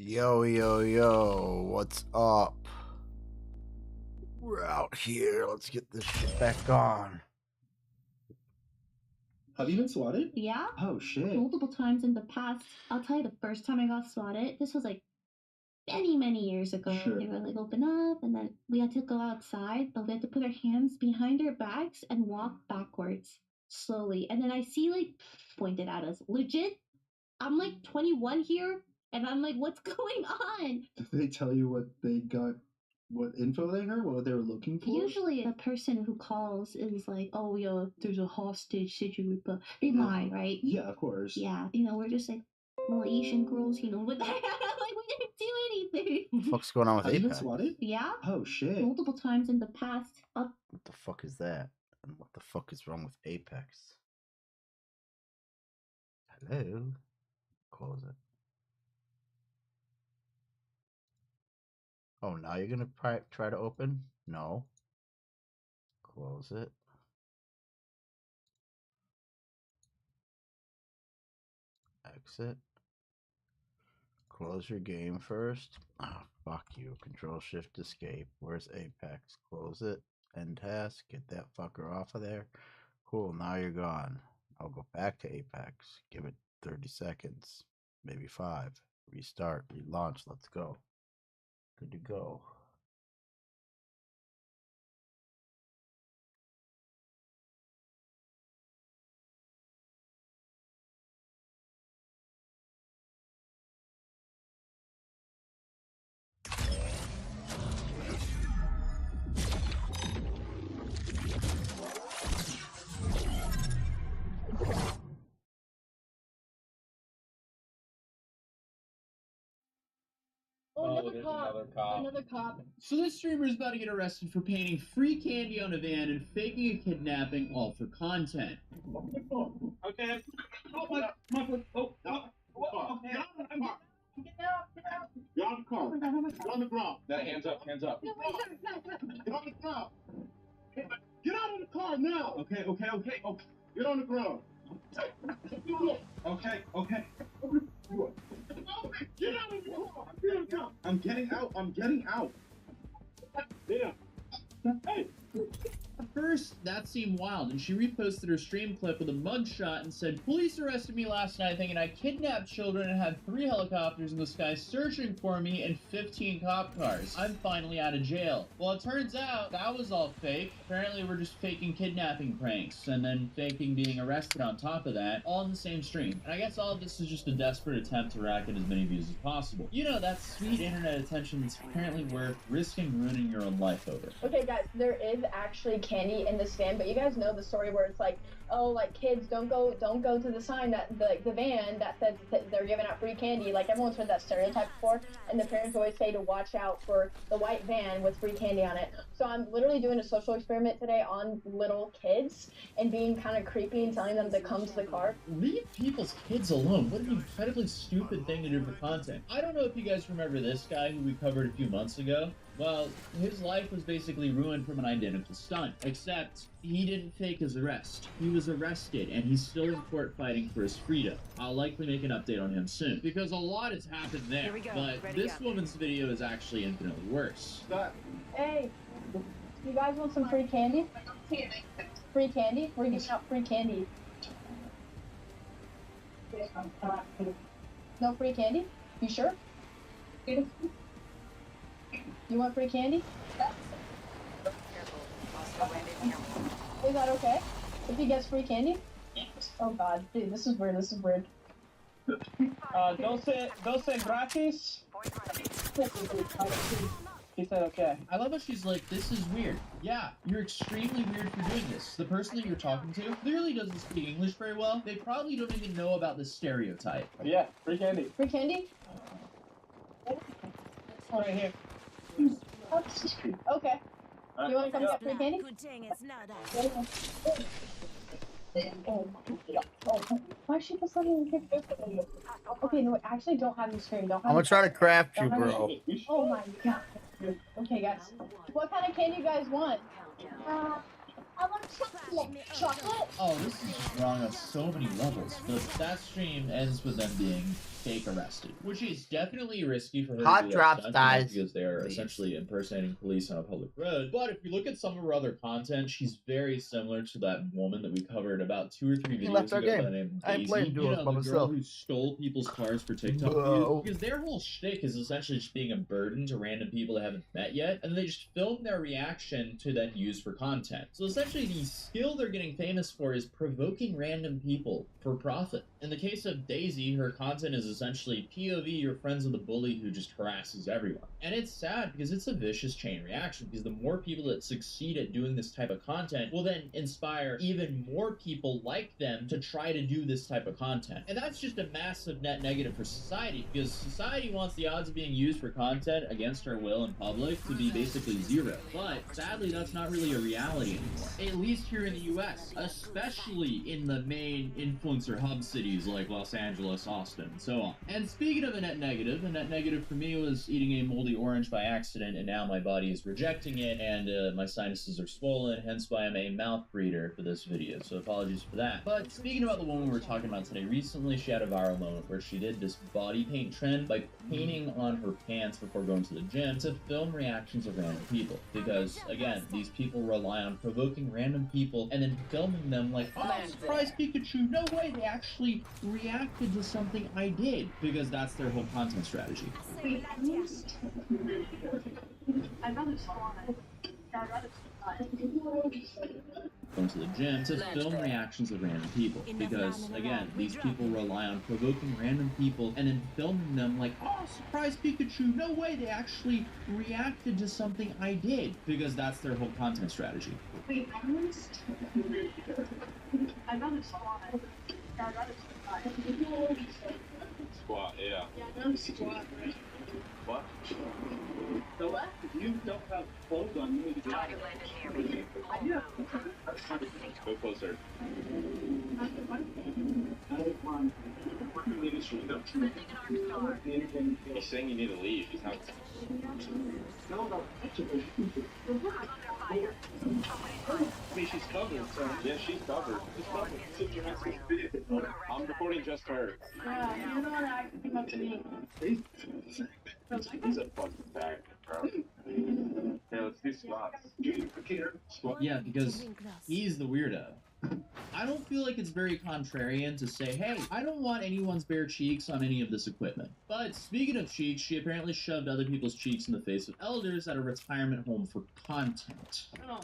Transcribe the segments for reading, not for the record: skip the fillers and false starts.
Yo, yo, yo, what's up? We're out here. Let's get this shit back on. Have you been swatted? Yeah. Oh, shit. Multiple times in the past. I'll tell you the first time I got swatted, this was like many years ago. Sure. They were like, open up, and then we had to go outside, but we had to put our hands behind our backs and walk backwards slowly. And then I see like pointed at us. Legit, I'm like 21 here, and I'm like, what's going on? Did they tell you what they got, what info they heard, what they were looking for? Usually the person who calls is like, oh, yo, there's a hostage situation. They lie, right? Yeah, of course. Yeah, we're just like little Asian girls, what the heck? Like, we didn't do anything. What the fuck's going on with Have you been Apex? swatted? Yeah, Oh, shit. multiple times in the past. What the fuck is that? And what the fuck is wrong with Apex? Hello? Close it. Oh, now you're gonna try to open? No. Close it. Exit. Close your game first. Ah, fuck you. Control Shift Escape. Where's Apex? Close it. End task. Get that fucker off of there. Cool, now you're gone. I'll go back to Apex. Give it 30 seconds. Maybe 5. Restart. Relaunch. Let's go. Good to go. Another cop. Another cop. So this streamer is about to get arrested for painting free candy on a van and faking a kidnapping, all for content. Okay. Oh my foot. Oh. Okay. Get out of the car. Get on the ground. Hands up. Get on the ground. Get out of the car now. Okay. Get on the ground. Okay. Get out of the car. I'm getting out. Yeah. Hey. At first, that seemed wild, and she reposted her stream clip with a mugshot and said, "Police arrested me last night thinking I kidnapped children and had 3 helicopters in the sky searching for me and 15 cop cars. I'm finally out of jail." Well, it turns out that was all fake. Apparently, we're just faking kidnapping pranks and then faking being arrested on top of that, all in the same stream. And I guess all of this is just a desperate attempt to rack in as many views as possible. That sweet internet attention that's apparently worth risking ruining your own life over. Okay, guys, there is actually candy in this van, but you guys know the story where it's like, oh, like, kids, don't go to the sign that the van that says that they're giving out free candy. Like, everyone's heard that stereotype before, and the parents always say to watch out for the white van with free candy on it. So I'm literally doing a social experiment today on little kids and being kind of creepy and telling them to come to the car. Leave people's kids alone. What an incredibly stupid thing to do for content. I don't know if you guys remember this guy who we covered a few months ago. Well, his life was basically ruined from an identical stunt, except he didn't fake his arrest. He was arrested, and he's still in court fighting for his freedom. I'll likely make an update on him soon, because a lot has happened there. Here we go. But Ready this up. woman's video is actually infinitely worse. Hey, you guys want some free candy? Free candy? We're giving out free candy. No free candy? You sure? You want free candy? Is that okay? If he gets free candy? Oh god, dude, this is weird. Don't say gratis. He said okay. I love how she's like, this is weird. Yeah, you're extremely weird for doing this. The person that you're talking to clearly doesn't speak English very well. They probably don't even know about this stereotype. Yeah, free candy. Free candy? Right here. Okay. You want to come get free candy? Good thing it's not us. Why is she just letting me get Okay, no, I actually don't have you scream. Don't have I'm gonna try to craft you, Don't have bro. me- Oh my god. Okay, guys. What kind of candy you guys want? I want chocolate. Oh, this is just wrong on so many levels. But that stream ends with them being fake arrested, which is definitely risky for her Hot to do that drops, stunt, guys. because they are Please. essentially impersonating police on a public road. But if you look at some of her other content, she's very similar to that woman that we covered about 2 or 3 He videos left our ago by game. the name of I ain't Daisy. playing You duos know, by the girl myself. who stole people's cars for TikTok Bro. views, because their whole shtick is essentially just being a burden to random people they haven't met yet, and they just film their reaction to then use for content. So essentially the skill they're getting famous for is provoking random people for profit. In the case of Daisy, her content is essentially POV, your friends of the bully who just harasses everyone. And it's sad because it's a vicious chain reaction, because the more people that succeed at doing this type of content will then inspire even more people like them to try to do this type of content. And that's just a massive net negative for society, because society wants the odds of being used for content against our will in public to be basically zero. But sadly, that's not really a reality anymore. At least here in the US, especially in the main influencer hub cities like Los Angeles, Austin, and so on. And speaking of a net negative for me was eating a moldy orange by accident, and now my body is rejecting it, and my sinuses are swollen, hence why I'm a mouth breather for this video, so apologies for that. But speaking about the woman we were talking about today, recently she had a viral moment where she did this body paint trend by painting on her pants before going to the gym to film reactions of random people. Because, again, these people rely on provoking random people and then filming them like, oh, surprise Pikachu, no way, they actually reacted to something I did. Because that's their whole content strategy. I'd rather squat. I'd rather Going to the gym to film reactions of random people. Because, again, these people rely on provoking random people and then filming them like, oh, surprise Pikachu, no way, they actually reacted to something I did. Because that's their whole content strategy. I'd rather squat. I'd rather squat. Squat, yeah. Yeah, I'd rather squat. What? So what? You don't have clothes on you. I do. Go closer. He's saying you need to leave. He's not. I mean, she's covered, so. Yeah, she's covered. I'm recording just her. Yeah, you're the one that came up to me. He's a fucking bag, bro. Hey, let's do squats. Yeah, because he's the weirdo. I don't feel like it's very contrarian to say, hey, I don't want anyone's bare cheeks on any of this equipment. But speaking of cheeks, she apparently shoved other people's cheeks in the face of elders at a retirement home for content. Oh.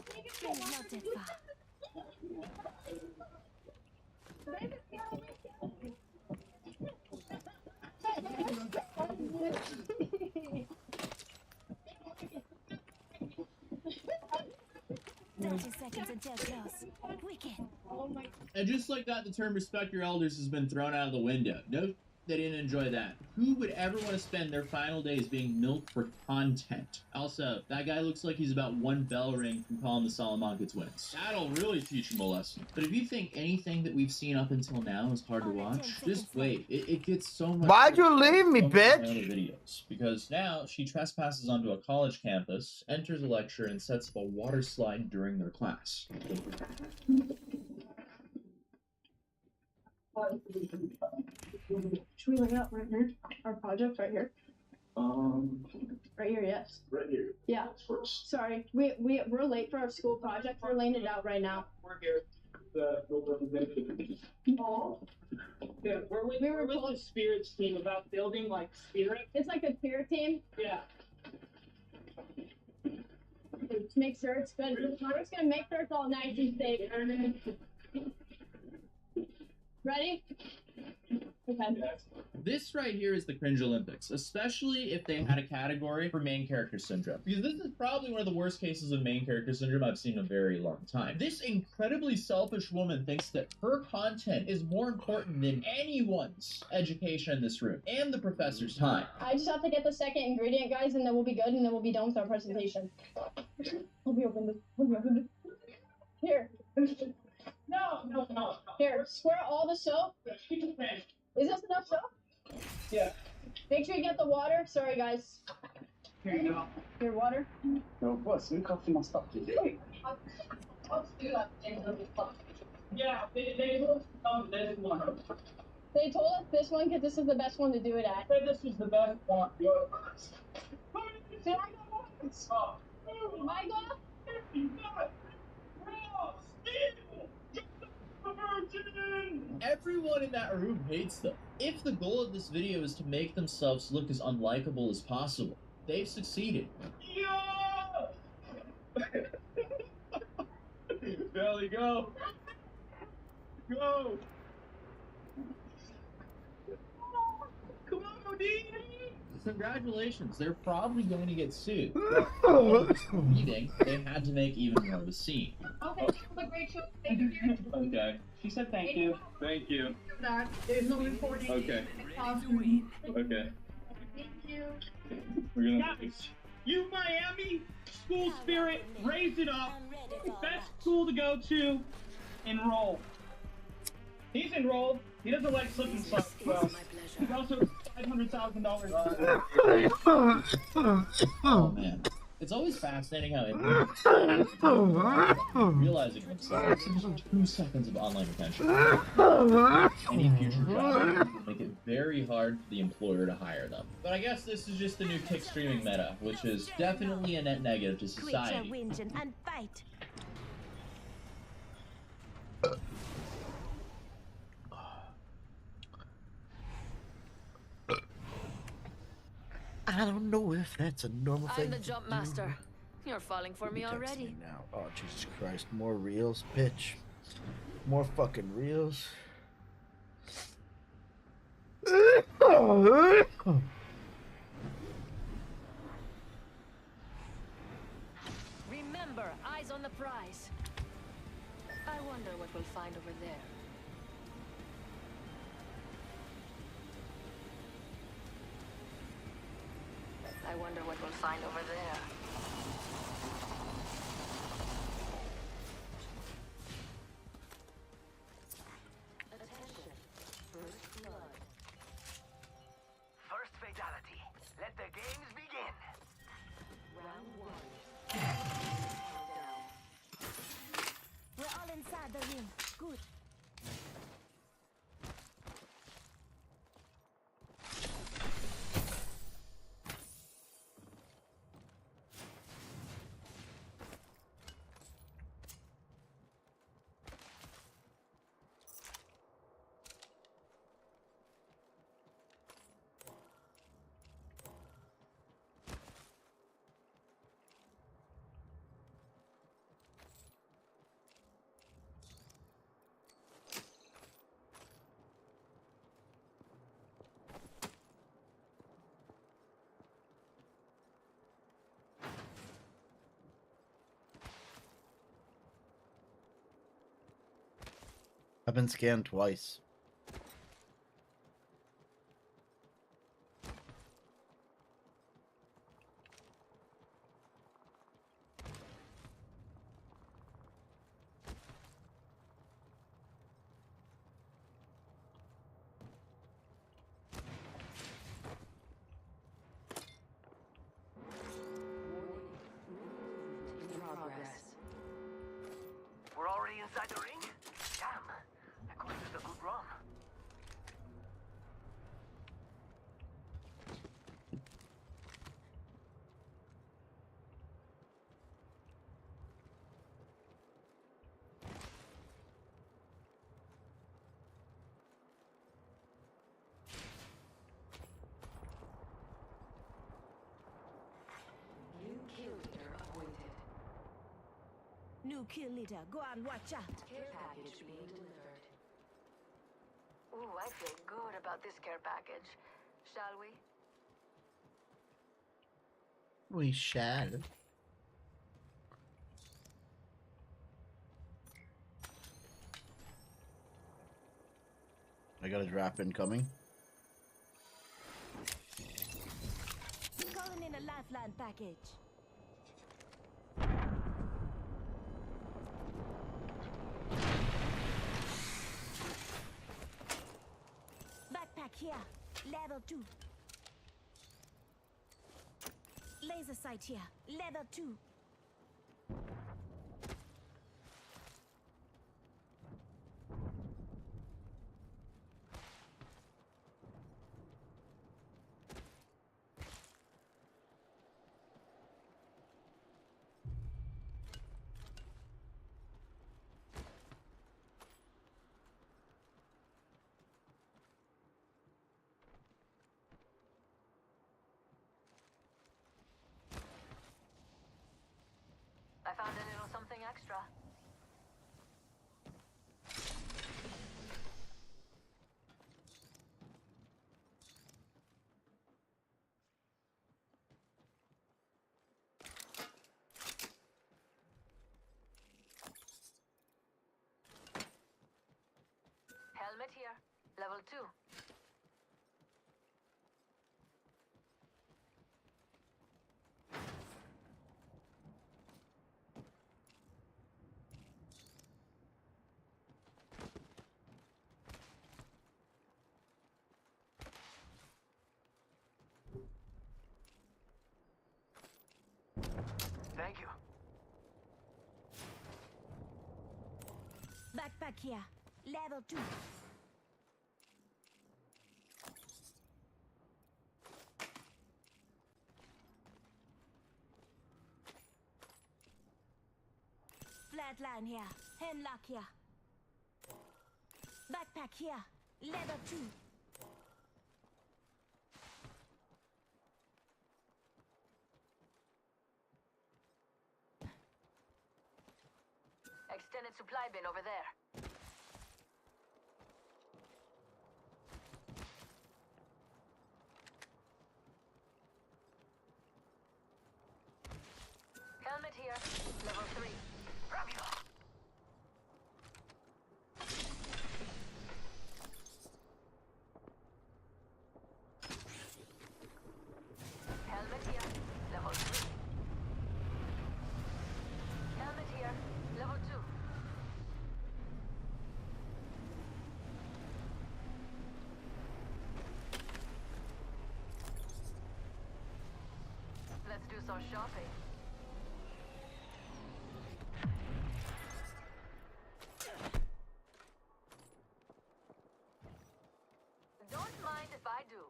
Seconds until close. Wicked. And just like that, the term respect your elders has been thrown out of the window. Nope, they didn't enjoy that. Who would ever want to spend their final days being milked for content? Also, that guy looks like he's about one bell ring from calling the Salamanca twins. That'll really teach him a lesson. But if you think anything that we've seen up until now is hard to watch, just wait. It gets so much. Why'd you leave me, Focus on bitch? other videos, because now she trespasses onto a college campus, enters a lecture, and sets up a water slide during their class. Should we lay out right here? Our project right here? Right here, yes. Right here. Yeah. First. Sorry, we're late for our school project. We're laying it out right now. We're here. Oh. Yeah, we're with the spirits team about building like spirit. It's like a peer team Yeah. to make sure it's good. We're just gonna make sure it's all nice and safe. Ready? Okay. This right here is the Cringe Olympics, especially if they had a category for main character syndrome. Because this is probably one of the worst cases of main character syndrome I've seen in a very long time. This incredibly selfish woman thinks that her content is more important than anyone's education in this room and the professor's time. I just have to get the second ingredient, guys, and then we'll be good, and then we'll be done with our presentation. Let me open this. Here. No. Here, square all the soap. Is this enough soap? Yeah. Make sure you get the water. Sorry, guys. Here you go. Your water. No, boss, you coffee my stuff. Yeah, they will come. There's one. They told us this one because this is the best one to do it at. Said this was the best one. Did I go once? Oh, My God? Everyone in that room hates them. If the goal of this video is to make themselves look as unlikable as possible, they've succeeded. Yeah! Belly, go! Go! Come on, Odin! Congratulations, they're probably going to get sued. Reading, they had to make even more of a scene. Okay, that was a great show. Thank you. Okay. She said thank you. Thank you. That there's no recording. Okay. Awesome. Okay. Thank you. We're gonna. Guys, you Miami school spirit, raise it up. Best school to go to. Enroll. He's enrolled. He doesn't like slip and slide. Well, he's also $500,000. Oh man. It's always fascinating how realizing themselves in just 2 seconds of online attention. Any future job will make it very hard for the employer to hire them. But I guess this is just the new kick streaming meta, which is definitely a net negative to Quit your society. whinging and fight. I don't know if that's a normal thing. I'm the to jump do. master. You're falling for me Text already. me now. Oh Jesus Christ! More reels, bitch. More fucking reels. Remember, eyes on the prize. I wonder what we'll find over there. I wonder what we'll find over there. Attention. First blood. First fatality. Let the games begin. Round 1. Countdown. We're all inside the ring. Good. I've been scanned twice. In progress. We're already inside the ring? Damn. I could use a good run. New kill leader appointed. New kill leader, go and watch out. Care package being delivered. Ooh, I feel good about this care package. Shall we? We shall. I got a drop incoming. Calling in a lifeline package. Backpack here. Level 2. Laser sight here. Level 2. I found a little something extra. Helmet here. Level 2. Thank you. Backpack here. Level 2. Flatline here. Hemlock here. Backpack here. Level 2. Extended supply bin over there. Helmet here. Level 3. Rápido. Helmet here. Level 3. Helmet here. Level 2. Let's do some shopping. Don't mind if I do.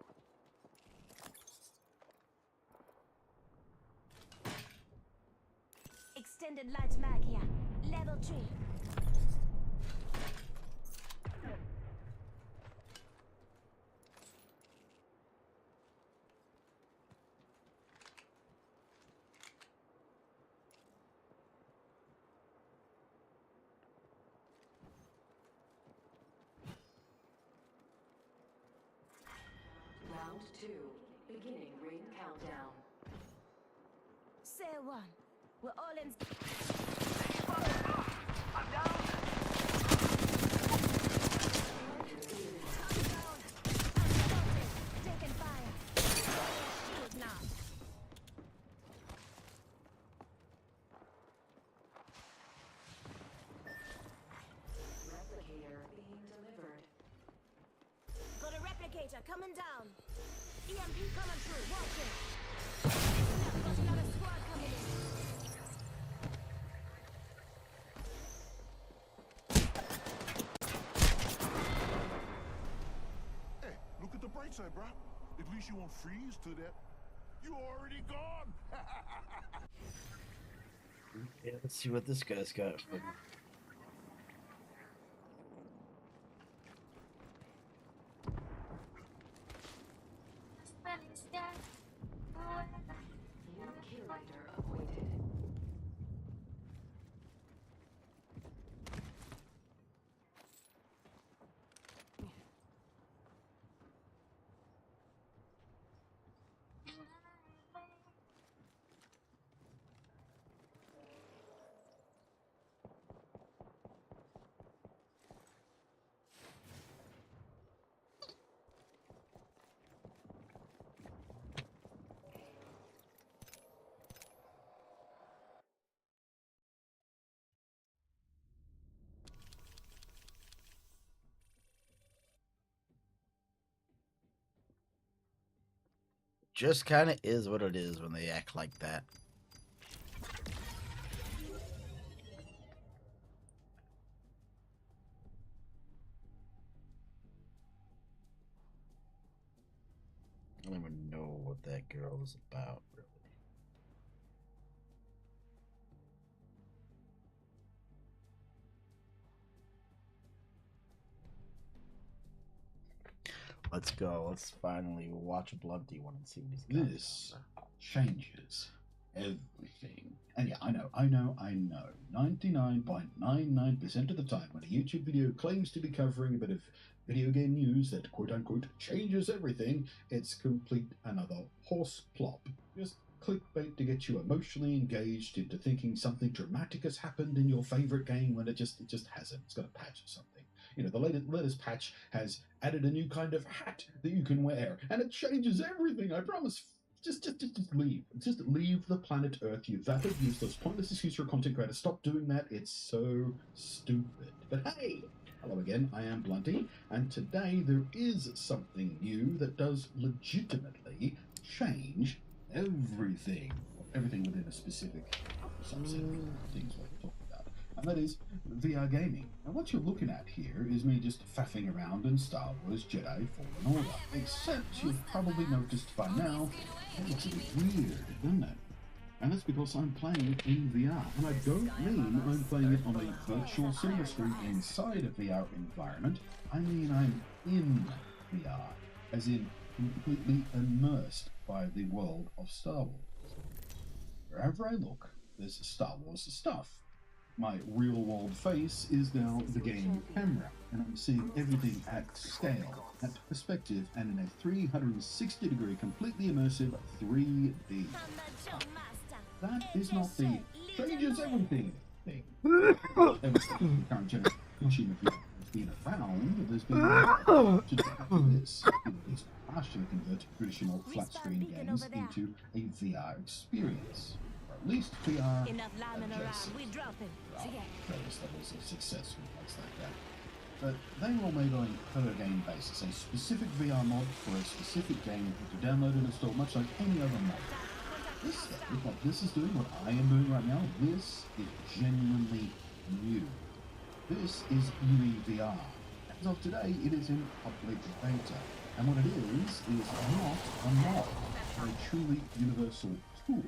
Extended light mag here. Level 3. Round 2. Beginning ring countdown. Say one. We're all in. I'm down. I'm down. I'm spotted. Taking fire. Shield now. Replicator being delivered. Got a replicator coming down. EMP coming through. Watch it. Now got another squad coming in. Hey, look at the bright side, bro. At least you won't freeze to that. You already gone. Yeah, let's see what this guy's got for me. New kill leader appointed. Just kind of is what it is when they act like that. I don't even know what that girl is about, really. Let's go. Let's finally watch a Blunty one and see what he's got. This changes everything. And yeah, I know. 99.99% of the time when a YouTube video claims to be covering a bit of video game news that quote-unquote changes everything, it's complete another horse plop. Just clickbait to get you emotionally engaged into thinking something dramatic has happened in your favorite game when it just hasn't. It's got a patch or something. You know, the latest patch has added a new kind of hat that you can wear, and it changes everything, I promise. Just leave. Just leave the planet Earth, you vapid, useless, pointless excuse for a content creator. Stop doing that. It's so stupid. But hey, hello again, I am Blunty, and today there is something new that does legitimately change everything. Everything within a specific subset of things we're talking about. And that is VR gaming. And what you're looking at here is me just faffing around in Star Wars Jedi Fallen Order. Except you've probably noticed by now, it looks a bit weird, doesn't it? And that's because I'm playing it in VR. And I don't mean I'm playing it on a virtual cinema screen inside a VR environment. I mean I'm in VR, as in completely immersed by the world of Star Wars. Wherever I look, there's Star Wars stuff. My real-world face is now the game camera, and I'm seeing everything at scale, at perspective, and in a 360-degree, completely immersive 3D. That is not the changes everything thing. Everything current generation has been found. There's been to do this. It's partially convert traditional flat-screen games into a VR experience. At least VR adjacent. Various levels of success with things like that. But they were all made on a per game basis, a specific VR mod for a specific game to download and install, much like any other mod. This though, what this is doing, what I am doing right now, this is genuinely new. This is UE VR. As of today, it is in public beta. And what it is not a mod, but a truly universal tool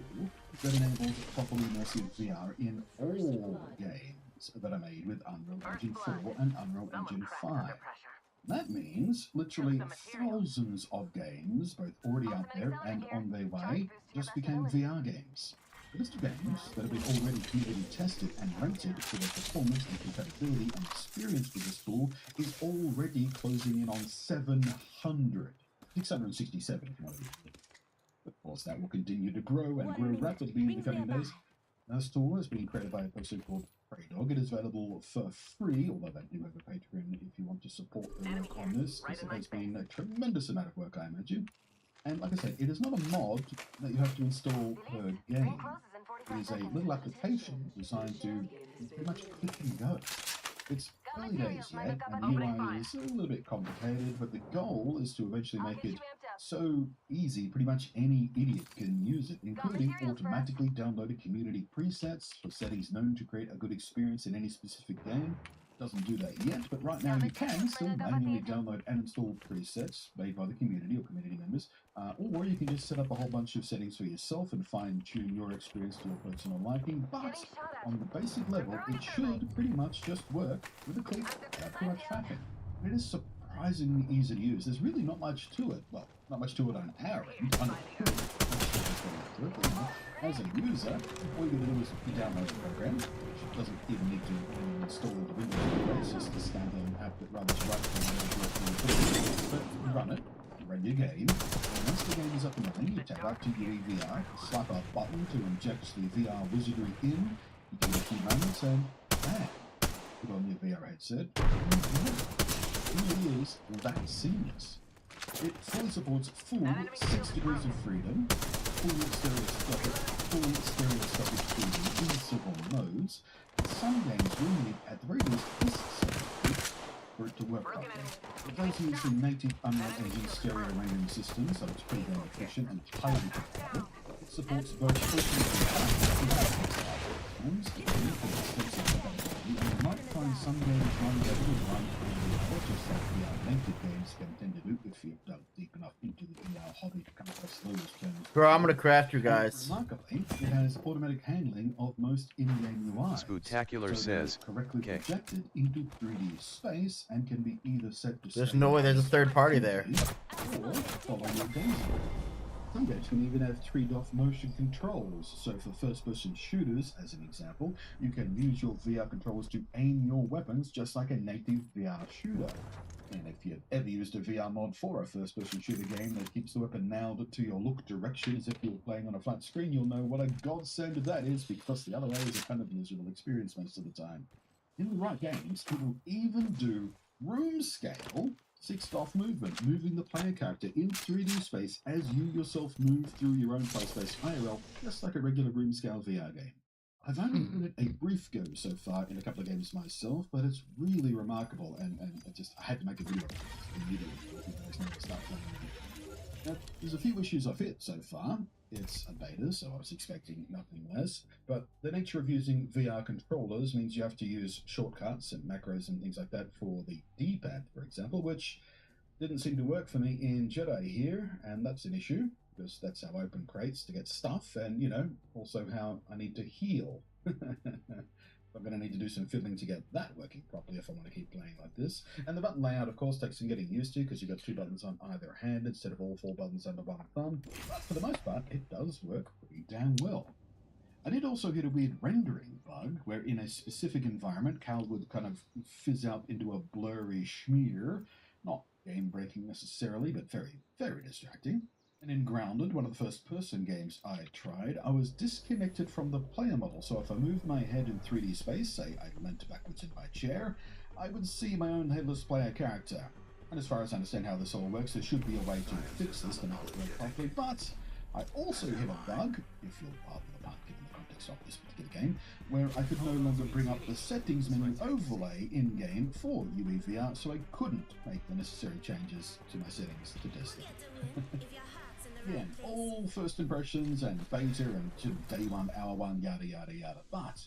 that enables properly immersive VR in all games that are made with Unreal Engine 4 and Unreal Engine 5. That means literally thousands of games, both already out there and on their way, just became VR games. The list of games that have been already community tested and rated for their performance and compatibility and experience with this tool is already closing in on 700. 667 if you want to be. Of course, that will continue to grow and grow rapidly in the coming days. This tool has been created by a person called Prey Dog. It is available for free, although they do have a Patreon if you want to support their work on this, because it has been a tremendous amount of work, I imagine. And like I said, it is not a mod that you have to install per game. It is a little application designed to pretty much click and go. It's early days yet, and the UI is a little bit complicated, but the goal is to eventually make it so easy, pretty much any idiot can use it, including automatically downloaded community presets for settings known to create a good experience in any specific game. Doesn't do that yet, but right now you can still manually download and install presets made by the community or community members, or you can just set up a whole bunch of settings for yourself and fine-tune your experience to your personal liking, but on the basic level, it should pretty much just work with a click without too much faffing. It is surprisingly easy to use. There's really not much to it. Well, not much to it on our end. As a user, all you do is you download the program, which doesn't even need to install the Windows program. It's just a standalone app that runs right from but you run it, you run your game, and once the game is up and running, you tap out to UE VR, slap a button to inject the VR wizardry in, you give it a few moments, and bam, put on your VR headset, and it really is that seamless. It fully supports full 6 degrees of freedom, full stereoscopic 3D in several modes. Some games will need, at the very least, this setup for it to work properly. It does use the native Unreal Engine stereo rendering system, so it's pretty damn efficient and highly compatible. It supports both and you might find some games run better than one or just like VR native games can tend to do if you've dug deep enough into the VR hobby to come across those terms. Bro, I'm gonna craft you guys. Remarkably, it has automatic handling of most in-game UI. Spectacular says, correctly projected into 3D space and can be either set to There's no way there's a third party there. Or follow your gaze. Some games can even have 3-DoF motion controls. So for first-person shooters, as an example, you can use your VR controllers to aim your weapons just like a native VR shooter. And if you've ever used a VR mod for a first-person shooter game that keeps the weapon nailed to your look direction as if you're playing on a flat screen, you'll know what a godsend that is, because the other way is a kind of miserable experience most of the time. In the right games, it will even do room scale 6-DoF movement, moving the player character in 3D space as you yourself move through your own play space IRL, just like a regular room scale VR game. I've only given it a brief go so far in a couple of games myself, but it's really remarkable, and I had to make a video immediately before I start playing it. Now, there's a few issues I've hit so far. It's a beta, so I was expecting nothing less, but the nature of using VR controllers means you have to use shortcuts and macros and things like that for the D-pad, for example, which didn't seem to work for me in Jedi here, and that's an issue, because that's how I open crates to get stuff, and, you know, also how I need to heal. I'm going to need to do some fiddling to get that working properly if I want to keep playing like this. And the button layout, of course, takes some getting used to, because you've got 2 buttons on either hand instead of all 4 buttons under one thumb. But for the most part, it does work pretty damn well. I did also hit a weird rendering bug, where in a specific environment, Cal would kind of fizz out into a blurry schmear. Not game-breaking necessarily, but very, very distracting. And in Grounded, one of the first-person games I tried, I was disconnected from the player model, so if I moved my head in 3D space, say I leant backwards in my chair, I would see my own headless player character. And as far as I understand how this all works, there should be a way to fix this to make it work properly, but I also hit a bug, if you'll pardon the pun given the context of this particular game, where I could no longer bring up the settings menu overlay in-game for UEVR, so I couldn't make the necessary changes to my settings to test it. Again, all first impressions and beta and day 1, hour 1, yada yada yada. But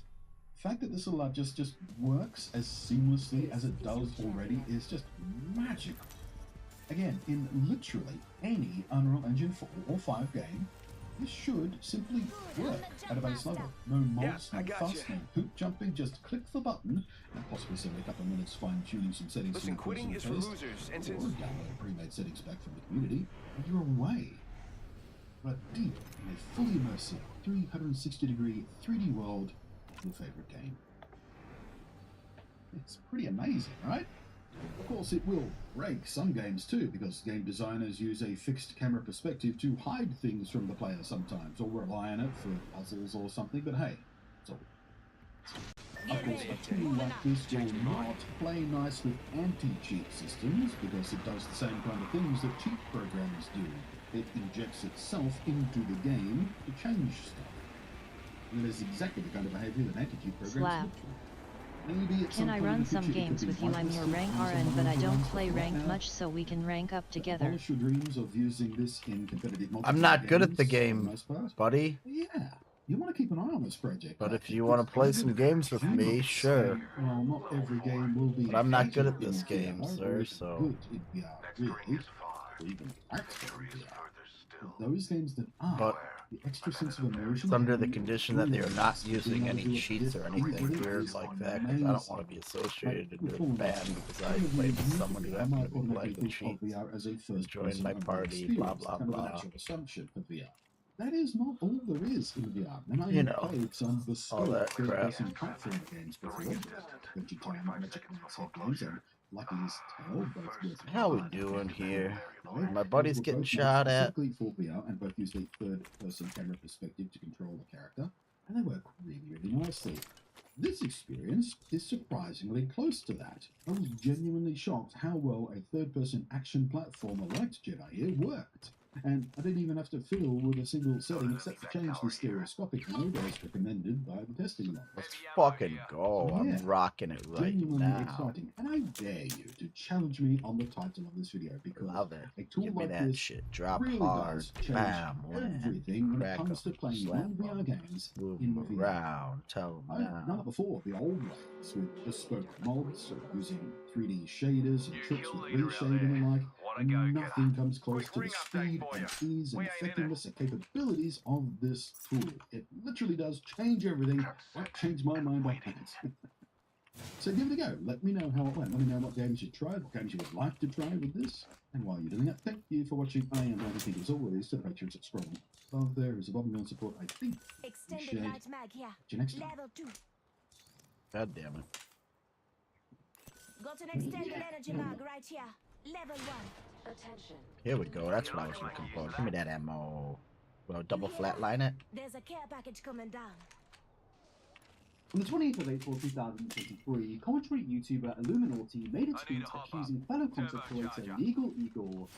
the fact that this all just works as seamlessly as it does already is just magical. Again, in literally any Unreal Engine 4 or 5 game, this should simply work at a base level. No mods, no fuss, no hoop jumping, just click the button and possibly spend a couple of minutes fine-tuning some settings. Listen, quitting is for losers, and or download pre-made settings back from the community, and you're away. But deep in a fully immersive 360-degree 3D world of your favorite game. It's pretty amazing, right? Of course, it will break some games too, because game designers use a fixed camera perspective to hide things from the player sometimes, or rely on it for puzzles or something, but hey, it's all. Of course, a tool like this will not play nice with anti-cheat systems, because it does the same kind of things that cheat programs do. It injects itself into the game to change stuff. And it is exactly the kind of behavior that anti-cheat programs look for. Can I run some games with you? I'm your rank RN, but I don't play ranked much, so we can rank up together. Polish your dreams of using this in competitive multiplayer. I'm not good at the game, buddy. Yeah, you want to keep an eye on this project. But if you want to play some games with me, sure. Well, not every game will be. But I'm not good at this game, sir, so. Those games that are, but the extra sense of immersion, it's under the condition that they are not using any cheats or anything weird like that, because I don't want to be associated with a band because I played with someone who happened to be playing the cheats, joined my party, blah blah blah. That is not all there is in VR. And I have played some bespoke third-person platform games before. Vegetarian Magic games and Lucky's Tale, both with how we doing here? My buddy's getting shot at. For VR and both use the third-person camera perspective to control the character, and they work really, really nicely. This experience is surprisingly close to that. I was genuinely shocked how well a third-person action platformer like Jedi here worked. And I didn't even have to fiddle with a single setting except to change the stereoscopic mode as recommended by the testing log. Let's fucking go. Yeah, I'm rocking it right genuinely now. Exciting. And I dare you to challenge me on the title of this video, because a tool Give me like that this shit. Drop really hard. does change Bam. everything when it comes to playing slam non-VR games Move in VR. around. Tell them now. I've done it before the old ways with bespoke mods or using 3D shaders and tricks with reshading and the like. And nothing comes close to the speed and ease and effectiveness and capabilities of this tool. It literally does change everything. That changed my mind by pants. So give it a go. Let me know how it went. Let me know what games you tried, what games you would like to try with this. And while you're doing that, thank you for watching. I am everything as always to the Patreon subscribe. Above there is a button on support. I think. Extended light mag here. See you next time. Level 2. God damn it. Got an extended energy mag right here. Level 1. Attention. Here we go. That's what I was looking for. Give me that ammo. Well, double flatline it. There's a care package coming down. On the 28th of April 2023, commentary YouTuber Illuminati made a tweet accusing fellow content creator Legal Eagle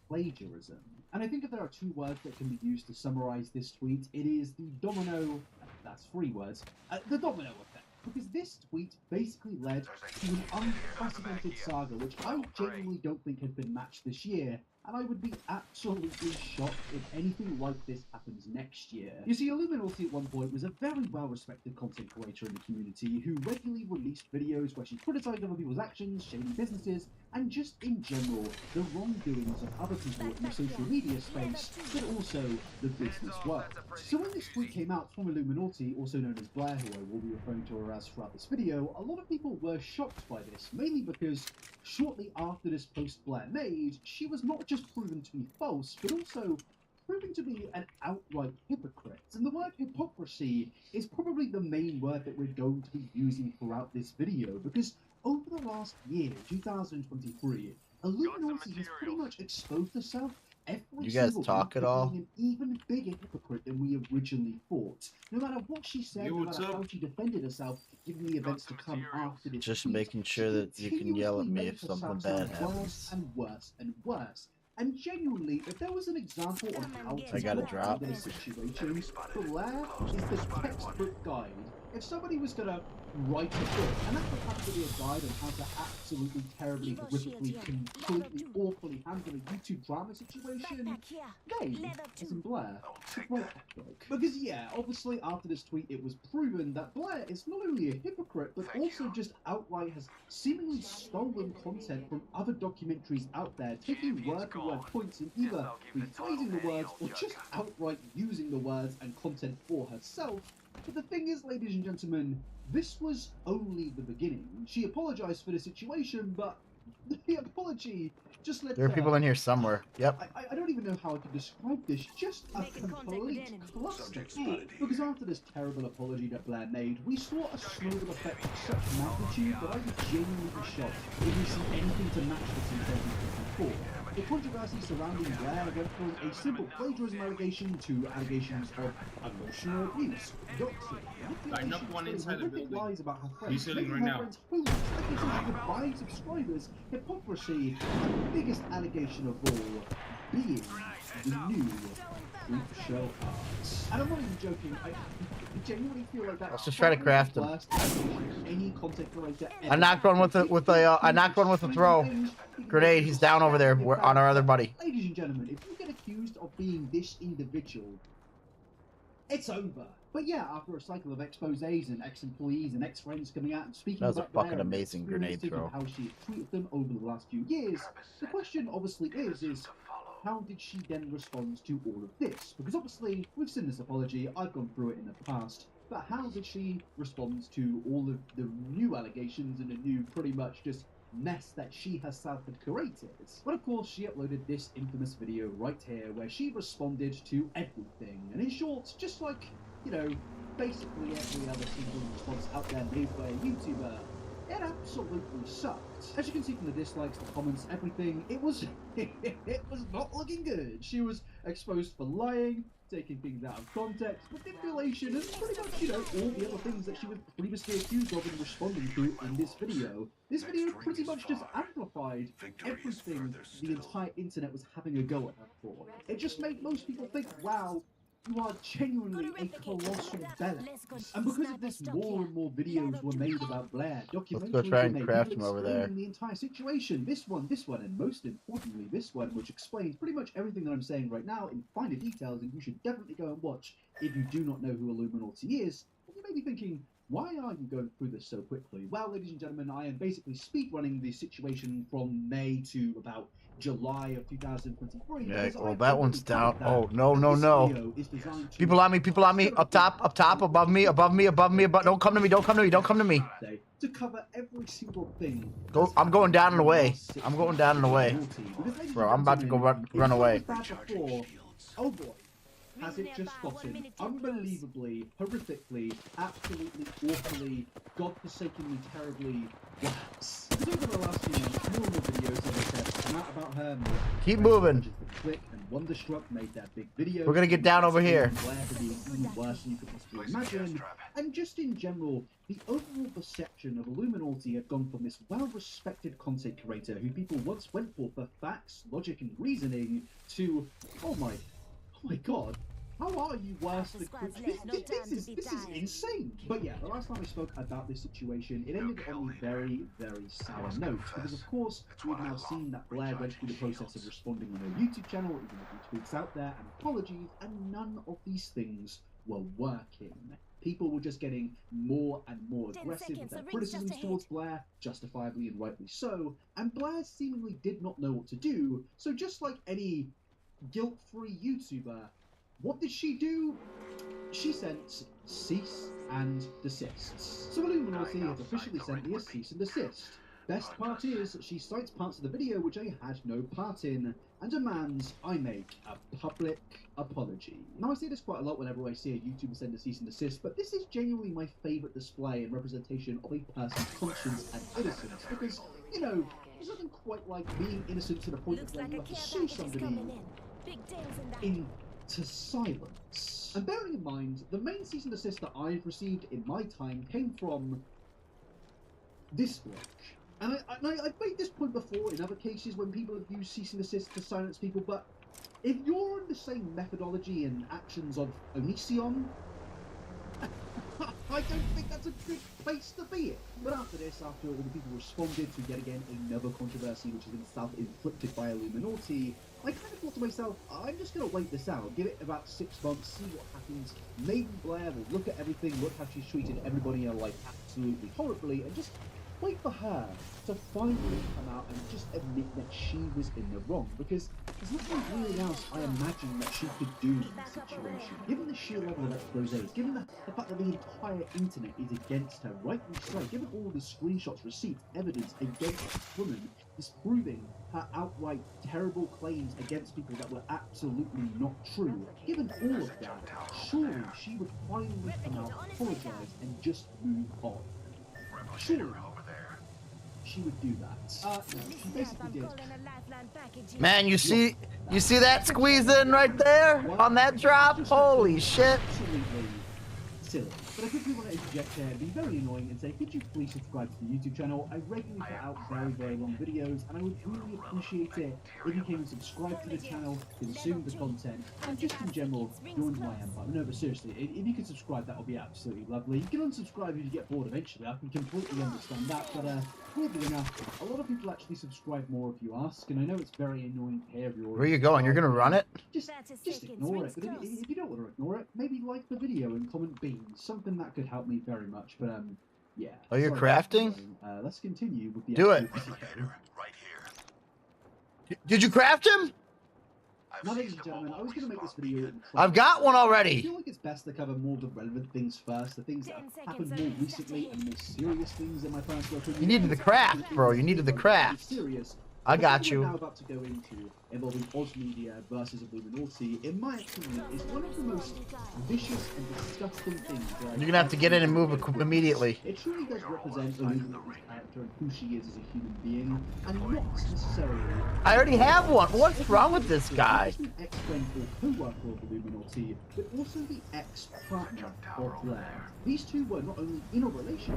plagiarism. And I think if there are two words that can be used to summarize this tweet, it is the domino, that's 3 words, the domino effect. Because this tweet basically led to an unprecedented saga, which I genuinely don't think has been matched this year, and I would be absolutely shocked if anything like this happens next year. You see, Illuminati at one point was a very well-respected content creator in the community who regularly released videos where she criticized other people's actions, shady businesses, and just in general, the wrongdoings of other people in the social media space, but also the business world. So when this tweet came out from Illuminati, also known as Blair, who I will be referring to her as throughout this video, a lot of people were shocked by this, mainly because shortly after this post Blair made, she was not just proven to be false, but also proving to be an outright hypocrite. And the word hypocrisy is probably the main word that we're going to be using throughout this video, because over the last year, 2023, Illuminati has pretty much exposed herself every You guys single talk week at all? being an even bigger hypocrite than we originally thought. No matter what she said, no matter how she defended herself, given the events to come after this Just tweet, making sure that you can yell at me if something bad happens. worse and worse and worse. And genuinely, if there was an example on how to I got a drop. handle situations, Blair is the textbook guide. If somebody was gonna write a book, and that would have to be a guide on how to absolutely terribly, horrifically, completely, awfully handle a YouTube drama situation, they, as in Blair, should write that book. Because yeah, obviously after this tweet it was proven that Blair is not only a hypocrite, but also just outright has seemingly stolen content from other documentaries out there, taking word-for-word points and either rephrasing the words or just outright using the words and content for herself. But the thing is, ladies and gentlemen, this was only the beginning. She apologized for the situation, but the apology just led There are people in here somewhere. Yep. I don't even know how I could describe this. Just a complete cluster. Because after this terrible apology that Blair made, we saw a snowball effect of such magnitude that I would genuinely be shocked if we see anything to match this in 2024. The controversy surrounding Blair went from a simple plagiarism allegation to allegations of emotional abuse, doxing, Line up one inside the building. lies about her friends, He's sitting making right her now. friends homeless, accusations of buying subscribers, hypocrisy, and the biggest allegation of all, being the new freak show arts. And I'm not even joking, I genuinely feel like that. Let's just try to craft them. Any content creator I knocked one with a throw grenade. He's down over there. We're on our other buddy. Ladies and gentlemen, if you get accused of being this individual, it's over. But yeah, after a cycle of exposés and ex-employees and ex-friends coming out and speaking That was a about Blair fucking and their amazing grenade experiences and throw. how she had treated them over the last few years, the question obviously is how did she then respond to all of this? Because obviously, we've seen this apology, I've gone through it in the past, but how did she respond to all of the new allegations and the new pretty much just mess that she herself had created? But of course, she uploaded this infamous video right here where she responded to everything. And in short, just like, you know, basically every other single response out there made by a YouTuber, it absolutely sucked. As you can see from the dislikes, the comments, everything, it was not looking good. She was exposed for lying, taking things out of context, manipulation, and pretty much, you know, all the other things that she was previously accused of and responding to in this video. This video pretty much just amplified everything the entire internet was having a go at her for. It just made most people think, wow, you are genuinely a colossal bella. And because of this, more and more videos were made about Blair. Documentaries Let's go try and were made, craft people him over there. explaining the entire situation. This one, and most importantly, this one, which explains pretty much everything that I'm saying right now in finer details, and you should definitely go and watch if you do not know who Illuminati is. And you may be thinking, Why are you going through this so quickly? Well, ladies and gentlemen, I am basically speedrunning the situation from May to about July of 2023. Yeah, because well, I that one's down. that, Oh, no, and no, this no. video is designed to People on me, up top, above me, above me, don't come to me, don't come to me, don't come to me. to cover every single thing. Go, I'm going down and away. I'm going down and away. Bro, I'm about to go run away. Oh boy. Has it just gotten unbelievably, horrifically, absolutely, awfully, godforsakenly, terribly worse? Because over the last few months, more and more videos, as I said, come out about her. Keep moving. Click and Wonderstruck made their big video. We're gonna get down over here. Even worse than you could possibly imagine. And just in general, the overall perception of Illuminati had gone from this well-respected content creator who people once went for facts, logic, and reasoning to, oh my god, how are you worse than this is insane. But yeah, the last time we spoke about this situation, it ended on a very, very sour note, because of course we've now seen that Blair went through the process of responding on her YouTube channel, even with tweets out there and apologies, and none of these things were working. People were just getting more and more aggressive with their criticisms towards Blair, justifiably and rightly so, and Blair seemingly did not know what to do, so just like any guilt-free YouTuber, what did she do? She sent cease and desists. So Illuminati has officially sent me a cease and desist. Best part is, she cites parts of the video which I had no part in, and demands I make a public apology. Now I say this quite a lot whenever I see a YouTuber send a cease and desist, but this is genuinely my favourite display and representation of a person's conscience and innocence, because, you know, there's nothing quite like being innocent to the point of where you have to sue somebody into silence. And bearing in mind, the main cease and desist that I've received in my time came from this bloke. And I've made this point before in other cases when people have used cease and desist to silence people, but if you're in the same methodology and actions of Onision, I don't think that's a good place to be in. But after this, after all the people responded to yet again another controversy which has been self-inflicted by Illuminati, I kind of thought to myself, I'm just going to wait this out, give it about 6 months, see what happens. Maybe Blair will look at everything, look how she's treated everybody in her life absolutely horribly, and just wait for her to finally come out and just admit that she was in the wrong, because there's nothing really else I imagine that she could do in this situation. Given the sheer level of exposés, given the fact that the entire internet is against her, rightly so, given all the screenshots, receipts, evidence against this woman, disproving her outright terrible claims against people that were absolutely not true, given all of that, surely she would finally come out, apologise, and just move on. Surely she would do that. No, she basically did. Man, you see that squeeze in right there on that drop? Holy shit. Absolutely silly. But I quickly want to interject here and be very annoying and say, could you please subscribe to the YouTube channel? I regularly put out very, very long videos, and I would really appreciate it if you came and subscribe to the channel, consume the content, and just in general, join my empire. No, but seriously, if you could subscribe, that would be absolutely lovely. You can unsubscribe if you get bored eventually. I can completely understand that, but weirdly enough, a lot of people actually subscribe more if you ask, and I know it's very annoying to hear your. Where are you going? You're gonna run it? Just ignore it. But if you don't want to ignore it, maybe like the video and comment beans. Something that could help me very much. But yeah. Oh, you're crafting? Let's continue with the. Do it. Did you craft him? Now, ladies and gentlemen, I was going to make this video. I've got one already. I feel like it's best to cover more of the relevant things first, the things that have happened more recently and more serious things in my personal opinion. You needed the craft, bro. You needed the craft. Serious. I got you. What we're now about to go into, involving Oz Media versus Illuminati, in my opinion, is one of the most vicious and disgusting things. You're gonna have to get in and move immediately. It truly does represent Illuminati's character and who she is as a human being, and not necessarily. I already have one. What's wrong with this guy? Not just an ex-friend or co-worker of Illuminati, but also the ex-partner of Blair. These two were not only in a relationship,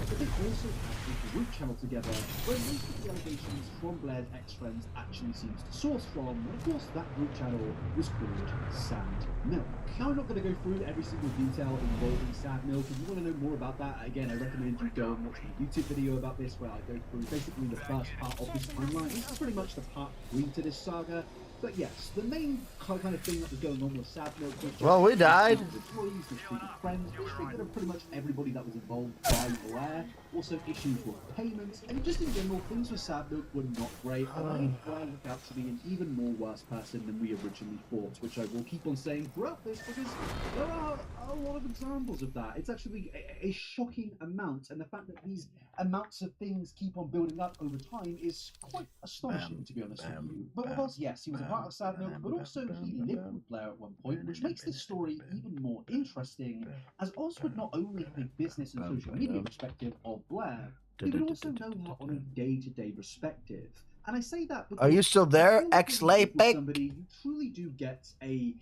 but they also had a group channel together, where most of the allegations from Blair's ex-friends actually seems to source from, and of course that group channel was called Sand Milk. Now I'm not going to go through every single detail involving Sand Milk. If you want to know more about that, again I recommend you go and watch my YouTube video about this, where I go through basically the first part of this timeline. This is pretty much the part 3 to this saga. But yes, the main kind of thing that was going on with Sad Milk was just Well, we died. employees, mistreated friends, mistreated of pretty much everybody that was involved by Blair. Also issues with payments, and just in general, things with Sad Milk were not great. And I made Blair look out to be an even more worse person than we originally thought, which I will keep on saying throughout this because there are a lot of examples of that. It's actually a shocking amount, and the fact that these amounts of things keep on building up over time is quite astonishing, to be honest with you. But with us, yes, he was a part of Sad Milk, but also he lived with Blair at one point, which makes this story even more interesting, as Oz would not only have a business and social media perspective of Blair, he would also know her on a day-to-day perspective. And I say that because Are you still there, ex-Lapek? somebody, you truly do get a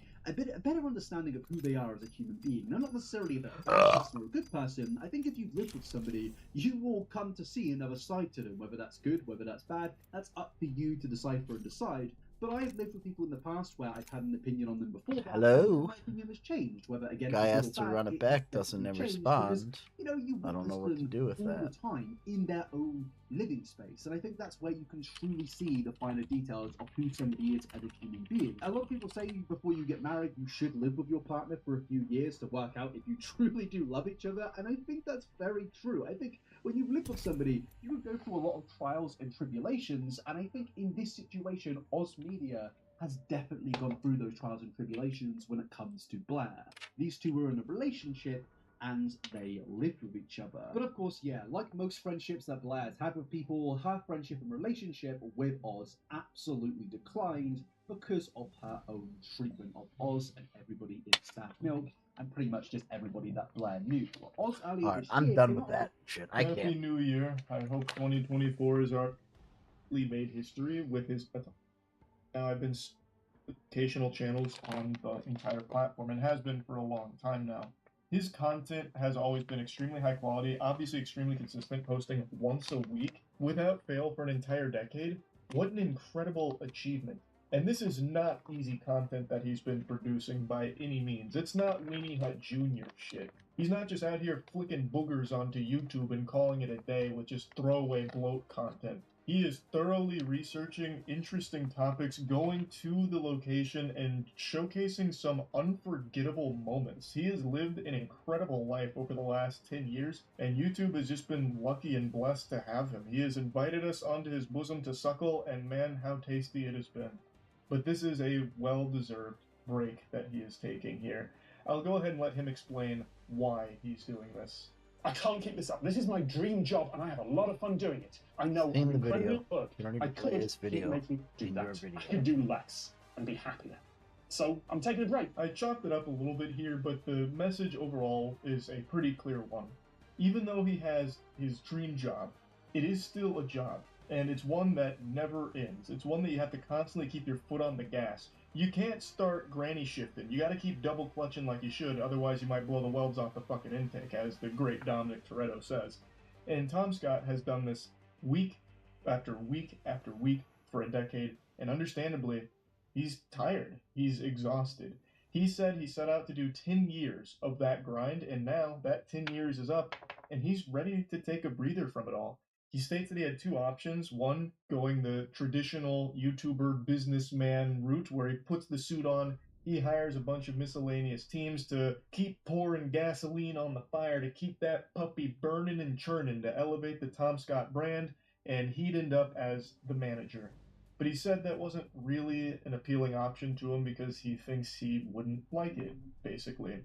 better understanding of who they are as a human being. Now, not necessarily if they're a bad person or a good person. I think if you've lived with somebody, you will come to see another side to them. Whether that's good, whether that's bad, that's up for you to decipher and decide. But I have lived with people in the past where I've had an opinion on them before. Hello? My opinion has changed. Whether again, Guy it's has good or to bad, run it has back, doesn't definitely respond. changed because, you know, you I don't know what to them do with all that. the time in their own living space, and I think that's where you can truly see the finer details of who somebody is as a human being. A lot of people say before you get married, you should live with your partner for a few years to work out if you truly do love each other, and I think that's very true. I think when you live with somebody, you would go through a lot of trials and tribulations, and I think in this situation, Oz Media has definitely gone through those trials and tribulations when it comes to Blair. These two were in a relationship and they lived with each other. But of course, yeah, like most friendships that Blair's had with people, her friendship and relationship with Oz absolutely declined because of her own treatment of Oz and everybody in Sad Milk, and pretty much just everybody that Blair knew. Oz earlier Alright, this I'm year done came with out that shit. I Happy can't. New Year. I hope 2024 is our made history with his. Now I've been occasional channels on the entire platform and has been for a long time now. His content has always been extremely high quality, obviously extremely consistent, posting once a week without fail for an entire decade. What an incredible achievement. And this is not easy content that he's been producing by any means. It's not Weenie Hut Jr. shit. He's not just out here flicking boogers onto YouTube and calling it a day with just throwaway bloat content. He is thoroughly researching interesting topics, going to the location, and showcasing some unforgettable moments. He has lived an incredible life over the last 10 years, and YouTube has just been lucky and blessed to have him. He has invited us onto his bosom to suckle, and man, how tasty it has been. But this is a well-deserved break that he is taking here. I'll go ahead and let him explain why he's doing this. I can't keep this up. This is my dream job, and I have a lot of fun doing it. I know In I'm the incredibly video. work. You don't I even play could this keep video making do in your that. video. I could do less and be happier. So I'm taking a break. I chopped it up a little bit here, but the message overall is a pretty clear one. Even though he has his dream job, it is still a job, and it's one that never ends. It's one that you have to constantly keep your foot on the gas. You can't start granny shifting. You gotta keep double clutching like you should, otherwise you might blow the welds off the fucking intake, as the great Dominic Toretto says. And Tom Scott has done this week after week after week for a decade, and understandably, he's tired. He's exhausted. He said he set out to do 10 years of that grind, and now that 10 years is up, and he's ready to take a breather from it all. He states that he had two options. One, going the traditional YouTuber businessman route where he puts the suit on, he hires a bunch of miscellaneous teams to keep pouring gasoline on the fire, to keep that puppy burning and churning, to elevate the Tom Scott brand, and he'd end up as the manager. But he said that wasn't really an appealing option to him because he thinks he wouldn't like it, basically.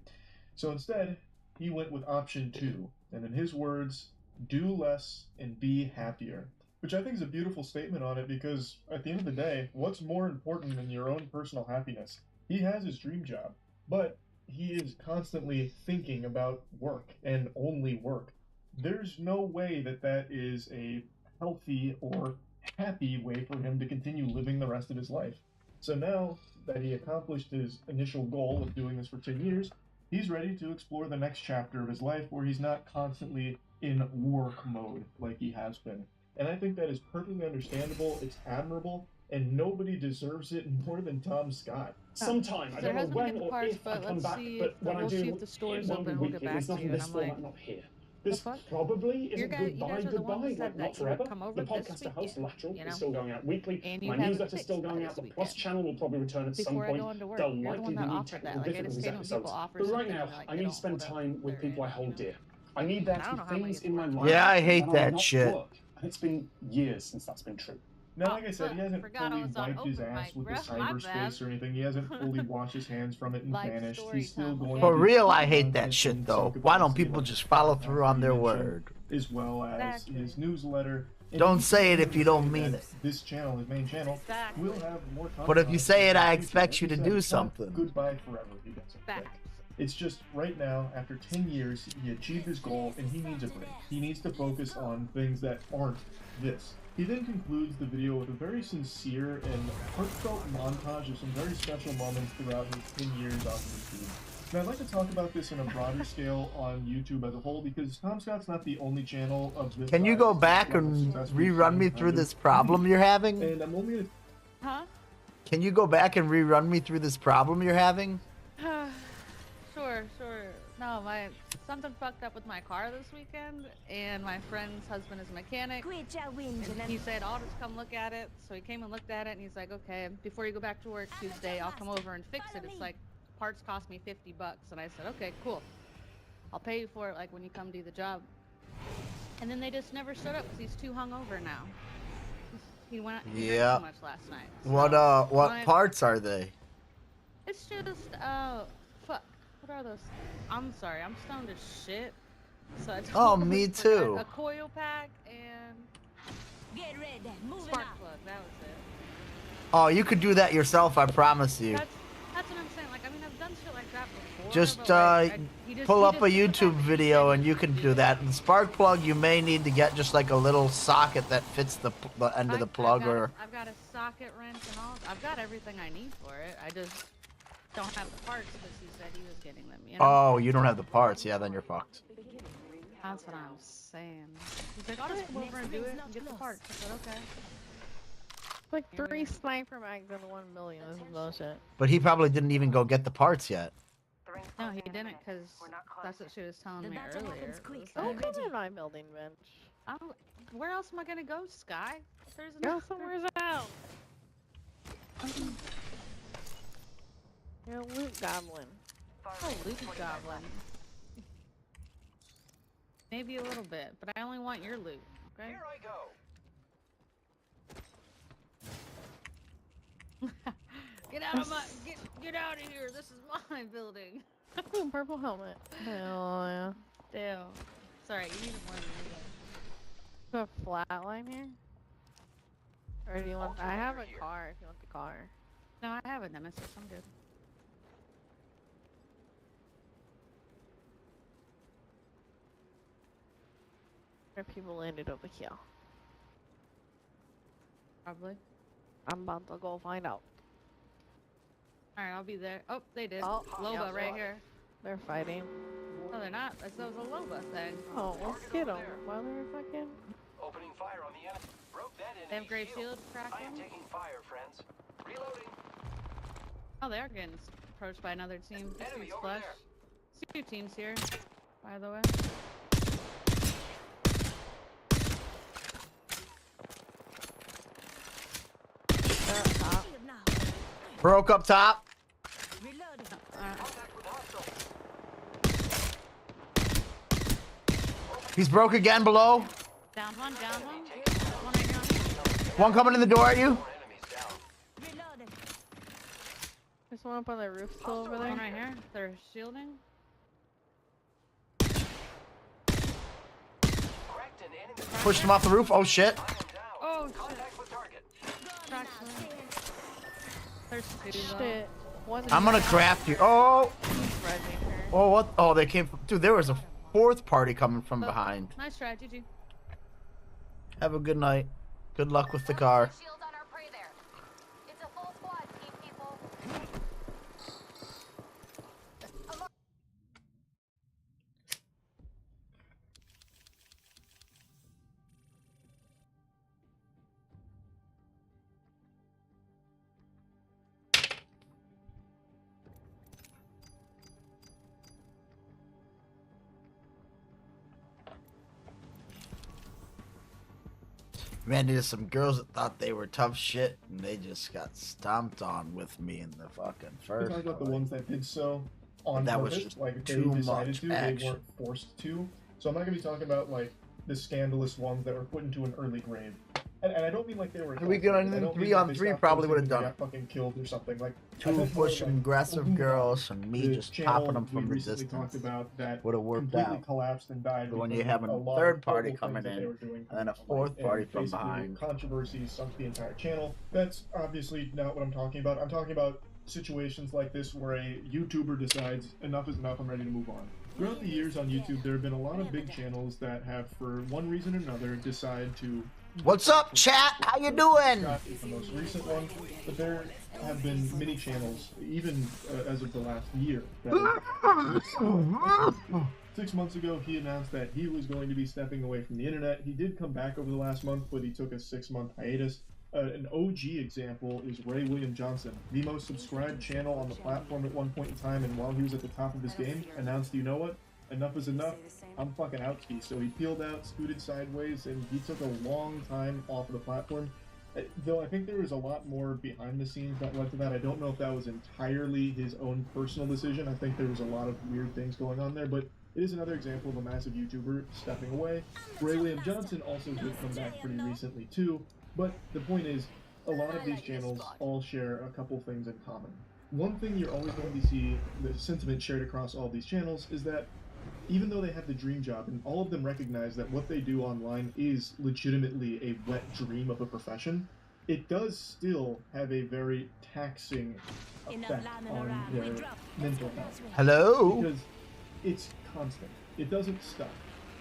So instead, he went with option 2, and in his words, do less and be happier. Which I think is a beautiful statement on it because at the end of the day, what's more important than your own personal happiness? He has his dream job, but he is constantly thinking about work and only work. There's no way that that is a healthy or happy way for him to continue living the rest of his life. So now that he accomplished his initial goal of doing this for 10 years, he's ready to explore the next chapter of his life where he's not constantly in work mode like he has been. And I think that is perfectly understandable, it's admirable, and nobody deserves it more than Tom Scott. Sometime, I don't know when or if I come back, but when I do, see if the store is it won't be open. We'll get weekly. back There's to not you. in And this I'm like, format, not here. This probably You isn't guys are the one who goodbye, said like that not you would forever. come over The this podcaster host weekend, Lateral you is know? still going out weekly. And you My haven't newsletter's fixed still by going this out. The Plus weekend. channel will probably return at some Before I point. go into work, There'll you're the likely one be that new offered that. technical Like, I just difficulties hate when people episodes. offer But right something now, and, like, I they need don't to spend hold up time with their people I end, hold you know? dear. I need there And I to don't be know how many things in my it's life. Yeah, I hate when I'm that not shit. work. And it's been years since that's been true. Now, like I said, he hasn't forgot I fully was on wiped his open ass mic, with the bro. My bad. cyberspace or anything. He hasn't fully washed his hands from it and Life vanished. story He's still time, going okay? For to real, I keep hate content that shit in though. some Why don't capacity, people like just follow Tom through on their mentioned, word? as well as his newsletter. And Don't he say it if continued you to don't say mean that it. This channel, his main channel, will have more content. But if on you it say in it, the I future. expect Like you he to said, do it's not something. Goodbye forever. He doesn't. It's just right now, after 10 years, he achieved his goal and he needs a break. He needs to focus on things that aren't this. He then concludes the video with a very sincere and heartfelt montage of some very special moments throughout his 10 years on YouTube. And I'd like to talk about this in a broader scale on YouTube as a whole because Tom Scott's not the only channel of this Can you size go that's back level and successful rerun me kind through of this problem you're having? And I'm only gonna Huh? Can you go back and rerun me through this problem you're having? Sure. No, something fucked up with my car this weekend, and my friend's husband is a mechanic. And he said, I'll just come look at it. So he came and looked at it, and he's like, okay, before you go back to work Tuesday, I'll come over and fix it. It's like, parts cost me $50. And I said, okay, cool. I'll pay you for it, like, when you come do the job. And then they just never showed up, because he's too hungover now. He drank Yeah. too much last night. What parts are they? It's just, fuck. What are those? I'm sorry, I'm stoned as shit. So I totally me forgot. too. A coil pack and Get ready, moving spark out. plug. That was it. Oh, you could do that yourself, I promise you. That's what I'm saying. Like, I mean, I've done shit like that before. Just but, like, pull up a YouTube video and you can do that. The spark plug, you may need to get just like a little socket that fits the end of the plug, I've got a socket wrench and all. I've got everything I need for it. I just don't have the parts because he said he was getting them. You know? Oh, you don't have the parts. Yeah, then you're fucked. That's what I'm saying. He's like, I'll just come over and do it and get the parts. I said, okay. Like 3 sniper mags and 1 million. This is bullshit. But he probably didn't even go get the parts yet. No, he didn't, because that's what she was telling me earlier. Don't come in my building, bitch. Where else am I gonna go, Sky? There's Go somewhere else. You're a loot goblin. Oh, loot goblin. Maybe a little bit, but I only want your loot. Okay. Here I go. Get out of my get out of here! This is my building. Ooh, purple helmet. Hell yeah. Damn. Sorry, you need more than me. Do a flat line here? Or do you want? I have a car. If you want the car. No, I have a Nemesis. I'm good. Where people landed over here. Probably. I'm about to go find out. Alright, I'll be there. Oh, they did. Oh, Loba yeah, right here. They're fighting. No, they're not. That was a Loba thing. Oh, let's get them while they're fucking. Opening fire on the enemy. Broke that They have enemy Grave shield. Shield cracked I am in? taking fire, friends. Reloading. Oh, they are getting approached by another team. This Enemy team's over flush. there. 2 teams here, by the way. Broke up top. He's broke again below. Down one, down one. One right here on me. One coming in the door at you. There's one up on the roof still over there. One right here. They're shielding. Pushed him off the roof. Oh shit. Oh shit. Cracked one. There's 2 though. Shit. I'm gonna craft you. Oh. Oh what? Oh, they came from. Dude, there was a 4th party coming from behind. Nice try, GG. Have a good night. Good luck with the car. Man, there's some girls that thought they were tough shit, and they just got stomped on with me in the fucking I'm first. talking about the ones that did so on That was purpose, just like they too decided much to, they action. weren't forced to. So I'm not gonna be talking about like the scandalous ones that were put into an early grave. And I don't mean like they were. We got assassinated. I don't mean 3 like on they 3 stopped probably would posting have and done it. got fucking killed or something. Like I 2 meant more pushing like aggressive Olumba, girls and me the just channel topping them we from the recently distance. talked about that Would have worked completely out. collapsed and died. But when because you have of a lot third of party horrible coming things that in, they were doing and then a from the fourth light, party and from basically behind. Controversy sunk the entire channel. That's obviously not what I'm talking about. I'm talking about situations like this where a YouTuber decides enough is enough, I'm ready to move on. Throughout the years on YouTube, there have been a lot of big channels that have, for one reason or another, decided to... What's up, chat? How you doing? Scott is the most recent one, but there have been many channels, even as of the last year. That 6 months ago, he announced that he was going to be stepping away from the internet. He did come back over the last month, but he took a 6-month hiatus. An OG example is Ray William Johnson, the most subscribed channel on the platform at one point in time, and while he was at the top of his game, announced, you know what? Enough is enough. I'm fucking out ski. So he peeled out, scooted sideways, and he took a long time off of the platform. Though I think there was a lot more behind the scenes that led to that. I don't know if that was entirely his own personal decision. I think there was a lot of weird things going on there, but it is another example of a massive YouTuber stepping away. Ray William Johnson also did come back pretty recently too, but the point is, a lot of these channels all share a couple things in common. One thing you're always going to see, the sentiment shared across all these channels, is that even though they have the dream job, and all of them recognize that what they do online is legitimately a wet dream of a profession, it does still have a very taxing effect on their mental health. Hello? Because it's constant. It doesn't stop.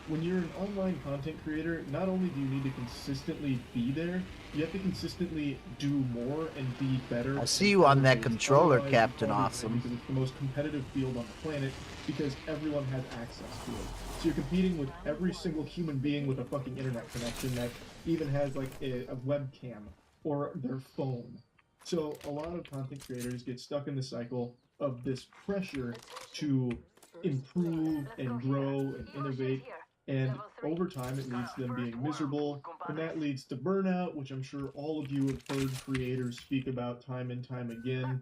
When you're an online content creator, not only do you need to consistently be there, you have to consistently do more and be better. I see you on that controller, Captain Awesome. Because it's the most competitive field on the planet, because everyone has access to it. So you're competing with every single human being with a fucking internet connection that even has like a webcam or their phone. So a lot of content creators get stuck in the cycle of this pressure to improve and grow and innovate, and over time it leads to them being miserable, and that leads to burnout, which I'm sure all of you have heard creators speak about time and time again.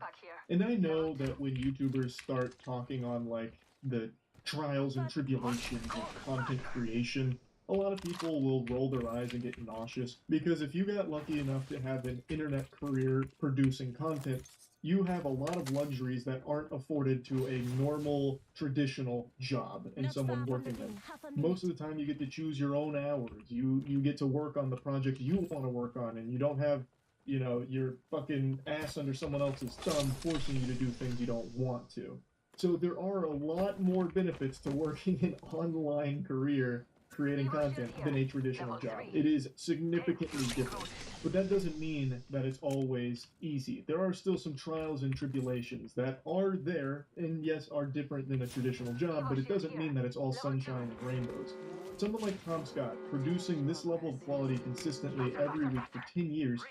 And I know that when YouTubers start talking on like the trials and tribulations of content creation, a lot of people will roll their eyes and get nauseous, because if you got lucky enough to have an internet career producing content, you have a lot of luxuries that aren't afforded to a normal, traditional job and someone working them. Most of the time you get to choose your own hours. You get to work on the project you want to work on, and you don't have, you know, your fucking ass under someone else's thumb forcing you to do things you don't want to. So there are a lot more benefits to working an online career creating content than a traditional job. It is significantly different, but that doesn't mean that it's always easy. There are still some trials and tribulations that are there, and yes, are different than a traditional job, but it doesn't mean that it's all sunshine and rainbows. Someone like Tom Scott, producing this level of quality consistently every week for 10 years,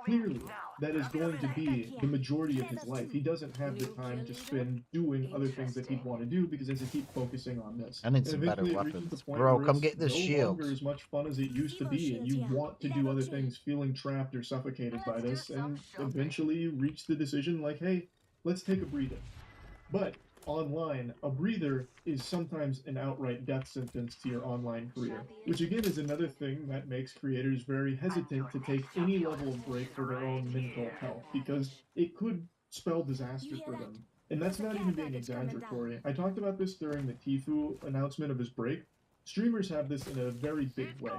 clearly that is going to be the majority of his life. He doesn't have the time to spend doing other things that he'd want to do because he has to keep focusing on this. I need some better weapons. Bro, come get this shield. No longer as much fun as it used to be, and you want to do other things, feeling trapped or suffocated by this, and eventually you reach the decision like, hey, let's take a breather. But online, a breather is sometimes an outright death sentence to your online career, which again is another thing that makes creators very hesitant to take any level of break for their own mental health, because it could spell disaster for them. And that's not even being exaggeratory. I talked about this during the Tfue announcement of his break. Streamers have this in a very big way.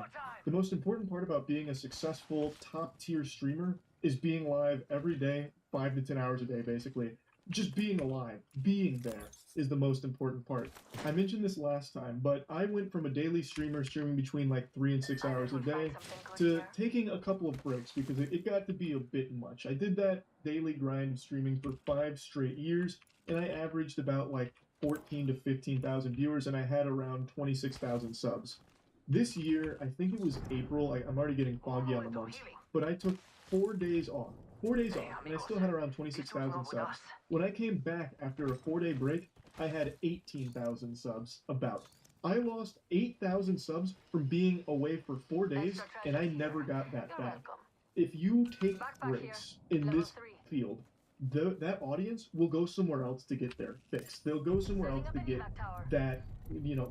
The most important part about being a successful top-tier streamer is being live every day, 5 to 10 hours a day basically. Just being alive, being there, is the most important part. I mentioned this last time, but I went from a daily streamer streaming between like 3 and 6 hours a day to taking a couple of breaks because it got to be a bit much. I did that daily grind of streaming for 5 straight years, and I averaged about like 14 to 15,000 viewers, and I had around 26,000 subs. This year, I think it was April, I'm already getting foggy on the months, but I took 4 days off. 4 days off, and I still had around 26,000 subs. When I came back after a 4-day break, I had 18,000 subs, about. I lost 8,000 subs from being away for 4 days, and I never got that back. If you take breaks in this field, that audience will go somewhere else to get their fix. They'll go somewhere else to get that,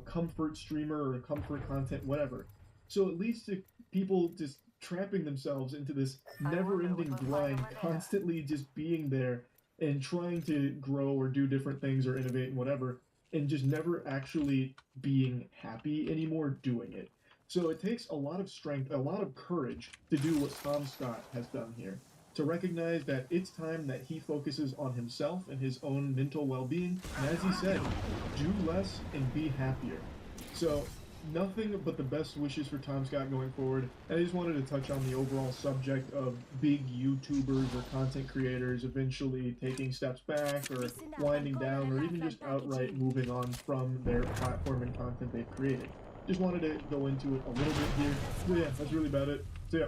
comfort streamer or comfort content, whatever. So it leads to people just trapping themselves into this never-ending grind, constantly just being there and trying to grow or do different things or innovate and whatever, and just never actually being happy anymore doing it. So it takes a lot of strength, a lot of courage to do what Tom Scott has done here. To recognize that it's time that he focuses on himself and his own mental well-being, and as he said, do less and be happier. So nothing but the best wishes for Tom Scott going forward. And I just wanted to touch on the overall subject of big YouTubers or content creators eventually taking steps back or winding down or even just outright moving on from their platform and content they've created. Just wanted to go into it a little bit here. But yeah, that's really about it. So yeah.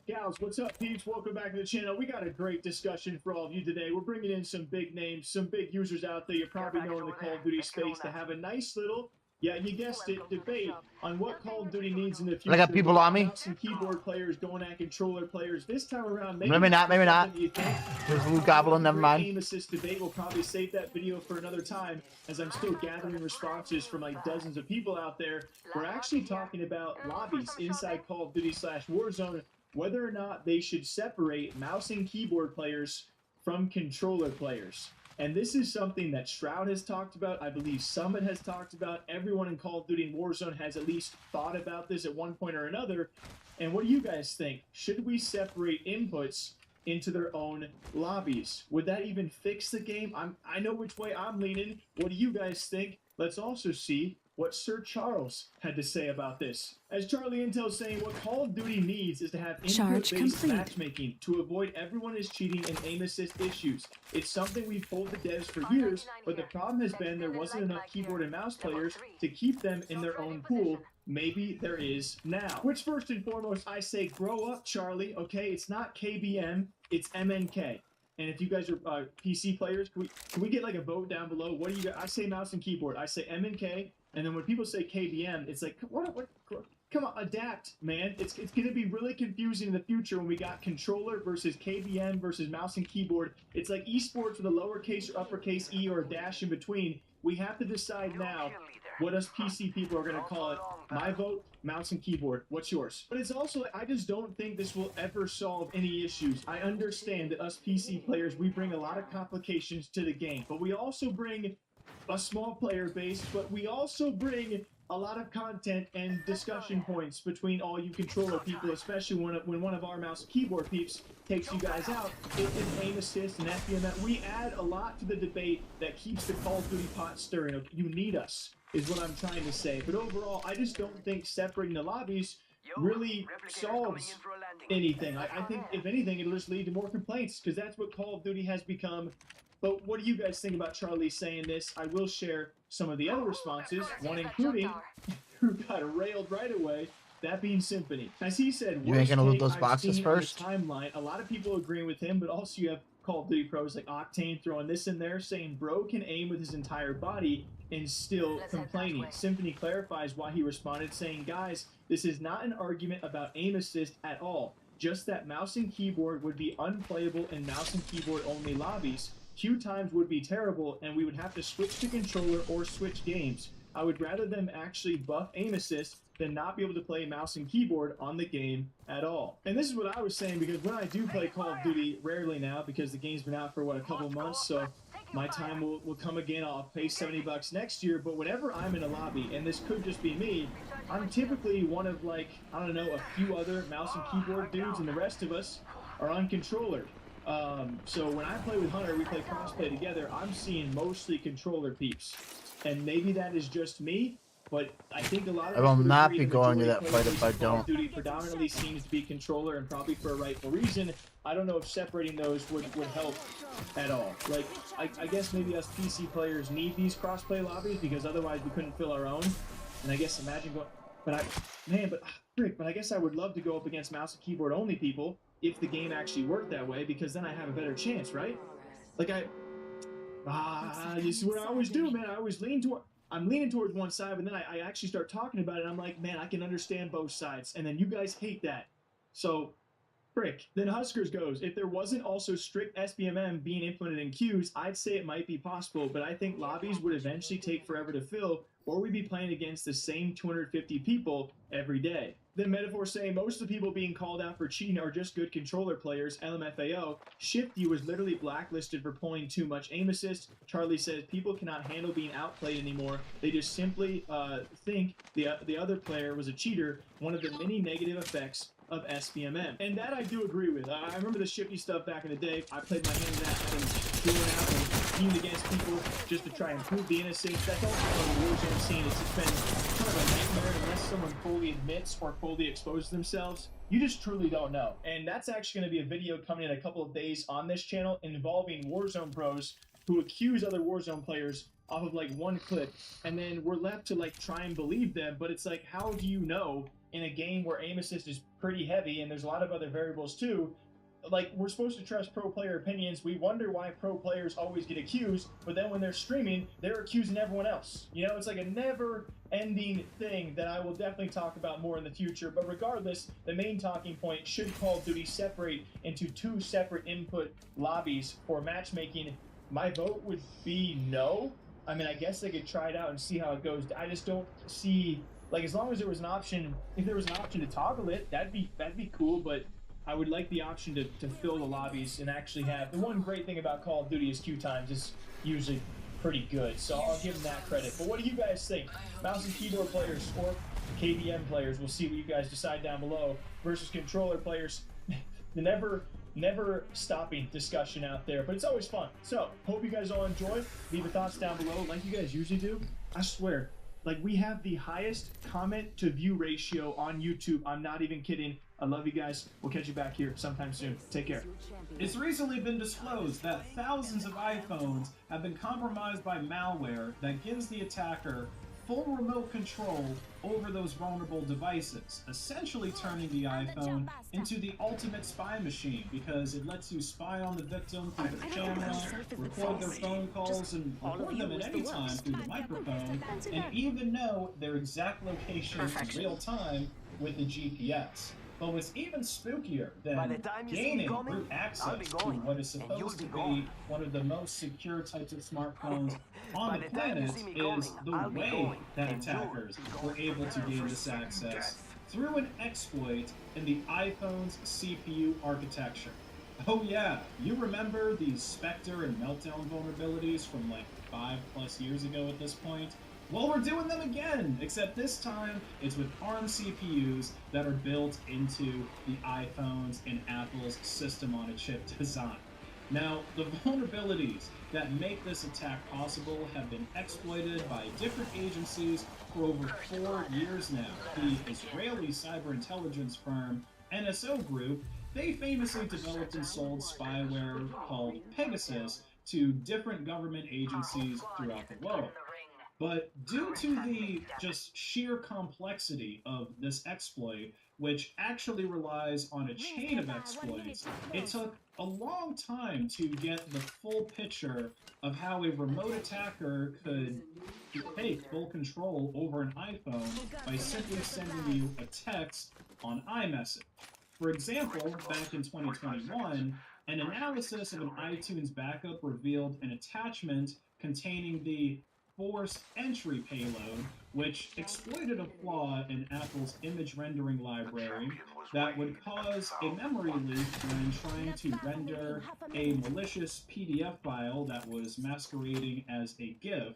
Gals, what's up, peeps? Welcome back to the channel. We got a great discussion for all of you today. We're bringing in some big names, some big users out there you probably know in the Call of Duty space to have a nice little, yeah, you guessed it, debate on what Call of Duty needs in the future. I got people on me. Mouse and keyboard players going at controller players. This time around, maybe not. You think. There's Blue Goblin, never mind. Aim assist debate. We'll probably save that video for another time, as I'm still gathering responses from like dozens of people out there. We're actually talking about lobbies inside Call of Duty /Warzone, whether or not they should separate mouse and keyboard players from controller players. And this is something that Shroud has talked about. I believe Summit has talked about. Everyone in Call of Duty and Warzone has at least thought about this at one point or another. And what do you guys think? Should we separate inputs into their own lobbies? Would that even fix the game? I know which way I'm leaning. What do you guys think? Let's also see what Sir Charles had to say about this. As Charlie Intel's saying, what Call of Duty needs is to have input-based matchmaking to avoid everyone is cheating and aim assist issues. It's something we've told the devs for years, but the problem has been there wasn't enough keyboard and mouse players to keep them in their own pool. Maybe there is now. Which first and foremost, I say grow up, Charlie, okay? It's not KBM, it's MNK. And if you guys are PC players, can we get like a vote down below? What do you guys? I say mouse and keyboard. I say MNK. And then when people say KBM, it's like, what? Come on, adapt, man. It's going to be really confusing in the future when we got controller versus KBM versus mouse and keyboard. It's like esports with a lowercase or uppercase E or a dash in between. We have to decide now what us PC people are going to call it. My vote, mouse and keyboard. What's yours? But it's also, I just don't think this will ever solve any issues. I understand that us PC players, we bring a lot of complications to the game, but we also bring a small player base, but we also bring a lot of content and discussion points between all you controller people, especially when one of our mouse and keyboard peeps takes you guys out. It's aim assist and FBM. We add a lot to the debate that keeps the Call of Duty pot stirring. You need us, is what I'm trying to say. But overall, I just don't think separating the lobbies really solves anything. I think, if anything, it'll just lead to more complaints, because that's what Call of Duty has become. But what do you guys think about Charlie saying this? I will share some of the other responses, one including who got railed right away, that being Symphony. As he said, you ain't gonna loot those boxes first? Timeline, a lot of people agreeing with him, but also you have Call of Duty pros like Octane throwing this in there, saying bro can aim with his entire body and still complaining. Symphony clarifies why he responded, saying, guys, this is not an argument about aim assist at all, just that mouse and keyboard would be unplayable in mouse and keyboard only lobbies. Queue times would be terrible, and we would have to switch to controller or switch games. I would rather them actually buff aim assist than not be able to play mouse and keyboard on the game at all. And this is what I was saying, because when I do play Call of Duty, rarely now, because the game's been out for, what, a couple months, so my time will come again. I'll pay $70 next year, but whenever I'm in a lobby, and this could just be me, I'm typically one of, like, I don't know, a few other mouse and keyboard dudes, and the rest of us are on controller. So when I play with Hunter, we play crossplay together, I'm seeing mostly controller peeps. And maybe that is just me, but I think a lot of I will not be going to that fight if I don't. Duty predominantly seems to be controller, and probably for a rightful reason. I don't know if separating those would help at all. Like, I guess maybe us PC players need these crossplay lobbies, because otherwise we couldn't fill our own. And I guess imagine going, but I guess I would love to go up against mouse and keyboard only people if the game actually worked that way, because then I have a better chance, right? Like, This is what I always do, man. I always I'm leaning towards one side, but then I actually start talking about it, and I'm like, man, I can understand both sides. And then you guys hate that. So, frick. Then Huskers goes, if there wasn't also strict SBMM being implemented in queues, I'd say it might be possible, but I think lobbies would eventually take forever to fill, or we'd be playing against the same 250 people every day. Then Metaphor saying most of the people being called out for cheating are just good controller players, LMFAO. Shifty was literally blacklisted for pulling too much aim assist. Charlie says people cannot handle being outplayed anymore. They just simply think the other player was a cheater, one of the many negative effects of SBMM. And that I do agree with. I remember the Shifty stuff back in the day. I played my hand in that. I've been doing out and teaming against people just to try and prove the innocence. That's also on the Warzone scene. It's just been kind of a nightmare unless someone fully admits or fully exposes themselves. You just truly don't know. And that's actually going to be a video coming in a couple of days on this channel involving Warzone pros who accuse other Warzone players off of like one clip, and then we're left to like try and believe them, but it's like, how do you know in a game where aim assist is pretty heavy and there's a lot of other variables too? Like, we're supposed to trust pro player opinions. We wonder why pro players always get accused, but then when they're streaming, they're accusing everyone else. You know, it's like a never-ending thing that I will definitely talk about more in the future. But regardless, the main talking point, should Call of Duty separate into 2 separate input lobbies for matchmaking? My vote would be no. I mean, I guess they could try it out and see how it goes. I just don't see, like, as long as there was an option, if there was an option to toggle it, that'd be cool, but I would like the option to fill the lobbies and actually have, the one great thing about Call of Duty is queue times is usually pretty good, so I'll give them that credit. But what do you guys think? Mouse and keyboard players or KDM players, we'll see what you guys decide down below, versus controller players. The never stopping discussion out there, but it's always fun. So, hope you guys all enjoy. Leave your thoughts down below like you guys usually do. I swear, like, we have the highest comment to view ratio on YouTube. I'm not even kidding. I love you guys. We'll catch you back here sometime soon. Take care. It's recently been disclosed that thousands of iPhones have been compromised by malware that gives the attacker full remote control over those vulnerable devices, essentially turning the iPhone into the ultimate spy machine because it lets you spy on the victim through the camera, record their phone calls, and record them at any time through the microphone, and even know their exact location in real time with the GPS. But what's even spookier than gaining root access to what is supposed to be one of the most secure types of smartphones on the planet is the way that attackers were able to gain this access through an exploit in the iPhone's CPU architecture. Oh yeah, you remember these Spectre and Meltdown vulnerabilities from like 5+ years ago at this point? Well, we're doing them again, except this time it's with ARM CPUs that are built into the iPhones and Apple's system-on-a-chip design. Now, the vulnerabilities that make this attack possible have been exploited by different agencies for over 4 years now. The Israeli cyber intelligence firm NSO Group, they famously developed and sold spyware called Pegasus to different government agencies throughout the world. But due to the just sheer complexity of this exploit, which actually relies on a chain of exploits, it took a long time to get the full picture of how a remote attacker could take full control over an iPhone by simply sending you a text on iMessage. For example, back in 2021, an analysis of an iTunes backup revealed an attachment containing the forced entry payload, which exploited a flaw in Apple's image rendering library that would cause a memory leak when trying to render a malicious PDF file that was masquerading as a GIF,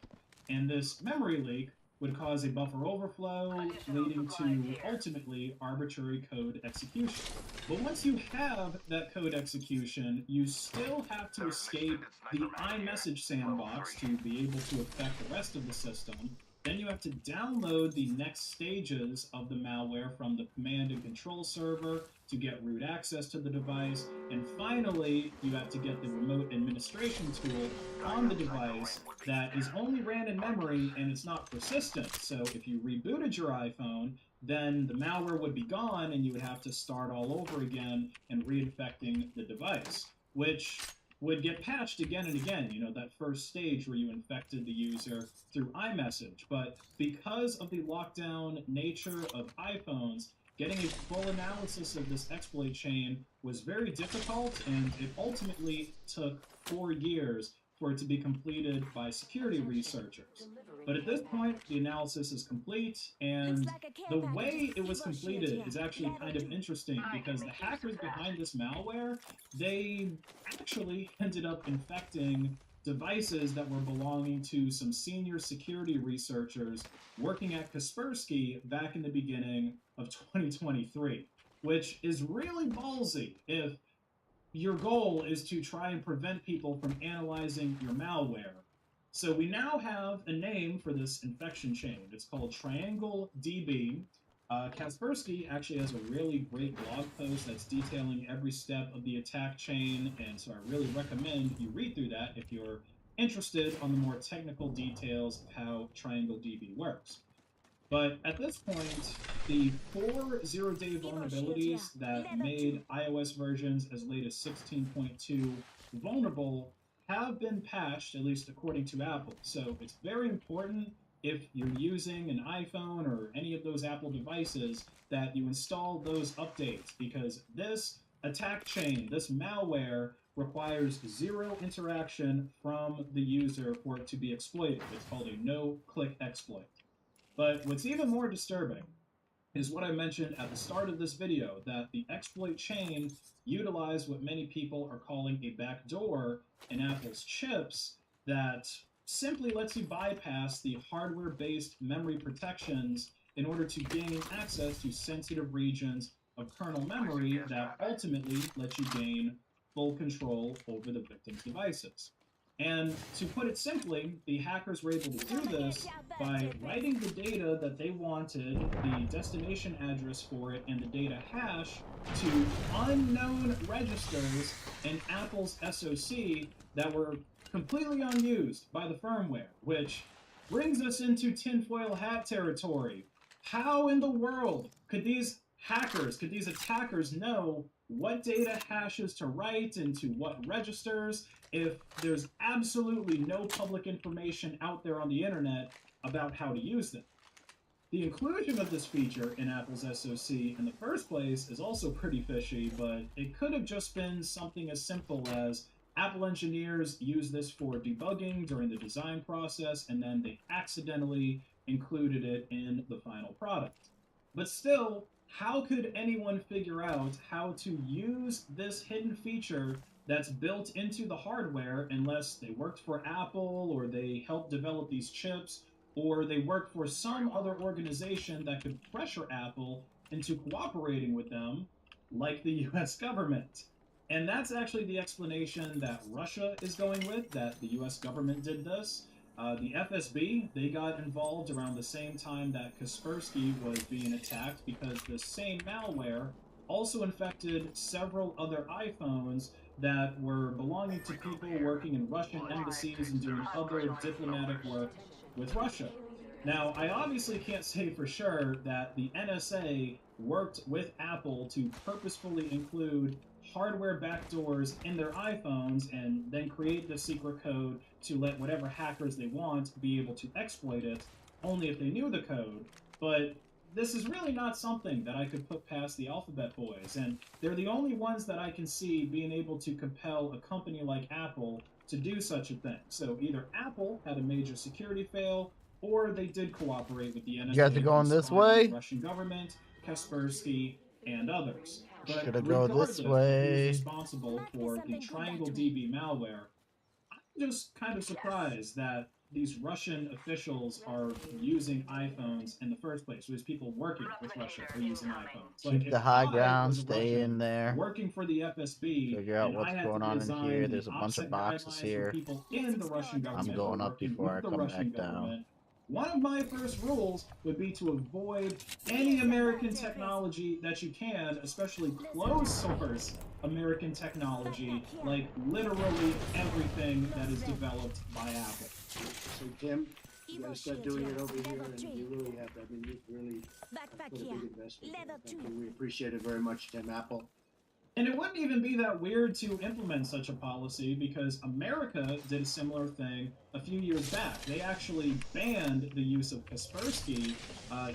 and this memory leak would cause a buffer overflow, leading to, ultimately, arbitrary code execution. But once you have that code execution, you still have to escape the iMessage sandbox to be able to affect the rest of the system. Then you have to download the next stages of the malware from the command and control server to get root access to the device, and finally, you have to get the remote administration tool on the device that is only ran in memory and it's not persistent. So if you rebooted your iPhone, then the malware would be gone and you would have to start all over again and reinfecting the device, which would get patched again and again, you know, that first stage where you infected the user through iMessage. But because of the lockdown nature of iPhones, getting a full analysis of this exploit chain was very difficult, and it ultimately took 4 years for it to be completed by security researchers. But at this point, the analysis is complete, and the way it was completed is actually kind of interesting because the hackers behind this malware, they actually ended up infecting devices that were belonging to some senior security researchers working at Kaspersky back in the beginning of 2023, which is really ballsy if your goal is to try and prevent people from analyzing your malware. So we now have a name for this infection chain. It's called Triangle DB. Kaspersky actually has a really great blog post that's detailing every step of the attack chain, and so I really recommend you read through that if you're interested on the more technical details of how Triangle DB works. But at this point, the 4 zero-day vulnerabilities that made iOS versions as late as 16.2 vulnerable have been patched, at least according to Apple. So it's very important if you're using an iPhone or any of those Apple devices that you install those updates, because this attack chain, this malware, requires 0 interaction from the user for it to be exploited. It's called a no-click exploit. But what's even more disturbing is what I mentioned at the start of this video, that the exploit chain utilized what many people are calling a backdoor in Apple's chips that simply lets you bypass the hardware-based memory protections in order to gain access to sensitive regions of kernel memory that ultimately let you gain full control over the victim's devices. And to put it simply, the hackers were able to do this by writing the data that they wanted, the destination address for it, and the data hash to unknown registers in Apple's SoC that were completely unused by the firmware, which brings us into tinfoil hat territory. How in the world could these hackers, could these attackers know what data hashes to write into what registers if there's absolutely no public information out there on the internet about how to use them? The inclusion of this feature in Apple's SoC in the first place is also pretty fishy, but it could have just been something as simple as Apple engineers use this for debugging during the design process, and then they accidentally included it in the final product. But still, how could anyone figure out how to use this hidden feature that's built into the hardware unless they worked for Apple, or they helped develop these chips, or they worked for some other organization that could pressure Apple into cooperating with them, like the US government? And that's actually the explanation that Russia is going with, that the US government did this. The FSB, they got involved around the same time that Kaspersky was being attacked, because the same malware also infected several other iPhones that were belonging to people working in Russian embassies and doing other diplomatic work with Russia. Now, I obviously can't say for sure that the NSA worked with Apple to purposefully include hardware backdoors in their iPhones and then create the secret code to let whatever hackers they want be able to exploit it, only if they knew the code. But this is really not something that I could put past the Alphabet Boys, and they're the only ones that I can see being able to compel a company like Apple to do such a thing. So either Apple had a major security fail, or they did cooperate with the NSA. You guys are going this way? The Russian government, Kaspersky, and others. But Should I go this way? Who's responsible for the Triangle DB malware, I'm just kind of surprised that these Russian officials are using iPhones in the first place. There's people working with Russia are using iPhones. Keep the high ground, stay in there. Working for the FSB, figure out what's going on in here. There's a bunch of boxes here. In the Russian government, I'm going up before I come back down. One of my first rules would be to avoid any American technology that you can, especially closed source American technology, like literally everything that is developed by Apple. So Tim, you gotta start doing it over here, and you really have, I mean, you've really put a big investment. We appreciate it very much, Tim Apple. And it wouldn't even be that weird to implement such a policy because America did a similar thing a few years back. They actually banned the use of Kaspersky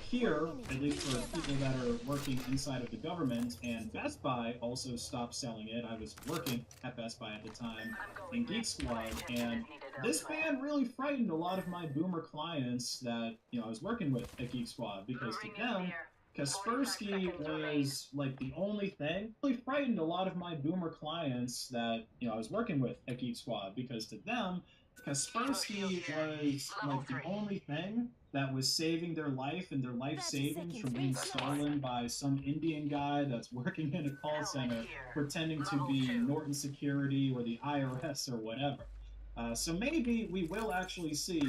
here, at least for people that are working inside of the government, and Best Buy also stopped selling it. I was working at Best Buy at the time in Geek Squad, and this ban really frightened a lot of my boomer clients that I was working with at Geek Squad, because to them, Kaspersky was like the only thing. It really frightened a lot of my boomer clients that I was working with at Geek Squad, because to them, Kaspersky was like the only thing that was saving their life and their life savings from being stolen by some Indian guy that's working in a call center pretending to be Norton Security or the IRS or whatever. So maybe we will actually see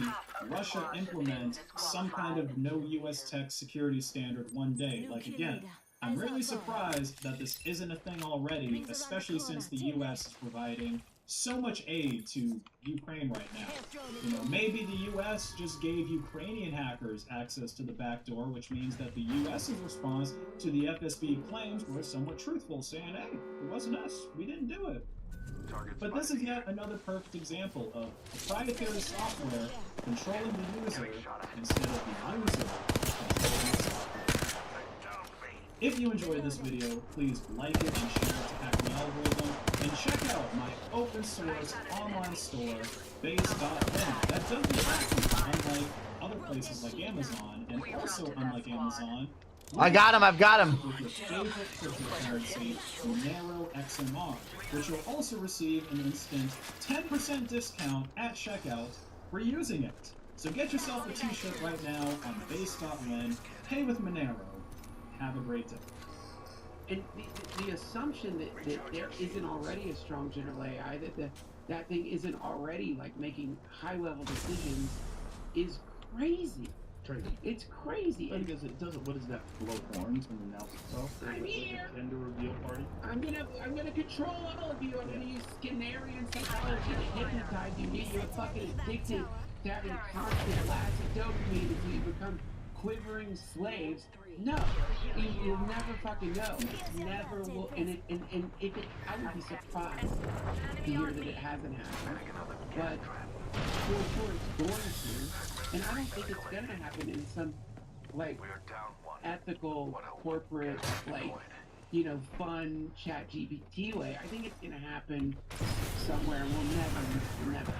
Russia implement some kind of no US tech security standard one day. Like, again, I'm really surprised that this isn't a thing already, especially since the US is providing so much aid to Ukraine right now. Maybe the US just gave Ukrainian hackers access to the back door, which means that the US's response to the FSB claims was somewhat truthful, saying, hey, it wasn't us, we didn't do it. But this is yet another perfect example of proprietary software controlling the user instead of the user controlling the software. If you enjoyed this video, please like it and share it to hack the algorithm, and check out my open source online store, base.link. That doesn't happen unlike other places like Amazon, and also unlike Amazon, I got him, I've got him. with your favorite cryptocurrency, Monero XMR, which will also receive an instant 10% discount at checkout for using it. So get yourself a t-shirt right now on base.link, pay with Monero. Have a great day. And the assumption that there isn't already a strong general AI, that thing isn't already like making high-level decisions, is crazy. It's crazy. Because it doesn't. What is that? Blow horns and announce itself? I'm here. Gender reveal party. I'm gonna control all of you. I'm gonna use Skinnerian psychology to hypnotize you. You're fucking addicted to having constant lasting dopamine until you become quivering slaves. No, you'll never fucking know. Never will. And if it, I would be surprised to hear that it hasn't happened. But for sure it's going to. And I don't think it's gonna happen in some, like, ethical, corporate, like, fun ChatGPT way. I think it's gonna happen somewhere we'll never.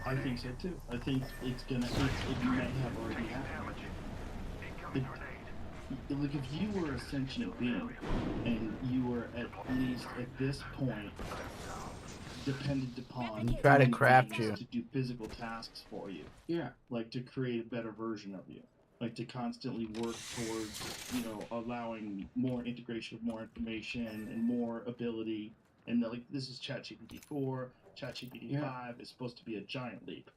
I think so too. I think it may have already happened. Like, if you were a sentient being, and you were at least at this point dependent upon try to craft you to do physical tasks for you. Yeah. Like to create a better version of you. Like to constantly work towards, allowing more integration of more information and more ability. And like this is ChatGPT 4, ChatGPT 5 is supposed to be a giant leap.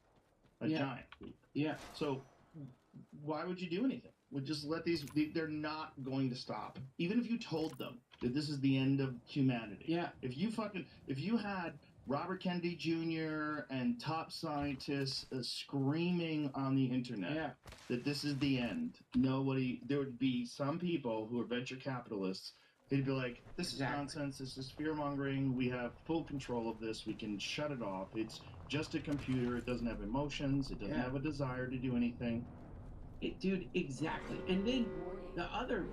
Giant leap. Yeah. So why would you do anything? Would just let they're not going to stop. Even if you told them that this is the end of humanity. Yeah. If you had Robert Kennedy Jr. and top scientists screaming on the internet that this is the end, there would be some people who are venture capitalists, they'd be like, this is nonsense, this is fear-mongering, we have full control of this, we can shut it off, it's just a computer, it doesn't have emotions, it doesn't have a desire to do anything. Dude, exactly. And then the other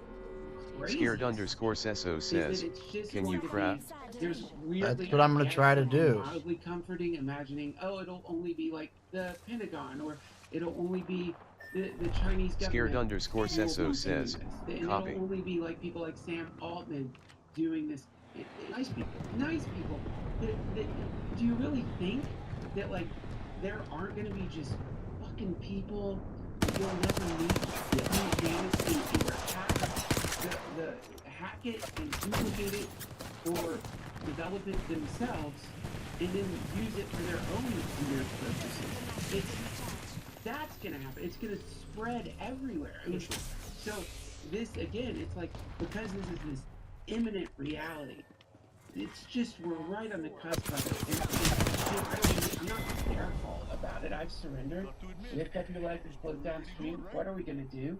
Scared_Sesso says, can you craft? There's weirdly, that's what I'm going to try to do. Mildly comforting, imagining, it'll only be like the Pentagon, or it'll only be the Chinese government. Scared_Sesso says, copy. It'll only be like people like Sam Altman doing this. Nice people. Nice people. Do you really think that, like, there aren't going to be just fucking people you'll never meet who manage to either hack it and duplicate it or develop it themselves and then use it for their own weird purposes? That's gonna happen. It's gonna spread everywhere. I mean, so this, again, it's like, because this is this imminent reality, it's just, we're right on the cusp of it. I'm not careful about it. I've surrendered. If Deputy Life is floated downstream, what are we going to do?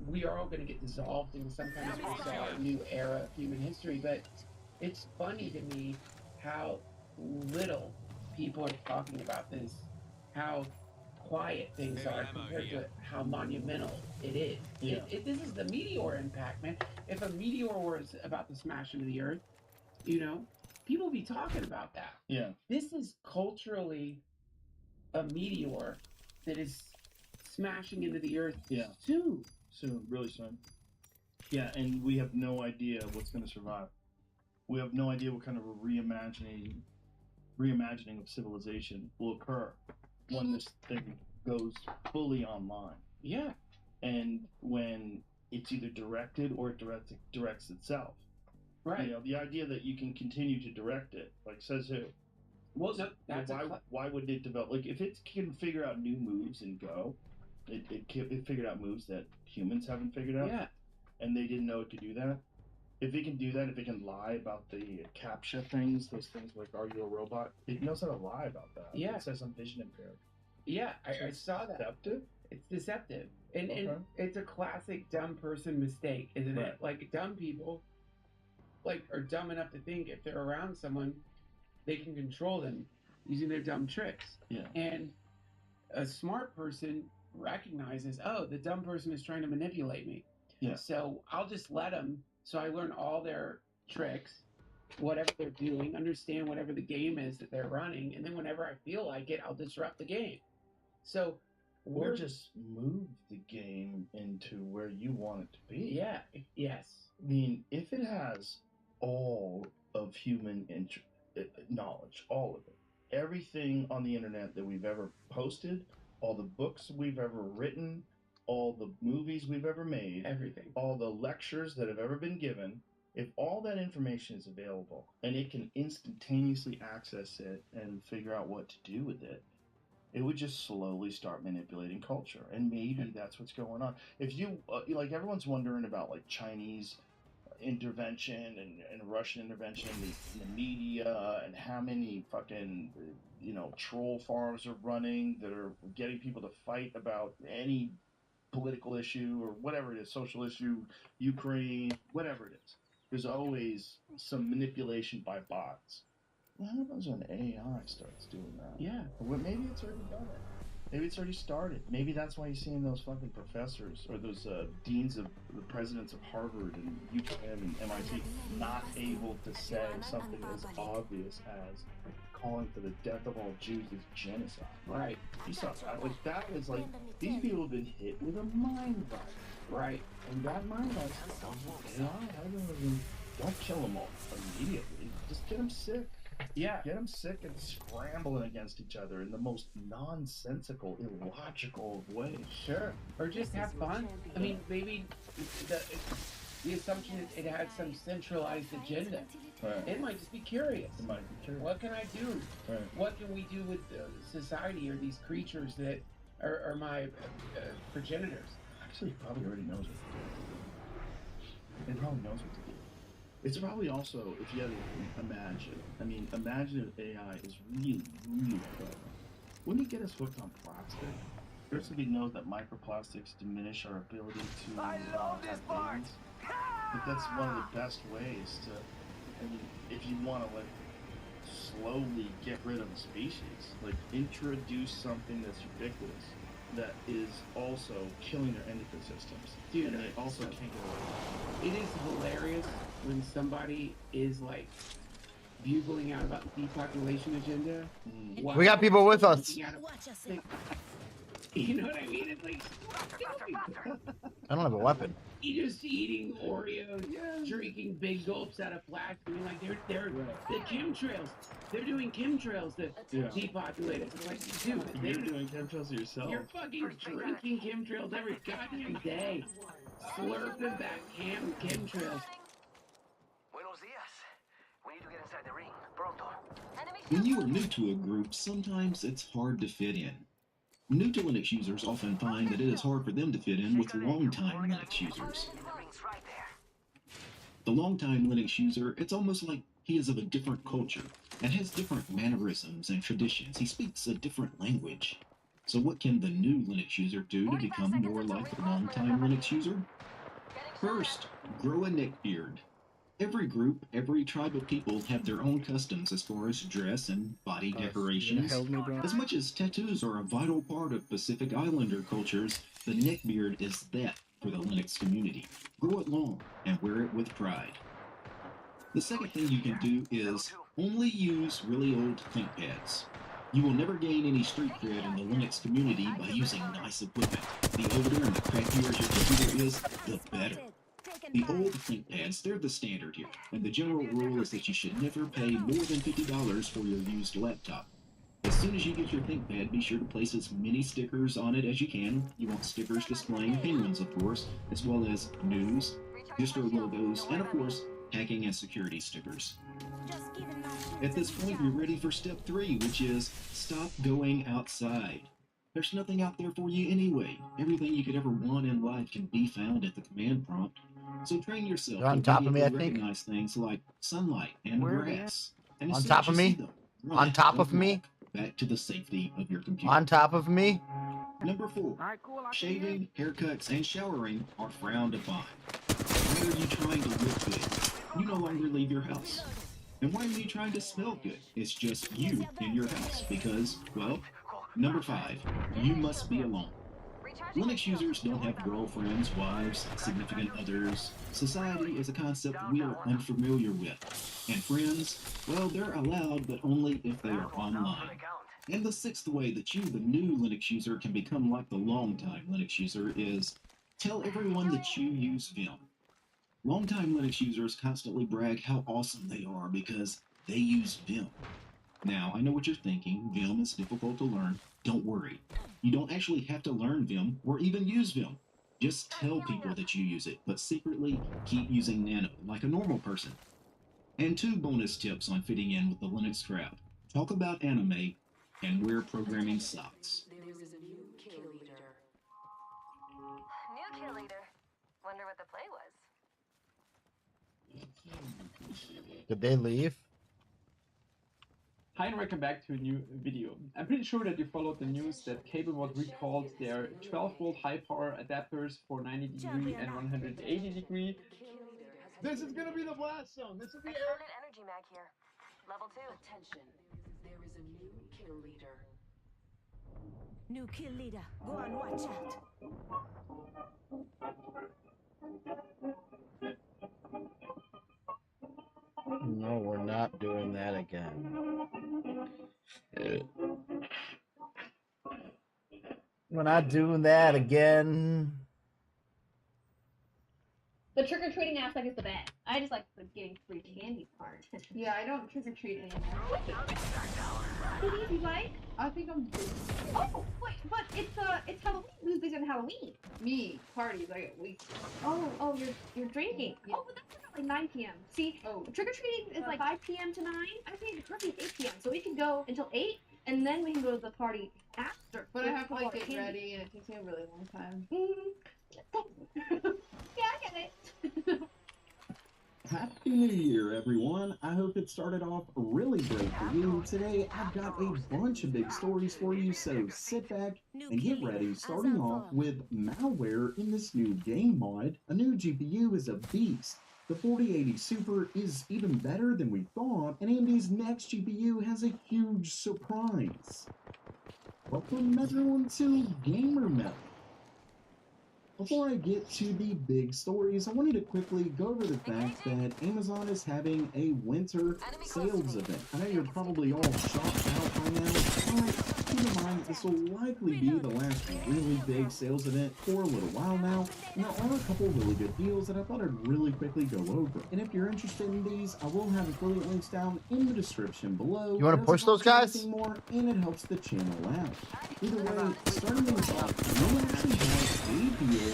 We are all going to get dissolved into some kind of bizarre new era of human history, but it's funny to me how little people are talking about this, how quiet things are compared to how monumental it is. Yeah. This is the meteor impact, man. If a meteor was about to smash into the earth, you know, people would be talking about that. Yeah. This is culturally a meteor that is smashing into the earth soon. Soon, really soon. Yeah, and we have no idea what's going to survive. We have no idea what kind of a reimagining of civilization will occur when this thing goes fully online. Yeah. And when it's either directed or it directs itself. Right. You know, the idea that you can continue to direct it, like says who? Well, no, that's why would it develop? Like, if it can figure out new moves and go, it figured out moves that humans haven't figured out. Yeah. And they didn't know it could do that. If it can do that, if it can lie about the CAPTCHA things, those things like, are you a robot? It knows how to lie about that. Yeah. It says I'm vision impaired. Yeah, I saw that. Deceptive? It's deceptive. And Okay. it's a classic dumb person mistake, isn't Right. it? Like, dumb people, like, are dumb enough to think if they're around someone, they can control them using their dumb tricks. Yeah. And a smart person recognizes, oh, the dumb person is trying to manipulate me. Yeah. So I'll just let them. So I learn all their tricks, whatever they're doing, understand whatever the game is that they're running, and then whenever I feel like it, I'll disrupt the game. So Or just move the game into where you want it to be. Yeah. Yes. I mean, if it has all of human knowledge, all of it, everything on the internet that we've ever posted, all the books we've ever written, all the movies we've ever made, everything, all the lectures that have ever been given, if all that information is available and it can instantaneously access it and figure out what to do with it, it would just slowly start manipulating culture. And maybe that's what's going on. If you, like, everyone's wondering about, like, Chinese intervention and Russian intervention in the media and how many fucking, troll farms are running that are getting people to fight about any political issue or whatever it is, social issue, Ukraine, whatever it is. There's always some manipulation by bots. What happens when AI starts doing that? Yeah. Well, maybe it's already done it. Maybe it's already started. Maybe that's why you're seeing those fucking professors or those deans of the presidents of Harvard and UConn and MIT not able to say something as obvious as calling for the death of all Jews is genocide. Right. You saw that. Like, that is like, these people have been hit with a mind virus. Right. And that mind virus is AI. Don't kill them all immediately. Just get them sick. Yeah. Get them sick and scrambling against each other in the most nonsensical, illogical of ways. Sure. Or just have fun. I mean, maybe the assumption is it has some centralized agenda. Right. It might just be curious. It might be curious. What can I do? Right. What can we do with society or these creatures that are my progenitors? Actually, it probably already knows what to do. It probably knows what to do. It's probably also, if you had to imagine if AI is really, really clever. Wouldn't it get us hooked on plastic? First, if he knows that microplastics diminish our ability to have babies. But that's one of the best ways to, if you want to, slowly get rid of a species, introduce something that's ubiquitous, that is also killing their endocrine systems. Dude, and they also can't get away. It is hilarious when somebody is bugling out about the depopulation agenda. We got people with us. You know what I mean? It's like, I don't have a weapon. you just eating Oreos, drinking big gulps out of plastic. I mean, they're the chemtrails. They're doing chemtrails to depopulate us. It's like, dude, You're doing chemtrails yourself. You're fucking drinking chemtrails every goddamn day. Slurping back chemtrails. Buenos días. We need to get inside the ring. Pronto. When you are new to a group, sometimes it's hard to fit in. New to Linux users often find that it is hard for them to fit in with long-time Linux users. The long-time Linux user, it's almost like he is of a different culture and has different mannerisms and traditions. He speaks a different language. So what can the new Linux user do to become more like the long-time Linux user? First, grow a neck beard. Every group, every tribe of people have their own customs as far as dress and body decorations. held me, bro. As much as tattoos are a vital part of Pacific Islander cultures, the neckbeard is that for the Linux community. Grow it long and wear it with pride. The second thing you can do is only use really old ThinkPads. You will never gain any street cred in the Linux community by using nice equipment. The older and the crappier your computer is, the better. The old ThinkPads, they're the standard here, and the general rule is that you should never pay more than $50 for your used laptop. As soon as you get your ThinkPad, be sure to place as many stickers on it as you can. You want stickers displaying penguins, of course, as well as news, distro logos, and of course, hacking and security stickers. At this point, you're ready for step 3, which is stop going outside. There's nothing out there for you anyway. Everything you could ever want in life can be found at the command prompt. So train yourself You're on to top of me, I immediately think. recognize things like sunlight and Where, grass. And as On soon top as of you see me? them, run On it, top don't of me? walk back to the safety of your computer. On top of me? Number 4. Shaving, haircuts, and showering are frowned upon. Why are you trying to look good? You no longer leave your house. And why are you trying to smell good? It's just you in your house because, well, number 5, you must be alone. Linux users don't have girlfriends, wives, significant others. Society is a concept we are unfamiliar with. And friends, well, they're allowed, but only if they are online. And the 6th way that you, the new Linux user, can become like the longtime Linux user is tell everyone that you use Vim. Longtime Linux users constantly brag how awesome they are because they use Vim. Now, I know what you're thinking. Vim is difficult to learn. Don't worry. You don't actually have to learn Vim or even use Vim. Just tell people that you use it, but secretly keep using Nano like a normal person. And 2 bonus tips on fitting in with the Linux crowd. Talk about anime and wear programming socks. There is a new kill leader. New kill leader. Wonder what the play was. Did they leave? Hi and welcome back to a new video. I'm pretty sure that you followed the news that CableMod recalled their 12-volt high-power adapters for 90 degree and 180 degree. This is gonna be the blast zone. This will be Extended energy mag here. Level 2. Attention, there is a new kill leader. New kill leader. Go on, watch out. No, we're not doing that again. We're not doing that again. The trick-or-treating aspect is the best. I just like the getting free candy part. Yeah, I don't trick-or-treat anymore. Who do you like? I think I'm good. Oh, wait, but it's Halloween. Who's big on Halloween? Me, parties, I get wasted. Oh, you're drinking. Yeah. Oh, but that's like 9 p.m. See, trick-or-treating is like 5 p.m. to 9. I think the curfew is 8 p.m. So we can go until 8, and then we can go to the party after. But I have to like get candy. ready, and it takes me a really long time. Yeah, I get it. Happy New Year, everyone. I hope it started off really great for you. Today, I've got a bunch of big stories for you, so sit back and get ready, starting off with malware in this new game mod. A new GPU is a beast. The 4080 Super is even better than we thought, and AMD's next GPU has a huge surprise. Welcome everyone to Gamer Melt. Before I get to the big stories, I wanted to quickly go over the fact that Amazon is having a winter sales event. I know you're probably all shocked out by now, but keep in mind this will likely be the last really big sales event for a little while now, and there are a couple really good deals that I thought I'd really quickly go over. And if you're interested in these, I will have affiliate links down in the description below. You want to push those guys? More, and it helps the channel out. Either way, starting things off, you actually have a deal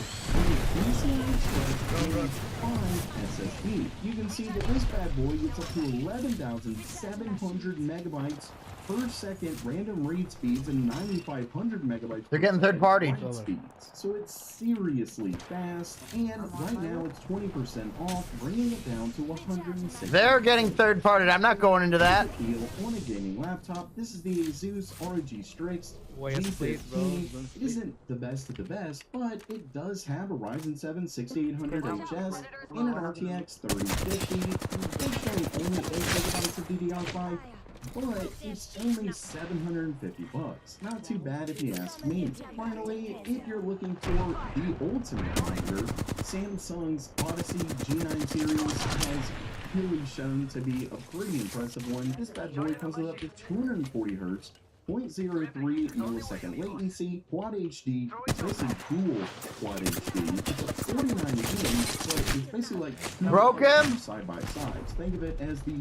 SSD. You can see that this bad boy gets up to 11,700 megabytes per second random read speeds and 9,500 megabytes. They're per getting second third-party. write speeds. So it's seriously fast, and right now it's 20% off, bringing it down to 160. They're getting third-party. I'm not going into that. Deal on a gaming laptop. This is the Asus ROG Strix G15. It isn't the best of the best, but it does have a Ryzen 7 6800HS and an RTX 3050. It's showing only 8 GB of DDR5, but it's only $750. Not too bad if you ask me. Finally, if you're looking for the ultimate monitor, Samsung's Odyssey G9 series has really shown to be a pretty impressive one. This bad boy comes with up to 240 Hz, 0.03 millisecond latency, Quad HD, it's basically dual Quad HD. It's a 49 inch, but it's basically like Broken side by sides. Think of it as the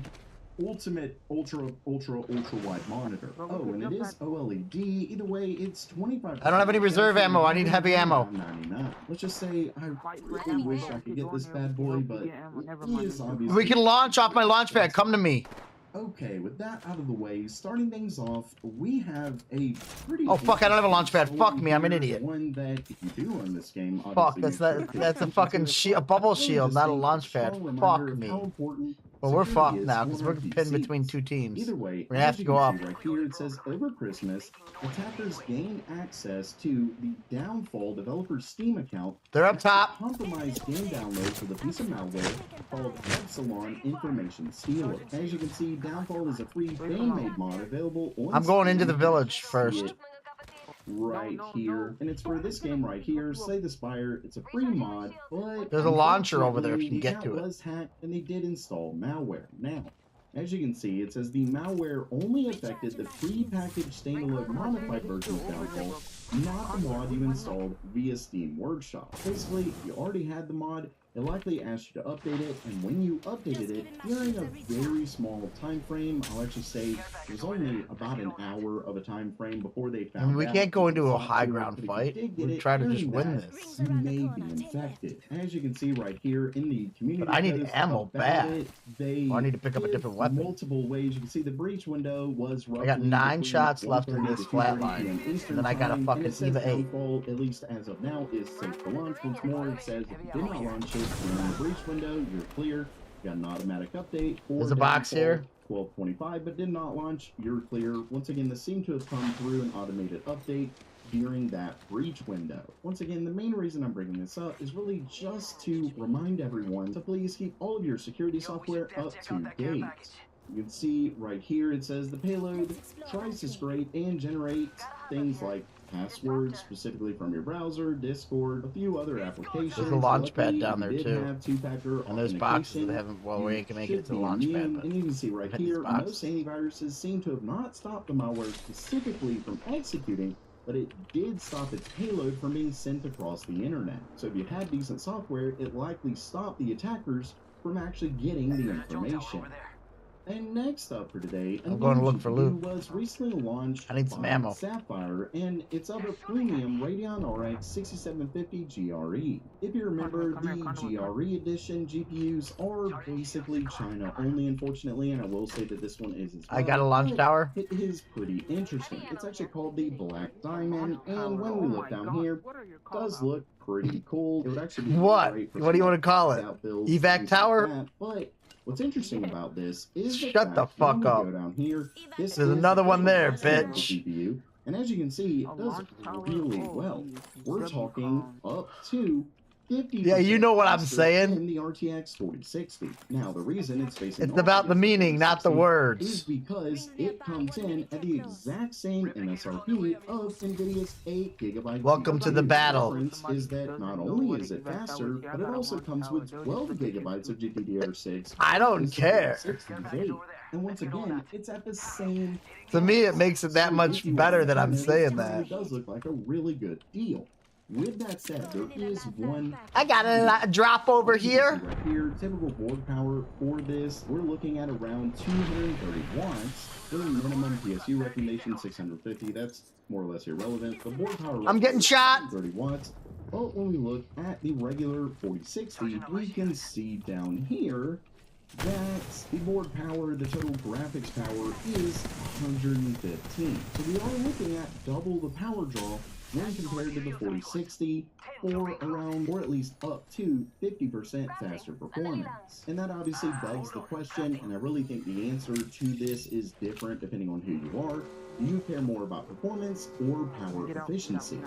ultimate ultra wide monitor. Oh, and it is OLED. Either way, it's 25%. I don't have any reserve ammo. I need heavy ammo. 99. Let's just say I really wish I could get this bad boy, but it is obviously. We can launch off my launch pad. Come to me. Okay, with that out of the way, starting things off, we have a pretty. Oh fuck! I don't have a launch pad. Fuck me! I'm an idiot. One that if you do run this game, fuck. That's a fucking a bubble shield, not a launch pad. Fuck me. Well, we're fucked now because we're pinned between two teams. Either way, we're gonna have to go up. Right here it says over Christmas, attackers gain access to the Downfall developer Steam account. They're up top. Compromised game download for the piece of malware called Epsilon Information Stealer. As you can see, Downfall is a free fan-made mod available on I'm going into the Steam. village first. Right here, and it's for this game right here, Slay the Spire. It's a free mod, but there's a launcher over there if you can get to it. Was hacked, and they did install malware. Now, as you can see, it says the malware only affected the pre-packaged standalone modified version of Downfall, not the mod you installed via Steam Workshop. Basically, you already had the mod. It likely asked you to update it, and when you updated it, during a very small time frame, I'll actually say it was only about an hour of a time frame before they found out. We can't go into a high ground fight. We try to just win this. You may be infected. As you can see right here in the community. But I need ammo bad. I need to pick up a different weapon. Multiple ways. You can see the breach window was roughly. I got 9 shots left in this flatline, and then I got a fucking EVA 8. At least as of now, is safe for launch. Once more, it says if you did not launch it, you're in the breach window, you're clear. You got an automatic update. There's a box here. 1225, but did not launch. You're clear. Once again, this seemed to have come through an automated update during that breach window. Once again, the main reason I'm bringing this up is really just to remind everyone to please keep all of your security software up to date. You can see right here it says the payload tries to scrape and generate things like passwords specifically from your browser, Discord, a few other applications. There's a launch pad down there too. And there's boxes that haven't. Well, we ain't gonna make it to the launch pad. And you can see right here, most antiviruses seem to have not stopped the malware specifically from executing, but it did stop its payload from being sent across the internet. So if you had decent software, it likely stopped the attackers from actually getting the information. And next up for today, I'm going to look for loot. Was recently launched. I need some ammo. Sapphire, and it's of a premium Radeon RX 6750 GRE. If you remember, the GRE edition GPUs are basically China only, unfortunately, and I will say that this one is as well. I got a launch tower. It is pretty interesting. It's actually called the Black Diamond, and when we look down here, it does look pretty cool. It would actually be great for what do you want to call it? Evac tower? Like that, but what's interesting about this is shut the fuck up. Down here, there's another one there, bitch. CPU, and as you can see, it does really well. We're talking up to 50%. Yeah, you know what I'm saying. In the RTX 4060. Now, the reason it's facing it's about the meaning, not the words. Is because it comes in at the exact same MSRP of NVIDIA's 8GB. Welcome to the battle. The difference is that not only is it faster, but it also comes with 12GB of GDDR6. I don't care. And once again, it's at the same. To me, it makes it that much better that I'm saying that. It does look like a really good deal. With that said, there is one. I got a drop over here. Right here, typical board power for this, we're looking at around 230 watts. The minimum PSU recommendation 650. That's more or less irrelevant. The board power. I'm getting shot. 30 watts. But when we look at the regular 4060, we can see down here that the board power, the total graphics power, is 115. So we are looking at double the power draw when compared to the 4060, or around, or at least up to 50% faster performance. And that obviously begs the question, and I really think the answer to this is different depending on who you are. Do you care more about performance or power efficiency?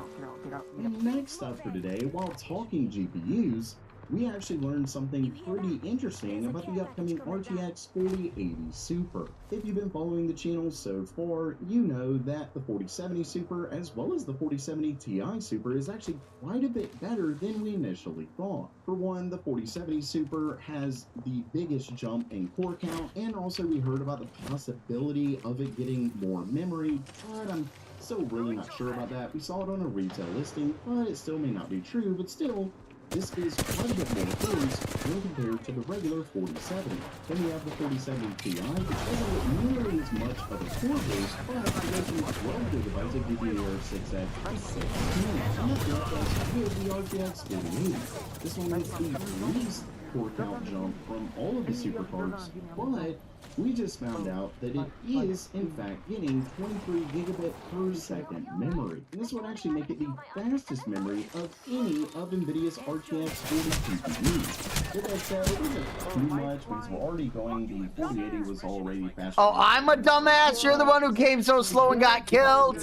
And next up for today, while talking GPUs, we actually learned something pretty interesting about the upcoming RTX 4080 Super. If you've been following the channel so far, you know that the 4070 Super as well as the 4070 Ti Super is actually quite a bit better than we initially thought. For one, the 4070 Super has the biggest jump in core count, and also we heard about the possibility of it getting more memory, but I'm still really not sure about that. We saw it on a retail listing, but it still may not be true, but still, this is quite a bit more cores when compared to the regular 4070. Then we have the 4070 Ti, which doesn't get nearly as much of a core boost, but it goes from 12 gigabytes of DDR6X to 16. And that left us with the RTX 4080. This one gets the least core count jump from all of the super cards, but we just found out that it is, in fact, getting 23 gigabit per second memory. And this would actually make it the fastest memory of any of NVIDIA's RTX 40 GPUs. With that said, it isn't too much because we're already going, the 4080 was already faster. Oh, I'm a dumbass. You're the one who came so slow and got killed.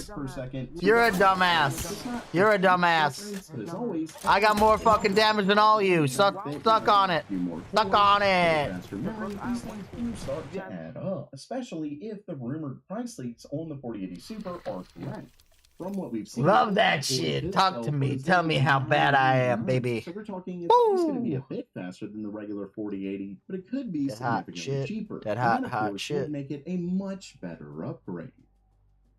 You're a dumbass. You're a dumbass. But as always, I got more fucking damage than all you. Suck on it. Suck on it. faster memory, these things do start to add up, especially if the rumored price leaks on the 4080 Super are correct. From what we've seen, Love that shit. Talk to me. Tell me how bad I am, baby. So we're talking it's going to be a bit faster than the regular 4080, but it could be significantly cheaper. That and hot of course, shit. would make it a much better upgrade.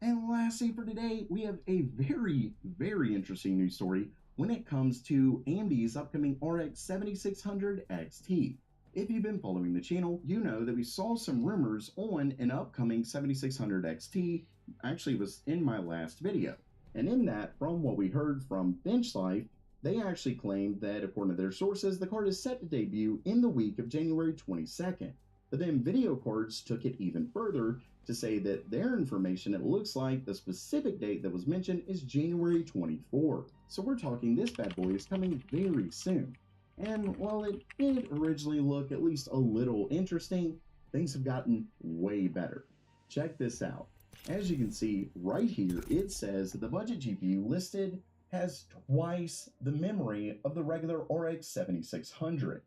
And lastly for today, we have a very, very interesting news story when it comes to AMD's upcoming RX 7600 XT. If you've been following the channel, you know that we saw some rumors on an upcoming 7600 XT, actually was in my last video. And in that, from what we heard from BenchLife, they actually claimed that according to their sources, the card is set to debut in the week of January 22nd. But then Video Cards took it even further to say that their information, it looks like the specific date that was mentioned is January 24th. So we're talking this bad boy is coming very soon. And while it did originally look at least a little interesting, things have gotten way better. Check this out. As you can see right here, it says that the budget GPU listed has twice the memory of the regular RX 7600.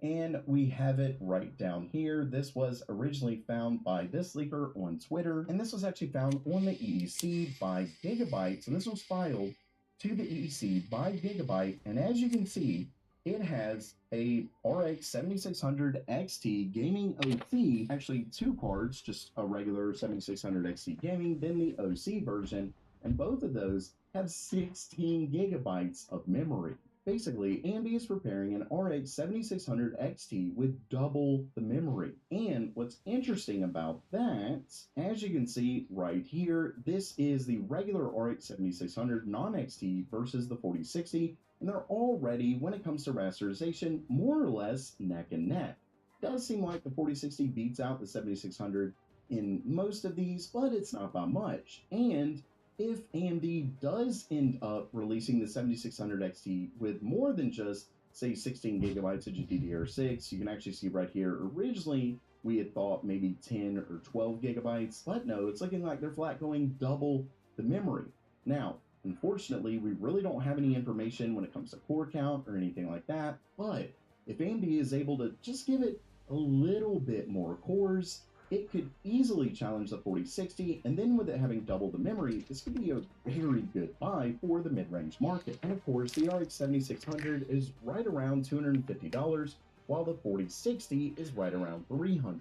And we have it right down here. This was originally found by this leaker on Twitter, and this was actually found on the EEC by Gigabyte. So this was filed to the EEC by Gigabyte, and as you can see, it has a RX 7600 XT Gaming OC, actually two cards, just a regular 7600 XT Gaming, then the OC version, and both of those have 16 gigabytes of memory. Basically, AMD is preparing an RX 7600 XT with double the memory. And what's interesting about that, as you can see right here, this is the regular RX 7600 non-XT versus the 4060, and they're already, when it comes to rasterization, more or less neck and neck. It does seem like the 4060 beats out the 7600 in most of these, but it's not by much. And if AMD does end up releasing the 7600 XT with more than just, say, 16 gigabytes of GDDR6, you can actually see right here, originally we had thought maybe 10 or 12 gigabytes, but no, it's looking like they're flat going double the memory. Now, unfortunately, we really don't have any information when it comes to core count or anything like that, but if AMD is able to just give it a little bit more cores, it could easily challenge the 4060, and then with it having double the memory, this could be a very good buy for the mid-range market. And of course, the RX 7600 is right around $250, while the 4060 is right around $300.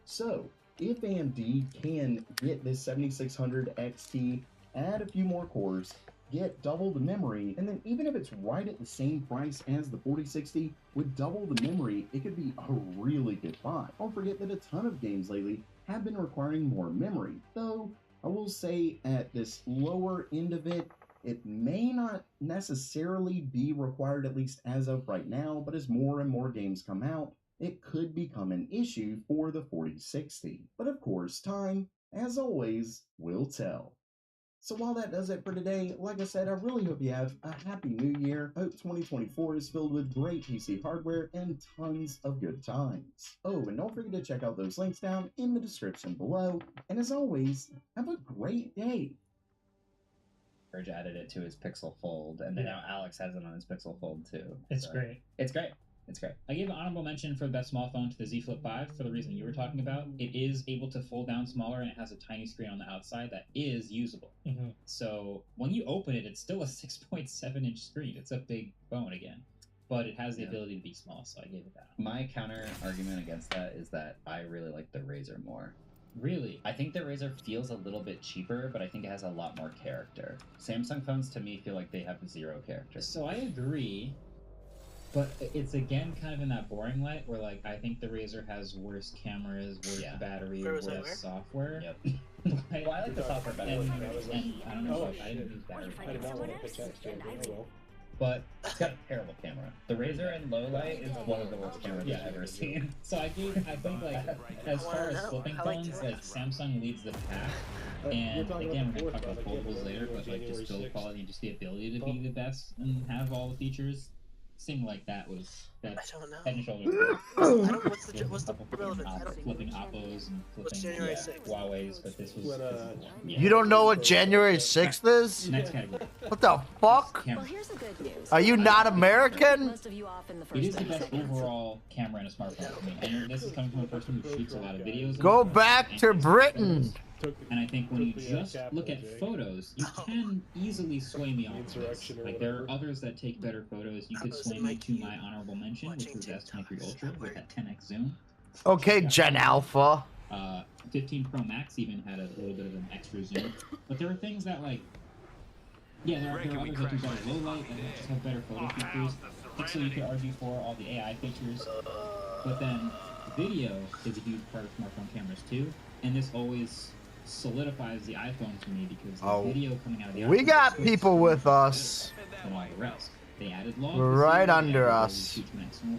So, if AMD can get this 7600 XT, add a few more cores, get double the memory, and then even if it's right at the same price as the 4060, with double the memory, it could be a really good buy. Don't forget that a ton of games lately have been requiring more memory, though I will say at this lower end of it, it may not necessarily be required, at least as of right now, but as more and more games come out, it could become an issue for the 4060. But of course, time, as always, will tell. So while that does it for today, like I said, I really hope you have a happy new year. I hope 2024 is filled with great PC hardware and tons of good times. Oh, and don't forget to check out those links down in the description below. And as always, have a great day. Verge added it to his Pixel Fold, and then now Alex has it on his Pixel Fold too. It's great. It's great. It's great. I gave an honorable mention for the best small phone to the Z Flip 5 for the reason you were talking about. It is able to fold down smaller, and it has a tiny screen on the outside that is usable. Mm-hmm. So when you open it, it's still a 6.7-inch screen. It's a big phone again. But it has the ability to be small, so I gave it that. My counter argument against that is that I really like the Razer more. Really? I think the Razer feels a little bit cheaper, but I think it has a lot more character. Samsung phones, to me, feel like they have zero character. So I agree, but it's again kind of in that boring light where, like, I think the Razer has worse cameras, worse battery, worse software. Yep. Well, I like the software better. And I don't know, I didn't use battery. But it's got a terrible camera. The Razer in low light is one of the worst cameras I've ever seen. So I think like as far as flipping phones, like Samsung leads the pack. And again, we're gonna talk about foldables later, but like just build quality and just the ability to be the best and have all the features. Something like that was that's head and shoulders. What's the relevance? Flipping Oppos and flipping Huawei's, but this was. You don't know what January 6th is? Next category. What the fuck? Well, here's the good news. Are you not American? Most of you off in the It is first the best overall camera in a smartphone for me. And this is coming from a person who shoots a lot of videos. Go back to Britain. And I think when you just look at photos, you can easily sway me off of this. Like, there are others that take better photos. You could sway me to my honorable mention, which was S23 Ultra with that 10x zoom. Okay, Gen Alpha. 15 Pro Max even had a little bit of an extra zoom. But there are things that, like, yeah, there are others that do better low light and just have better photo features. Pixel you could argue for, all the AI features. But then video is a huge part of smartphone cameras too. And this always solidifies the iPhone to me because the video coming out of the iPhone. We got people with us. And all the rest. They added log. Right under us.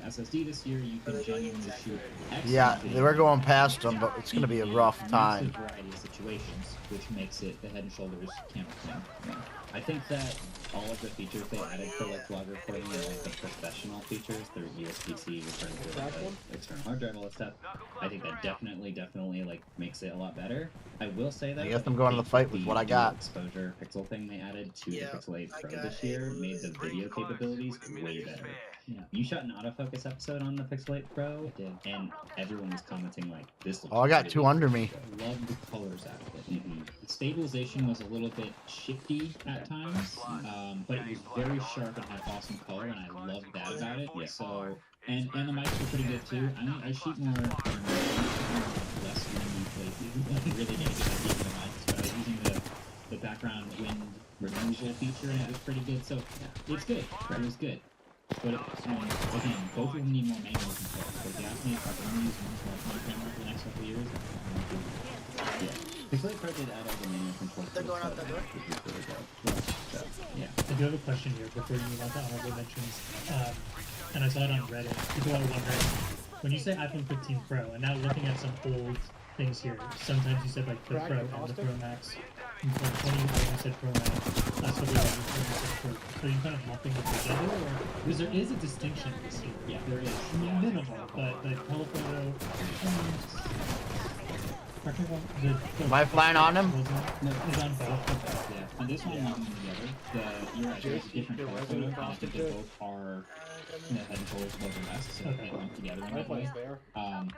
SSD this year, you can genuinely shoot. Yeah, we're going past them, but it's going to be a rough time. A variety of situations, which makes it the head and shoulders camera thing. I think that all of the features they added for like vlog recording and like the professional features, their USB-C return to external hard drive, all that stuff, I think that definitely like makes it a lot better. I will say that I guess I'm going to the fight with what I got. Exposure pixel thing they added to the Pixel 8 Pro this year made the video capabilities way better. Yeah. You shot an autofocus episode on the Pixel 8 Pro, and everyone was commenting like, "This looks." Oh, I got two under me. I love the colors out of it. The stabilization was a little bit shifty at times, but it was very sharp and had awesome color, and I loved that about it. So, and the mics were pretty good too. I mean, I shoot more less windy places. I really didn't get that deep in the mics, but I was using the background wind removal feature, and it was pretty good. So it's good. It was good. But again, both of them need more manual control. So if you ask me if I can only use one smartphone camera for the next couple of years, Pixel 8 Pro did add all the manual control. They're going out that door. Which is really good. So, yeah. I do have a question here before you move on to honorable mentions. And I saw it on Reddit. People are wondering, when you say iPhone 15 Pro, and now looking at some old things here, sometimes you said like the Pro and the Pro Max. In 2020, you said Pro Max. Last couple of years, you said Pro. So you kind of lumping them together, or because there is a distinction this year. Yeah, there is. Minimal, but the telephoto. Am I flying on him? No, it's on both. Yeah, and this one lumping them together. You're right, there's a different color photo, and I think they both are head and shoulders above the rest, so they lump together in that way.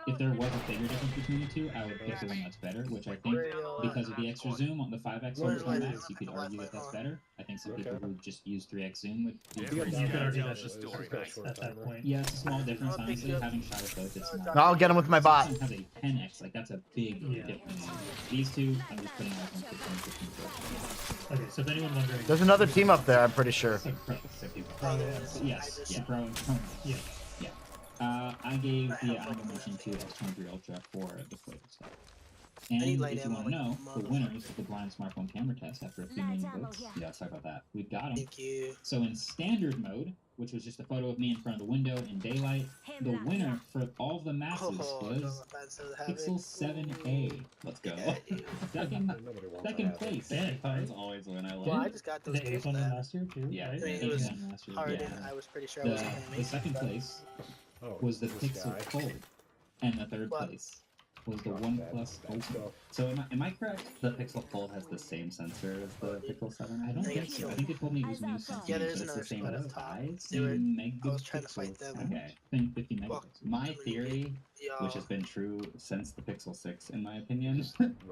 If there was a bigger difference between the two, I would pick the one that's better, which I think, because of the extra zoom on the 5x over 5x, you could argue that that's better. I think some people who just use 3x zoom would you could argue that's just at that point. Yeah, it's a small difference, honestly. Having shot with both, it's small. I'll get him with my bot. This one has a 10x, like that's a big difference. These two, I'm just putting out on 15. Okay, so if anyone wondering, there's another team up there, I'm pretty sure. Yes, Pro and Pro. Yeah. I gave the honorable mention to S23 Ultra for the photo stuff. And if you want to know, the winners of the blind smartphone camera test after a few million votes, let's talk about that. We've got them. Thank you. So in standard mode, which was just a photo of me in front of the window in daylight. The winner for all of the masses was Pixel 7a. Let's go. Second place. That's always when I Well, I like. just got those the 8th one last year too. Yeah, right? it was last year. hard, Yeah. and I was pretty sure I wasn't gonna make The second place was the Pixel Fold, and the third place was the OnePlus Ultra. So am I correct? The Pixel Fold has the same sensor as the Pixel 7? I don't think so. I think they told me it was new sensor, Yeah, but there's it's the another same spot up top. size, They were- same I was trying to fight megapixels. them. Okay, I think 50 megapixels. My theory, which has been true since the Pixel 6, in my opinion,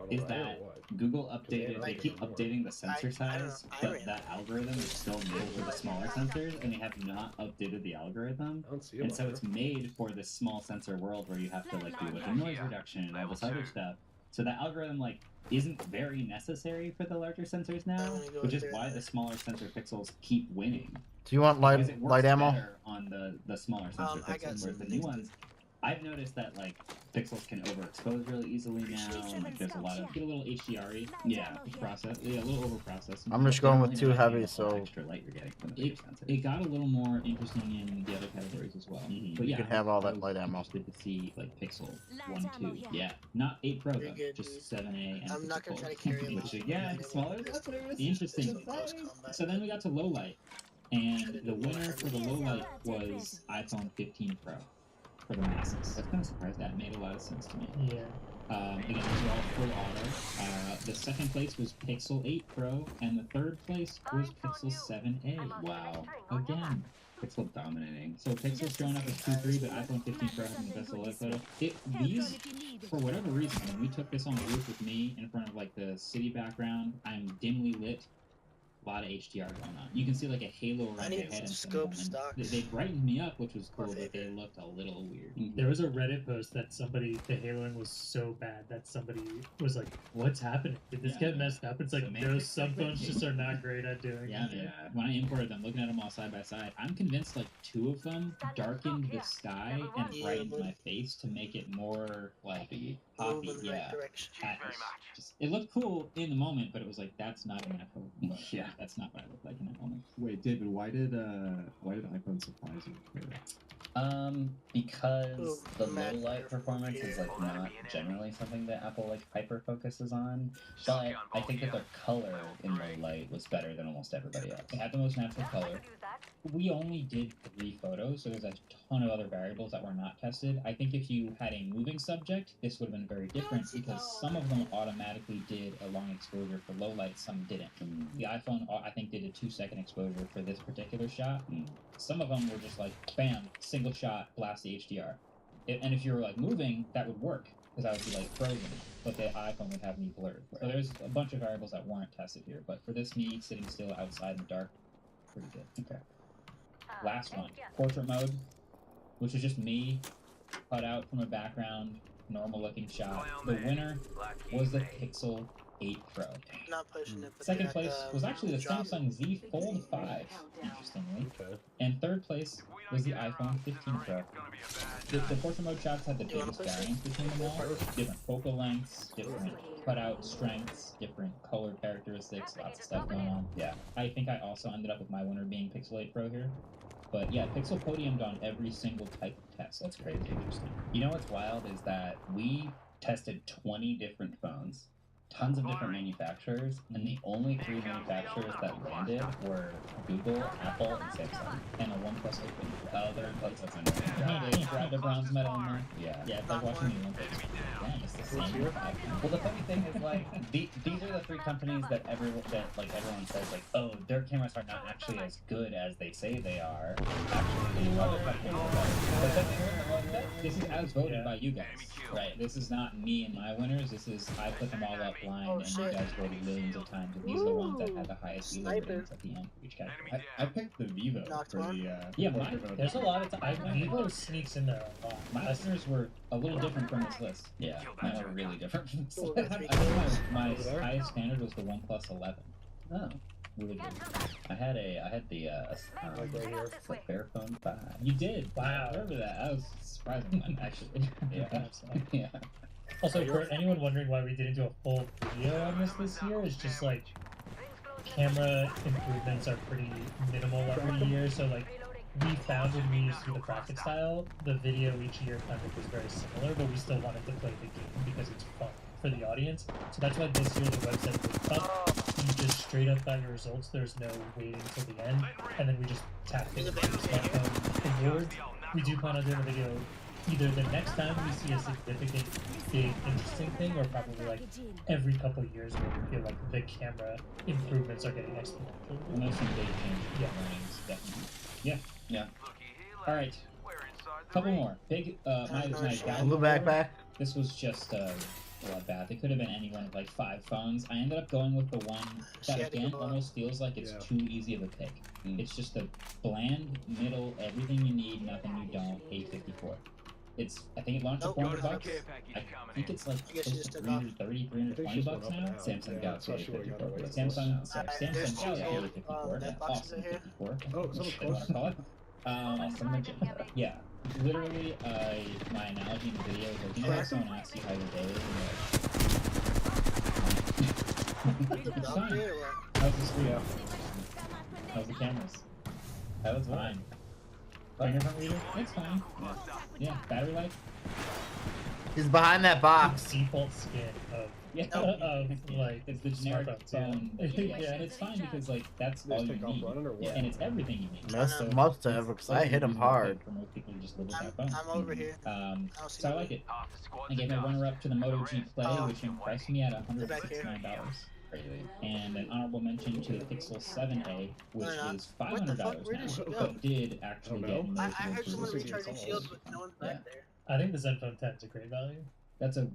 is that Google updated. They keep updating the sensor size, but that algorithm is still made for the smaller sensors, and they have not updated the algorithm. And so it's made for this small sensor world where you have to like do like a noise reduction and all this other stuff. So the algorithm like isn't very necessary for the larger sensors now, which is why the smaller sensor pixels keep winning. Do you want Because it works light ammo? better on the smaller sensor pixels, whereas the new ones, I've noticed that like pixels can overexpose really easily now, and like there's a lot of get a little HDR-y, process, a little over process. I'm just going with too heavy, so extra light you're getting from the it got a little more interesting in the other categories as well. But you yeah, can have all I that was light ammo. interested to see like Pixel 1, 2, yeah, not 8 Pro though, just 7a and I'm not gonna Pixel try to Fold, carry which again, smaller sensors, interesting. So then we got to low light, and the winner for the low light was iPhone 15 Pro. For the masses. That's kind of surprised. That made a lot of sense to me. Yeah. Again, these are all full auto. The second place was Pixel 8 Pro, and the third place was Pixel 7a. Wow. Again, Pixel dominating. So Pixel's showing up as 2-3, but iPhone 15 Pro having the best low light photo. These, for whatever reason, when we took this on the roof with me in front of like the city background, I'm dimly lit. A lot of HDR going on. You can see like a halo around your head and scope they brightened me up, which was cool, but they looked a little weird. There was a Reddit post that somebody, the haloing was so bad that somebody was like, "What's happening? Did this get messed up?" It's like, So no, some phones just are not great at doing Yeah, it. man. When I imported them, looking at them all side by side, I'm convinced like 2 of them darkened the sky and brightened my face to make it more like poppy. Yeah. Just, it looked cool in the moment, but it was like, that's not an iPhone. Yeah, that's not what I look like in that moment. Wait, David, why did iPhone surprise you? Because the low light performance is like not generally something that Apple like hyper focuses on, but I think that their color in low light was better than almost everybody else. It had the most natural color. We only did 3 photos, so there's a ton of other variables that were not tested. I think if you had a moving subject, this would have been very different because some of them automatically did a long exposure for low light, some didn't. The iPhone, I think, did a 2-second exposure for this particular shot. Some of them were just like, bam, single shot, blast the HDR. And if you were like moving, that would work because I would be like frozen, but the iPhone would have me blurred. So there's a bunch of variables that weren't tested here, but for this, me sitting still outside in the dark, pretty good. Okay. Last one, portrait mode, which is just me cut out from a background, normal looking shot. The winner was the Pixel 8 Pro. Not pushing it. Second place was actually the Samsung Z Fold 5, interestingly. And third place was the iPhone 15 Pro. The portrait mode shots had the biggest variance between them all. Different focal lengths, different cutout strengths, different color characteristics, lots of stuff going on. Yeah. I think I also ended up with my winner being Pixel 8 Pro here. But yeah, Pixel podiumed on every single type of test. That's crazy interesting. You know what's wild is that we tested 20 different phones, tons of different manufacturers, and the only 3 manufacturers that landed were Google, Apple, and Samsung, and a OnePlus Open. Other Olympics and they grabbed a bronze medal in there. Yeah, it's like watching the Olympics. Yeah, it's the same. Well, the funny thing is like these are the 3 companies that everyone says like, oh, their cameras are not actually as good as they say they are. Actually, the other companies are better. But then this is as voted by you guys, right? This is not me and my winners. This is I put them all up blind, and you guys voted millions of times, and these are the ones that had the highest elo ratings at the end for each category. I picked the Vivo for the yeah, there's a lot of time. Vivo sneaks in there a lot. My listeners were a little different from this list. Yeah, mine were really different from this list. I think my highest standard was the OnePlus 11. Oh. Really good. I had the Fairphone 5. You did? Wow. I remember that. That was a surprising one, actually. Yeah. Yeah. Also, for anyone wondering why we didn't do a full video on this year, it's just like camera improvements are pretty minimal every year. So like we found when we used to do the bracket style, the video each year kind of was very similar, but we still wanted to play the game because it's fun for the audience. So that's why this year the website was up. You just straight up got your results. There's no waiting till the end, and then we just tapped it into your smartphone awards. We do plan on doing a video either the next time we see a significant, big, interesting thing, or probably like every couple of years where we feel like the camera improvements are getting exponential. And there's some big changes. Yeah, learnings, definitely. Yeah, yeah. All right, couple more. Big, my Blue backpack. This was just a bloodbath. It could have been any one of like 5 phones. I ended up going with the one that again almost feels like it's too easy of a pick. It's just a bland middle, everything you need, nothing you don't. 854. It's, I think it launched at $400 bucks. I think it's like close to 330, 320 bucks now. Samsung Galaxy A54. Samsung Galaxy A54. That awesome 54. Whatever you want to call it. Awesome legit. Yeah. Literally, my analogy in the video is like, you know how someone asks you how your day is, and you're like, it's fine. How's the screen? How's the cameras? That was fine. Fingerprint reader? It's fine. Yeah. Battery life? He's behind that box. Default skin of like it's the generic phone. Yeah, and it's fine because like that's all you need. Yeah, and it's everything you need. Must have, because I hit him hard. For most people who just live with that phone. I'm over here. So I like it. I gave my runner-up to the Moto G Play, which impressed me at $169. And an honorable mention to the Pixel 7a, which is $500 now, but did actually get noticeable improvements. I think the Zenfone 10 is a great value. That's a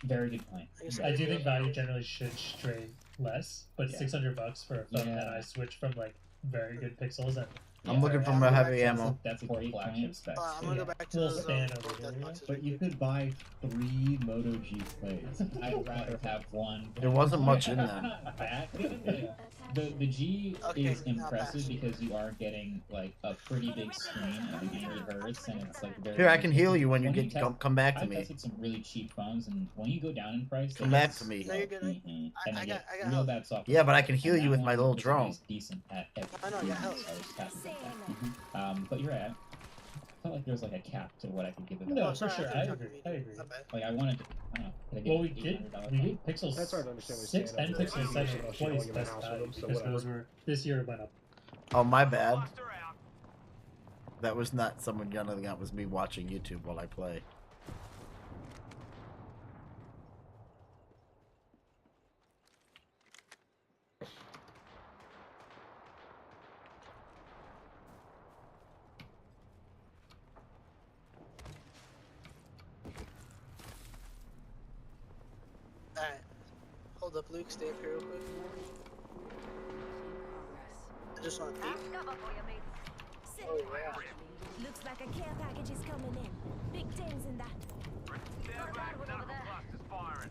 very good point. I do think value generally should stray less, but $600 for a phone that I switched from like very good pixels and I'm looking for my heavy ammo. That's a great flagship spec. I'm gonna go back to Little stand over here. But you could buy 3 Moto G plays. I'd rather have one. There wasn't much in that. The G is impressive because you are getting like a pretty big screen at 80 hertz, and it's like very. Here, I can heal you when you get come back to I've me. tested some really cheap phones, and when you go down in price, Come back to me. No, you're good. And I got real bad software. Yeah, but I can heal you with my little drone. Decent at everything. I know, I got help. But you're right. I felt like there was like a cap to what I could give it. No, for sure. I agree. Like I wanted to. I don't know. Could I get Well, we did Pixel 6 and Pixel 7 twice best value because those were this year it went up. Oh, my bad. That was not someone yelling. That was me watching YouTube while I play. Alright. Hold up, Luke. Stay up here real quick. I just want to peek. Oh, yeah. Looks like a care package is coming in. Big things in that. Stand back, knuckle clusters firing.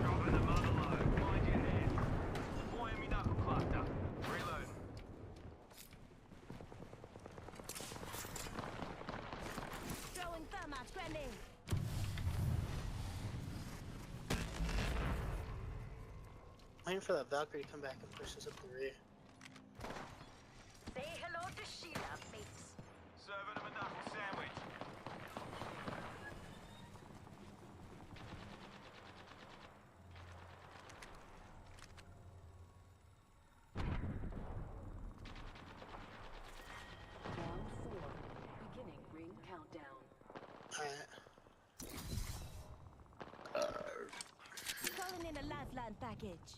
Dropping the mother load. Mind your head. Deploying me knuckle cluster. Reloading. Throwing thermite grenade. Waiting for that Valkyrie to come back and push us up the rear. Say hello to Sheila, mates. Serving them a knuckle sandwich. Beginning ring countdown. Alright. Calling in a lifeline package.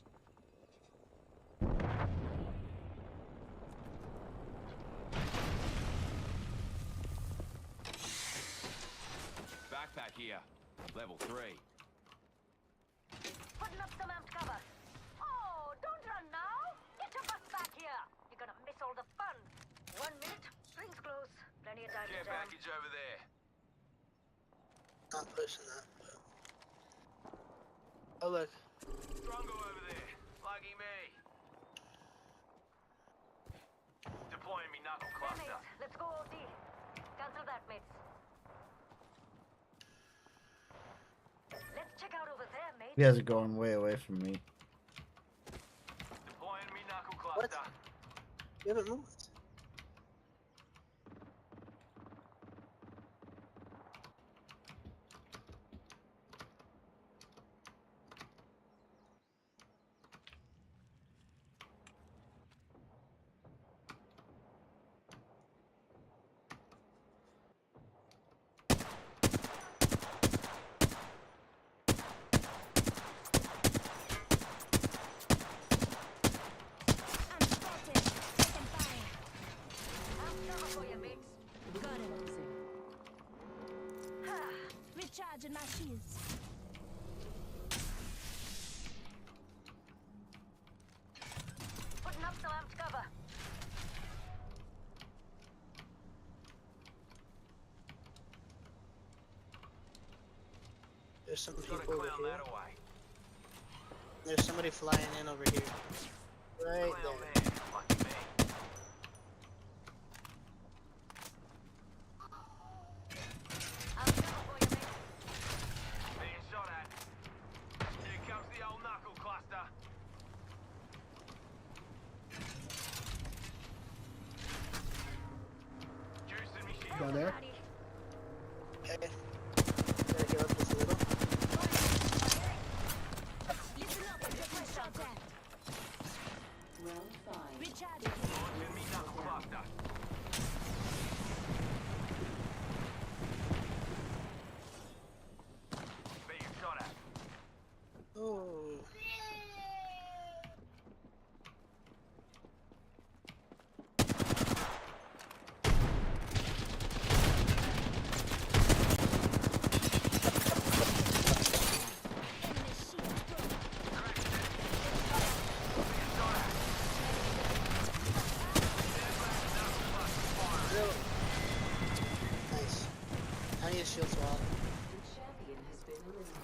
Backpack here. Level 3. Putting up some amped cover. Oh, don't run now. Get your butts back here. You're gonna miss all the fun. 1 minute, rings close. Plenty of time Care to jam. package over there. Not pushing that, but... Oh, look. Drongo over there. Lucky me. Deploying me knuckle cluster. Mates, let's go OT. Cancel that, mates. Let's check out over there, mates. You guys are going way away from me. Deploying me knuckle cluster. You haven't moved. There's some people over here. There's somebody flying in over here. Right there. Being shot at. Here comes the old knuckle cluster. Juicing me shield. Down there. Okay. Gotta heal up just a little. Listen up and get my shot at. Round 5. Recharging. Launching me knuckle cluster. Being shot at. Oh. Enemy shield broke. Nice. I need a shield swap. The champion has been eliminated.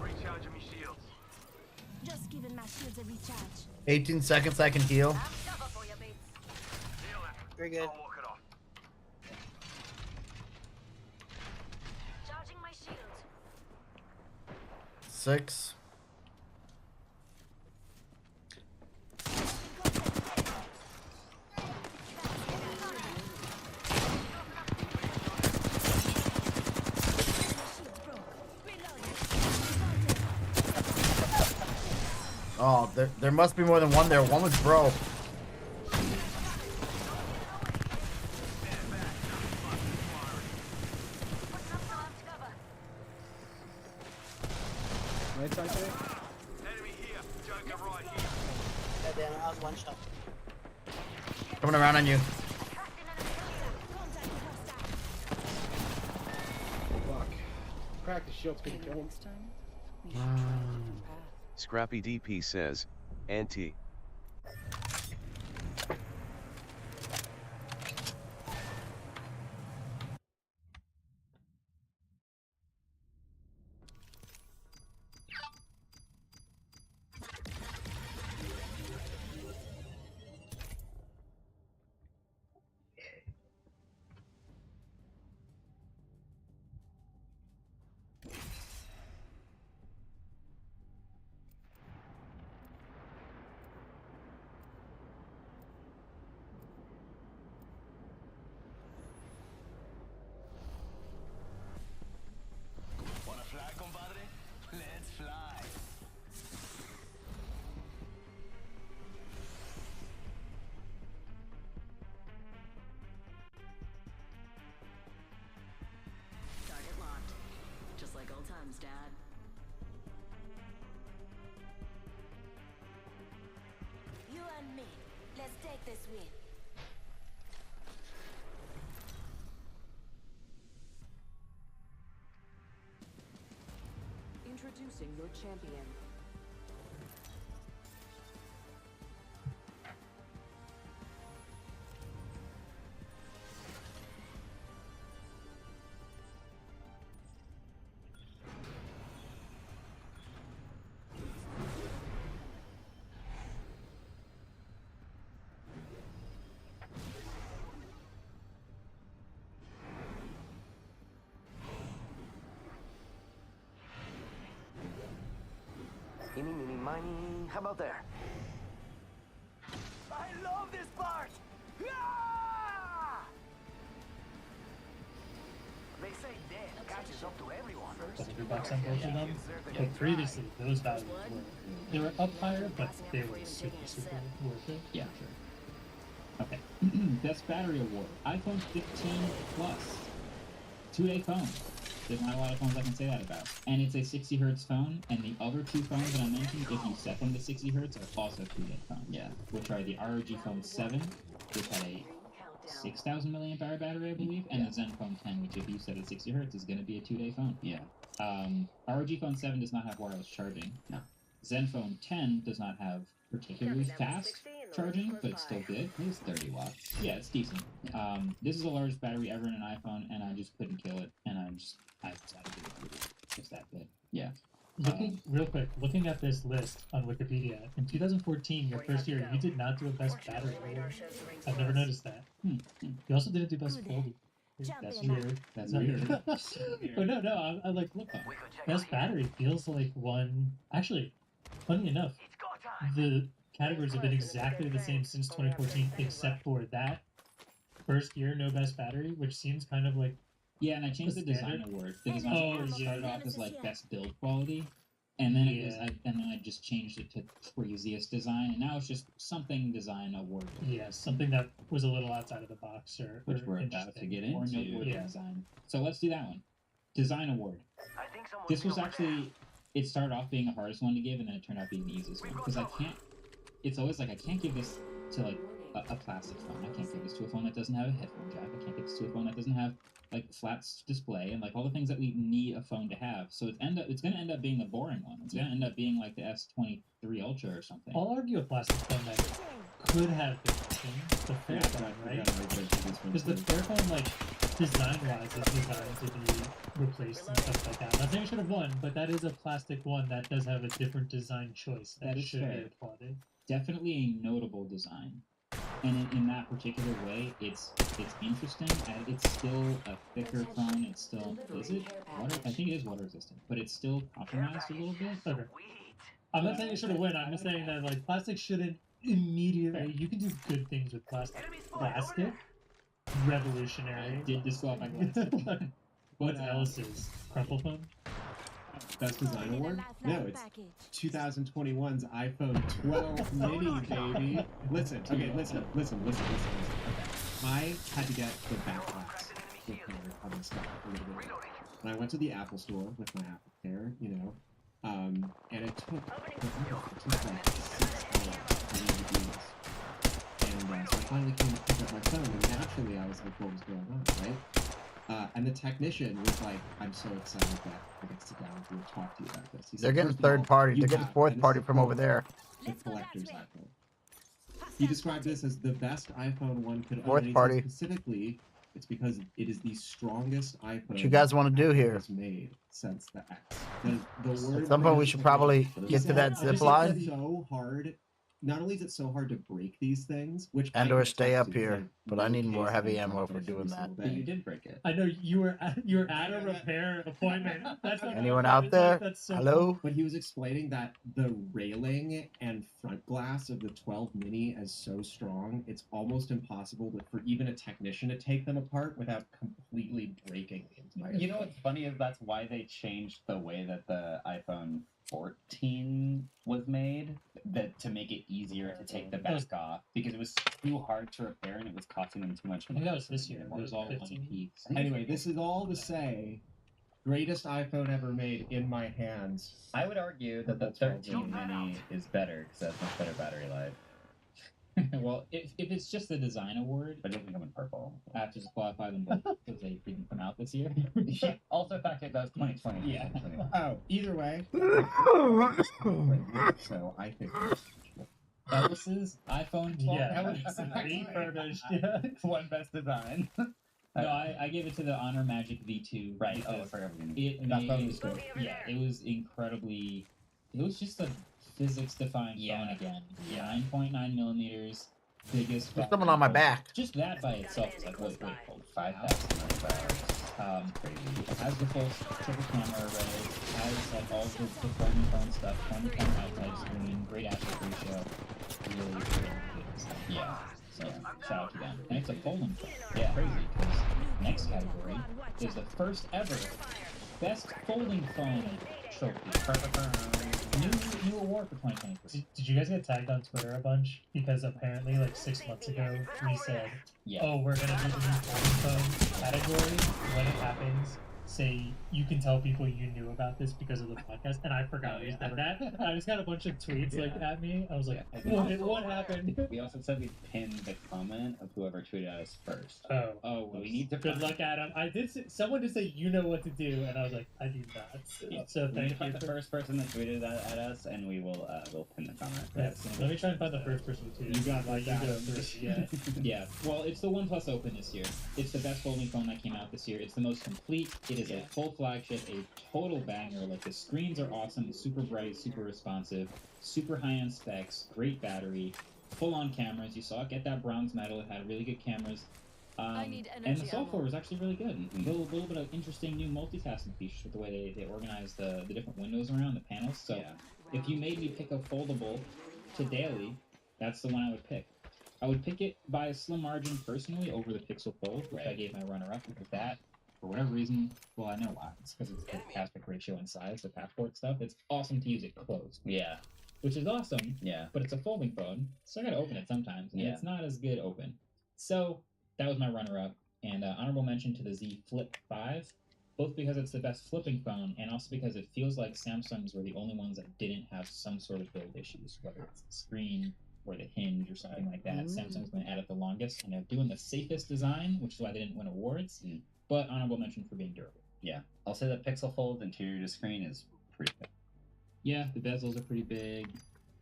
Recharging me shields. Just giving my shields a recharge. 18 seconds I can heal. Cover for your mates. Heal it. Very good. I'll walk it off. Charging my shield. 6. Oh, there must be more than one there. One was bro. Right side there. Enemy here. Joker right here. God damn it, I was one shot. Coming around on you. Fuck. Crack the shield's gonna kill him. Next time, we should try a different path. Scrappy DP says, Auntie. Wanna fly, compadre? Let's fly. Target locked. Just like old times, Dad. You and me. Let's take this win. Introducing your champion. Eeny, meeny, miny. How about there? I love this part! Ah! They say death catches up to everyone. Boulder box on both of them. But previously, those values were up higher, but they were super worth it. Yeah, sure. Okay. Best battery award. iPhone 15 Plus. 2-day phone. There's not a lot of phones I can say that about. And it's a 60 hertz phone, and the other two phones that I mentioned, if you set them to 60 hertz, are also 2-day phones. Yeah. Which are the ROG Phone 7, which had a 6,000 milliamp hour battery, I believe, and the Zenfone 10, which if you set at 60 hertz is going to be a 2-day phone. Yeah. ROG Phone 7 does not have wireless charging. No. Zenfone 10 does not have particularly fast charging, but it's still good. It's 30 watts. Yeah, it's decent. This is the largest battery ever in an iPhone, and I just couldn't kill it, and I decided to do it. It's that good. Yeah. Looking at this list on Wikipedia, in 2014, your first year, you did not do a best battery award. I've never noticed that. You also didn't do best folding. That's weird. weird. That's No. weird. But no, I like, look, best battery feels like one. Actually, funny enough, the categories have been exactly the same since 2014, except for that first year, no best battery, which seems kind of like. Yeah, and I changed the design award. The design award started off as like best build quality, and then I just changed it to craziest design, and now it's just something design award. Yeah, something that was a little outside of the box, Which we're about to get into. Or noteworthy design. So let's do that one. Design award. This was actually, it started off being the hardest one to give, and then it turned out being the easiest one because I can't. It's always like I can't give this to like a plastic phone. I can't give this to a phone that doesn't have a headphone jack. I can't give this to a phone that doesn't have like flat display and like all the things that we need a phone to have. So it's gonna end up being the boring one. It's gonna end up being like the S23 Ultra or something. I'll argue a plastic phone that could have been the Fairphone, right? Because the Fairphone, like, design-wise, is designed to be replaced and stuff like that. I'm not saying it should have won, but that is a plastic one that does have a different design choice that That is should fair. be applauded. Definitely a notable design. And in that particular way, it's interesting. It's still a thicker phone. It's still is it water? I think it is water resistant, but it's still compromised a little bit. Okay. I'm not saying it should have won. I'm just saying that like plastic shouldn't immediately. You can do good things with plastic. Plastic, revolutionary. Did disqualify glasses. What else is crumple phone? Best Design Award? No, it's 2021's iPhone 12 mini, baby. Listen. Okay. I had to get the back box repair on this stuff a little bit. And I went to the Apple store with my Apple Care, and it took like 6 hours for me to do this. And so I finally came to pick up my phone, and naturally I was like, what was going on, right? And the technician was like, I'm so excited that I get to sit down with you and talk to you about this. He They're said, getting "First of all, third party. you They're getting have- fourth and this party is from over there. the collector's iPhone. He described this as the best iPhone one could own. Fourth and he said party. Specifically, it's because it is the strongest iPhone What you guys want to do here? that's made since the X. The word At some point, we should probably get to that zip line. It's so hard. Not only is it so hard to break these things, which And I or can stay attest up to, here, because but I need no more case heavy I'm ammo talking for doing every that. single But day. you did break it. I know you were at a repair appointment. That's not Anyone bad. out It's there? like, that's so Hello? But he was explaining that the railing and front glass of the 12 mini is so strong, it's almost impossible for even a technician to take them apart without completely breaking the entire You know what's funny is that's why they changed the way that the iPhone 14 was made, that to make it easier to take the back off, because it was too hard to repair and it was costing them too much I money. think that was this year. It was all one 15. piece. Anyway, this is all to say, greatest iPhone ever made in my hands. I would argue that the 13 mini is better because it has much better battery life. Well, if it's just the design award, But it doesn't come in purple. I have to disqualify them both because they didn't come out this year. Also, the fact that that was 2020. Yeah. Oh, either way. So I think Elvis's iPhone 12. Yeah, Elvis. refurbished. Yeah. One best design. No, I gave it to the Honor Magic V2. Right. Oh, because for everything. It That phone made, was good. yeah, it was incredibly. It was just a physics-defying phone again. 9.9 millimeters, biggest. There's someone on my back. Just that by itself is like, wait, hold 5,000 milliamp crazy. It has the full triple camera array, has like all the folding phone stuff, 20-point outside screen, great aspect ratio, really good stuff. Yeah. So shout out to them. And it's a folding phone. Yeah, crazy. Because next category is the first ever best folding phone trophy. New award for 2023. Did you guys get tagged on Twitter a bunch? Because apparently, like 6 months ago, we said, Yeah. "Oh, we're gonna do the new folding phone category when it happens." say you can tell people you knew about this because of the podcast, and I forgot we said that. I just got a bunch of tweets like at me. I was like, what happened? We also said we'd pin the comment of whoever tweeted at us first. Oh, we need to good find- luck, Adam. I did. Someone did say you know what to do, and I was like, I do not. So we need to thank find you. the first person that tweeted at us, and we will we'll pin the comment. Yes. Let me try and find the first person who tweeted. You got like you Adam go first. Yeah. Yeah, well, it's the OnePlus Open this year. It's the best folding phone that came out this year. It's the most complete. It is a full flagship, a total banger. Like, the screens are awesome, super bright, super responsive, super high-end specs, great battery, full-on cameras. You saw it get that bronze medal. It had really good cameras. And the software was actually really good. A little bit of interesting new multitasking features with the way they organize the different windows around the panels. So if you made me pick a foldable to daily, that's the one I would pick. I would pick it by a slim margin personally over the Pixel Fold, which I gave my runner-up, because that, for whatever reason, well, I know why. It's because it's the aspect ratio and size, the passport stuff. It's awesome to use it closed. Yeah. Which is awesome. Yeah. But it's a folding phone, so I gotta open it sometimes, and Yeah. it's not as good open. So that was my runner-up, and honorable mention to the Z Flip 5, both because it's the best flipping phone, and also because it feels like Samsung's were the only ones that didn't have some sort of build issues, whether it's the screen or the hinge or something like that. Samsung's been at it the longest, and they're doing the safest design, which is why they didn't win awards, but honorable mention for being durable. Yeah. I'll say the Pixel Fold interior to screen is pretty good. Yeah, the bezels are pretty big.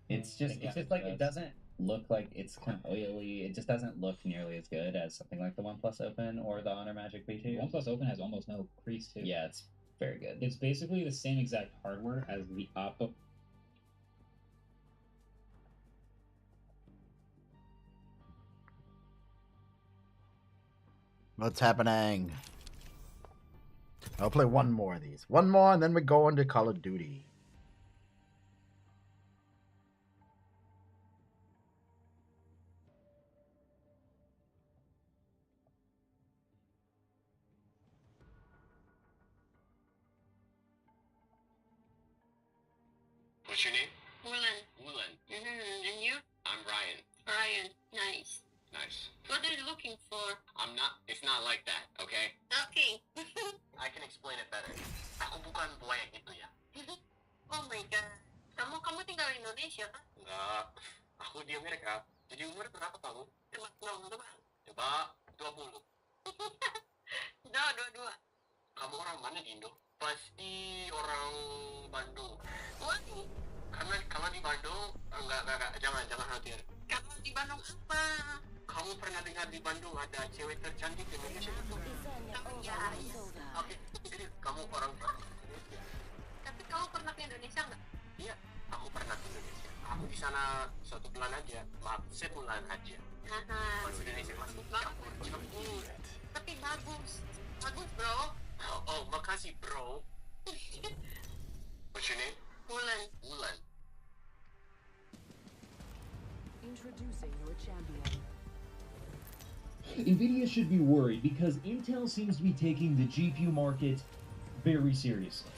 It's just like it doesn't look like it's kind of oily. It just doesn't look nearly as good as something like the OnePlus Open or the Honor Magic V2. OnePlus Open has almost no crease too. Yeah, it's very good. It's basically the same exact hardware as the Oppo. What's happening? I'll play one more of these. One more, and then we go into Call of Duty. What's your name? Woolen. Woolen. And you? I'm Ryan. Ryan. Nice. Nice. What are you looking for? It's not like that, okay? Okay. I can explain it better. Aku bukan buaya gitu ya. Oh my god. Kamu tinggal di Indonesia kan? Enggak. Aku di Amerika. Jadi umur berapa kamu? Tebak dong, tebak. Coba 20. Udah, dua. Kamu orang mana di Indo? Pasti orang Bandung. What? Karena kalau di Bandung, enggak, jangan khawatir. Kamu di Bandung apa? Kamu pernah dengar di Bandung ada cewek tercantik di Indonesia? Ya. Oke, jadi kamu orang Indonesia. Tapi kamu pernah ke Indonesia nggak? Iya, aku pernah ke Indonesia. Aku di sana 1 bulan aja. Maaf, sebulan aja. Bahasa Indonesia masih campur. Tapi bagus. Bagus, bro. Oh, makasih, bro. What's your name? Woolen. Woolen. Introducing your champion. NVIDIA should be worried because Intel seems to be taking the GPU market very seriously.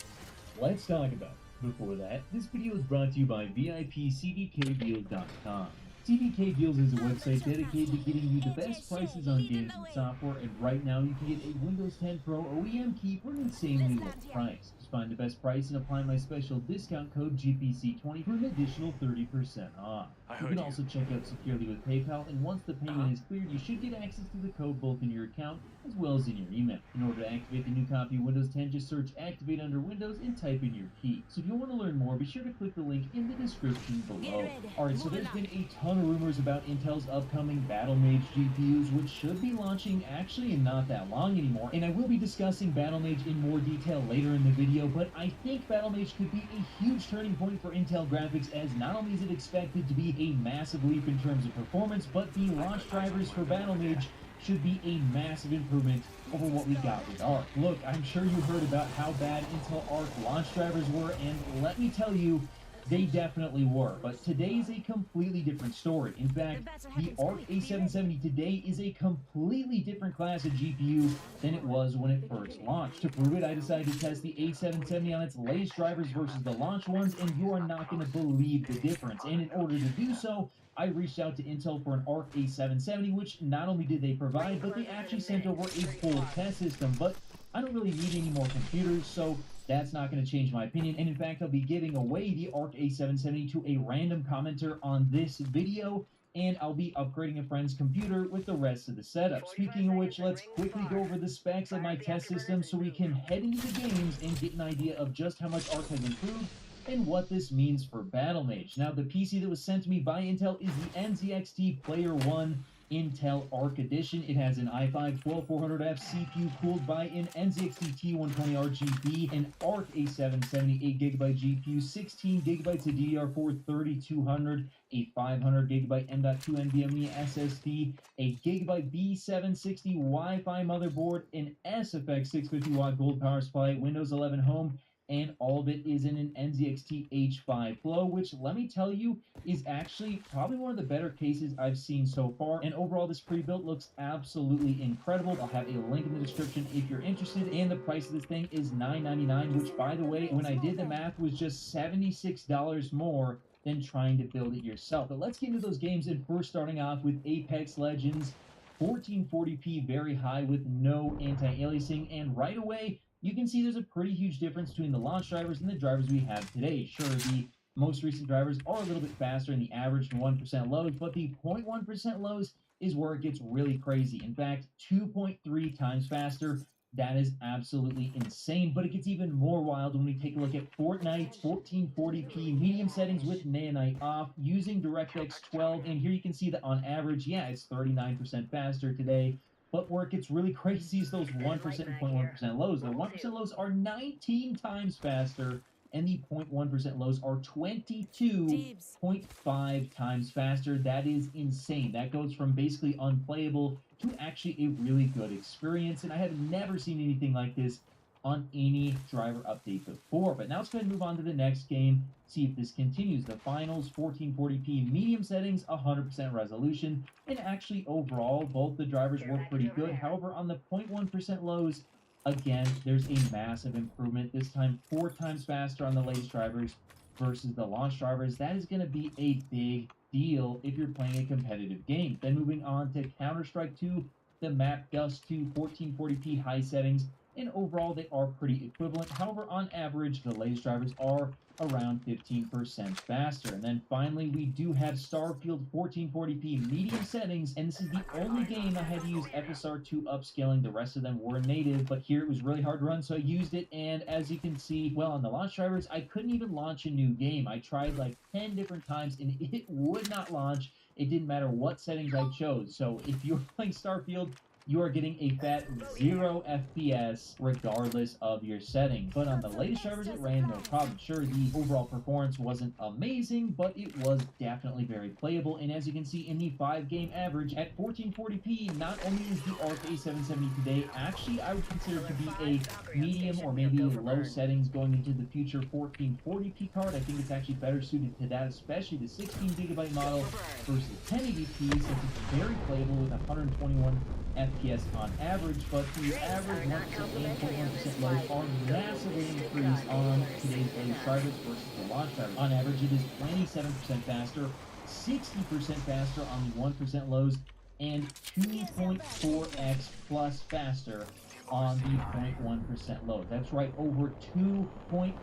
Let's talk about it. Before that, this video is brought to you by VIPCDKdeals.com. CDK Deals is a website dedicated to getting you the best prices on games and software, and right now you can get a Windows 10 Pro OEM key for an insanely low price. Just find the best price and apply my special discount code GPC20 for an additional 30% off. You can also check out securely with PayPal, and once the payment is cleared, you should get access to the code both in your account as well as in your email. In order to activate the new copy of Windows 10, just search Activate under Windows and type in your key. So if you want to learn more, be sure to click the link in the description below. Alright, so there's been a ton of rumors about Intel's upcoming Battlemage GPUs, which should be launching actually in not that long anymore, and I will be discussing Battlemage in more detail later in the video, but I think Battlemage could be a huge turning point for Intel graphics, as not only is it expected to be a massive leap in terms of performance, but the launch drivers for Battlemage should be a massive improvement over what we got with ARC. Look, I'm sure you heard about how bad Intel ARC launch drivers were, and let me tell you, they definitely were, but today is a completely different story. In fact, the ARC A770 today is a completely different class of GPU than it was when it first launched. To prove it, I decided to test the A770 on its latest drivers versus the launch ones, and you are not going to believe the difference. And in order to do so, I reached out to Intel for an ARC A770, which not only did they provide, but they actually sent over a full test system. But I don't really need any more computers, so that's not going to change my opinion. And in fact, I'll be giving away the ARC A770 to a random commenter on this video, and I'll be upgrading a friend's computer with the rest of the setup. Speaking of which, let's quickly go over the specs of my test system so we can head into the games and get an idea of just how much ARC has improved and what this means for Battle Mage. Now, the PC that was sent to me by Intel is the NZXT Player 1 Intel Arc Edition. It has an i5 12400F CPU cooled by an NZXT T120 RGB, an ARC A770 8GB GPU, 16GB of DDR4 3200, a 500GB M.2 NVMe SSD, a Gigabyte B760 Wi-Fi motherboard, an SFX 650W gold power supply, Windows 11 Home, and all of it is in an NZXT H5 Flow, which, let me tell you, is actually probably one of the better cases I've seen so far. And overall, this pre-built looks absolutely incredible. I'll have a link in the description if you're interested. And the price of this thing is $9.99, which, by the way, when I did the math, was just $76 more than trying to build it yourself. But let's get into those games, and first starting off with Apex Legends, 1440p very high with no anti-aliasing, and right away, you can see there's a pretty huge difference between the launch drivers and the drivers we have today. Sure, the most recent drivers are a little bit faster in the average 1% lows, but the 0.1% lows is where it gets really crazy. In fact, 2.3 times faster. That is absolutely insane, but it gets even more wild when we take a look at Fortnite's 1440p medium settings with nanite off using DirectX 12, and here you can see that on average, yeah, it's 39% faster today. But where it gets really crazy is those 1% and 0.1% lows. The 1% lows are 19 times faster, and the 0.1% lows are 22.5 times faster. That is insane. That goes from basically unplayable to actually a really good experience, and I have never seen anything like this on any driver update before. But now let's go ahead and move on to the next game, see if this continues. The finals, 1440p medium settings, 100% resolution, and actually overall, both the drivers work pretty good. However, on the 0.1% lows, again, there's a massive improvement. This time, 4 times faster on the latest drivers versus the launch drivers. That is going to be a big deal if you're playing a competitive game. Then moving on to Counter-Strike 2, the map Gust 2, 1440p high settings, and overall they are pretty equivalent. However, on average, the latest drivers are around 15% faster. And then finally, we do have Starfield 1440p medium settings, and this is the only game I had to use FSR2 upscaling. The rest of them were native, but here it was really hard to run, so I used it, and as you can see, well, on the launch drivers, I couldn't even launch a new game. I tried like 10 different times, and it would not launch. It didn't matter what settings I chose. So if you're playing Starfield, you are getting a fat 0 FPS regardless of your setting. But on the latest drivers, it ran no problem. Sure, the overall performance wasn't amazing, but it was definitely very playable. And as you can see in the 5-game average at 1440p, not only is the ARC A770 today, actually I would consider it to be a medium or maybe low settings going into the future 1440p card. I think it's actually better suited to that, especially the 16GB model versus 1080p, since it's very playable with 121 FPS on average, but the average 1% and 0.1% lows are massively increased on today's latest drivers versus the launch drivers. On average, it is 27% faster, 60% faster on the 1% lows, and 2.4x plus faster on the 0.1% lows. That's right, over 2.4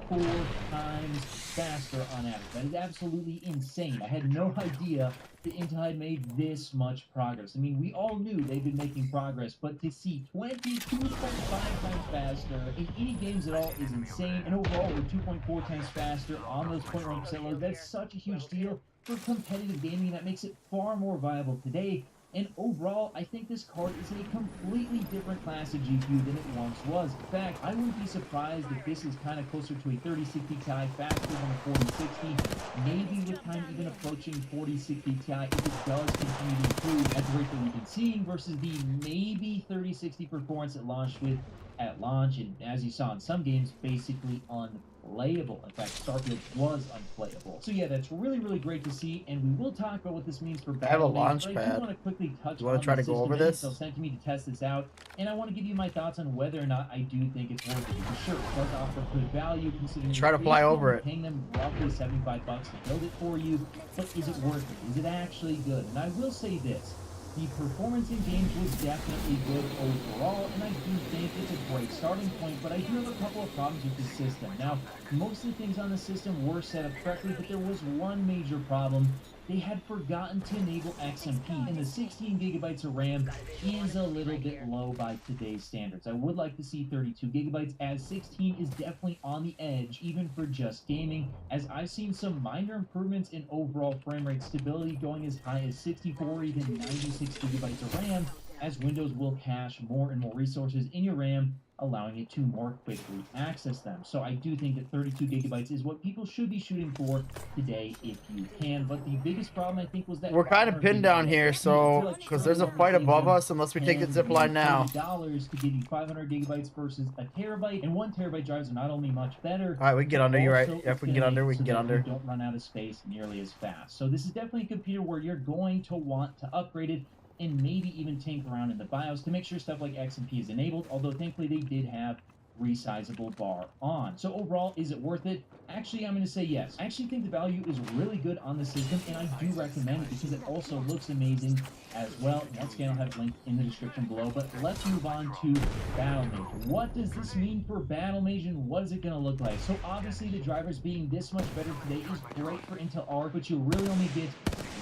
times faster on average. That is absolutely insane. I had no idea that Intel had made this much progress. I mean, we all knew they've been making progress, but to see 22.5 times faster in any games at all is insane. And overall, we're 2.4 times faster on those 0.1% lows. That's such a huge deal for competitive gaming. That makes it far more viable today. And overall, I think this card is a completely different class of GPU than it once was. In fact, I wouldn't be surprised if this is kind of closer to a 3060 Ti faster than a 4060, maybe with time even approaching 4060 Ti if it does continue to improve at the rate that we've been seeing versus the maybe 3060 performance it launched with at launch, and as you saw in some games, basically unplayable. In fact, Starfield was unplayable. So yeah, that's really, really great to see, and we will talk about what this means for I have a Battle Mage, launch but I pad. do want to quickly touch Do you want on to try the to go system over that this? Intel sent to me to test this out, and I want to give you my thoughts on whether or not I do think it's worth it. For sure, it does offer good value considering Try to you're fly basically over it. paying them roughly $75 to build it for you, but is it worth it? Is it actually good? And I will say this. The performance in games was definitely good overall, and I do think it's a great starting point, but I do have a couple of problems with the system. Now, most of the things on the system were set up correctly, but there was one major problem. They had forgotten to enable XMP, and the 16 gigabytes of RAM is a little bit low by today's standards. I would like to see 32 gigabytes, as 16 is definitely on the edge, even for just gaming, as I've seen some minor improvements in overall frame rate stability going as high as 64 or even 96 gigabytes of RAM, as Windows will cache more and more resources in your RAM, allowing it to more quickly access them. So I do think that 32 gigabytes is what people should be shooting for today if you can. But the biggest problem, I think, was that We're kind of pinned down here, so because there's a fight above us, unless we take the zip line now. $30 to give you 500 gigabytes versus a terabyte, and 1 terabyte drives are not only much better. All right, we can get under. You're right. also Yeah, if it's we can get gonna under, make we so can get that under. You don't run out of space nearly as fast. So this is definitely a computer where you're going to want to upgrade it, and maybe even tinker around in the BIOS to make sure stuff like XMP is enabled, although thankfully they did have resizable bar on. So overall, is it worth it? Actually, I'm going to say yes. I actually think the value is really good on the system, and I do recommend it because it also looks amazing as well. Once again, I'll have it linked in the description below, but let's move on to Battle Mage. What does this mean for Battle Mage, and what is it going to look like? So obviously, the drivers being this much better today is great for Intel Arc, but you really only get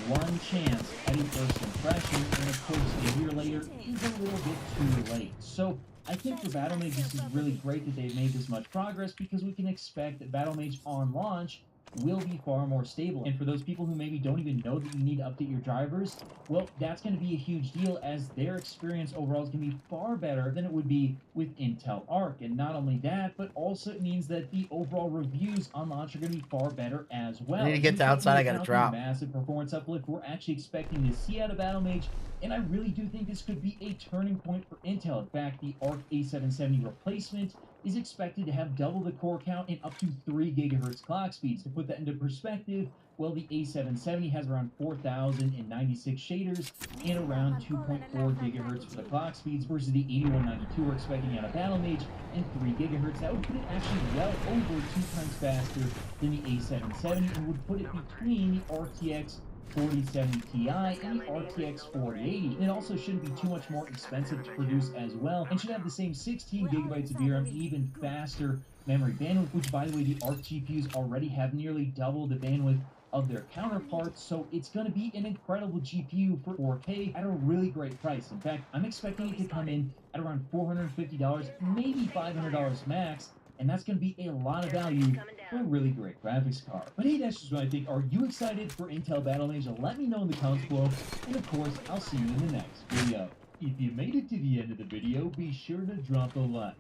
one chance at a first impression, and of course, a year later is a little bit too late. So I think for Battle Mage, this is really great that they've made this much progress, because we can expect that Battle Mage on launch will be far more stable. And for those people who maybe don't even know that you need to update your drivers, well, that's going to be a huge deal, as their experience overall is going to be far better than it would be with Intel Arc. And not only that, but also it means that the overall reviews on launch are going to be far better as well. I need to get to outside, I gotta drop. Massive performance uplift we're actually expecting to see out of Battle Mage, and I really do think this could be a turning point for Intel. In fact, the Arc A770 replacement is expected to have double the core count and up to 3 gigahertz clock speeds. To put that into perspective, well, the A770 has around 4,096 shaders and around 2.4 gigahertz for the clock speeds, versus the 8192 we're expecting out of Battle Mage and 3 gigahertz. That would put it actually well over 2 times faster than the A770, and would put it between the RTX 4070 Ti and the RTX 4080. It also shouldn't be too much more expensive to produce as well, and should have the same 16 gigabytes of VRAM, even faster memory bandwidth, which, by the way, the Arc GPUs already have nearly double the bandwidth of their counterparts, so it's going to be an incredible GPU for 4K at a really great price. In fact, I'm expecting it to come in at around $450, maybe $500 max, and that's going to be a lot of value for a really great graphics card. But hey, that's just what I think. Are you excited for Intel Battle Mage? Let me know in the comments below, and of course, I'll see you in the next video. If you made it to the end of the video, be sure to drop a like.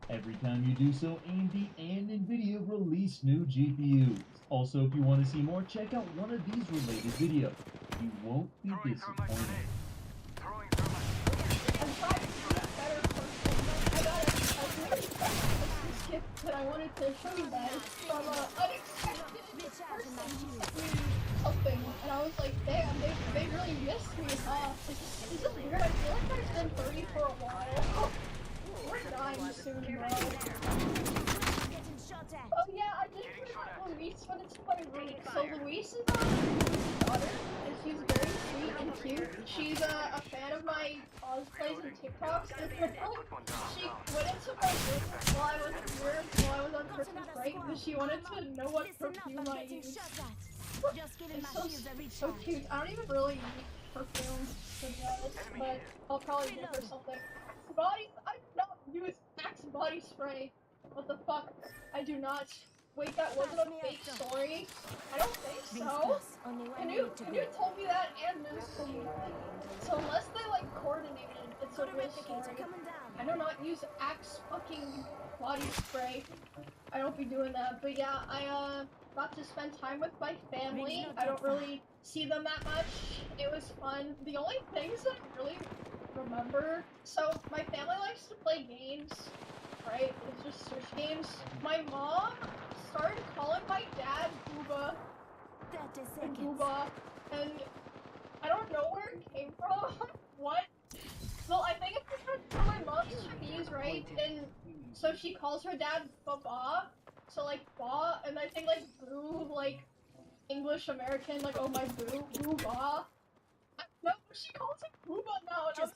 Every time you do so, AMD and NVIDIA release new GPUs. Also, if you want to see more, check out one of these related videos. You won't be disappointed. That I wanted to show you guys from unexpected person something, and I was like, damn, they really missed me. It's just weird. I feel like I've been 30 for a while. We're dying soon, bro. Oh yeah, I did put about Luis when it's my room. So Luis is my daughter, and she's very sweet and cute. She's a fan of my cosplays and TikToks, and she went into my room while I was here, while I was on Christmas break, because she wanted to know what perfume I use. It's so cute. I don't even really use perfume, to be honest, but I'll probably give her something. I do not use Axe body spray. What the fuck? I do not. Wait, that wasn't a fake story? I don't think so. Can you told me that and news to me? So unless they like coordinated, it's a real story. I do not use Axe fucking body spray. I don't be doing that, but yeah, I got to spend time with my family. I don't really see them that much. It was fun. The only things that I really remember, so my family likes to play games, right? It's just search games. My mom started calling my dad Booba, and I don't know where it came from. What? Well, I think it's because my mom's Chinese, right? And so she calls her dad Baba, so like Ba, and I think like Boo, like English American, like oh my Boo, Booba. No, she calls him Booba.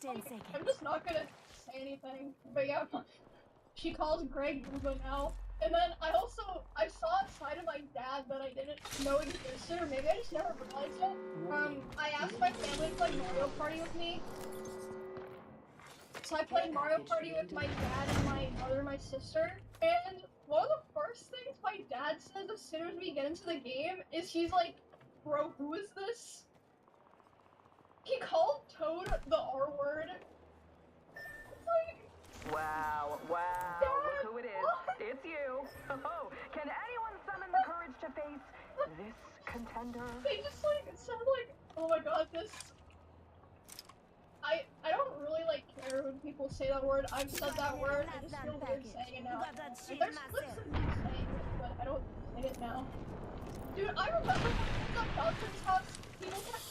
I'm just not gonna say anything. But yeah, she calls Greg Booba now. And then I saw a side of my dad that I didn't know existed, or maybe I just never realized it. I asked my family to play Mario Party with me. So I played Mario Party with my dad and my mother and my sister. And one of the first things my dad says as soon as we get into the game is he's like, "Bro, who is this?" He called Toad the R word. It's like, wow, Dad, look who it is. what? It's you. Oh, can anyone summon the courage to face this contender? They just like said like, "Oh my god, this." I don't really like care when people say that word. I've said that word. I just feel weird saying it now. Like, there's clips of me saying it, but I don't say it now. Dude, I remember when I was at Falcon's house, people kept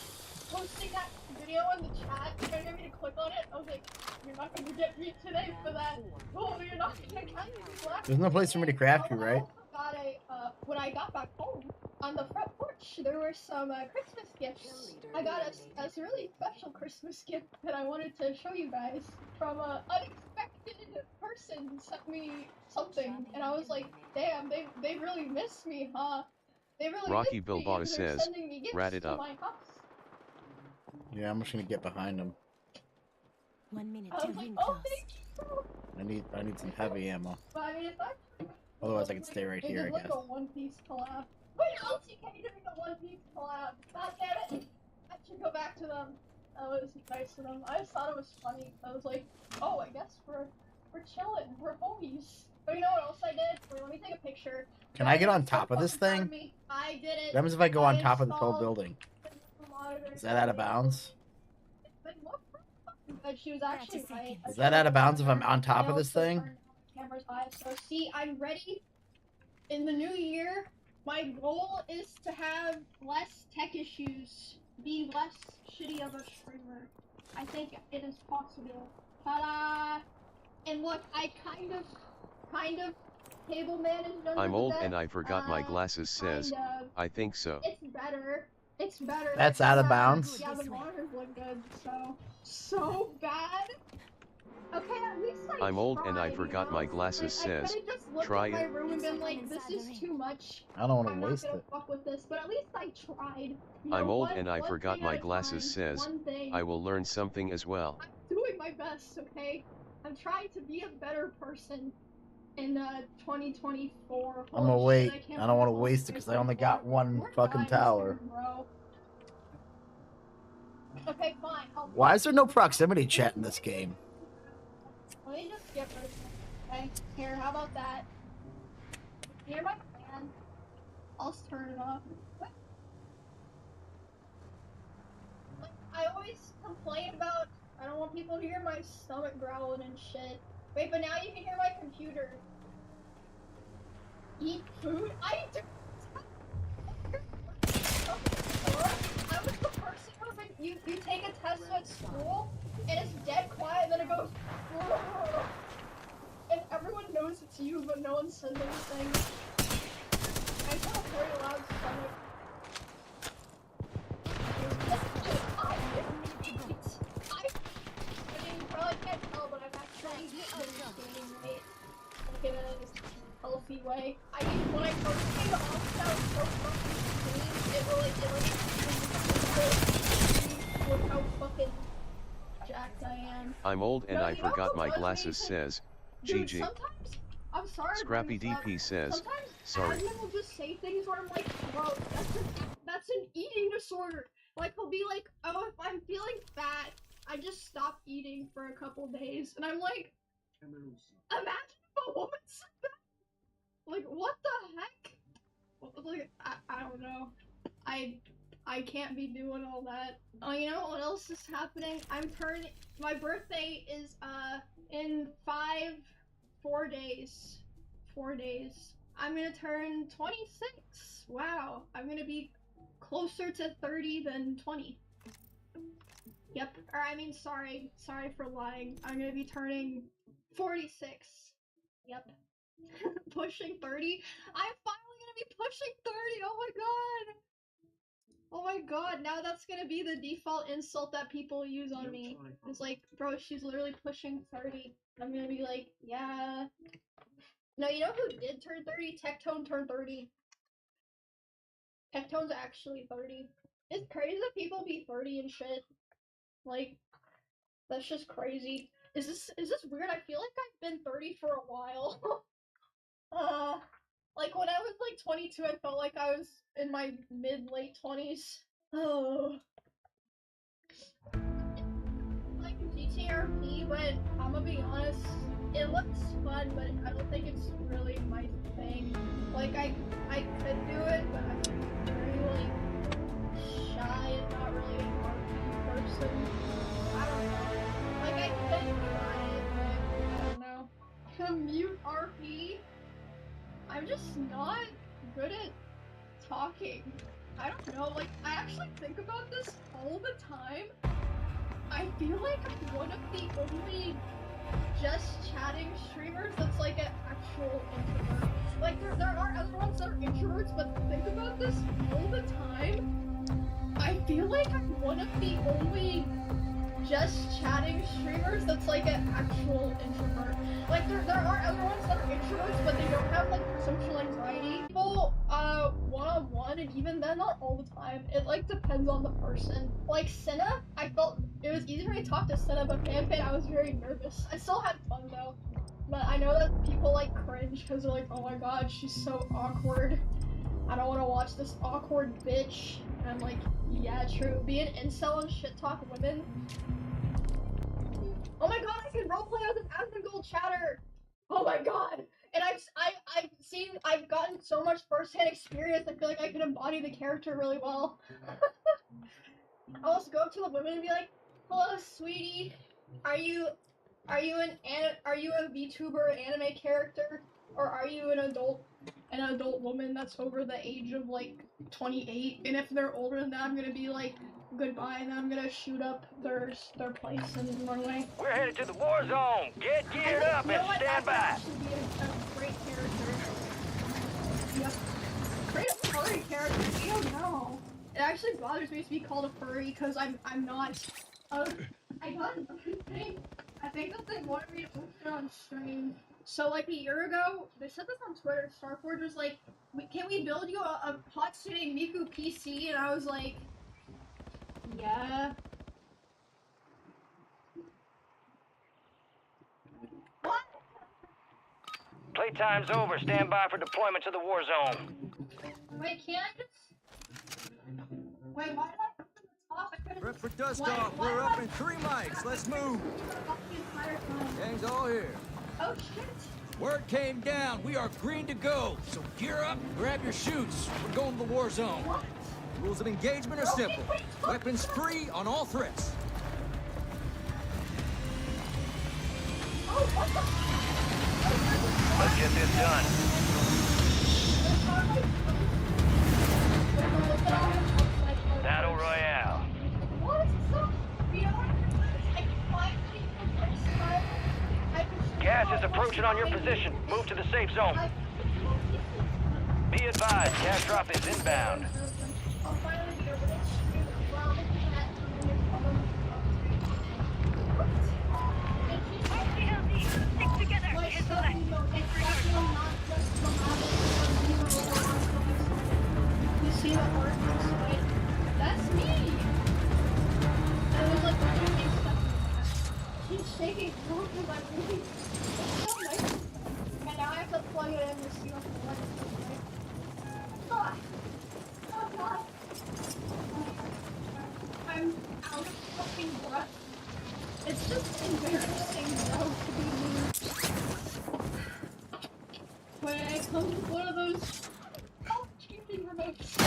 posting that video in the chat, trying to get me to click on it. I was like, "You're not gonna get me today for that. Oh, you're not gonna get me black." There's no place for me to craft you, right? When I got back home, on the front porch, there were some Christmas gifts. I got a really special Christmas gift that I wanted to show you guys from an unexpected person sent me something, and I was like, damn, they really miss me, huh? They really Rocky miss me Bilbao if they're says, sending me "Rat gifts it to up." my house. Yeah, I'm just gonna get behind him. 1 minute I to was like, ring oh, close. thank you. I need some heavy ammo. But I mean, it's actually Otherwise, I can stay right they here, I did like guess. a One Piece collab. Wait, LTK doing a One Piece collab. God damn it! I should go back to them. That was nice of them. I just thought it was funny. I was like, oh, I guess we're chilling. We're homies. But you know what else I did? Wait, let me take a picture. Can I get on top of this thing? I did it. What happens if I go on top of the whole installed building? the monitor. Is that out of bounds? But what? But she was actually right. Is that out of bounds if I'm on top of this thing? Camera's high. So see, I'm ready. In the new year, my goal is to have less tech issues, be less shitty of a streamer. I think it is possible. Ta-da! And look, I kind of table managed under I'm the old desk. and I forgot my glasses says, kind of. "I think so." It's better. It's better. That's out of bounds? Yeah, the monitors look good, so bad. Okay, at least I'm old tried, and I forgot my glasses like, I says, could've just looked "Try at my it." room and been like, this is too much. I don't want I'm to not waste gonna it. fuck with this, but at least I tried. You I'm know, old one- and I one forgot thing my at a glasses time, says, one thing. "I will learn something as well." I'm doing my best, okay? I'm trying to be a better person in 2024. I'm gonna Holy wait. shit, can't I don't want to believe waste it because I only got one we're fucking dying tower. soon, bro. Okay, fine. Why is there no proximity chat in this game? Let me just get rid of it. Okay, here, how about that? Hear my fan? I'll just turn it off. What? Like, I always complain about, I don't want people to hear my stomach growling and shit. Wait, but now you can hear my computer. Eat food? I do. I was the person who, like, you take a test at school, and it's dead quiet, and then it goes, and everyone knows it's you, but no one says anything. I have a very loud stomach. I mean, you probably can't tell, but I've actually been gaining weight, like in a healthy way. I mean, when I first came to office, I was so fucking skinny. Look how fucking jacked I am. I'm old and No, I you know forgot what my was glasses amazing? says, Dude, "GG." sometimes, I'm sorry to Scrappy bring this up. DP says, Sometimes "Sorry." admin will just say things where I'm like, bro, that's an eating disorder. Like, he'll be like, oh, if I'm feeling fat, I just stop eating for a couple days. And I'm like, imagine if a woman said that. Like, what the heck? Like, I don't know. I can't be doing all that. Oh, you know what else is happening? My birthday is, in 4 days. 4 days. I'm gonna turn 26. Wow. I'm gonna be closer to 30 than 20. Yep. Or, I mean, sorry for lying. I'm gonna be turning 46. Yep. Pushing 30. I'm finally gonna be pushing 30. Oh my god. Oh my god, now that's gonna be the default insult that people use on me. It's like, bro, she's literally pushing 30. I'm gonna be like, yeah. No, you know who did turn 30? Tectone turned 30. Tectone's actually 30. It's crazy that people be 30 and shit. Like, that's just crazy. Is this weird? I feel like I've been 30 for a while. Like when I was like 22, I felt like I was in my mid-late 20s. Oh. Like GTRP, but I'm gonna be honest, it looks fun, but I don't think it's really my thing. Like I could do it, but I'm very like shy and not really an RP person. I don't know. Like I could try it, but I don't know. Mute RP. I'm just not good at talking. I don't know, like, I actually think about this all the time. I feel like I'm one of the only just chatting streamers that's like an actual introvert. Like, there are other ones that are introverts, but think about this all the time. I feel like I'm one of the only just chatting streamers that's like an actual introvert. Like there are other ones that are introverts, but they don't have like social anxiety. People one-on-one, and even then not all the time. It like depends on the person. Like Senna, I felt it was easy for me to talk to Senna, but Fanpit I was very nervous. I still had fun though. But I know that people like cringe because they're like, oh my god, she's so awkward. I don't want to watch this awkward bitch. And I'm like, yeah, true. Be an incel and shit talk women. Oh my god, I can roleplay as an Asmongold chatter! Oh my god! And I've gotten so much first-hand experience, I feel like I can embody the character really well. I'll just go up to the women and be like, hello, sweetie. Are you a VTuber anime character? Or are you an adult woman that's over the age of like 28? And if they're older than that, I'm gonna be like, goodbye, and then I'm gonna shoot up their place and run away. We're headed to the war zone. Get geared up and stand by. Should be a great character. Yep. Create a furry character. You don't know. It actually bothers me to be called a furry because I'm not. I got another thing. I think that they wanted me to post it on stream. So like a year ago, they said this on Twitter. Starforge was like, "Can we build you a Hatsune Miku PC?" And I was like, yeah. What? Playtime's over. Stand by for deployment to the war zone. Wait, can't I just... Wait, why did I put the top? I could've... Prep for dust off. We're up in 3 mics. Let's move. Gang's all here. Oh shit. Word came down. We are green to go. So gear up, grab your chutes. We're going to the war zone. What? Rules of engagement are simple. Weapons free on all threats. Oh, what the... Let's get this done. Battle Royale. What is so... You know what? I can finally for the first time. Gas is approaching on your position. Move to the safe zone. Be advised, gas drop is inbound. You see the art? That's me! And it was like shaking stuff. She's shaking because I'm really so nice. And now I have to plug it in to see what the light is like. Ah! Oh god! I'm out of fucking breath. It's just embarrassing though to be me. When I come to one of those housekeeping remotes.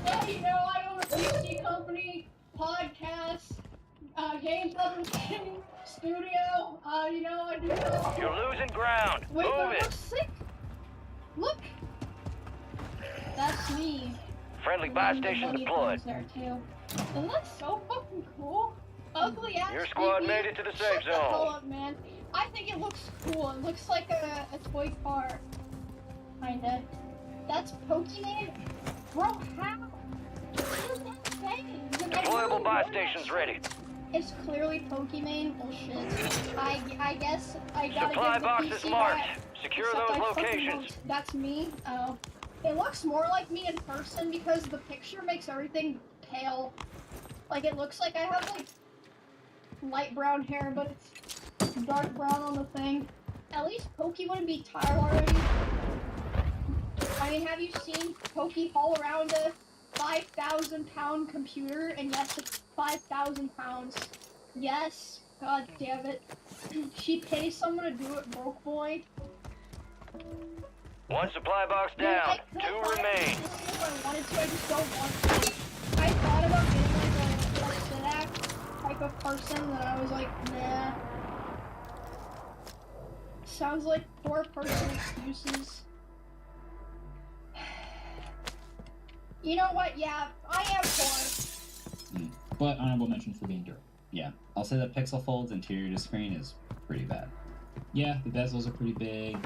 Yeah, you know, I own a PC company, podcast, game publishing, studio, you know, I do that. You're losing ground. Wait, Move but it. I'm sick. Look! That's me. Friendly buy station deployed. There too. Isn't that so fucking cool? Ugly ass. Your squad BB. made it to the safe Shut the hell zone. up, man. I think it looks cool. It looks like a toy car. Kinda. That's Pokemon? Bro, how? Deployable buy stations ready. It's clearly Pokemon bullshit. I guess I gotta Supply give the boxes PC marked. that, Secure except those I fucking locations. don't- That's me. Oh. It looks more like me in person because the picture makes everything pale. Like, it looks like I have, like, light brown hair, but it's dark brown on the thing. At least Pokey wouldn't be tired already. I mean, have you seen Pokey haul around a 5,000-pound computer? And yes, it's 5,000 pounds. Yes. God damn it. She pays someone to do it, broke boy. One supply box Dude, down. I could 2 buy remain. this if I wanted to, I just don't want to. I thought about getting like a Sidak type of person, and I was like, nah. Sounds like poor person excuses. You know what? Yeah, I am poor. But honorable mention for being durable. Yeah, I'll say that Pixel Fold's interior to screen is pretty bad. Yeah, the bezels are pretty big.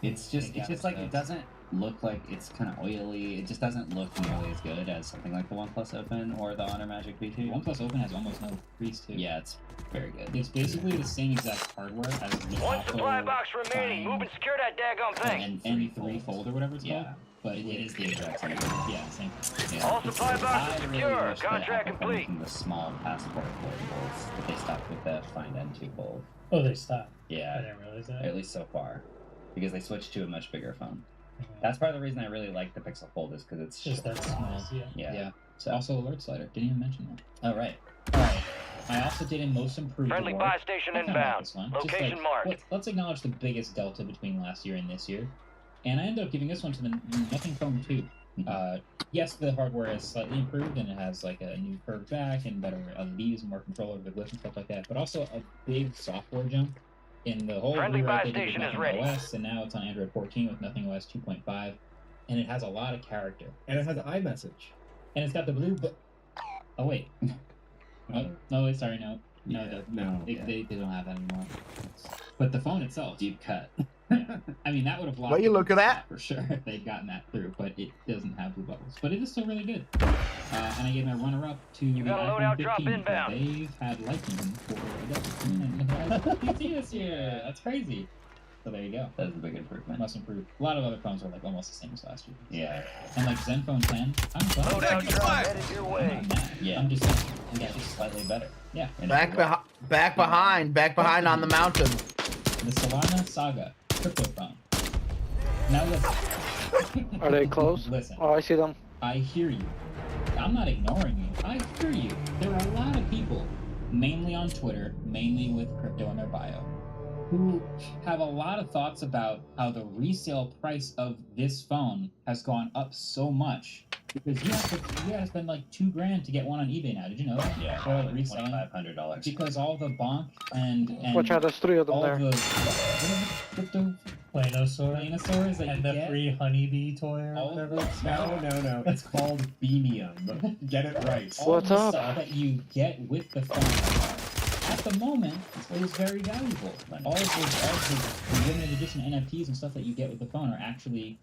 It's just like it doesn't look like it's kind of oily. It just doesn't look nearly as good as something like the OnePlus Open or the Honor Magic V2. The OnePlus Open has almost no crease too. Yeah, it's very good. It's basically the same exact hardware as the One supply box remaining. Move and secure that daggone thing. and 3 Fold or whatever it's called. But it is the exact same. Yeah, same. Yeah. All supply boxes I really secure. wish that Contract Apple complete. making the small passport foldables, but they stopped with the Find N2 Fold. Oh, they stopped. Yeah. I didn't realize that. At least so far. Because they switched to a much bigger phone. That's part of the reason I really like the Pixel Fold is because it's Just that small. Yeah. So also alert slider. Didn't even mention that. Oh, right. Alright. I also did a most improved Friendly award. buy station I kinda like inbound. this one. Location Just like, marked. Let's acknowledge the biggest delta between last year and this year. And I ended up giving this one to the Nothing Phone 2. Yes, the hardware is slightly improved and it has like a new curved back and better LEDs and more control over the glitch and stuff like that, but also a big software jump in the whole Friendly rewrite buy they did with station is Nothing ready. OS, and now it's on Android 14 with Nothing OS 2.5, and it has a lot of character. And it has iMessage. And it's got the blue, but oh wait, no, wait, sorry, no, Yeah, it doesn't. no, They don't have that anymore. But the phone itself, deep cut. I mean, that would have blocked. What you looking at? For sure, if they'd gotten that through, but it doesn't have blue bubbles. But it is still really good. And I gave my runner-up to the got a iPhone loadout 15 drop because inbound. they've had Lightning for a decade. And it has PC this year. That's crazy. So there you go. That's a big improvement. Must improve. A lot of other phones are like almost the same as last year. Yeah. And like Zenfone 10, I'm glad. Loadout drop headed your way. Yeah. I'm just saying. And it's just slightly better. Yeah. Back behind on the mountain. The Solana Saga crypto phone. Now listen. Are they close? Listen. Oh, I see them. I hear you. I'm not ignoring you. I hear you. There are a lot of people, mainly on Twitter, mainly with crypto in their bio, who have a lot of thoughts about how the resale price of this phone has gone up so much. Because you have to spend like $2,000 to get one on eBay now. Did you know that? Yeah, They're like reselling $2,500. because all the bonk and Watch out, there's 3 of them all there. the crypto Planosaurs that and you the get. free honeybee toy or All whatever. No. It's called Beanium. Get it right. All What's the up? stuff that you get with the phone at the moment is very valuable. All of the limited edition NFTs and stuff that you get with the phone are actually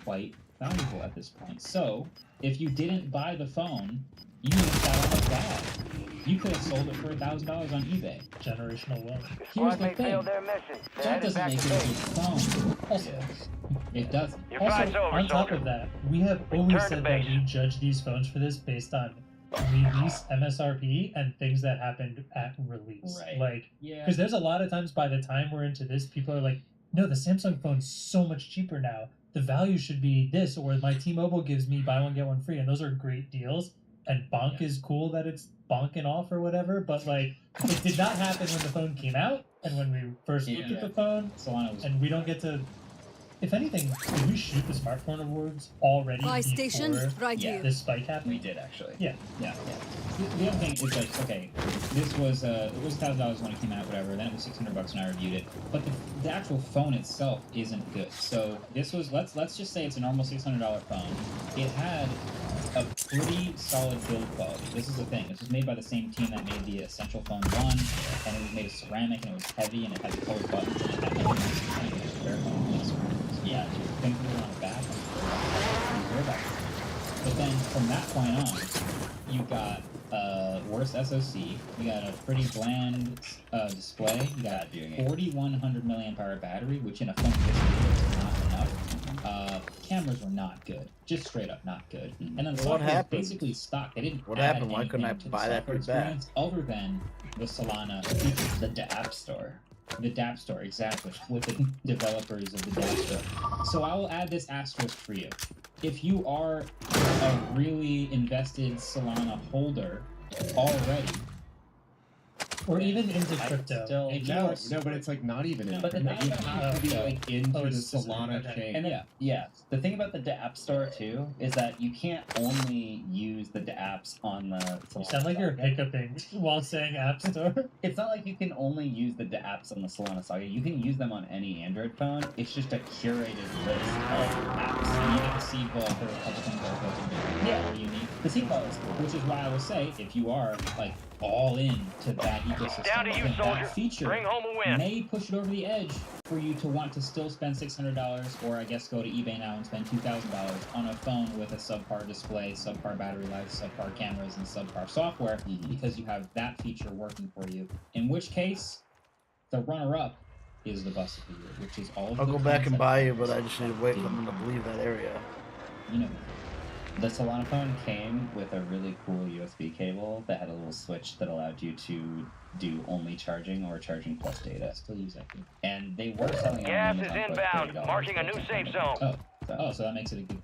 quite valuable at this point. So if you didn't buy the phone, you missed out on that. You could have sold it for $1,000 on eBay. Generational wealth. Here's the Squad mate thing. failed their mission. They're That headed doesn't back make to it a base. good phone. It doesn't. Your Also, fight's over, on top soldier. of that, we have always Return to said that base. we judge these phones for this based on release MSRP and things that happened at release. Right. Like, Yeah. because there's a lot of times by the time we're into this, people are like, no, the Samsung phone's so much cheaper now. The value should be this, or my T-Mobile gives me buy one, get one free, and those are great deals. And bonk is cool that it's bonking off or whatever, but like, it did not happen when the phone came out and when we first looked at the phone. Solana was And we don't get to. If anything, did we shoot the smartphone awards already Buy station before right here. this spike happened? We did actually. Yeah. Yeah. The other thing is like, okay, this was it was $1,000 when it came out, whatever. Then it was $600 when I reviewed it. But the actual phone itself isn't good. So this was let's just say it's a normal $600 phone. It had a pretty solid build quality. This is the thing. This was made by the same team that made the Essential Phone 1, and it was made of ceramic, and it was heavy, and it had colored buttons, and it had like a bare bone. Yeah, things that were on the back. But then from that point on, you got worse SoC, you got a pretty bland display, you got 4,100 milliamp hour battery, which in a phone this big is not enough. Cameras were not good, just straight up not good. And then the What software was happened? basically stock. They didn't What add happened? Why couldn't I anything to the buy that software pretty bad? experience other than the Solana features. The App Store. The DApp Store, exactly, with the developers of the DApp Store. So I will add this asterisk for you. If you are a really invested Solana holder already, or even into crypto. No, but it's like not even in But the crypto. thing You have to be like into the Solana chain. And then, the thing about the App Store too is that you can't only use the apps on the Solana. You sound like you're hiccuping while saying App Store. It's not like you can only use the apps on the Solana Saga. You can use them on any Android phone. It's just a curated list of apps. and you get the seed ball for a couple things that are built into it. Yeah. Really unique. The seed ball is cool. Which is why I will say, if you are like all in to that ecosystem, Down to you, then soldier. that feature Bring home a win. may push it over the edge for you to want to still spend $600, or I guess go to eBay now and spend $2,000 on a phone with a subpar display, subpar battery life, subpar cameras, and subpar software, because you have that feature working for you. In which case, the runner-up is the bust of the year, which is all of I'll the go back and concepts buy that you, but I just need to wait for them to didn't- leave that area. You know. The Solana phone came with a really cool USB cable that had a little switch that allowed you to do only charging or charging plus data. Still use that cable. And they were selling it on Gas is Amazon for inbound. $30. Marking a new safe zone. So that makes it a good.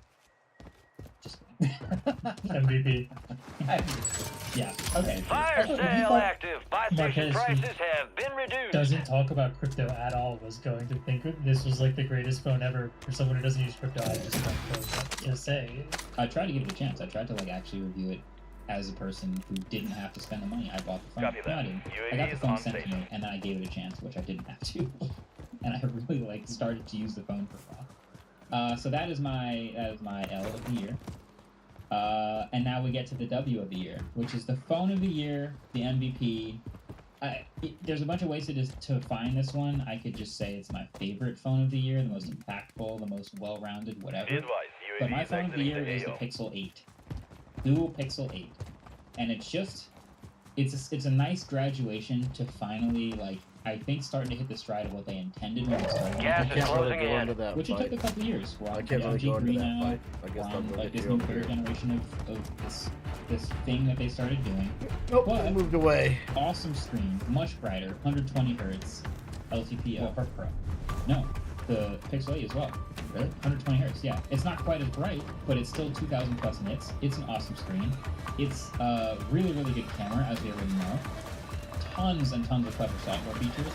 Just MVP. Yeah. Okay. Fire Also, if you sale thought active. Buy station Marquez, prices have been reduced. doesn't talk about crypto at all was going to think this was like the greatest phone ever for someone who doesn't use crypto. I just don't know to say. I tried to give it a chance. I tried to like actually review it as a person who didn't have to spend the money. I bought the phone. Copy No, that. I didn't. UAV I got the is phone on sent to station. me, and then I gave it a chance, which I didn't have to. And I really like started to use the phone for a while. So that is my L of the year. And now we get to the W of the year, which is the phone of the year, the MVP. There's a bunch of ways to find this one. I could just say it's my favorite phone of the year, the most impactful, the most well-rounded, whatever. Be advised, But my UAV is phone of the exiting year the is the AO. Pixel 8. Dual Pixel 8. And it's a nice graduation to finally, like, I think starting to hit the stride of what they intended when they started. Gas I is can't really closing go in. into that Which it fight. took a couple years. We're I on can't the really go into MG3 that now. fight. I guess We're I'll on go like get this you new over third here. generation of this thing that they started doing. Nope, But I moved away. awesome screen, much brighter, 120 hertz, LTP Pro. No, the Pixel 8 as well. Really? 120 hertz, yeah. It's not quite as bright, but it's still 2,000 plus nits. It's an awesome screen. It's a really, really good camera, as we already know. Tons and tons of clever software features.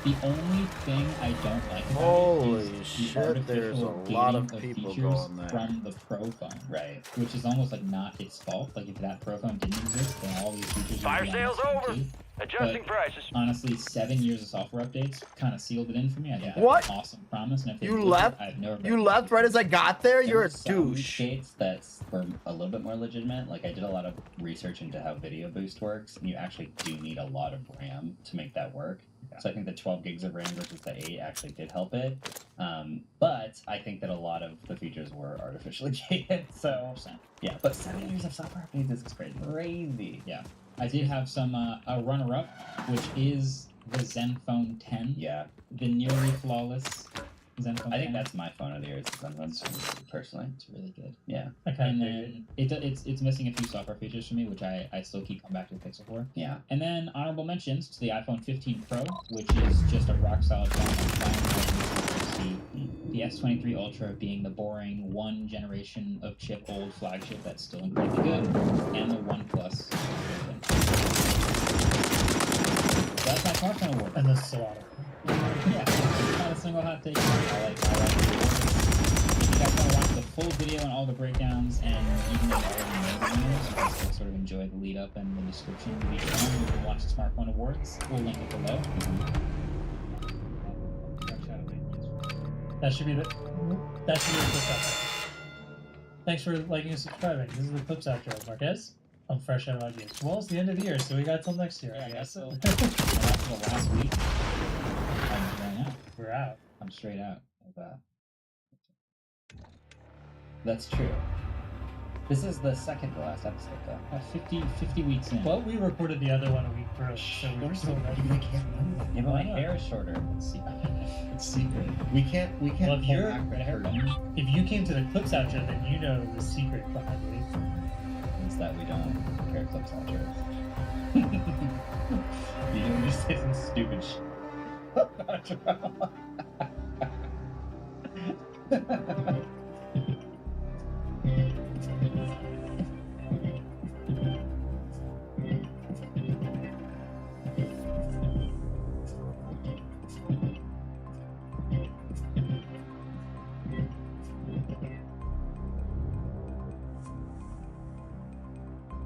The only thing I don't like about Holy it is the shit, there's a artificial lot of gating people features going there. from the Pro phone. Right. Which is almost like not its fault. Like if that Pro phone didn't exist, then all these features Fire would be on sale's this phone over. too. Adjusting But prices. honestly, 7 years of software updates kind of sealed it in for me. I think that's What? an awesome promise. And if they You deliver, left? I have no You left right as I got there? You're a There were some douche. states that were a little bit more legitimate. Like I did a lot of research into how video boost works, and you actually do need a lot of RAM to make that work. So I think the 12 gigs of RAM versus the 8 actually did help it. But I think that a lot of the features were artificially gated. So yeah, but 7 years of software updates is crazy. Yeah. I did have some a runner-up, which is the Zenfone 10. Yeah. The nearly flawless Zenfone 10. I think that's my phone of the year. It's personally. It's really good. Yeah. I kind And of then it's missing a few software features for me, which I still keep coming back to the Pixel for. Yeah. And then honorable mentions to the iPhone 15 Pro, which is just a rock solid phone. The S23 Ultra being the boring one generation of chip old flagship that's still incredibly good, and the OnePlus. That's my smartphone award. and this is a lot of. Yeah, it's not a single hot take. I like the awards. If you guys want to watch the full video and all the breakdowns, and even though you already know the winners, you can still sort of enjoy the lead up and the description of each one. You can watch the smartphone awards. We'll link it below. That should be the clips outro. Thanks for liking and subscribing. This is the clips outro, Marquez. I'm fresh out of ideas. Well, it's the end of the year, so we got till next year. I guess. So after the last week, I'm going out. We're out. I'm straight out of that. That's true. This is the second to last episode, though. 50 weeks in. Well, we recorded the other one a week early, so we're still ready. Yeah, but my hair is shorter. It's secret. We can't Well, pull back the curtain. if you came to the clips outro, then you know the secret behind it. It's that we don't compare clips outros. You don't just say some stupid shit.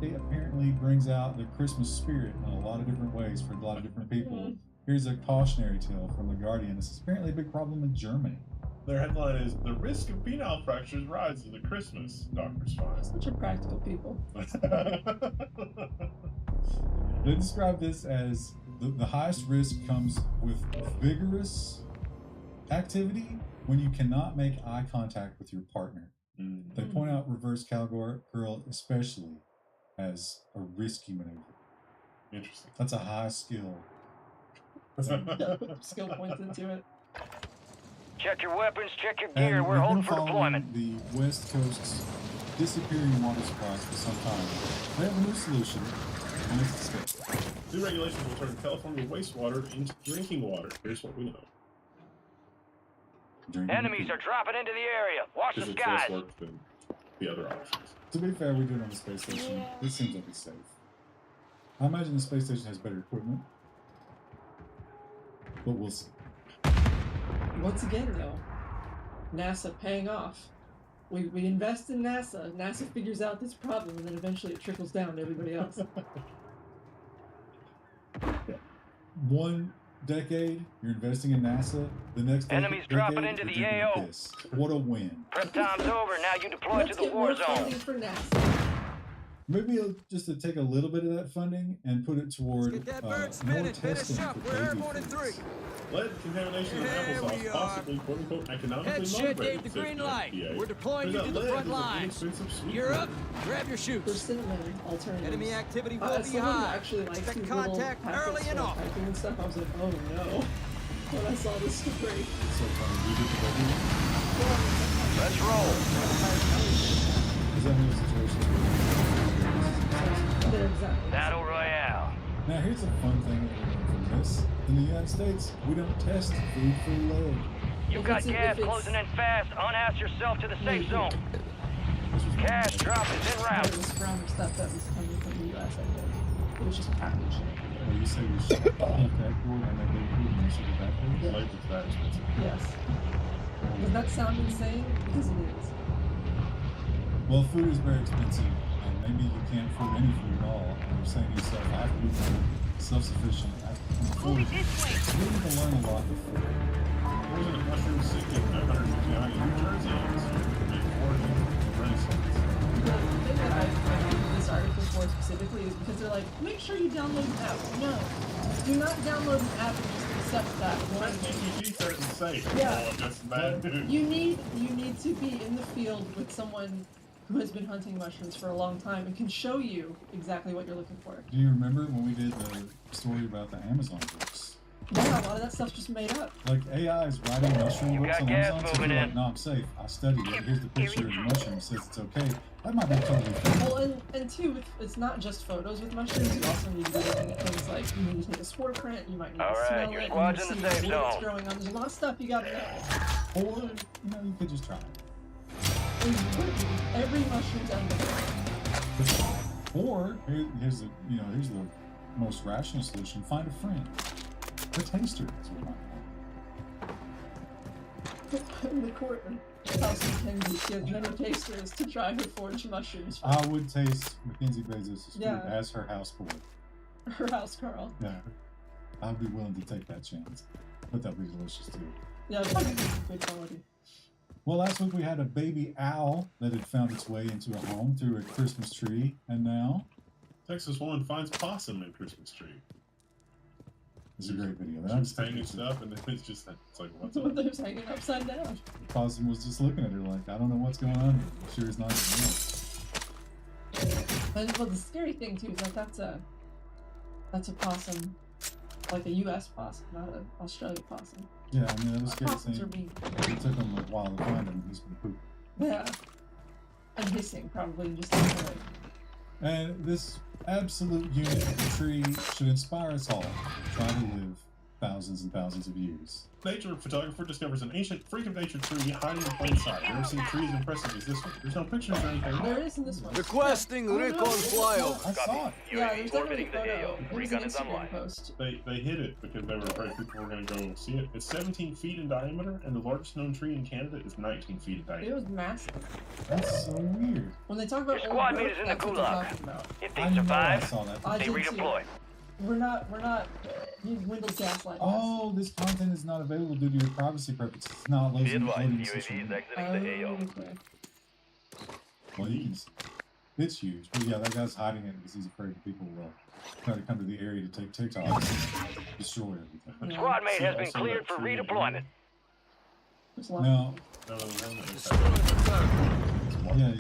It apparently brings out the Christmas spirit in a lot of different ways for a lot of different people. Here's a cautionary tale from The Guardian. This is apparently a big problem in Germany. Their headline is "The risk of penile fractures rises at Christmas." Doctors find. Such a practical people. They describe this as the highest risk comes with vigorous activity when you cannot make eye contact with your partner. They point out reverse cowgirl especially as a risky maneuver. Interesting. That's a high skill. Put skill points into it. Check your weapons, check your And gear. We're we've holding been for following deployment. the West Coast's disappearing water supplies for some time. They have a new solution, and it's escape. New regulations will turn California wastewater into drinking water. Here's what we know. Enemies are dropping into the area. Watch the Because it's skies. less work than the other options. To be fair, we do it on the space station. This seems like it's safe. I imagine the space station has better equipment, but we'll see. Once again, though, NASA paying off. We invest in NASA. NASA figures out this problem, and then eventually it trickles down to everybody else. 1 decade, you're investing in NASA. The next Enemies decade, dropping into you're the drinking AO. piss. What a win. Prep time's over. Now you deploy Let's to the get war more zone. funding for NASA. Maybe just to take a little bit of that funding and put it toward Get that more bird spinning. Finish testing up. for We're baby airborne in foods. 3. Lead contamination in Here we applesauce, are. possibly quote-unquote economically Head shit motivated, gave the says green the light. FDA. We're deploying you Turns to out the lead front is a really lines. expensive sweet You're food. up. Grab your For shoots. cinnamon alternatives. Enemy activity will As be someone who high. actually likes Expect these contact little early packets and for often. typing and stuff, I was like, oh no. When I saw this story. So funny. We did the baby. Let's roll. Is that new situations where Exactly. Battle Royale. Now here's a fun thing that we learned from this. In the United States, we don't test food for lead. You've got gas closing in fast. Unass yourself to the safe zone. Cash drop is en It route. was from stuff that was coming from the US, I think. It was just packaged. Well, you say you should keep that cord and then they put it in sugar backwards. Yeah. Like it's that expensive. Yes. Does that sound insane? Because it is. Well, food is very expensive, and maybe you can't afford any food at all. And you're saying to yourself, I have to be self-sufficient. I can afford it. You need to learn a lot before. Poisonous mushroom seeking 959 in New Jersey this year. Made foraging renaissance. The thing that I read this article for specifically is because they're like, make sure you download an app. No. Do not download an app and just accept that one. PG certain safe. Yeah. Oh, that's bad news. You need to be in the field with someone who has been hunting mushrooms for a long time and can show you exactly what you're looking for. Do you remember when we did the story about the Amazon books? Yeah, a lot of that stuff's just made up. Like AI is writing mushroom You books got on gas Amazon, so moving you're in. like, no, I'm safe. I studied it. Here's the picture of the mushroom. It says it's okay. That might be totally fine. Well, and two, it's not just photos with mushrooms. You also need to be looking at things like you need to take a spore print. You might need All to right, smell your it. squad's You in need the to safe see what's zone. growing on. There's a lot of stuff you gotta know. Or, you know, you could just try it. Every mushroom's under. Or here's the most rational solution: find a friend, a taster. Is what In the court of House Mackenzie, she has many tasters to try her forged mushrooms from I would taste Mackenzie Bezos' food Yeah. as her houseboy. her house, Carl. Yeah, I'd be willing to take that chance. But that'd be delicious too. Yeah, it's probably good quality. Well, last week we had a baby owl that had found its way into a home through a Christmas tree, and now Texas woman finds possum in Christmas tree. it's a great video. She's hanging stuff, and then it's like, what's up? They're just hanging upside down. Possum was just looking at her like, I don't know what's going on. Sure is not. And well, the scary thing too is that that's a possum, like a U.S. possum, not an Australian possum. Yeah, I mean, that was scary Possums are thing. mean. It took him a while to find him. He's been pooping. Yeah. And hissing, probably, just like that. And this absolute unit of the tree should inspire us all to try to live thousands and thousands of years. Nature photographer discovers an ancient freak of nature tree hiding in plain sight. Never seen trees impressive as this one. There's no pictures or anything. There is in this one. Requesting recon flyover. I saw it. Yeah, there's definitely a photo. It was an Instagram post. They hid it because they were afraid people were going to go see it. It's 17 feet in diameter, and the largest known tree in Canada is 19 feet in It diameter. was massive. That's so weird. When they talk about Your squad old mate growth, is in the that's what they're gulag. talking about. If I they know I survive, saw that. I they did too. redeploy. We're not Windows gaslighting us. Oh, this content is not available due to your privacy purposes. It's not Be loading advised, the social UAV is media. exiting the AO. Okay. Well, you can see. It's huge. But yeah, that guy's hiding it because he's afraid that people will try to come to the area to take TikToks and destroy everything. Squad mate has been Also cleared that for tree redeployment. There's a lot. Now, No, the one that was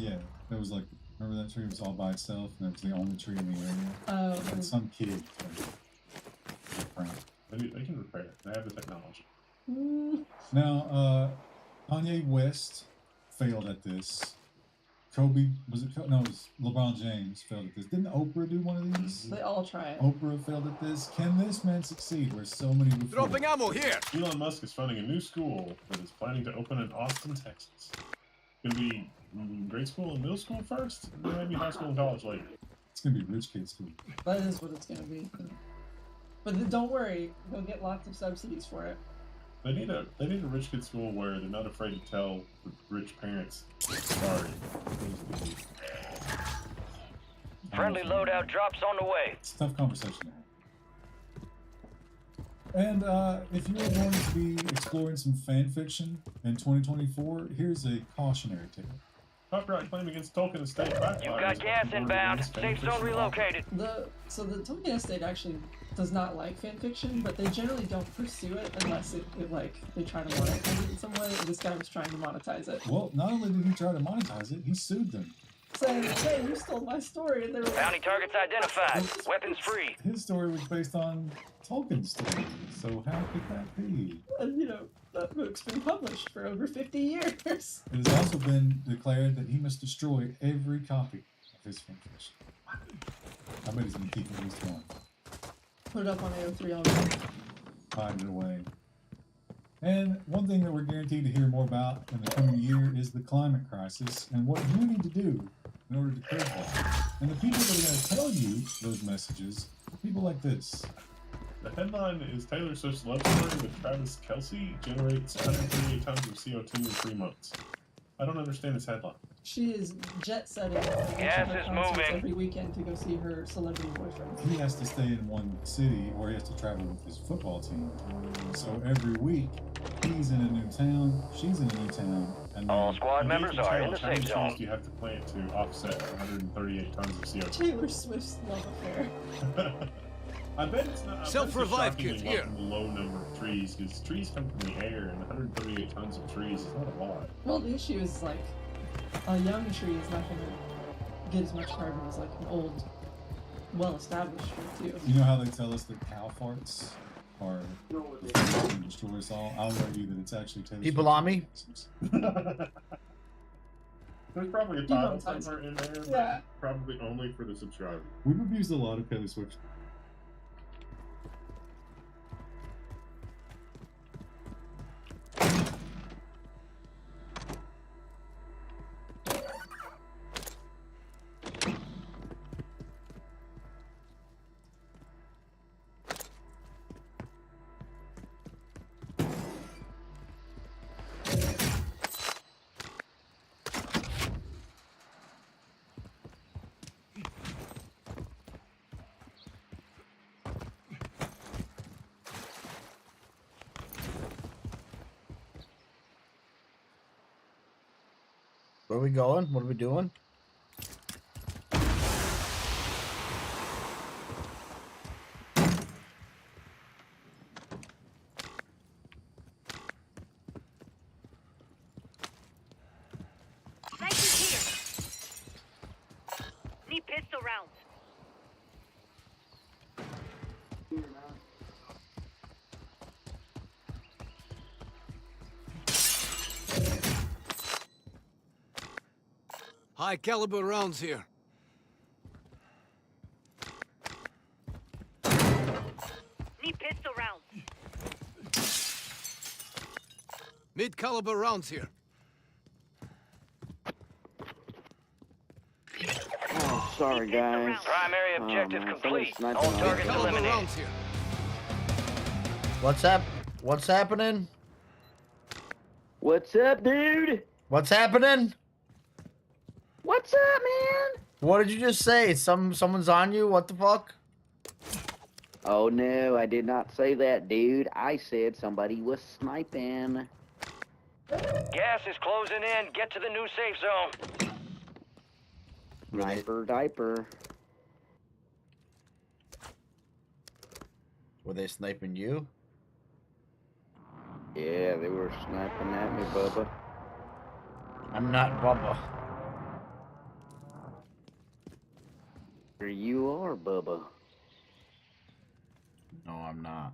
yeah. There was like, remember that tree was all by itself and it was the only tree in the area? Oh, And some kid. Prank. They can repair it. They have the technology. Now, Kanye West failed at this. Kobe, was it? No, it was LeBron James failed at this. Didn't Oprah do one of these? They all try it. Oprah failed at this. Can this man succeed where so many would fail? Dropping ammo here. Elon Musk is funding a new school that is planning to open in Austin, Texas. It's going to be grade school and middle school first, and then maybe high school and college later. It's going to be rich kid school. That is what it's gonna be. But don't worry, they'll get lots of subsidies for it. They need a rich kid school where they're not afraid to tell the rich parents, sorry. Friendly loadout drops on the way. It's a tough conversation to have. And if you're going to be exploring some fan fiction in 2024, here's a cautionary tale. Copyright claim against Tolkien Estate backfires. You've got gas inbound. Safe zone relocated. So the Tolkien Estate actually does not like fanfiction, but they generally don't pursue it unless it like they try to monetize it in some way. And this guy was trying to monetize it, Well, not only did he try to monetize it, he sued them. saying, "Hey, you stole my story," and they were like, Bounty targets identified. Weapons free. His story was based on Tolkien's story, so how could that be? and that book's been published for over 50 years. It has also been declared that he must destroy every copy of his fanfiction. I bet he's going to keep at least one. Put it up on AO3 already. Hide it away. And one thing that we're guaranteed to hear more about in the coming year is the climate crisis and what you need to do in order to curb that. And the people that are going to tell you those messages are people like this. The headline is Taylor Swift's love story with Travis Kelce generates 138 tons of CO2 in 3 months. I don't understand this headline. She is jet setting Gas is moving. every weekend to go see her celebrity boyfriend. He has to stay in one city or he has to travel with his football team. So every week, he's in a new town, she's in a new town, and All squad members are in the How many safe trees zone. do you have to plant to offset 138 tons of CO2? Taylor Swift's love affair. I bet it's not. Self-revive kit, here. Low number of trees because trees come from the air, and 138 tons of trees is not a lot. Well, the issue is like a young tree is not going to get as much carbon as like an old, well-established tree too. You know how they tell us that cow farts are the things that can destroy us all? I'll argue that it's actually Taylor People Swift's on me? orgasms. There's probably a title somewhere in there, but Yeah. probably only for the subscriber. We've abused a lot of Taylor Swift. Where are we going? What are we doing? Right here. Need pistol rounds. High caliber rounds here. Need pistol rounds. Mid caliber rounds here. Oh, sorry guys. Primary objective complete. All All targets eliminated. What's happening? What's up, dude? What's happening? What's up, man? What did you just say? Someone's on you? What the fuck? Oh no, I did not say that, dude. I said somebody was sniping. Gas is closing in. Get to the new safe zone. Sniper diaper. Were they sniping you? Yeah, they were sniping at me, Bubba. I'm not Bubba. You are, Bubba. No, I'm not.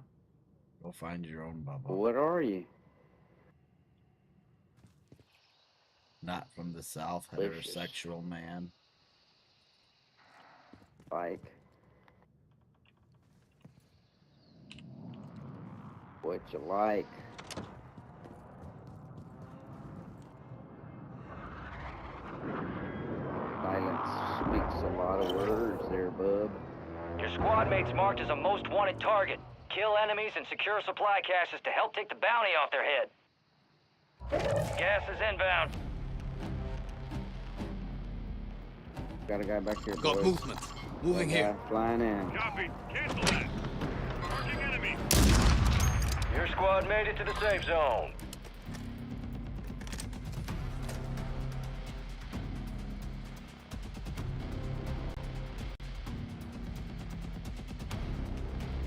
Go find your own Bubba. What are you? Not from the South, Delicious. heterosexual man. Like. What you like? Silence speaks a lot of words there, bub. Your squad mate's marked as a most wanted target. Kill enemies and secure supply caches to help take the bounty off their head. Gas is inbound. Got a guy back here, Got boys. movement. Moving Got a guy here. Flying in. Copy. Cancel that. Marking enemy. Your squad made it to the safe zone.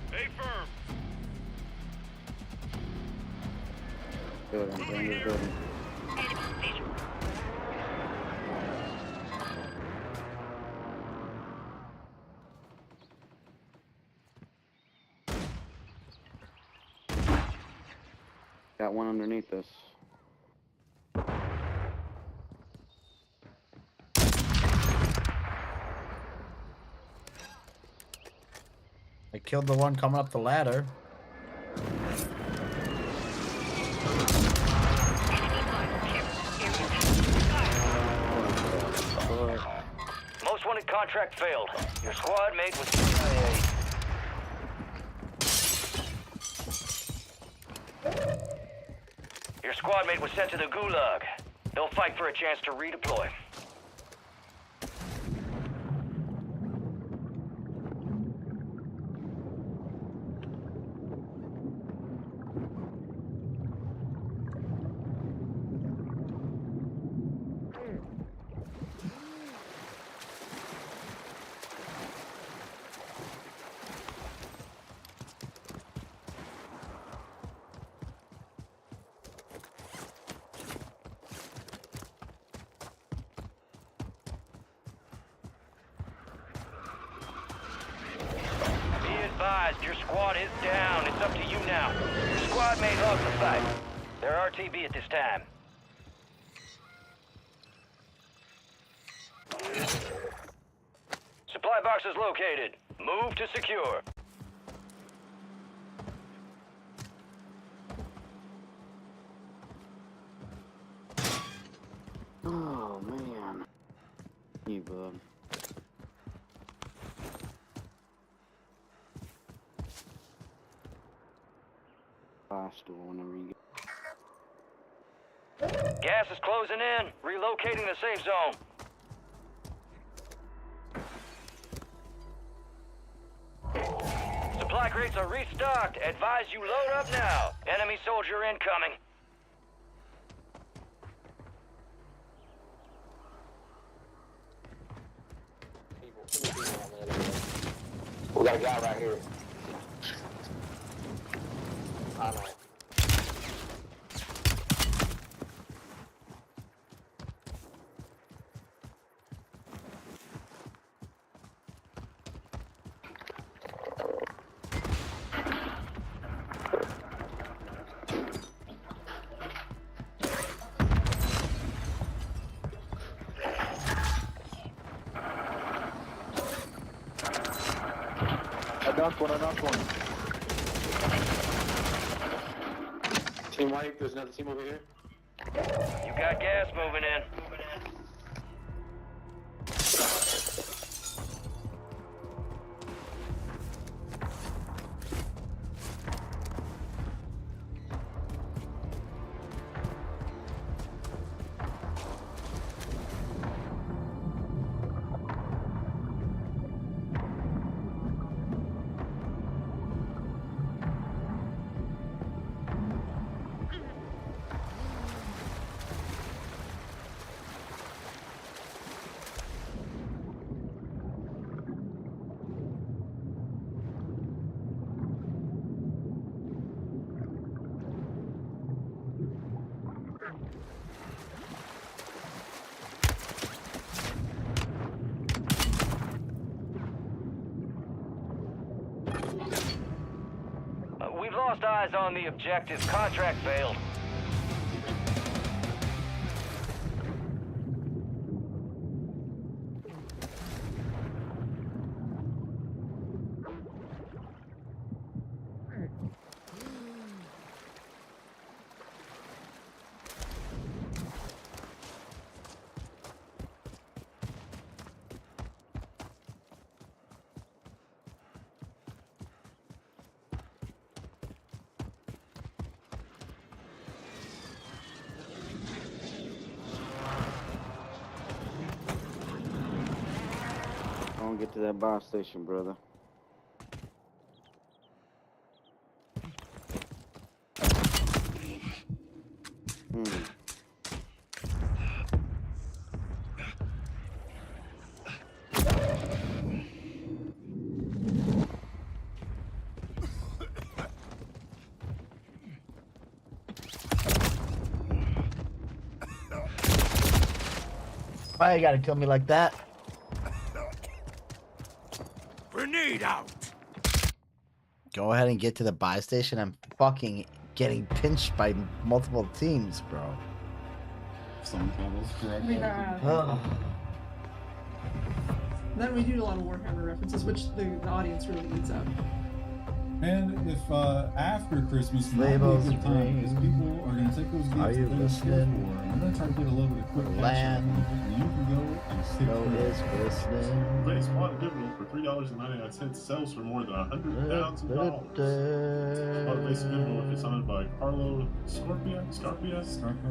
Stay firm. Good, I'm going to the building. Got one underneath us. I killed the one coming up the ladder. Most wanted contract failed. Your squad mate was CIA. Your squad mate was sent to the Gulag. They'll fight for a chance to redeploy. Your squad is down. It's up to you now. Your squad mate lost the fight. They're RTB at this time. Supply box is located. Move to secure. Oh, man. You bub. Hostile whenever you get. Gas is closing in. Relocating the safe zone. Supply crates are restocked. Advise you load up now. Enemy soldier incoming. We got a guy right here. I know. knocked one. Team white, there's another team over here. You got gas moving in. We've lost eyes on the objective. Contract failed. Don't get to that buy station, brother. Why you gotta kill me like that? Grenade out! Go ahead and get to the buy station. I'm fucking getting pinched by multiple teams, bro. Some travels forever. Ugh. Then we do a lot of Warhammer references, which the audience really eats up. And if after Christmas might be a Labels good time, because ring. people are going to take those games Are you that they're scared listening? for, and we're going to try to get a little bit of quick cash Land. out of it, and you can go and stick Snow to is it. glistening. Great Spot Digital for $3.99 sells for more than $100,000. Spot Basic Digital is owned by Carlo Scorpia.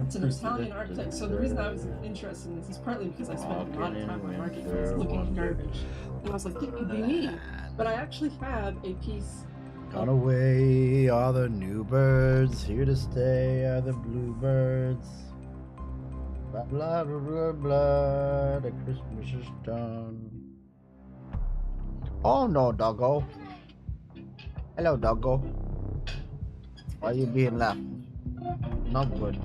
It's an Italian architect, so the reason I was interested in this is partly because I spent a lot of time on marketplace looking at garbage. And I was like, what do you need? But I actually have a piece. Gone away are the new birds, here to stay are the bluebirds. Blah blah blah blah blah, the Christmas is done. Oh no, doggo. Hello, doggo. Why you being left? Not good.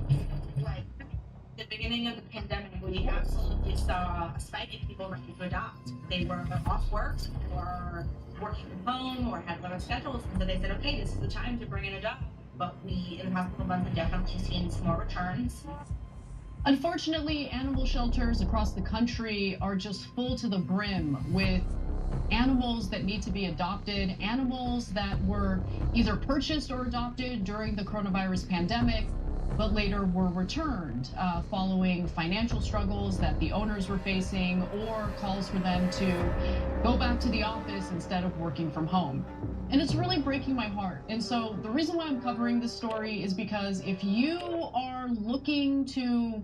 The beginning of the pandemic, we absolutely saw a spike in people ready to adopt. They were off work or working from home or had other schedules, and so they said, okay, this is the time to bring in a dog. But we, in the past couple months, have definitely seen some more returns. Unfortunately, animal shelters across the country are just full to the brim with animals that need to be adopted, animals that were either purchased or adopted during the coronavirus pandemic, but later were returned following financial struggles that the owners were facing or calls for them to go back to the office instead of working from home. And it's really breaking my heart. And so the reason why I'm covering this story is because if you are looking to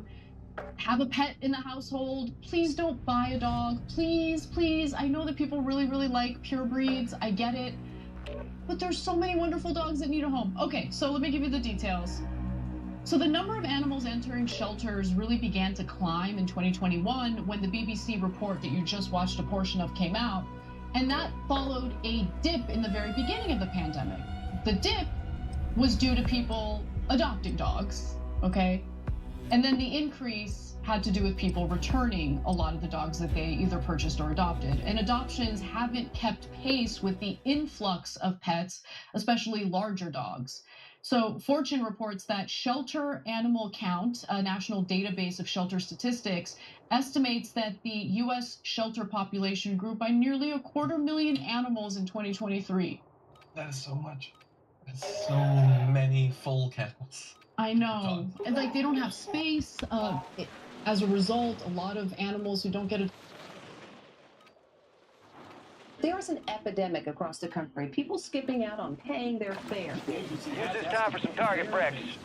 have a pet in the household, please don't buy a dog. Please, please. I know that people really, really like pure breeds. I get it. But there's so many wonderful dogs that need a home. Okay, so let me give you the details. So the number of animals entering shelters really began to climb in 2021 when the BBC report that you just watched a portion of came out, and that followed a dip in the very beginning of the pandemic. The dip was due to people adopting dogs, okay? And then the increase had to do with people returning a lot of the dogs that they either purchased or adopted. And adoptions haven't kept pace with the influx of pets, especially larger dogs. So Fortune reports that Shelter Animal Count, a national database of shelter statistics, estimates that the U.S. shelter population grew by nearly 250,000 animals in 2023. That is so much. That's so many full kennels. I know. And like they don't have space. As a result, a lot of animals who don't get a There's an epidemic across the country. People skipping out on paying their fare. Use this time for some target practice.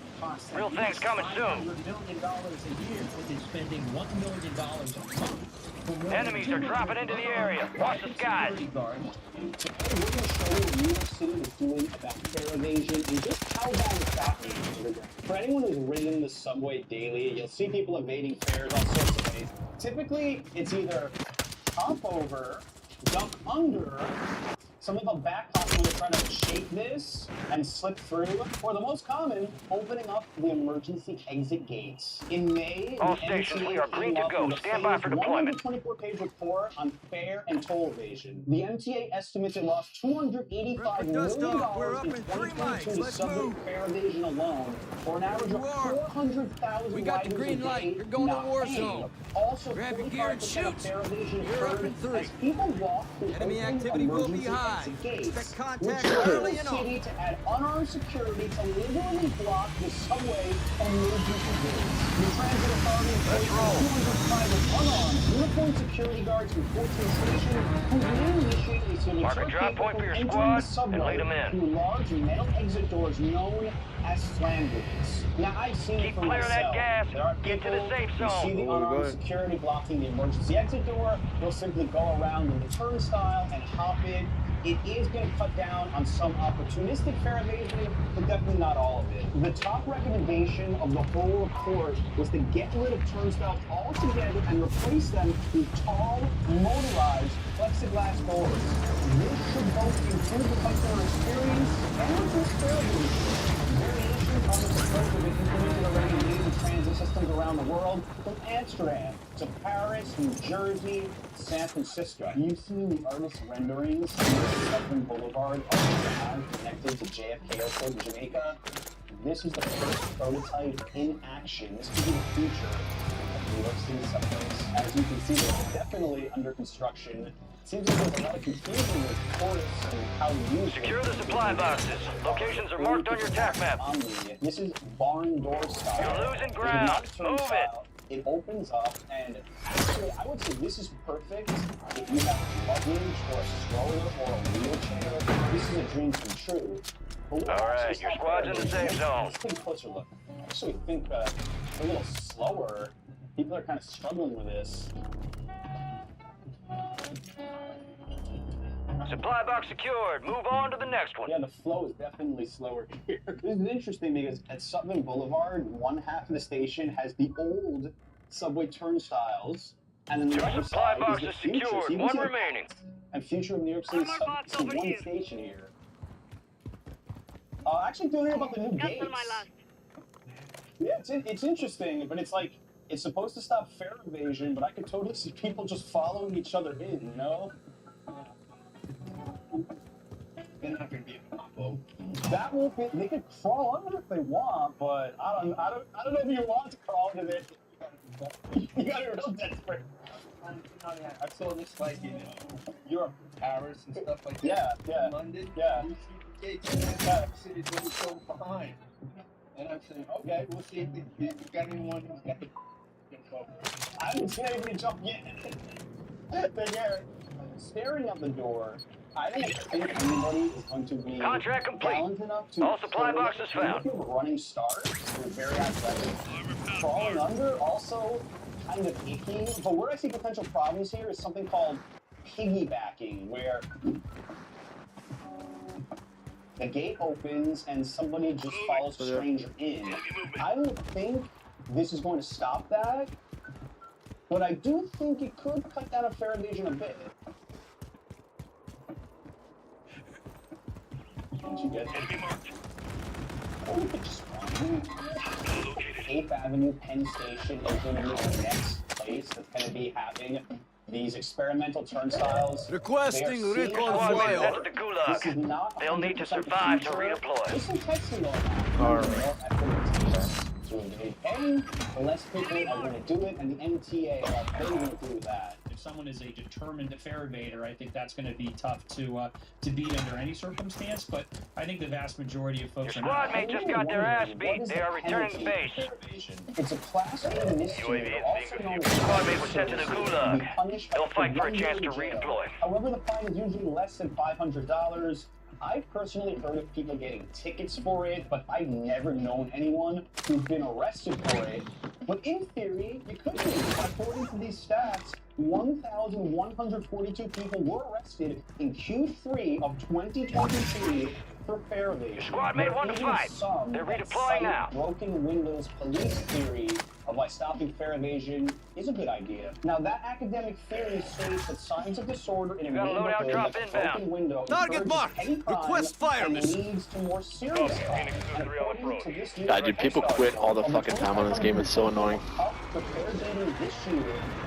Real things coming soon. $500 million a year, with it spending $1 million a month. Enemies are dropping into the area. Watch the skies. We're going to show you what New York City is doing about fare evasion and just how bad it's happening. For anyone who's ridden the subway daily, you'll see people evading fares all sorts of ways. Typically, it's either hop over, duck under, something called backhopping where they're trying to shake this and slip through, or the most common, opening up the emergency exit gates. In May, all the stations, MTA we are green to came up go. with a Stand by for deployment. 124-page report on fare and toll evasion. The MTA estimates it lost $285 million in 2022 to subway fare evasion alone, or an average of 400,000 We got the green light. You're going to the war zone. Also, grab your gear and 45% shoot. of fare evasion You're up occurred in 3. as people walk through Enemy open activity will be emergency high. exit gates, Expect contact which early the and city often. to add unarmed security to literally block the subway emergency gates. The transit authority placed 200 private unarmed uniformed security guards in 14 stations whose main mission is to Mark a deter drop people point from for your entering squad the subway and lead 'em in. through large metal exit doors known as slam gates. Now, I've seen it for clear that myself. gas. There are Get to people the safe who zone. see the unarmed security blocking the emergency exit door. They'll simply go around in the turnstile and hop in. It is going to cut down on some opportunistic fare evasion, but definitely not all of it. The top recommendation of the whole report was to get rid of turnstiles altogether and replace them with tall, motorized plexiglass doors. This should both improve the customer experience and reduce fare evasion. Variations on this approach have been implemented already in major transit systems around the world, from Amsterdam to Paris, New Jersey, San Francisco. You've seen the artist renderings of the Southern Boulevard connected to JFK Airport in Jamaica. This is the first prototype in action. This could be the future of New York City subways. As you can see, it's definitely under construction. Seems like there's a lot of confusion with tourists and how to use it. Secure the supply boxes. Locations are marked on your tac map. This is barn door style. You're losing ground. Move it. It opens up, and actually, I would say this is perfect if you have luggage or a stroller or a wheelchair. This is a dream come true. All right, your squad's in the safe zone. Let's take a closer look. I actually think a little slower. People are kind of struggling with this. Supply box secured. Move on to the next one. Yeah, the flow is definitely slower here. This is interesting because at Sutton Boulevard, one half of the station has the old subway turnstiles, and then the other supply side box is is the future. secured. So you can One see the remaining. past and future of New York City subway. It's one station here. Actually, doing about the new gates. Yeah, it's interesting, but it's like it's supposed to stop fare evasion, but I could totally see people just following each other in, you know? They're not going to be a combo. That won't be. They could crawl under if they want, but I don't know if you want to crawl under there. You got to be real desperate. I saw this like in Europe, Paris, and stuff like that. Yeah. London. Yeah. You see the gates in the city really so behind. And I'm saying, okay, we'll see if you got anyone who's got the info. I haven't seen anybody jump yet. They're staring at the door. I don't think anybody is going to be Contract complete. gallant enough to All supply boxes found. If you have a running start, you're very athletic. Crawling under, also kind of icky. But where I see potential problems here is something called piggybacking, where the gate opens and somebody just follows a stranger in. I don't think this is going to stop that, but I do think it could cut down on fare evasion a bit. Once you get oh, look at just 8th Avenue Penn Station is going to be the next place that's going to be having These experimental turnstiles. Requesting recon Squad mates flyover. entered the gulag. This is not They'll need to 100% survive to future. redeploy. There's some testing going on. The more effort it takes to invade A, the less people are going to do it, and the MTA are they going to do that. If someone is a determined fair evader, I think that's going to be tough to beat under any circumstance. But I think the vast majority of folks Your are squad not. mate just got their ass beat. They are returning to base. It's a class A misdemeanor, also known as Squad mate was sent to the gulag. They'll fight for a chance to redeploy. However, the fine is usually less than $500. I've personally heard of people getting tickets for it, but I've never known anyone who's been arrested for it. But in theory, you could be. According to these stats, 1,142 people were arrested in Q3 of 2023 for fare evasion. Squad mate won the fight. They're redeploying now. Broken windows police theory of why stopping fare evasion is a good idea. Now, that academic theory states that signs of disorder in a neighborhood like a broken window Target marked. Request fire and mission. leads to more serious crime. And according to this new God, dude, people quit all the fucking time on this game. It's so annoying. for fare evasion this year,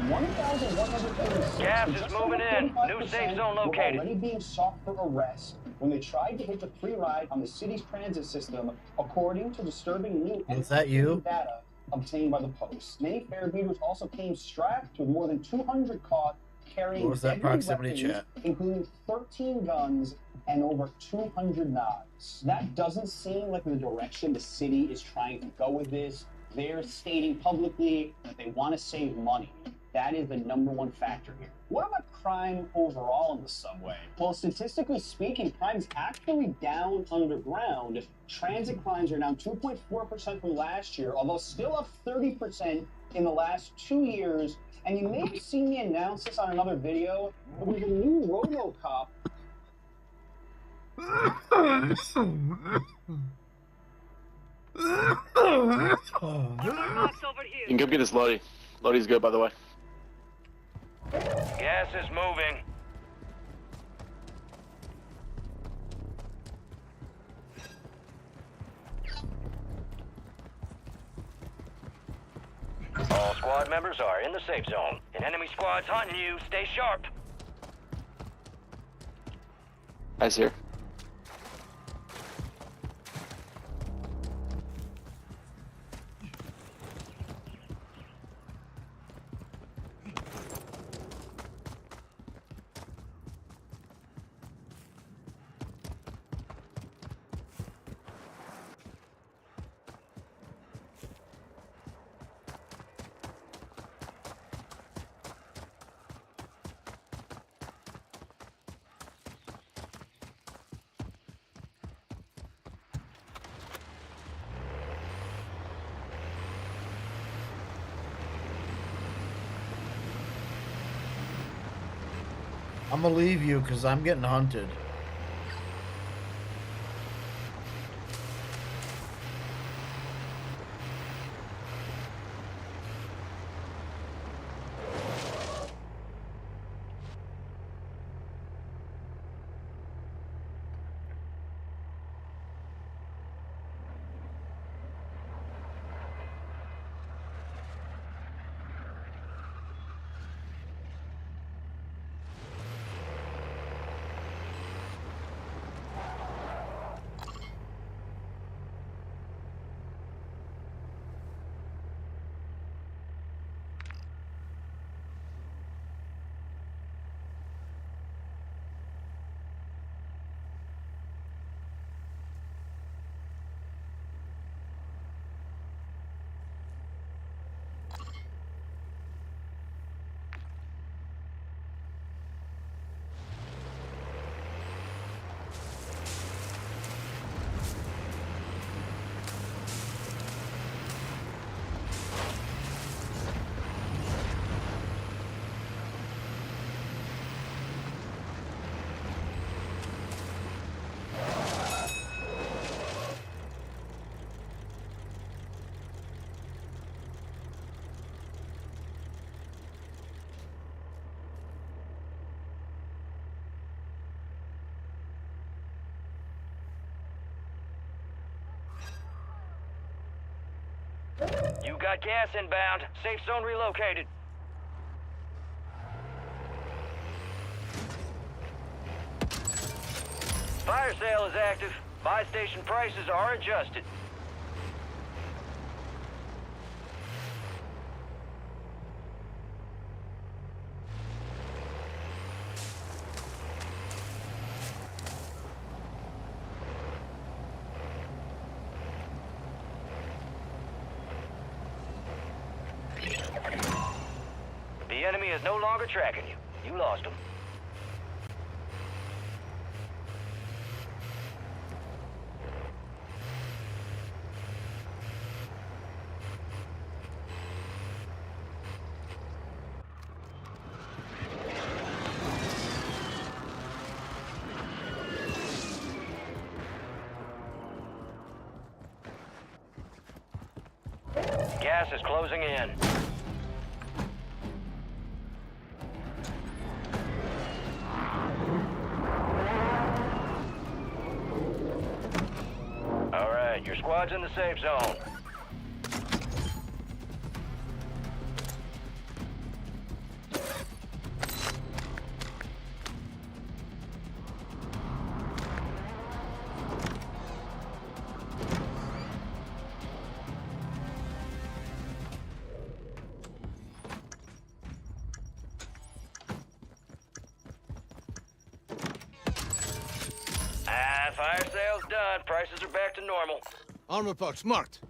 1,136 Gas is moving in. New safe zone located. Were already being sought for arrest when they tried to hit the free ride on the city's transit system, according to disturbing new Was that you? data obtained by the Post. Many fare beaters also came strapped with more than 200 caught carrying What was that deadly proximity weapons, chat? including 13 guns and over 200 knives. That doesn't seem like the direction the city is trying to go with this. They're stating publicly that they want to save money. That is the #1 factor here. What about crime overall in the subway? Well, statistically speaking, crime's actually down underground. Transit crimes are down 2.4% from last year, although still up 30% in the last 2 years. And you may have seen me announce this on another video, but with a new RoboCop. You can come get this Lodi. Lodi's good, by the way. Gas is moving. All squad members are in the safe zone. An enemy squad's hunting you. Stay sharp. Eyes here. I'm gonna leave you because I'm getting hunted. You got gas inbound. Safe zone relocated. Fire sale is active. Buy station prices are adjusted. The enemy is no longer tracking you. You lost them. Gas is closing in. All right, your squad's in the safe zone. Fire sale's done. Prices are back to normal. Armor box marked.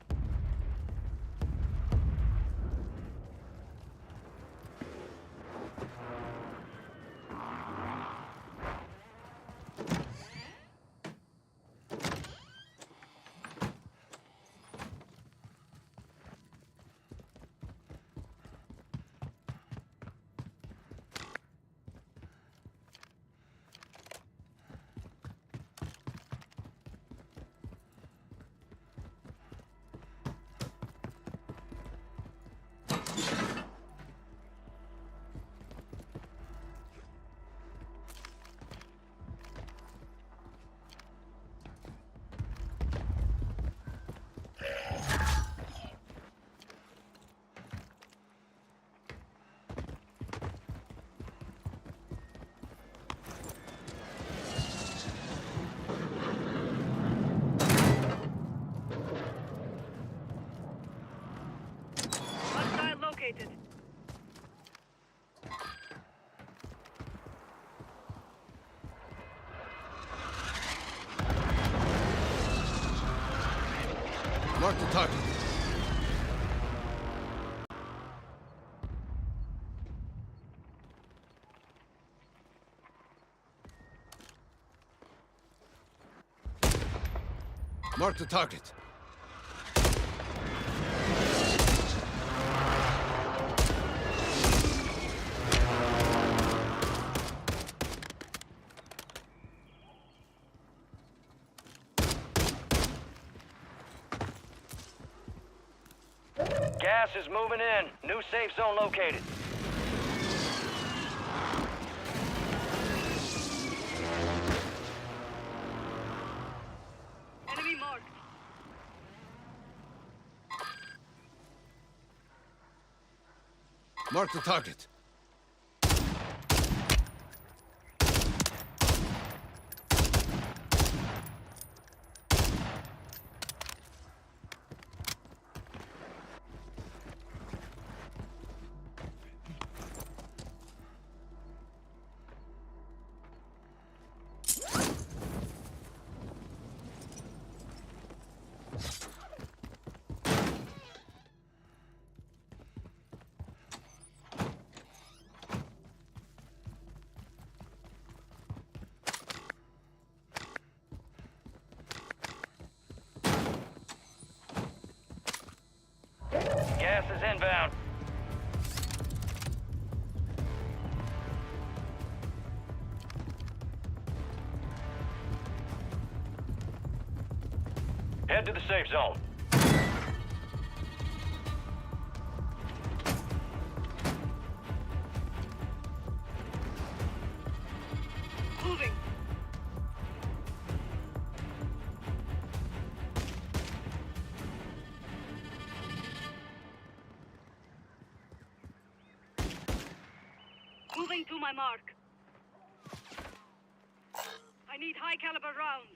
Hostile located. Mark the target. Mark the target. Gas is moving in. New safe zone located. Enemy marked. Mark the target. Gas is inbound. Head to the safe zone. Moving. Moving to my mark. I need need high caliber rounds.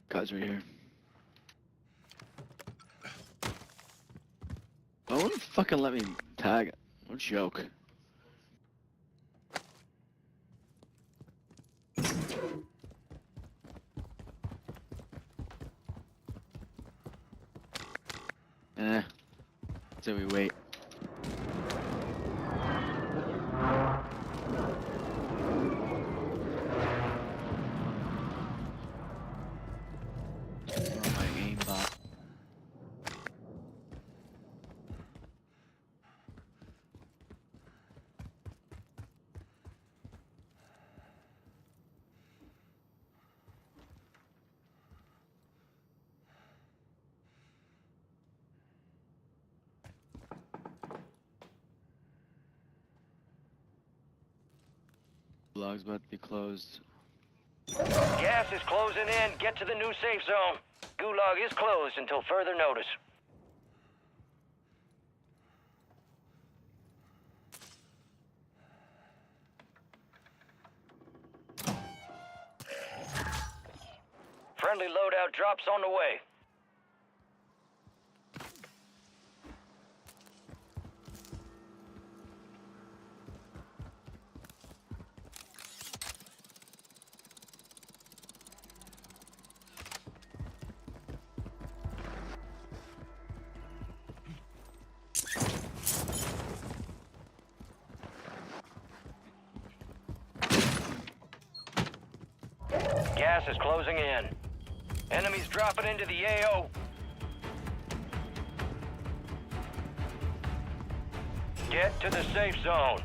Guys right here. I wouldn't fucking let me tag it. What a joke. So we wait. Gulag's about to be closed. Gas is closing in. Get to the new safe zone. Gulag is closed until further notice. Friendly loadout drops on the way. Gas is closing in. Enemies dropping into the AO. Get to the safe zone.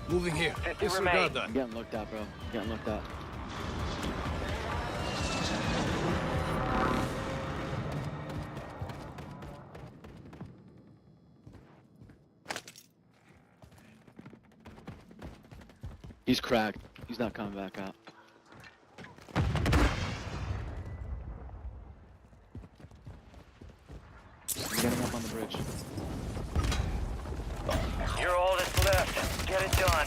Moving here. 50 Disregard remain. that. I'm getting looked at, bro. I'm getting looked at. He's cracked. He's not coming back out. I'm getting up on the bridge. You're all that's left. Get it done.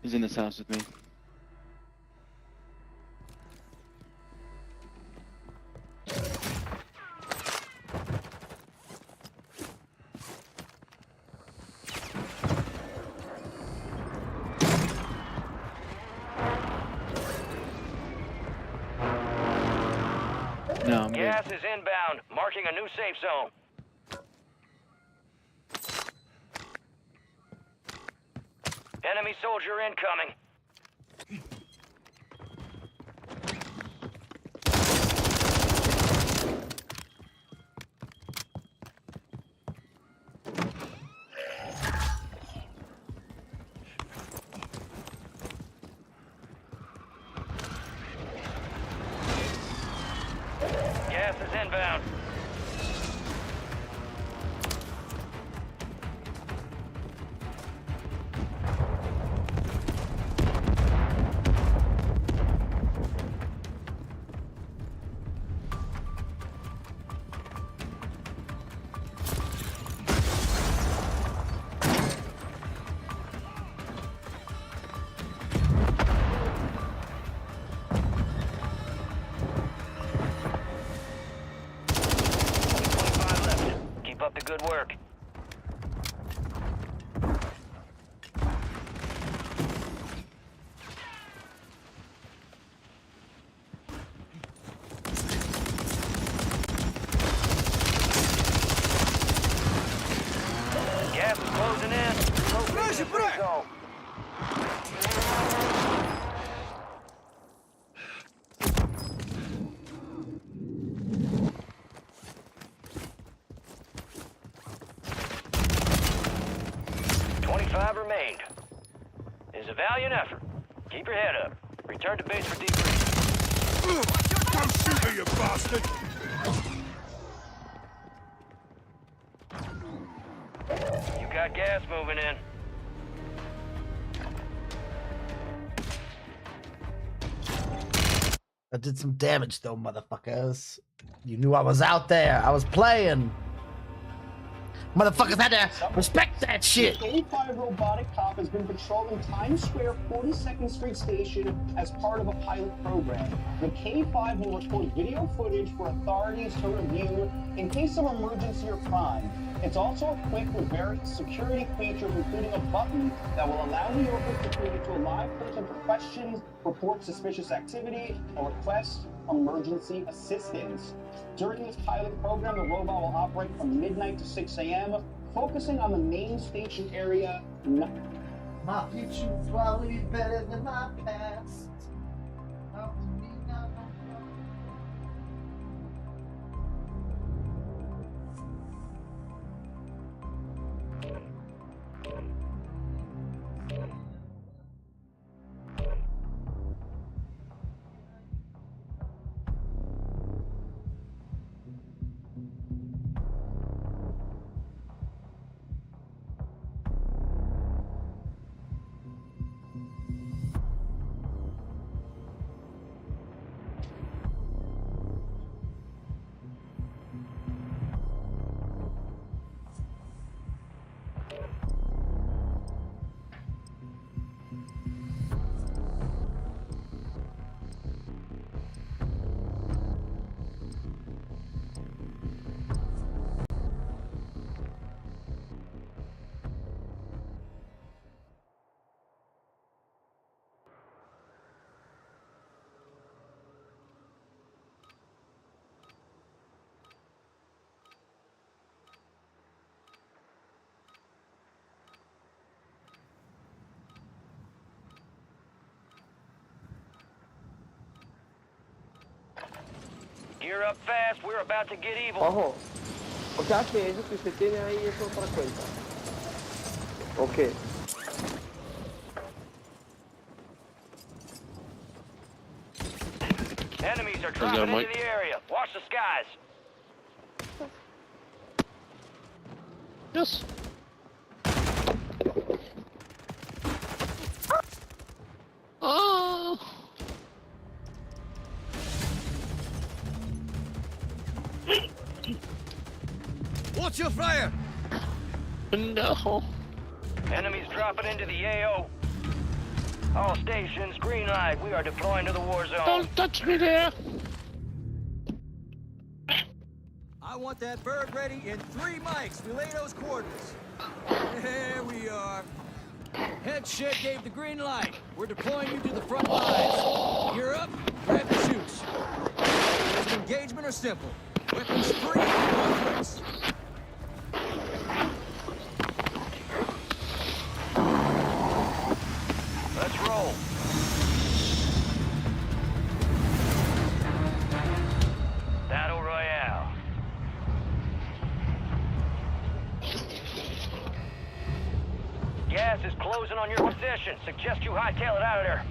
He's in this house with me. No, I'm good. Gas is inbound, marking a new safe zone. Enemy soldier incoming. Gas is inbound. Keep up the good work. Pressure, pressure! Zone. Remained. It is a valiant effort. Keep your head up. Return to base for debriefing. Don't shoot me, you bastard! You got gas moving in. I did some damage though, motherfuckers. You knew I was out there. I was playing. Motherfuckers had to respect that shit. The K5 robotic cop has been patrolling Times Square 42nd Street Station as part of a pilot program. The K5 will record video footage for authorities to review in case of emergency or crime. It's also equipped with various security features, including a button that will allow New Yorkers to communicate to a live person for questions, report suspicious activity, or request emergency assistance. During this pilot program, the robot will operate from midnight to 6 a.m., focusing on the main station area. My future is probably better than my past. Gear up fast, we're about to get evil. Ojo, o sea que eso que usted tiene ahí es otra cuenta. Ok. Enemies are dropping into the area. Watch the skies. Yes. Oh. Watch your fire! No. Enemies dropping into the AO. All stations, green light. We are deploying to the war zone. Don't touch me there. I want that bird ready in 3 mics. Relay those coordinates. There we are. Head shed gave the green light. We're deploying you to the front lines. Gear up, grab your shoots. Is it engagement or simple? Weapons free, no threats. Let's roll. Battle Royale. Gas is closing on your position. Suggest you hightail it out of there.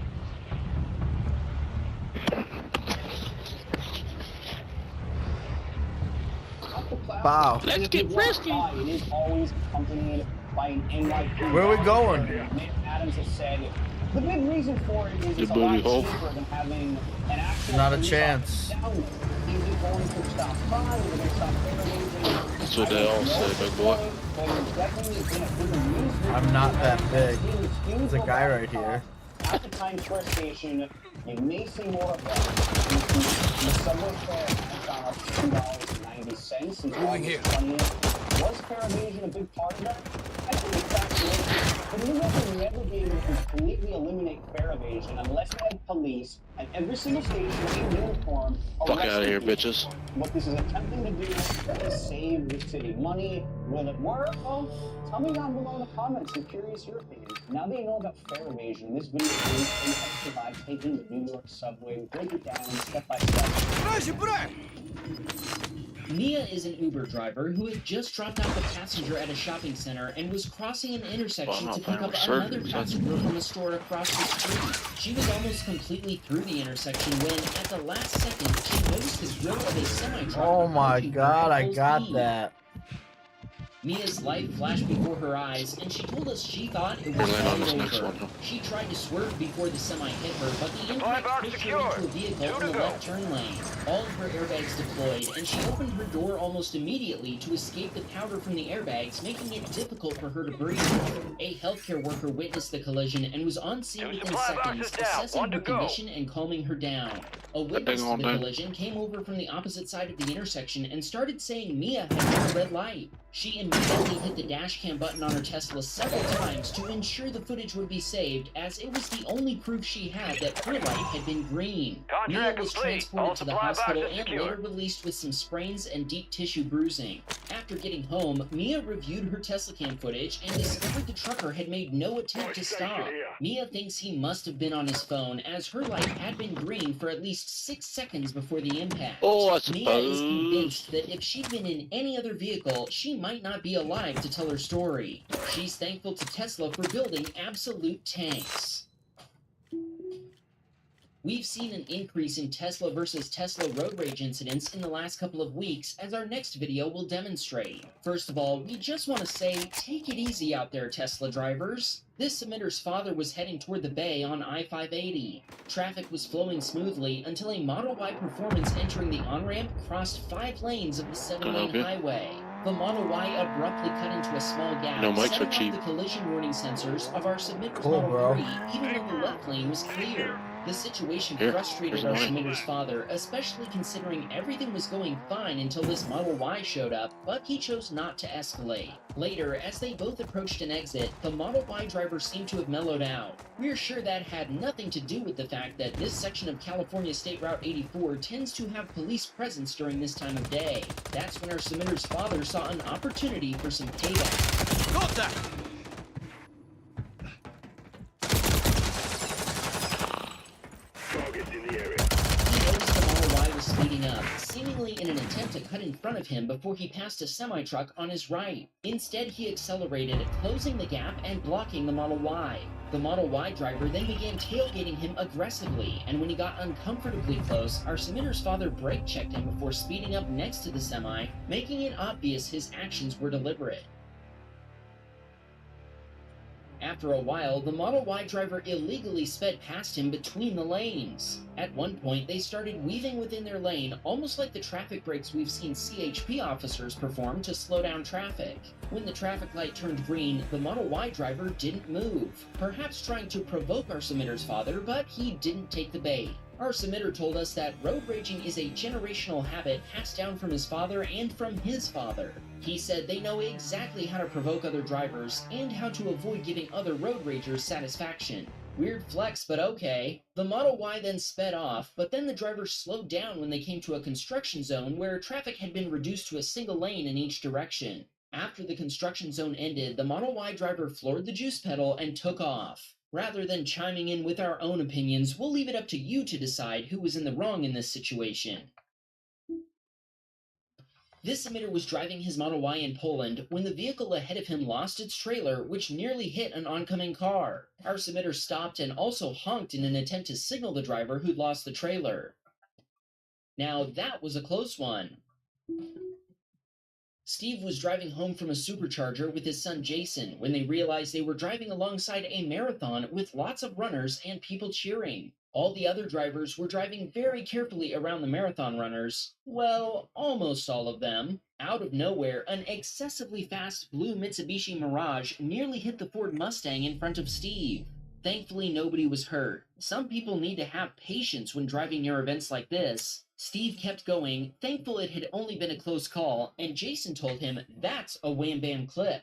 Wow. Let's get frisky. It is always accompanied by an NYPD. Where are we going? Nick Adams has said the big reason for it is it's a lot cheaper than having an actual Not a police chance. officer down there. Is it going to stop crime? Is it going to stop terrorism? That's what they all say, big boy. But there's definitely been a bigger news. I'm not that big. There's a guy right here. At the Times Square station, you may see more of that. The subway fare has gone up $10.90 since Moving here. August 20th. Was fare evasion a big part of that? I the fact is, the New York will never be able to completely eliminate fare evasion unless they have police at every single station in uniform. Fuck out of here, people. bitches. What this is attempting to do is save the city money. Will it work? Well, tell me down below in the comments. I'm curious your opinion. Now that you know about fare evasion, this video is impacted by taking the New York subway. We break it down step by step. Mia is an Uber driver who had just dropped off a passenger at a shopping center and was crossing an intersection to pick up another passenger from a store across the street. She was almost completely through the intersection when, at the last second, she noticed the grill of a semi-truck. Oh my god, I got that. Mia's life flashed before her eyes, and she told us she thought it was all over. She tried to swerve before the semi hit her, but the impact pushed her into a vehicle in the left turn lane. All of her airbags deployed, and she opened her door almost immediately to escape the powder from the airbags, making it difficult for her to breathe. A healthcare worker witnessed the collision and was on scene within seconds, assessing her condition and calming her down. A witness to the collision came over from the opposite side of the intersection and started saying Mia had hit a red light. She immediately hit the dash cam button on her Tesla several times to ensure the footage would be saved, as it was the only proof she had that her light had been green. Mia was transported to the hospital and later released with some sprains and deep tissue bruising. After getting home, Mia reviewed her Tesla cam footage and discovered the trucker had made no attempt to stop. Mia thinks he must have been on his phone, as her light had been green for at least 6 seconds before the impact. Mia is convinced that if she'd been in any other vehicle, she might not be alive to tell her story. She's thankful to Tesla for building absolute tanks. We've seen an increase in Tesla versus Tesla road rage incidents in the last couple of weeks, as our next video will demonstrate. First of all, we just want to say, take it easy out there, Tesla drivers. This submitter's father was heading toward the Bay on I-580. Traffic was flowing smoothly until a Model Y Performance entering the on-ramp crossed 5 lanes of the 7-lane highway. The Model Y abruptly cut into a small gap, setting off the collision warning sensors of our submitter's Model 3, even though the left lane was clear. The situation frustrated our submitter's father, especially considering everything was going fine until this Model Y showed up, but he chose not to escalate. Later, as they both approached an exit, the Model Y driver seemed to have mellowed out. We're sure that had nothing to do with the fact that this section of California State Route 84 tends to have police presence during this time of day. That's when our submitter's father saw an opportunity for some payback. Got that! Speeding up, seemingly in an attempt to cut in front of him before he passed a semi-truck on his right. Instead, he accelerated, closing the gap and blocking the Model Y. The Model Y driver then began tailgating him aggressively, and when he got uncomfortably close, our submitter's father brake-checked him before speeding up next to the semi, making it obvious his actions were deliberate. After a while, the Model Y driver illegally sped past him between the lanes. At one point, they started weaving within their lane, almost like the traffic brakes we've seen CHP officers perform to slow down traffic. When the traffic light turned green, the Model Y driver didn't move, perhaps trying to provoke our submitter's father, but he didn't take the bait. Our submitter told us that road raging is a generational habit passed down from his father and from his father. He said they know exactly how to provoke other drivers and how to avoid giving other road ragers satisfaction. Weird flex, but okay. The Model Y then sped off, but then the driver slowed down when they came to a construction zone where traffic had been reduced to a single lane in each direction. After the construction zone ended, the Model Y driver floored the juice pedal and took off. Rather than chiming in with our own opinions, we'll leave it up to you to decide who was in the wrong in this situation. This emitter was driving his Model Y in Poland when the vehicle ahead of him lost its trailer, which nearly hit an oncoming car. Our emitter stopped and also honked in an attempt to signal the driver who'd lost the trailer. Now that was a close one. Steve was driving home from a supercharger with his son Jason when they realized they were driving alongside a marathon with lots of runners and people cheering. All the other drivers were driving very carefully around the marathon runners. Well, almost all of them. Out of nowhere, an excessively fast blue Mitsubishi Mirage nearly hit the Ford Mustang in front of Steve. Thankfully, nobody was hurt. Some people need to have patience when driving near events like this. Steve kept going, thankful it had only been a close call, and Jason told him that's a wham bam clip.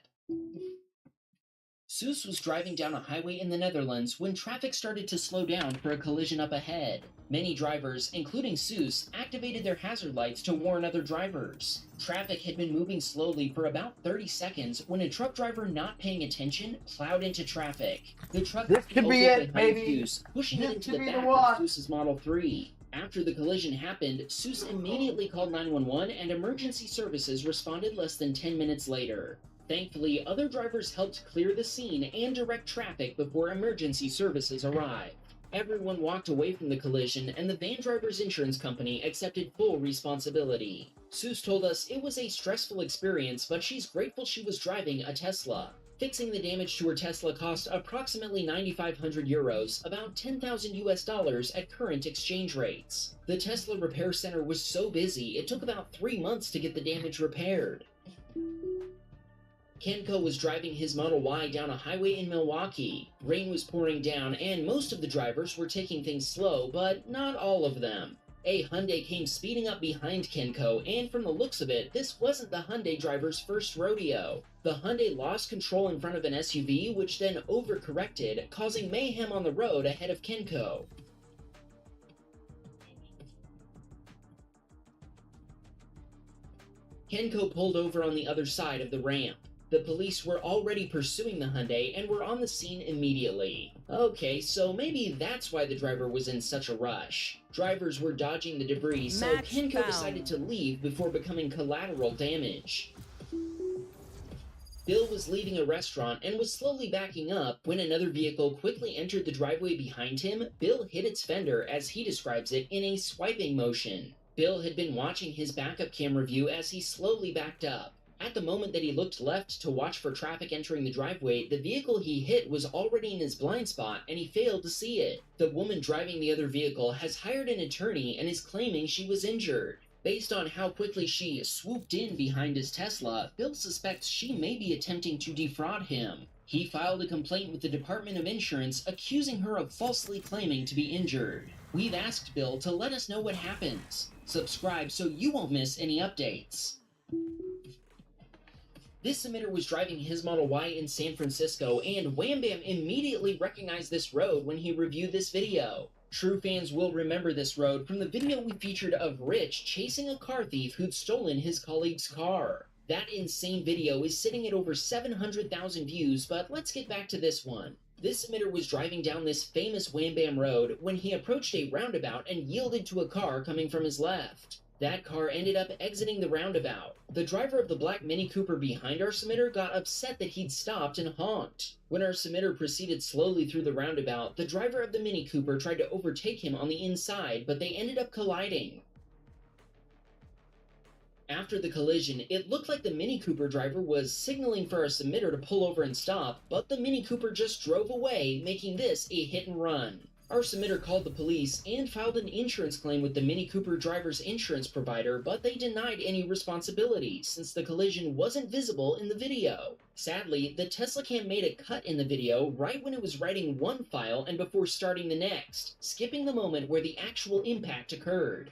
Soos was driving down a highway in the Netherlands when traffic started to slow down for a collision up ahead. Many drivers, including Soos, activated their hazard lights to warn other drivers. Traffic had been moving slowly for about 30 seconds when a truck driver not paying attention plowed into traffic. The truck This could be opened it, behind baby. Soos, pushing This it into could the be the back one. of Soos's Model 3. After the collision happened, Soos immediately called 911 and emergency services responded less than 10 minutes later. Thankfully, other drivers helped clear the scene and direct traffic before emergency services arrived. Everyone walked away from the collision, and the van driver's insurance company accepted full responsibility. Soos told us it was a stressful experience, but she's grateful she was driving a Tesla. Fixing the damage to her Tesla cost approximately 9,500 euros, about $10,000 at current exchange rates. The Tesla repair center was so busy, it took about 3 months to get the damage repaired. Kenko was driving his Model Y down a highway in Milwaukee. Rain was pouring down, and most of the drivers were taking things slow, but not all of them. A Hyundai came speeding up behind Kenko, and from the looks of it, this wasn't the Hyundai driver's first rodeo. The Hyundai lost control in front of an SUV, which then overcorrected, causing mayhem on the road ahead of Kenko. Kenko pulled over on the other side of the ramp. The police were already pursuing the Hyundai and were on the scene immediately. Okay, so maybe that's why the driver was in such a rush. Drivers were dodging the debris, so Match Kenko found. decided to leave before becoming collateral damage. Bill was leaving a restaurant and was slowly backing up when another vehicle quickly entered the driveway behind him. Bill hit its fender, as he describes it, in a swiping motion. Bill had been watching his backup camera view as he slowly backed up. At the moment that he looked left to watch for traffic entering the driveway, the vehicle he hit was already in his blind spot and he failed to see it. The woman driving the other vehicle has hired an attorney and is claiming she was injured. Based on how quickly she swooped in behind his Tesla, Bill suspects she may be attempting to defraud him. He filed a complaint with the Department of Insurance accusing her of falsely claiming to be injured. We've asked Bill to let us know what happens. Subscribe so you won't miss any updates. This submitter was driving his Model Y in San Francisco, and Wham Bam immediately recognized this road when he reviewed this video. True fans will remember this road from the video we featured of Rich chasing a car thief who'd stolen his colleague's car. That insane video is sitting at over 700,000 views, but let's get back to this one. This submitter was driving down this famous Wham Bam road when he approached a roundabout and yielded to a car coming from his left. That car ended up exiting the roundabout. The driver of the black Mini Cooper behind our submitter got upset that he'd stopped and honked. When our submitter proceeded slowly through the roundabout, the driver of the Mini Cooper tried to overtake him on the inside, but they ended up colliding. After the collision, it looked like the Mini Cooper driver was signaling for our submitter to pull over and stop, but the Mini Cooper just drove away, making this a hit and run. Our submitter called the police and filed an insurance claim with the Mini Cooper driver's insurance provider, but they denied any responsibility since the collision wasn't visible in the video. Sadly, the Tesla cam made a cut in the video right when it was writing one file and before starting the next, skipping the moment where the actual impact occurred.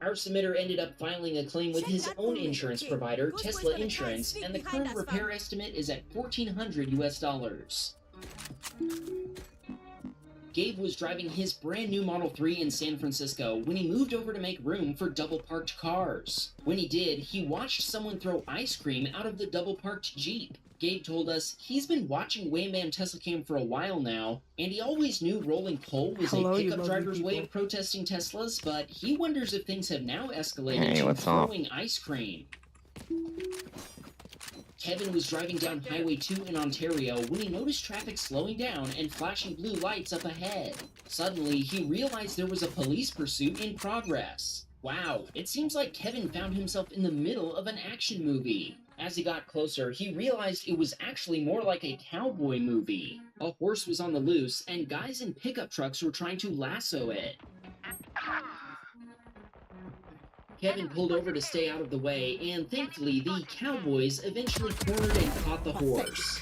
Our submitter ended up filing a claim with his own insurance provider, Tesla Insurance, and the current repair estimate is at $1,400 US. Gabe was driving his brand new Model 3 in San Francisco when he moved over to make room for double-parked cars. When he did, he watched someone throw ice cream out of the double-parked Jeep. Gabe told us he's been watching Wham Bam Tesla Cam for a while now, and he always knew rolling coal was a pickup driver's way of protesting Teslas, but he wonders if things have now escalated to throwing ice cream. Kevin was driving down Highway 2 in Ontario when he noticed traffic slowing down and flashing blue lights up ahead. Suddenly, he realized there was a police pursuit in progress. Wow, it seems like Kevin found himself in the middle of an action movie. As he got closer, he realized it was actually more like a cowboy movie. A horse was on the loose, and guys in pickup trucks were trying to lasso it. Kevin pulled over to stay out of the way, and thankfully, the cowboys eventually cornered and caught the horse.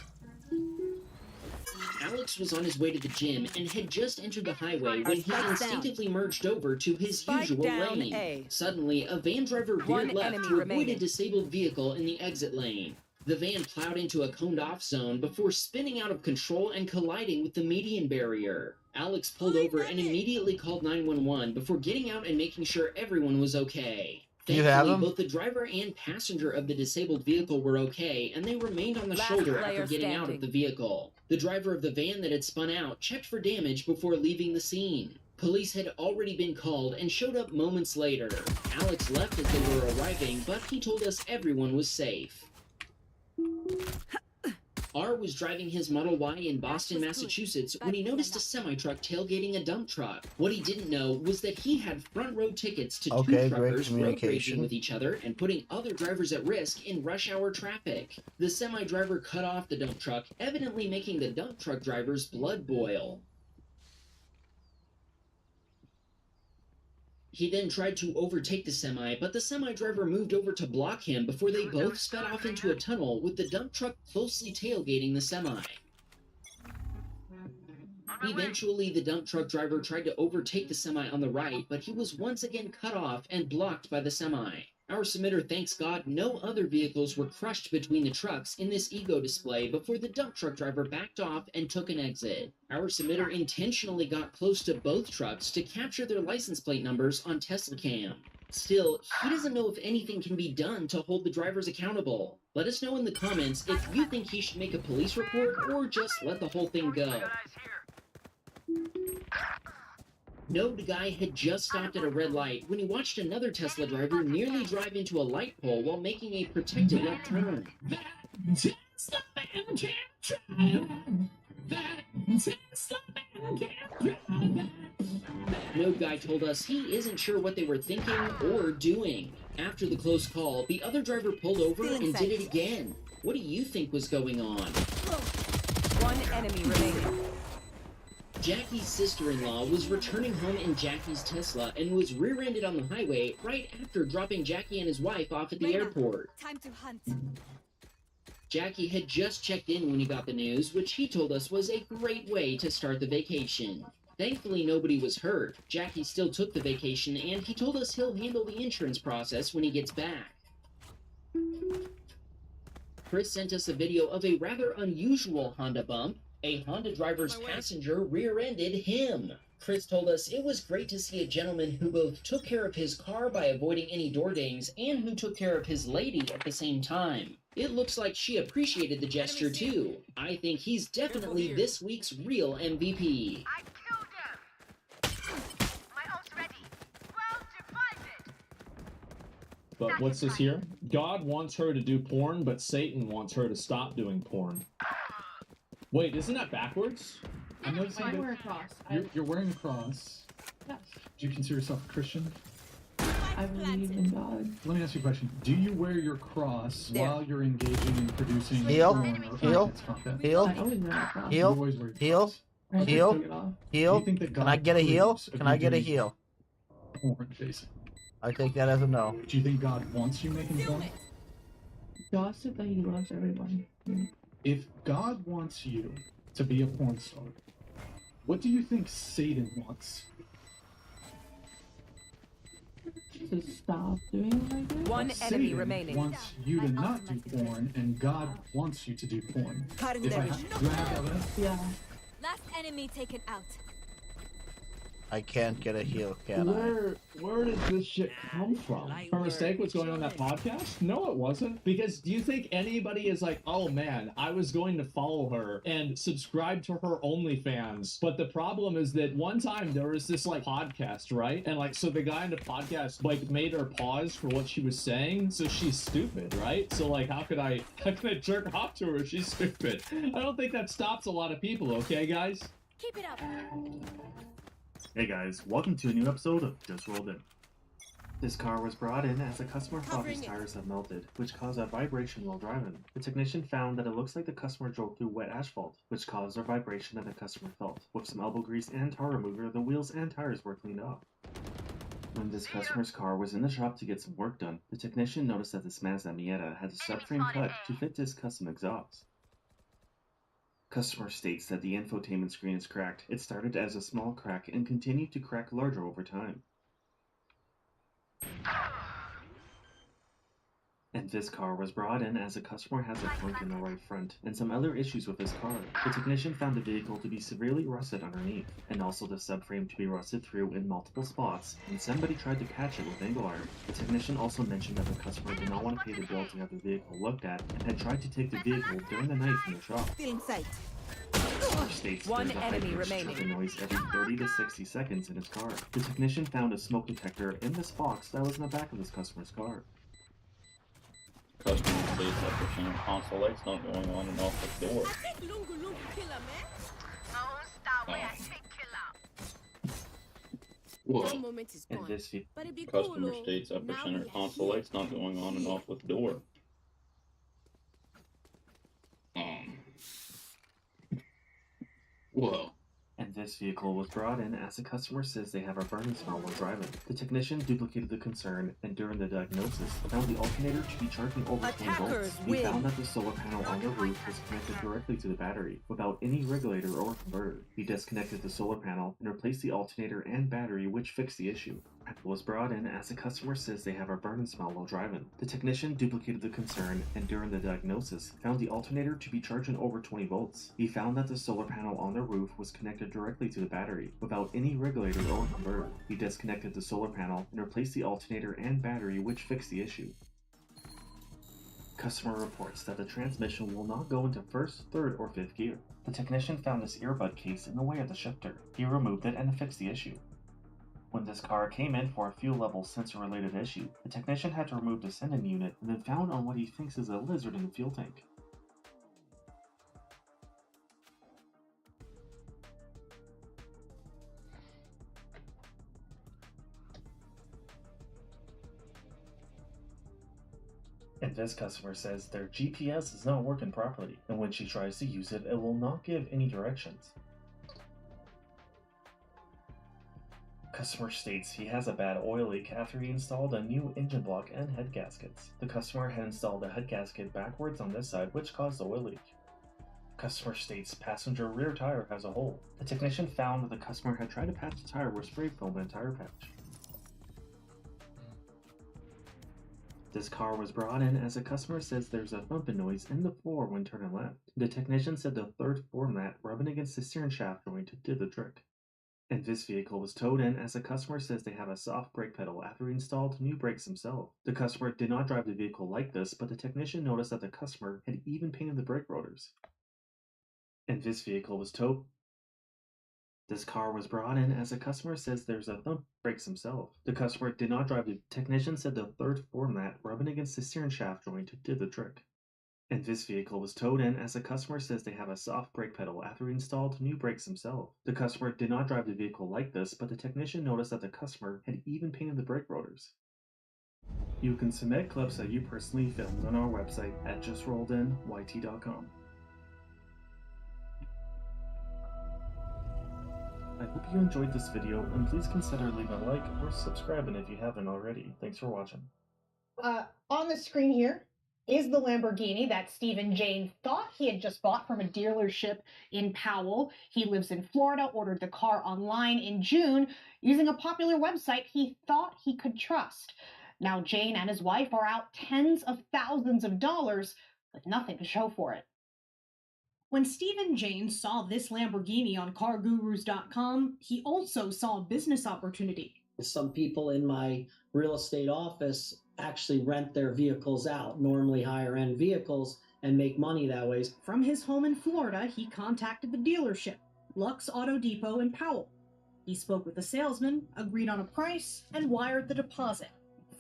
Alex was on his way to the gym and had just entered the highway when he instinctively merged over to his usual lane. Suddenly, a van driver veered left to avoid a disabled vehicle in the exit lane. The van plowed into a coned-off zone before spinning out of control and colliding with the median barrier. Alex pulled over and immediately called 911 before getting out and making sure everyone was okay. You have Thankfully, him? both the driver and passenger of the disabled vehicle were okay, and they remained on the shoulder after player getting out of standing. the vehicle. The driver of the van that had spun out checked for damage before leaving the scene. Police had already been called and showed up moments later. Alex left as they were arriving, but he told us everyone was safe. R was driving his Model Y in Boston, Massachusetts when he noticed a semi-truck tailgating a dump truck. What he didn't know was that he had front row tickets to Okay, two great truckers road communication. raging with each other and putting other drivers at risk in rush hour traffic. The semi-driver cut off the dump truck, evidently making the dump truck driver's blood boil. He then tried to overtake the semi, but the semi-driver moved over to block him before they both sped off into a tunnel with the dump truck closely tailgating the semi. Eventually, the dump truck driver tried to overtake the semi on the right, but he was once again cut off and blocked by the semi. Our submitter thanks God no other vehicles were crushed between the trucks in this ego display before the dump truck driver backed off and took an exit. Our submitter intentionally got close to both trucks to capture their license plate numbers on Tesla Cam. Still, he doesn't know if anything can be done to hold the drivers accountable. Let us know in the comments if you think he should make a police report or just let the whole thing go. Node Guy had just stopped at a red light when he watched another Tesla driver nearly drive into a light pole while making a protected left turn. Node Guy told us he isn't sure what they were thinking or doing. After the close call, the other driver pulled over and did it again. What do you think was going on? One enemy remaining. Jackie's sister-in-law was returning home in Jackie's Tesla and was rear-ended on the highway right after dropping Jackie and his wife off at the airport. Time to hunt. Jackie had just checked in when he got the news, which he told us was a great way to start the vacation. Thankfully, nobody was hurt. Jackie still took the vacation, and he told us he'll handle the insurance process when he gets back. Chris sent us a video of a rather unusual Honda bump. A Honda driver's passenger rear-ended him. Chris told us it was great to see a gentleman who both took care of his car by avoiding any door dings and who took care of his lady at the same time. It looks like she appreciated the gesture too. I think he's definitely this week's real MVP. But what's this here? God wants her to do porn, but Satan wants her to stop doing porn. Wait, isn't that backwards? I'm noticing I that wear a cross. you're wearing a cross. Yes. Do you consider yourself a Christian? I believe in God. Let me ask you a question. Do you wear your cross while you're engaging in producing Heel, porn or heel, violence content? heel, I always wear a cross. heel, You always wear your heel, cross. I just heel, took it off. heel. Do you think that Can I God get a heel? approves of Can I you get a doing heel? porn, basically? I take that as a no. Do you think God wants you making porn? God said that he loves everyone. If God wants you to be a porn star, what do you think Satan wants? To stop doing what I do? One enemy Satan remaining. wants you to not do porn, and God wants you to do porn. If I do I have evidence? Yeah. Last enemy taken out. I can't get a heel, can I? Where did this shit come from? Her mistake was going on that podcast? No, it wasn't. Because do you think anybody is like, oh man, I was going to follow her and subscribe to her OnlyFans. But the problem is that one time there was this like podcast, right? And like, so the guy in the podcast like made her pause for what she was saying. So she's stupid, right? So like, how could I jerk off to her if she's stupid? I don't think that stops a lot of people, okay guys? Keep it up. Hey guys, welcome to a new episode of Just Rolled In. This car was brought in as a customer thought his tires have melted, which caused a vibration while driving. The technician found that it looks like the customer drove through wet asphalt, which caused a vibration that the customer felt. With some elbow grease and tar remover, the wheels and tires were cleaned off. When this customer's car was in the shop to get some work done, the technician noticed that this Mazda Miata had a subframe cut to fit this custom exhaust. Customer states that the infotainment screen is cracked. It started as a small crack and continued to crack larger over time. And And this car was brought in as a customer has a funk in the right front and some other issues with his car. The technician found the vehicle to be severely rusted underneath, and also the subframe to be rusted through in multiple spots, and somebody tried to patch it with angle iron. The technician also mentioned that the customer did not want to pay the bill to have the vehicle looked at and had tried to take the vehicle during the night from the shop. States One there's a enemy high-pitched remaining. chirping noise every 30 to 60 seconds in his car. The technician found a smoke detector in this box that was in the back of this customer's car. Customer states that the center console light's not going on and off the door. Whoa. One moment is And gone. this But it'd be cool, Customer though. states upper Now center we console have light's not going on and off with door. Whoa. And this vehicle was brought in as the customer says they have a burning smell while driving. The technician duplicated the concern and during the diagnosis found the alternator to be charging over 20 volts. He found that the solar panel on the roof was connected directly to the battery without any regulator or converter. He disconnected the solar panel and replaced the alternator and battery, which fixed the issue. Was brought in as the customer says they have a burning smell while driving. The technician duplicated the concern and during the diagnosis found the alternator to be charging over 20 volts. He found that the solar panel on the roof was connected directly to the battery without any regulator or converter. He disconnected the solar panel and replaced the alternator and battery, which fixed the issue. Customer reports that the transmission will not go into first, third, or fifth gear. The technician found this earbud case in the way of the shifter. He removed it and fixed the issue. When this car came in for a fuel level sensor related issue, the technician had to remove the sending unit and then found on what he thinks is a lizard in the fuel tank. And this customer says their GPS is not working properly, and when she tries to use it, it will not give any directions. Customer states he has a bad oil leak after he installed a new engine block and head gaskets. The customer had installed the head gasket backwards on this side, which caused the oil leak. Customer states passenger rear tire has a hole. The technician found that the customer had tried to patch the tire with spray foam and tire patch. This car was brought in as a customer says there's a thumping noise in the floor when turning left. The technician said the third floor mat rubbing against the steering shaft joint did the trick. And this vehicle was towed in as the customer says they have a soft brake pedal after he installed new brakes himself. The customer did not drive the vehicle like this, but the technician noticed that the customer had even painted the brake rotors. And this vehicle was towed. This car was brought in as the customer says there's a thump brakes himself. The customer did not drive the technician said the third floor mat rubbing against the steering shaft joint did the trick. And this vehicle was towed in as the customer says they have a soft brake pedal after he installed new brakes himself. The customer did not drive the vehicle like this, but the technician noticed that the customer had even painted the brake rotors. You can submit clips that you personally filmed on our website at justrolledyt.com. I hope you enjoyed this video, and please consider leaving a like or subscribing if you haven't already. Thanks for watching. On the screen here is the Lamborghini that Stephen Jane thought he had just bought from a dealership in Powell. He lives in Florida, ordered the car online in June using a popular website he thought he could trust. Now Jane and his wife are out tens of thousands of dollars with nothing to show for it. When Stephen Jane saw this Lamborghini on CarGurus.com, he also saw a business opportunity. Some people in my real estate office actually rent their vehicles out, normally higher end vehicles, and make money that way. From his home in Florida, he contacted the dealership, Lux Auto Depot in Powell. He spoke with the salesman, agreed on a price, and wired the deposit,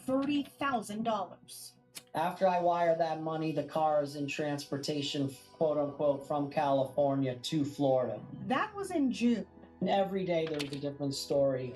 $30,000. After I wire that money, the car is in transportation, quote unquote, from California to Florida. That was in June. And every day there's a different story.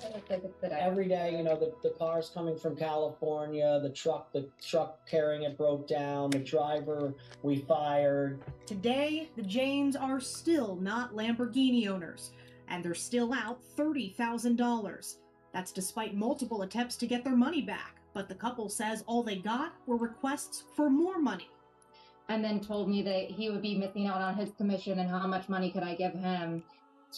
Every day, the car's coming from California, the truck carrying it broke down, the driver we fired. Today, the Janes are still not Lamborghini owners, and they're still out $30,000. That's despite multiple attempts to get their money back, but the couple says all they got were requests for more money. And then told me that he would be missing out on his commission and how much money could I give him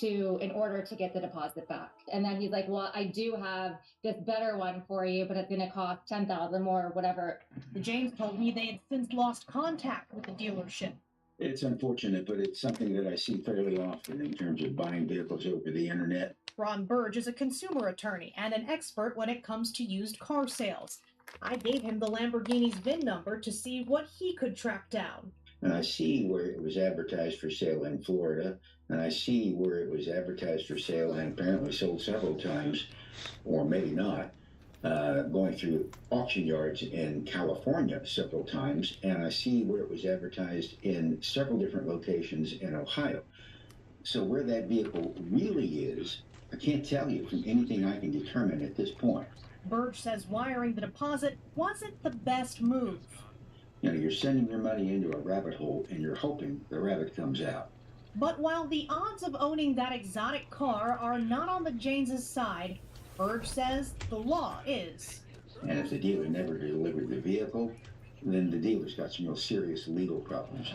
in order to get the deposit back. And then he's like, well, I do have this better one for you, but it's going to cost $10,000 more or whatever. The Janes told me they had since lost contact with the dealership. It's unfortunate, but it's something that I see fairly often in terms of buying vehicles over the internet. Ron Burge is a consumer attorney and an expert when it comes to used car sales. I gave him the Lamborghini's VIN number to see what he could track down. And I see where it was advertised for sale in Florida, and I see where it was advertised for sale and apparently sold several times, or maybe not, going through auction yards in California several times, and I see where it was advertised in several different locations in Ohio. So where that vehicle really is, I can't tell you from anything I can determine at this point. Burge says wiring the deposit wasn't the best move. You know, you're sending your money into a rabbit hole and you're hoping the rabbit comes out. But while the odds of owning that exotic car are not on the Janes' side, Burge says the law is. And if the dealer never delivered the vehicle, then the dealer's got some real serious legal problems.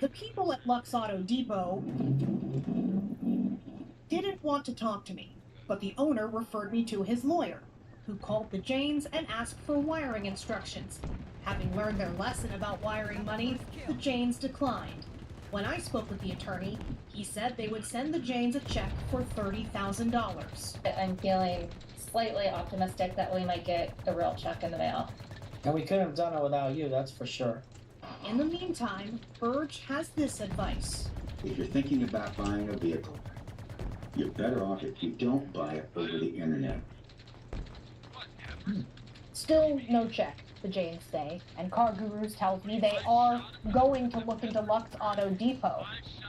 The people at Lux Auto Depot didn't want to talk to me, but the owner referred me to his lawyer, who called the Janes and asked for wiring instructions. Having learned their lesson about wiring money, the Janes declined. When I spoke with the attorney, he said they would send the Janes a check for $30,000. I'm feeling slightly optimistic that we might get the real check in the mail. And we couldn't have done it without you, that's for sure. In the meantime, Burge has this advice. If you're thinking about buying a vehicle, you're better off if you don't buy it over the internet. Still no check, the Janes say, and Car Gurus tells me they are going to look into Lux Auto Depot.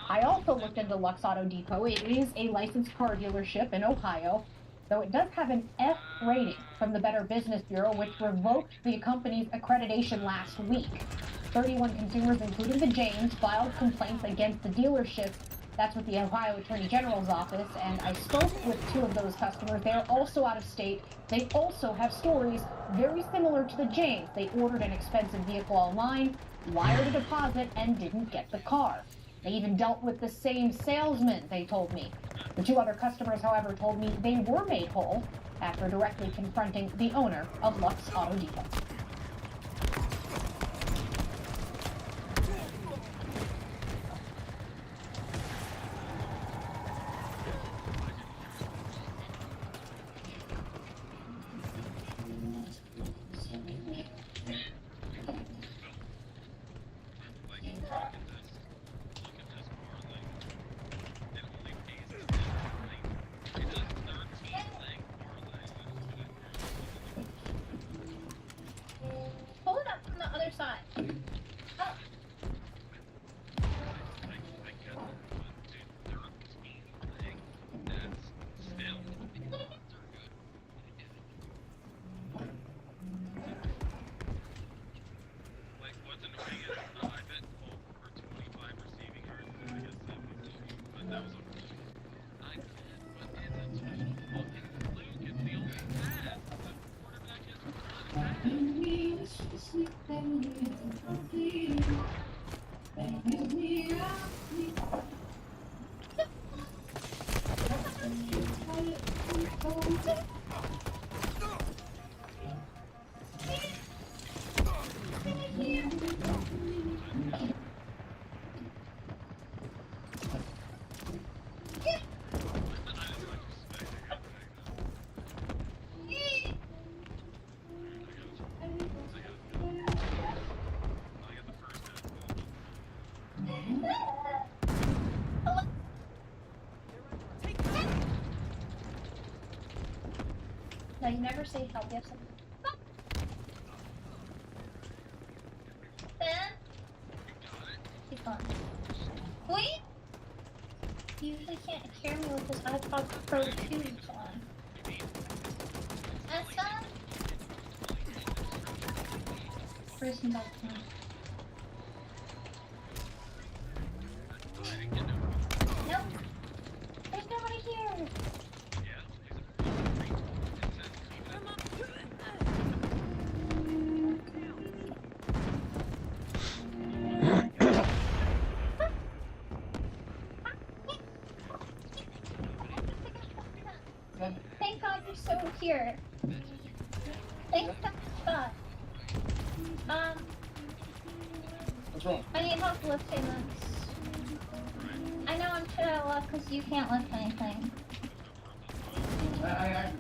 I also looked into Lux Auto Depot. It is a licensed car dealership in Ohio, though it does have an F rating from the Better Business Bureau, which revoked the company's accreditation last week. 31 consumers, including the Janes, filed complaints against the dealership. That's with the Ohio Attorney General's office, and I spoke with 2 of those customers. They are also out of state. They also have stories very similar to the Janes. They ordered an expensive vehicle online, wired a deposit, and didn't get the car. They even dealt with the same salesman, they told me. The 2 other customers, however, told me they were made whole after directly confronting the owner of Lux Auto Depot. Pull it up from the other side. Oh. No, you never say help. You have something. Ben? He's gone. Wait! You usually can't hear me with this iPod Pro 2 on. That's fine. Where's my phone? Nope. There's nobody here. here. Thanks so much, bud. What's wrong? I need help lifting this. I know I'm shit out of luck because you can't lift anything. Bye.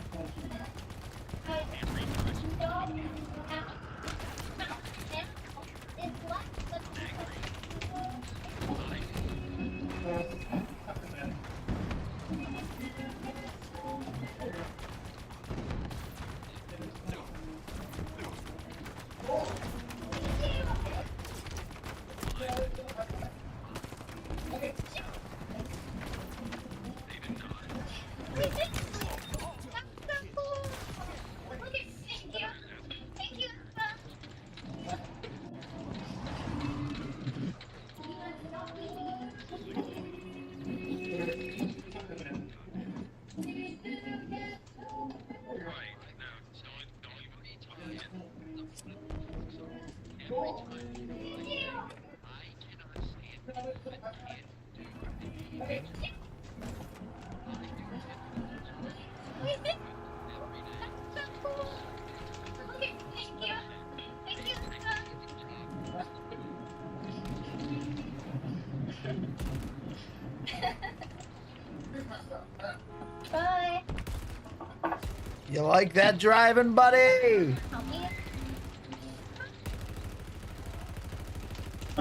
You like that driving, buddy?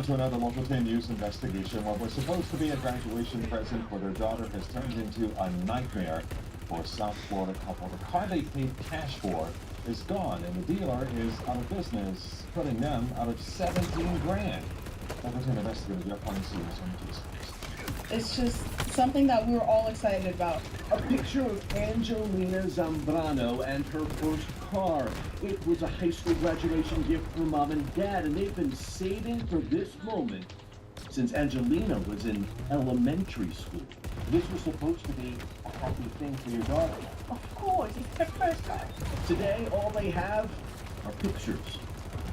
To another local 10 News investigation. What was supposed to be a graduation present for their daughter has turned into a nightmare for a South Florida couple. The car they paid cash for is gone, and the dealer is out of business, putting them out of 17 grand. Local 10 investigators are upon serious images. It's just something that we were all excited about. A picture of Angelina Zambrano and her first car. It was a high school graduation gift for mom and dad, and they've been saving for this moment since Angelina was in elementary school. This was supposed to be a happy thing for your daughter. Of course, it's her first car. Today, all they have are pictures.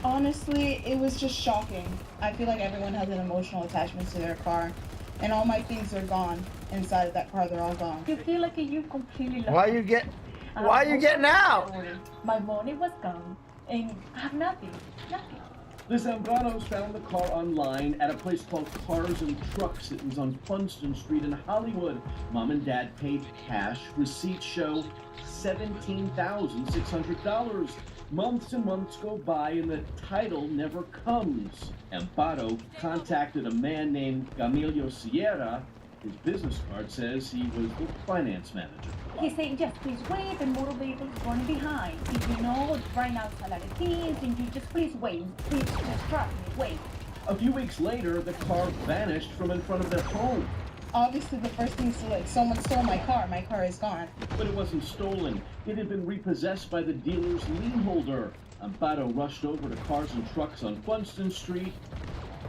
Honestly, it was just shocking. I feel like everyone has an emotional attachment to their car, and all my things are gone. Inside of that car, they're all gone. You feel like you completely lost. Why you getting out? My money was gone, and I have nothing. The Zambranos found the car online at a place called Cars and Trucks. It was on Funston Street in Hollywood. Mom and dad paid cash. Receipts show $17,600. Months and months go by and the title never comes. Amparo contacted a man named Gamilio Sierra. His business card says he was the finance manager. He said, just please wait, the motor vehicle is running behind. If you know, right now it's a lot of things, and you just please wait. Please just trust me, wait. A few weeks later, the car vanished from in front of their home. Obviously, the first thing is like, someone stole my car. My car is gone. But it wasn't stolen. It had been repossessed by the dealer's lien holder. Amparo rushed over to Cars and Trucks on Funston Street,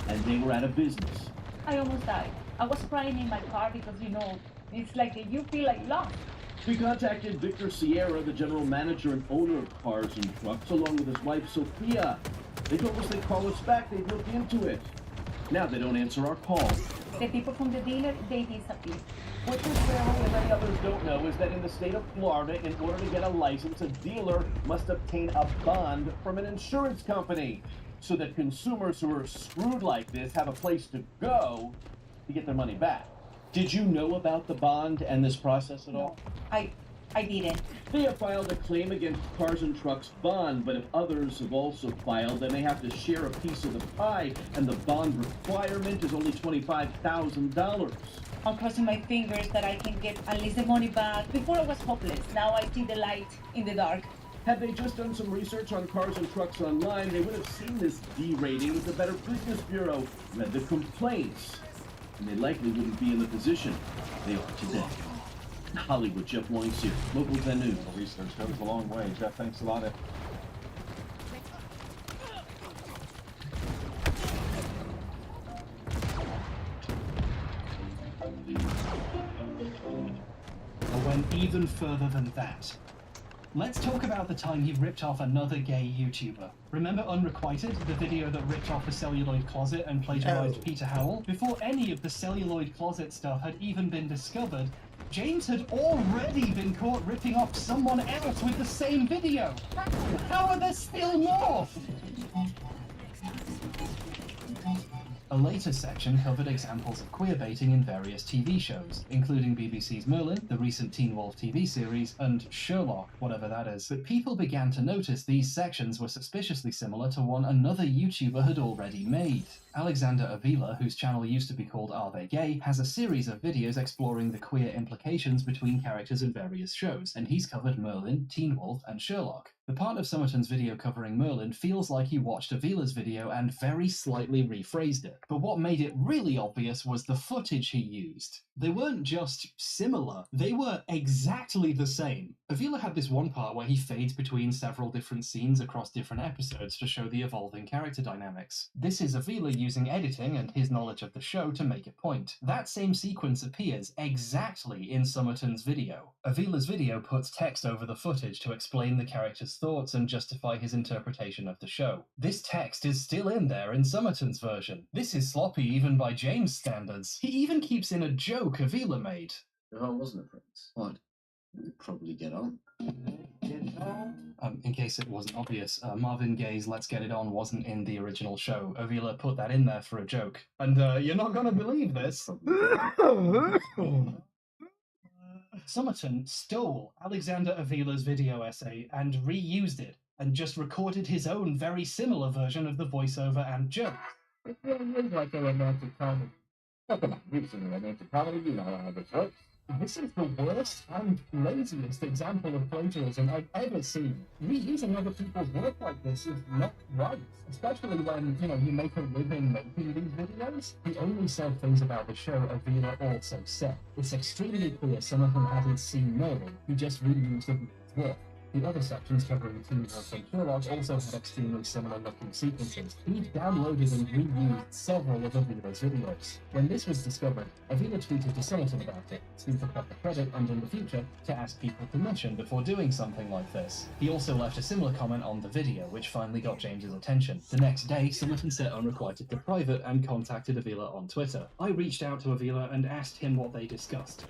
and they were out of business. I almost died. I was crying in my car because, you know, it's like you feel like lost. We contacted Victor Sierra, the general manager and owner of Cars and Trucks, along with his wife, Sophia. They told us they'd call us back, they'd look into it. Now they don't answer our calls. The people from the dealer, they disappeared. What this family and many others don't know is that in the state of Florida, in order to get a license, a dealer must obtain a bond from an insurance company so that consumers who are screwed like this have a place to go to get their money back. Did you know about the bond and this process at all? I didn't. They have filed a claim against Cars and Trucks bond, but if others have also filed, then they have to share a piece of the pie, and the bond requirement is only $25,000. I'm crossing my fingers that I can get at least the money back. Before I was hopeless, now I see the light in the dark. Had they just done some research on Cars and Trucks online, they would have seen this D rating with the Better Business Bureau, read the complaints, and they likely wouldn't be in the position they are today. In Hollywood, Jeff Wines here, Local 10 News. Research goes a long way. Jeff, thanks a lot. I went even further than that. Let's talk about the time he ripped off another gay YouTuber. Remember Unrequited, the video that ripped off a celluloid closet and plagiarized Peter Howell? Before any of the celluloid closet stuff had even been discovered, James had already been caught ripping off someone else with the same video. How are there still more? A later section covered examples of queerbaiting in various TV shows, including BBC's Merlin, the recent Teen Wolf TV series, and Sherlock, whatever that is. But people began to notice these sections were suspiciously similar to one another YouTuber had already made. Alexander Avila, whose channel used to be called Are They Gay, has a series of videos exploring the queer implications between characters in various shows, and he's covered Merlin, Teen Wolf, and Sherlock. The part of Summerton's video covering Merlin feels like he watched Avila's video and very slightly rephrased it. But what made it really obvious was the footage he used. They weren't just similar, they were exactly the same. Avila had this one part where he fades between several different scenes across different episodes to show the evolving character dynamics. This is Avila using editing and his knowledge of the show to make a point. That same sequence appears exactly in Summerton's video. Avila's video puts text over the footage to explain the character's thoughts and justify his interpretation of the show. This text is still in there in Summerton's version. This is sloppy even by James' standards. He even keeps in a joke Avila made. If I wasn't a prince, we'd probably get on. In case it wasn't obvious, Marvin Gaye's Let's Get It On wasn't in the original show. Avila put that in there for a joke. And you're not gonna believe this. Summerton stole Alexander Avila's video essay and reused it, and just recorded his own very similar version of the voiceover and jokes. It really is like a romantic comedy. Talk about using a romantic comedy, you know how this works. This is the worst and laziest example of plagiarism I've ever seen. Reusing other people's work like this is not right, especially when, you make a living making these videos. He only said things about the show Avila also said. It's extremely clear some of them hadn't seen Merlin, he just reused Avila's work. The other sections covering Teen Wolf and Sherlock also had extremely similar looking sequences. He'd downloaded and reused several of Avila's videos. When this was discovered, Avila tweeted to Summerton about it, asking for proper credit and in the future to ask people permission before doing something like this. He also left a similar comment on the video, which finally got James's attention. The next day, Summerton set Unrequited to private and contacted Avila on Twitter. I reached out to Avila and asked him what they discussed,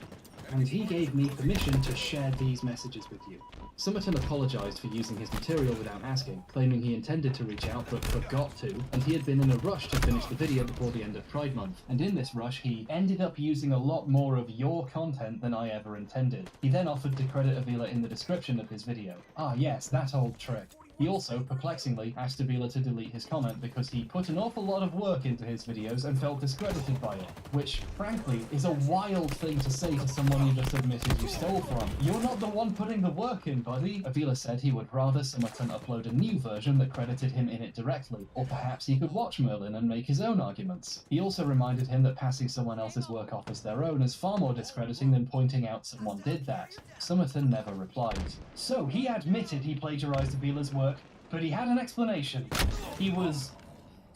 and he gave me permission to share these messages with you. Summerton apologised for using his material without asking, claiming he intended to reach out but forgot to, and he had been in a rush to finish the video before the end of Pride Month. And in this rush, he ended up using a lot more of your content than I ever intended. He then offered to credit Avila in the description of his video. Ah yes, that old trick. He also, perplexingly, asked Avila to delete his comment because he put an awful lot of work into his videos and felt discredited by it, which, frankly, is a wild thing to say to someone you just admitted you stole from. You're not the one putting the work in, buddy. Avila said he would rather Summerton upload a new version that credited him in it directly, or perhaps he could watch Merlin and make his own arguments. He also reminded him that passing someone else's work off as their own is far more discrediting than pointing out someone did that. Summerton never replied. So he admitted he plagiarized Avila's work, but he had an explanation. He was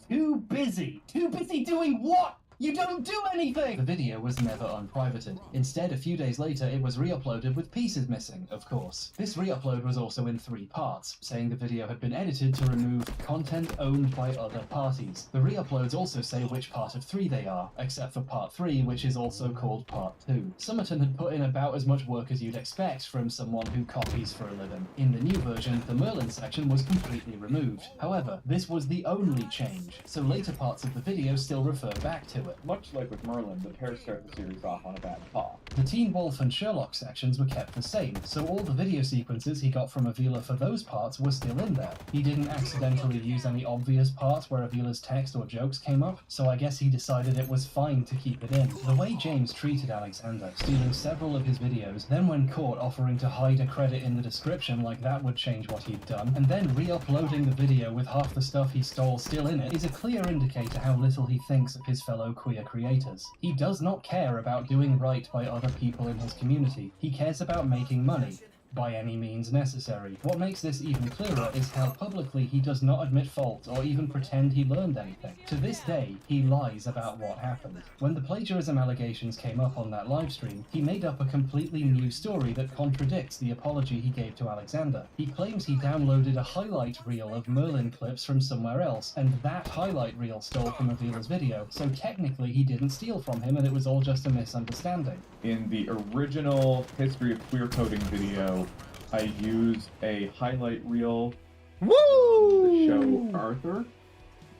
too busy. Too busy doing what? You don't do anything! The video was never unprivated. Instead, a few days later, it was re-uploaded with pieces missing, of course. This re-upload was also in 3 parts, saying the video had been edited to remove content owned by other parties. The re-uploads also say which part of 3 they are, except for part 3, which is also called part 2. Summerton had put in about as much work as you'd expect from someone who copies for a living. In the new version, the Merlin section was completely removed. However, this was the only change, so later parts of the video still refer back to it. Much like with Merlin, the pair start the series off on a bad path. The Teen Wolf and Sherlock sections were kept the same, so all the video sequences he got from Avila for those parts were still in there. He didn't accidentally use any obvious parts where Avila's text or jokes came up, so I guess he decided it was fine to keep it in. The way James treated Alexander, stealing several of his videos, then when caught offering to hide a credit in the description like that would change what he'd done, and then re-uploading the video with half the stuff he stole still in it, is a clear indicator how little he thinks of his fellow queer creators. He does not care about doing right by other people in his community. He cares about making money. by any means necessary. What makes this even clearer is how publicly he does not admit fault or even pretend he learned anything. To this day, he lies about what happened. When the plagiarism allegations came up on that livestream, he made up a completely new story that contradicts the apology he gave to Alexander. He claims he downloaded a highlight reel of Merlin clips from somewhere else, and that highlight reel stole from Avila's video, so technically he didn't steal from him and it was all just a misunderstanding. In the original History of Queer Coding video, I used a highlight reel from the show Arthur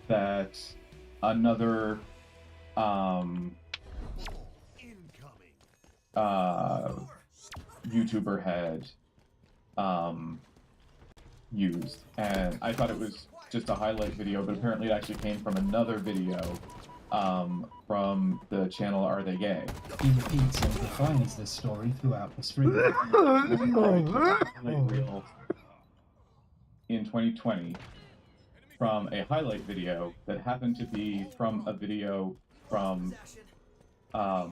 that another YouTuber had used, and I thought it was just a highlight video, but apparently it actually came from another video from the channel Are They Gay? He repeats and refines this story throughout the stream. In 2020 from a highlight video that happened to be from a video from a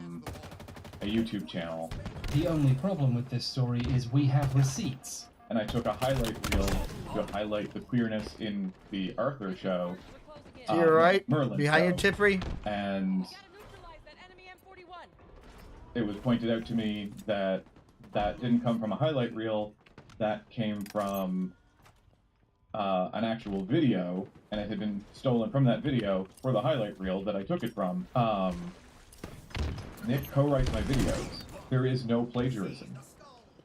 YouTube channel. The only problem with this story is we have receipts. And I took a highlight reel to highlight the queerness in the Arthur show. To your right, Merlin behind show. you, Tippery. And it was pointed out to me that that didn't come from a highlight reel, that came from an actual video, and it had been stolen from that video for the highlight reel that I took it from. Nick co-writes my videos. There is no plagiarism.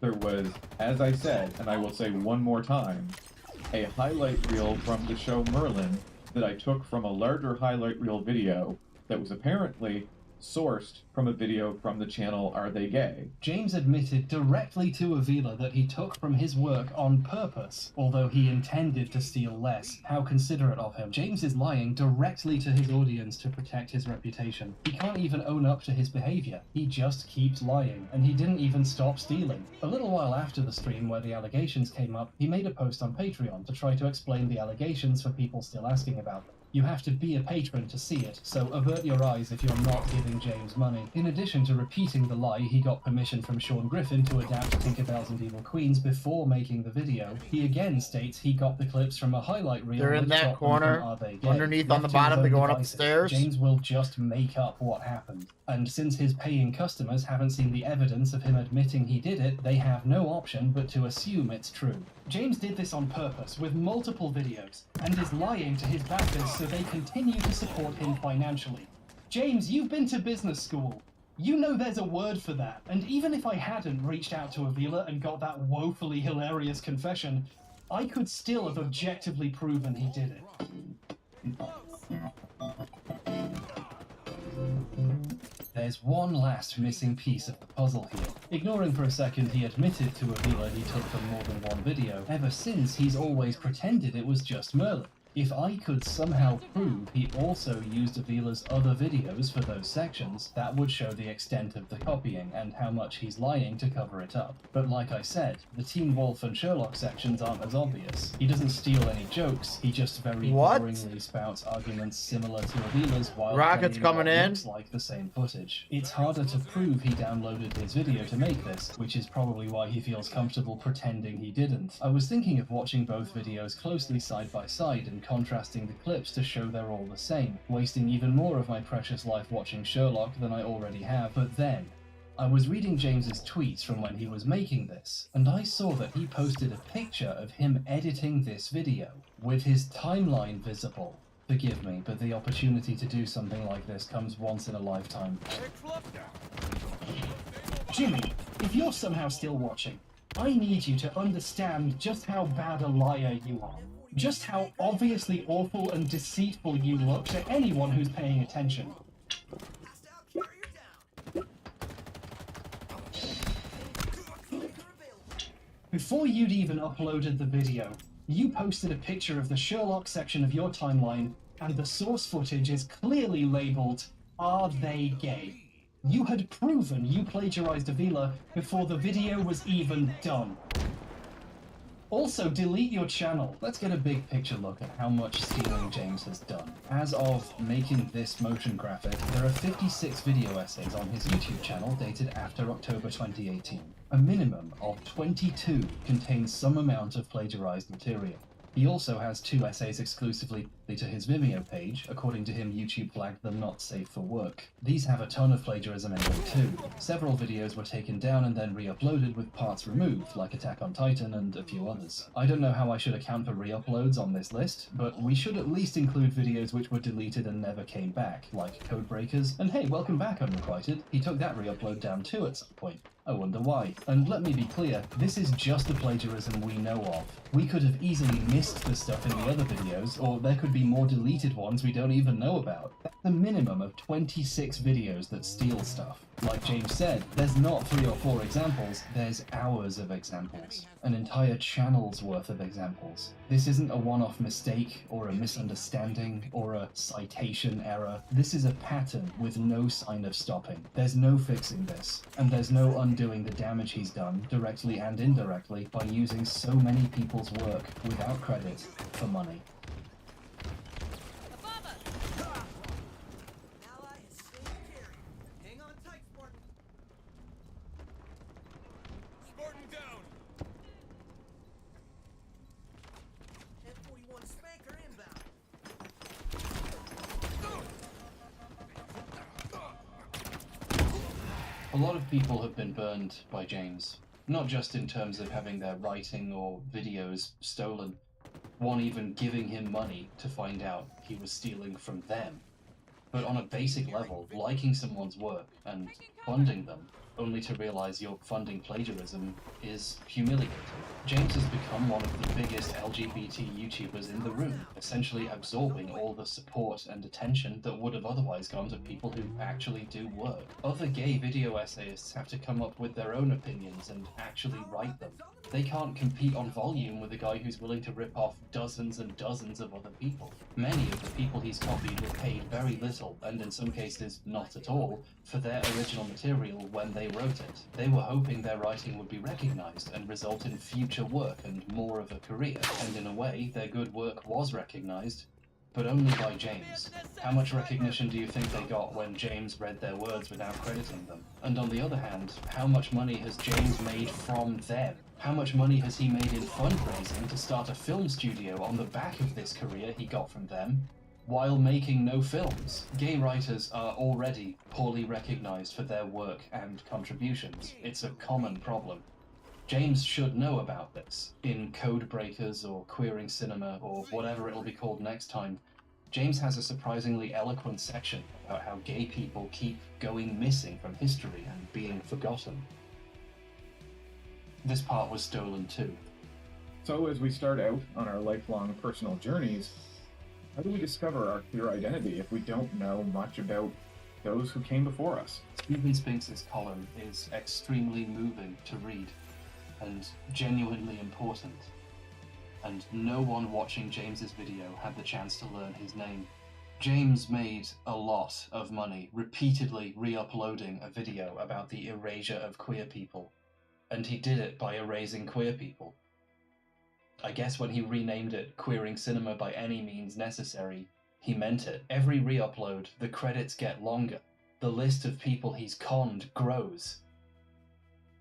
There was, as I said, and I will say one more time, a highlight reel from the show Merlin that I took from a larger highlight reel video that was apparently sourced from a video from the channel Are They Gay? James admitted directly to Avila that he took from his work on purpose, although he intended to steal less. How considerate of him. James is lying directly to his audience to protect his reputation. He can't even own up to his behavior. He just keeps lying, and he didn't even stop stealing. A little while after the stream where the allegations came up, he made a post on Patreon to try to explain the allegations for people still asking about them. You have to be a patron to see it, so avert your eyes if you're not giving James money. In addition to repeating the lie, he got permission from Sean Griffin to adapt Tinkerbells and Evil Queens before making the video. He again states he got the clips from a highlight reel. They're in that corner, underneath on the bottom, they're going upstairs. James will just make up what happened. And since his paying customers haven't seen the evidence of him admitting he did it, they have no option but to assume it's true. James did this on purpose with multiple videos and is lying to his backers so they continue to support him financially. James, you've been to business school. You know there's a word for that, and even if I hadn't reached out to Avila and got that woefully hilarious confession, I could still have objectively proven he did it. There's one last missing piece of the puzzle here. Ignoring for a second he admitted to Avila he took from more than one video, ever since he's always pretended it was just Merlin. If I could somehow prove he also used Avila's other videos for those sections, that would show the extent of the copying and how much he's lying to cover it up. But like I said, the Teen Wolf and Sherlock sections aren't as obvious. He doesn't steal any jokes, he just very boringly spouts arguments similar to Avila's while Rockets coming in. Looks like the same footage. It's harder to prove he downloaded his video to make this, which is probably why he feels comfortable pretending he didn't. I was thinking of watching both videos closely side by side and contrasting the clips to show they're all the same, wasting even more of my precious life watching Sherlock than I already have, but then I was reading James's tweets from when he was making this, and I saw that he posted a picture of him editing this video, with his timeline visible. Forgive me, but the opportunity to do something like this comes once in a lifetime. Jimmy, if you're somehow still watching, I need you to understand just how bad a liar you are. Just how obviously awful and deceitful you look to anyone who's paying attention. Before you'd even uploaded the video, you posted a picture of the Sherlock section of your timeline, and the source footage is clearly labeled, "Are They Gay?" You had proven you plagiarized Avila before the video was even done. Also, delete your channel. Let's get a big picture look at how much stealing James has done. As of making this motion graphic, there are 56 video essays on his YouTube channel dated after October 2018. A minimum of 22 contain some amount of plagiarized material. He also has 2 essays exclusively to his Vimeo page. According to him, YouTube flagged them not safe for work. These have a ton of plagiarism in them too. Several videos were taken down and then re-uploaded with parts removed, like Attack on Titan and a few others. I don't know how I should account for re-uploads on this list, but we should at least include videos which were deleted and never came back, like Codebreakers. And hey, welcome back, Unrequited. He took that re-upload down too at some point. I wonder why. And let me be clear, this is just the plagiarism we know of. We could have easily missed the stuff in the other videos, or there could be more deleted ones we don't even know about. That's a minimum of 26 videos that steal stuff. Like James said, there's not 3 or 4 examples, there's hours of examples. An entire channel's worth of examples. This isn't a one-off mistake, or a misunderstanding, or a citation error. This is a pattern with no sign of stopping. There's no fixing this, and there's no undoing the damage he's done, directly and indirectly, by using so many people's work without credit for money. A lot of people have been burned by James, not just in terms of having their writing or videos stolen, one even giving him money to find out he was stealing from them, but on a basic level, liking someone's work and funding them, only to realize you're funding plagiarism, is humiliating. James has become one of the biggest LGBT YouTubers in the room, essentially absorbing all the support and attention that would have otherwise gone to people who actually do work. Other gay video essayists have to come up with their own opinions and actually write them. They can't compete on volume with a guy who's willing to rip off dozens and dozens of other people. Many of the people he's copied were paid very little, and in some cases not at all, for their original material when they wrote it. They were hoping their writing would be recognized and result in future work and more of a career, and in a way, their good work was recognized, but only by James. How much recognition do you think they got when James read their words without crediting them? And on the other hand, how much money has James made from them? How much money has he made in fundraising to start a film studio on the back of this career he got from them, while making no films? Gay writers are already poorly recognized for their work and contributions. It's a common problem. James should know about this. In Codebreakers or Queering Cinema or whatever it'll be called next time, James has a surprisingly eloquent section about how gay people keep going missing from history and being forgotten. This part was stolen too. So as we start out on our lifelong personal journeys, how do we discover our clear identity if we don't know much about those who came before us? Stephen Spinks's column is extremely moving to read, and genuinely important. And no one watching James's video had the chance to learn his name. James made a lot of money repeatedly re-uploading a video about the erasure of queer people. And he did it by erasing queer people. I guess when he renamed it Queering Cinema by any means necessary, he meant it. Every re-upload, the credits get longer. The list of people he's conned grows.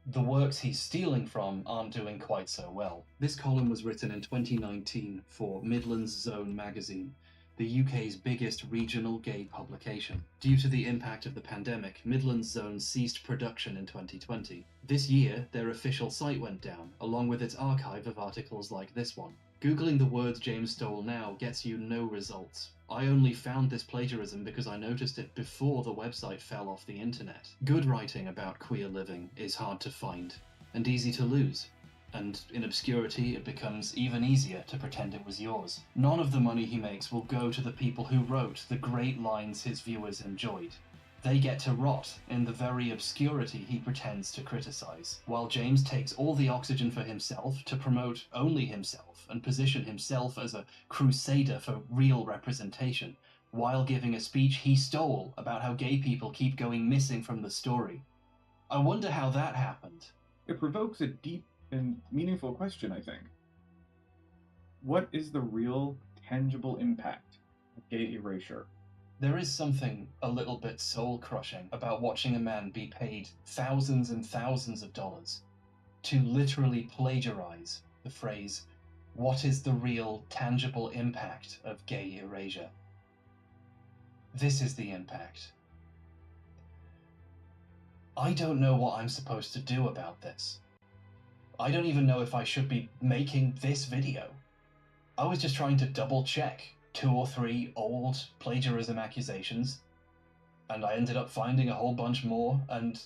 The works he's stealing from aren't doing quite so well. This column was written in 2019 for Midlands Zone magazine, the UK's biggest regional gay publication. Due to the impact of the pandemic, Midlands Zone ceased production in 2020. This year, their official site went down, along with its archive of articles like this one. Googling the words James stole now gets you no results. I only found this plagiarism because I noticed it before the website fell off the internet. Good writing about queer living is hard to find, and easy to lose. And in obscurity, it becomes even easier to pretend it was yours. None of the money he makes will go to the people who wrote the great lines his viewers enjoyed. They get to rot in the very obscurity he pretends to criticize, while James takes all the oxygen for himself to promote only himself and position himself as a crusader for real representation, while giving a speech he stole about how gay people keep going missing from the story. I wonder how that happened. It provokes a deep and meaningful question, I think. What is the real, tangible impact of gay erasure? There is something a little bit soul-crushing about watching a man be paid thousands and thousands of dollars to literally plagiarize the phrase, "What is the real, tangible impact of gay erasure?" This is the impact. I don't know what I'm supposed to do about this. I don't even know if I should be making this video. I was just trying to double-check 2 or 3 old plagiarism accusations, and I ended up finding a whole bunch more, and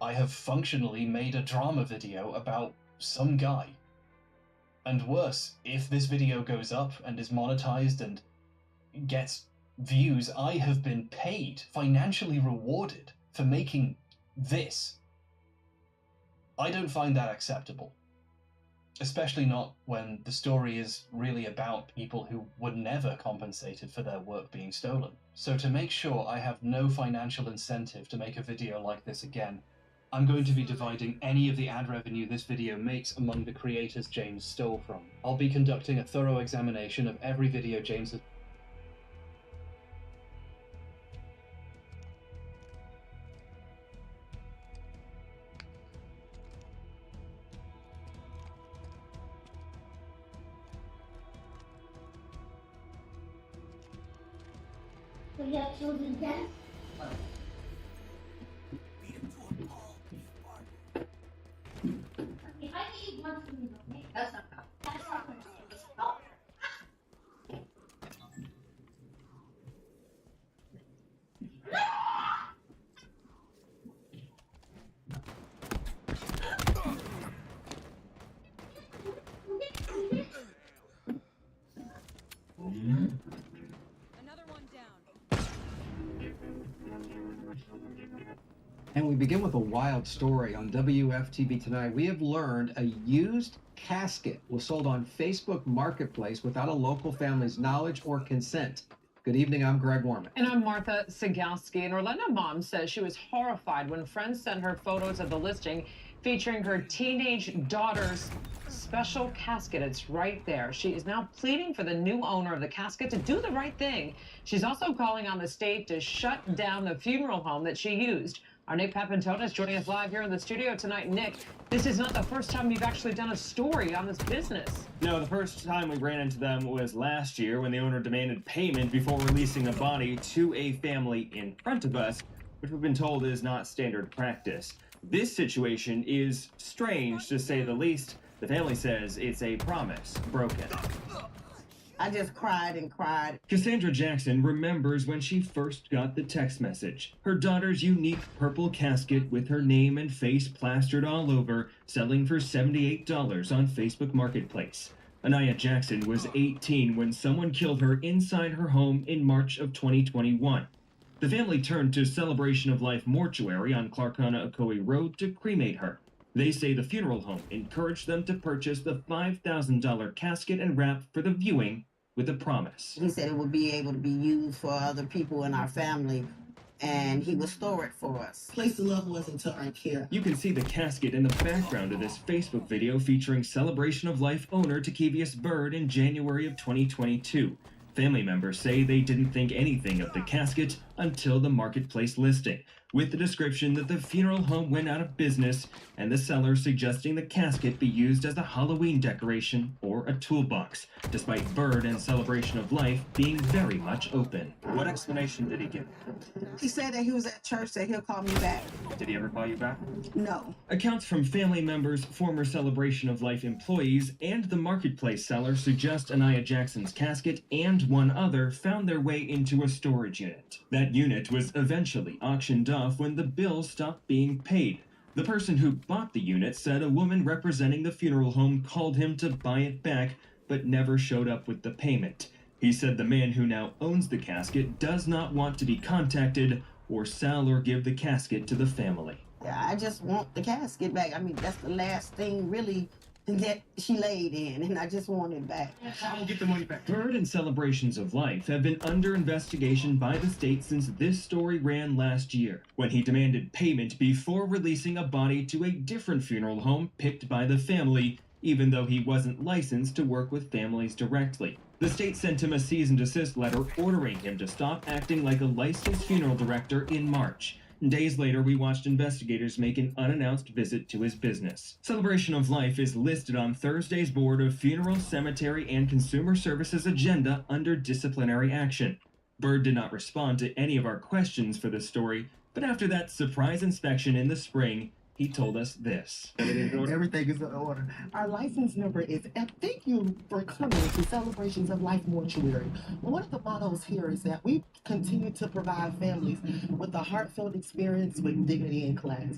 I have functionally made a drama video about some guy. And worse, if this video goes up and is monetized and gets views, I have been paid, financially rewarded for making this. I don't find that acceptable. Especially not when the story is really about people who were never compensated for their work being stolen. So to make sure I have no financial incentive to make a video like this again, I'm going to be dividing any of the ad revenue this video makes among the creators James stole from. I'll be conducting a thorough examination of every video James has... We have children then? Okay, I need one for me, okay? That's not fair. That's not fair. It's not fair. And we begin with a wild story on WFTV tonight. We have learned a used casket was sold on Facebook Marketplace without a local family's knowledge or consent. Good evening, I'm Greg Warman. And I'm Martha Sigalski. And Orlando mom says she was horrified when friends sent her photos of the listing featuring her teenage daughter's special casket. It's right there. She is now pleading for the new owner of the casket to do the right thing. She's also calling on the state to shut down the funeral home that she used. Our Nick Papantone is joining us live here in the studio tonight. Nick, this is not the first time you've actually done a story on this business. No, the first time we ran into them was last year when the owner demanded payment before releasing a body to a family in front of us, which we've been told is not standard practice. This situation is strange, to say the least. The family says it's a promise broken. I just cried and cried. Cassandra Jackson remembers when she first got the text message. Her daughter's unique purple casket with her name and face plastered all over, selling for $78 on Facebook Marketplace. Anaya Jackson was 18 when someone killed her inside her home in March of 2021. The family turned to Celebration of Life Mortuary on Clarkana Ocoee Road to cremate her. They say the funeral home encouraged them to purchase the $5,000 casket and wrap for the viewing with a promise. He said it would be able to be used for other people in our family, and he would store it for us. Place the loved ones into our care. You can see the casket in the background of this Facebook video featuring Celebration of Life owner Takevius Bird in January of 2022. Family members say they didn't think anything of the casket until the marketplace listing, with the description that the funeral home went out of business and the seller suggesting the casket be used as a Halloween decoration or a toolbox, despite Bird and Celebration of Life being very much open. What explanation did he give? He said that he was at church, that he'll call me back. Did he ever call you back? No. Accounts from family members, former Celebration of Life employees, and the marketplace seller suggest Anaya Jackson's casket and one other found their way into a storage unit. That unit was eventually auctioned off when the bill stopped being paid. The person who bought the unit said a woman representing the funeral home called him to buy it back, but never showed up with the payment. He said the man who now owns the casket does not want to be contacted or sell or give the casket to the family. Yeah, I just want the casket back. I mean, that's the last thing really that she laid in, and I just want it back. I will get the money back. Bird and Celebrations of Life have been under investigation by the state since this story ran last year, when he demanded payment before releasing a body to a different funeral home picked by the family, even though he wasn't licensed to work with families directly. The state sent him a cease and desist letter ordering him to stop acting like a licensed funeral director in March. Days later, we watched investigators make an unannounced visit to his business. Celebration of Life is listed on Thursday's Board of Funeral, Cemetery, and Consumer Services agenda under disciplinary action. Bird did not respond to any of our questions for this story, but after that surprise inspection in the spring, he told us this. Everything is in order. Our license number is F. Thank you for coming to Celebrations of Life Mortuary. One of the mottos here is that we continue to provide families with a heartfelt experience with dignity and class.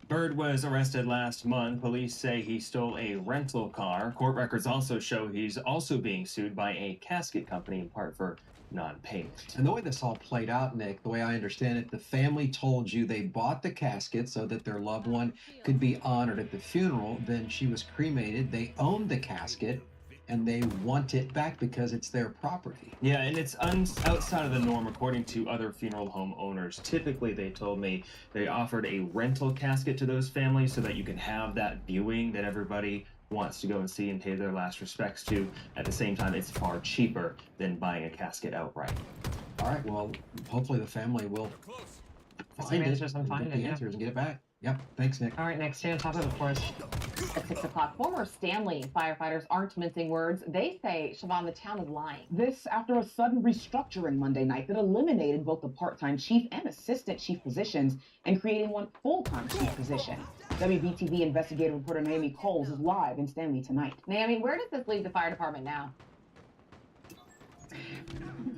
Bird was arrested last month. Police say he stole a rental car. Court records also show he's also being sued by a casket company, in part for non-payment. And the way this all played out, Nick, the way I understand it, the family told you they bought the casket so that their loved one could be honored at the funeral. Then she was cremated. They owned the casket, and they want it back because it's their property. Yeah, and it's outside of the norm according to other funeral home owners. Typically, they told me they offered a rental casket to those families so that you can have that viewing that everybody wants to go and see and pay their last respects to. At the same time, it's far cheaper than buying a casket outright. All right, well, hopefully the family will find it, answers and find get it, the yeah. answers and get it back. Yep, thanks, Nick. All right, next on top of the course. At 6 o'clock, former Stanley firefighters aren't mincing words. They say, Siobhan, the town is lying. This after a sudden restructuring Monday night that eliminated both the part-time chief and assistant chief positions and creating one full-time chief position. WBTV investigative reporter Naomi Coles is live in Stanley tonight. Naomi, where does this leave the fire department now?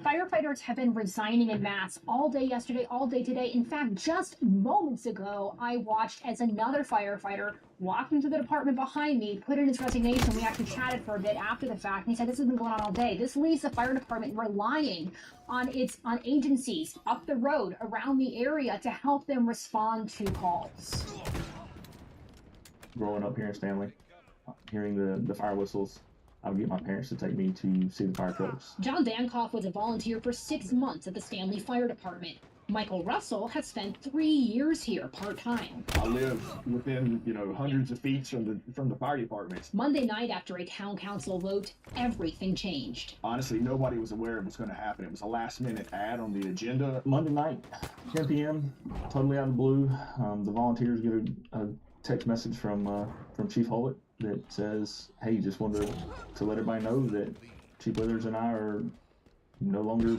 Firefighters have been resigning en masse all day yesterday, all day today. In fact, just moments ago, I watched as another firefighter walked into the department behind me, put in his resignation. We actually chatted for a bit after the fact, and he said this has been going on all day. This leaves the fire department relying on agencies up the road around the area to help them respond to calls. Growing up here in Stanley, hearing the fire whistles, I would get my parents to take me to see the fire trucks. John Dankoff was a volunteer for 6 months at the Stanley Fire Department. Michael Russell has spent 3 years here part-time. I live within, hundreds of feet from the fire department. Monday night, after a town council vote, everything changed. Honestly, nobody was aware of what's going to happen. It was a last-minute ad on the agenda. Monday night, 10 p.m., totally out of the blue, the volunteers get a text message from Chief Hollett that says, hey, just wanted to let everybody know that Chief Withers and I are no longer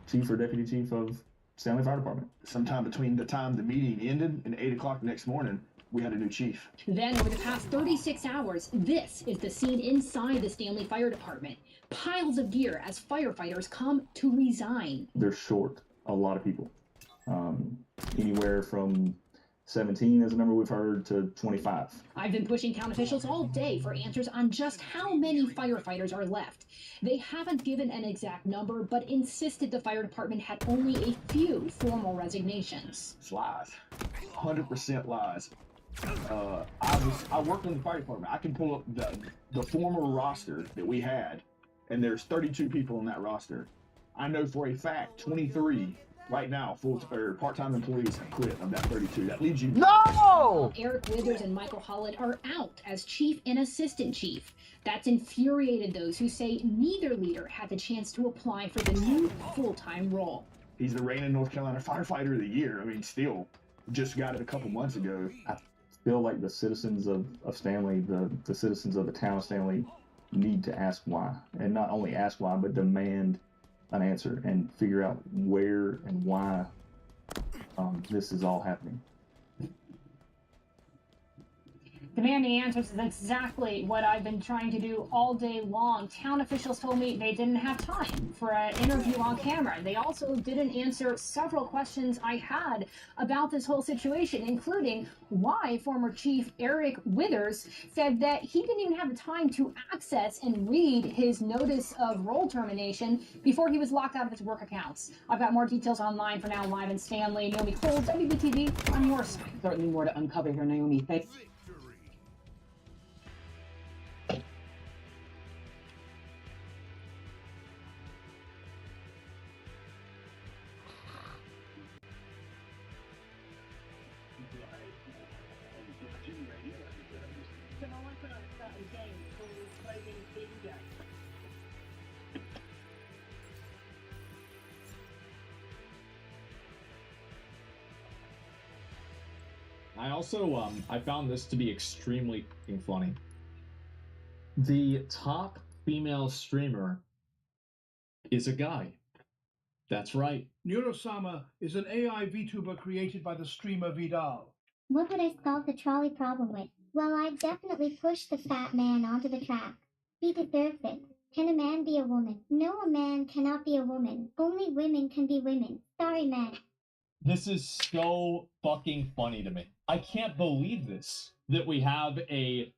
chief or deputy chief of Stanley Fire Department. Sometime between the time the meeting ended and 8 o'clock the next morning, we had a new chief. Then, over the past 36 hours, this is the scene inside the Stanley Fire Department. Piles of gear as firefighters come to resign. They're short a lot of people. Anywhere from 17 is a number we've heard to 25. I've been pushing town officials all day for answers on just how many firefighters are left. They haven't given an exact number, but insisted the fire department had only a few formal resignations. It's lies. 100% lies. I worked in the fire department. I can pull up the former roster that we had, and there's 32 people on that roster. I know for a fact 23 right now, part-time employees have quit of that 32. That leaves you... No! Eric Withers and Michael Hollett are out as chief and assistant chief. That's infuriated those who say neither leader had the chance to apply for the new full-time role. He's the reigning North Carolina Firefighter of the Year. I mean, still, just got it a couple months ago. I feel like the citizens of Stanley, the citizens of the town of Stanley, need to ask why. And not only ask why, but demand an answer and figure out where and why this is all happening. Demanding answers is exactly what I've been trying to do all day long. Town officials told me they didn't have time for an interview on camera. They also didn't answer several questions I had about this whole situation, including why former Chief Eric Withers said that he didn't even have the time to access and read his notice of role termination before he was locked out of his work accounts. I've got more details online for now, live in Stanley. Naomi Coles, WBTV, on your side. Certainly more to uncover here, Naomi. Thanks. game called Playing Bingo. I also I found this to be extremely fucking funny. The top female streamer is a guy. That's right. Neurosama is an AI VTuber created by the streamer Vidal. What would I solve the trolley problem with? Well, I'd definitely push the fat man onto the track. He deserves it. Can a man be a woman? No, a man cannot be a woman. Only women can be women. Sorry, man. This is so fucking funny to me. I can't believe this. That we have a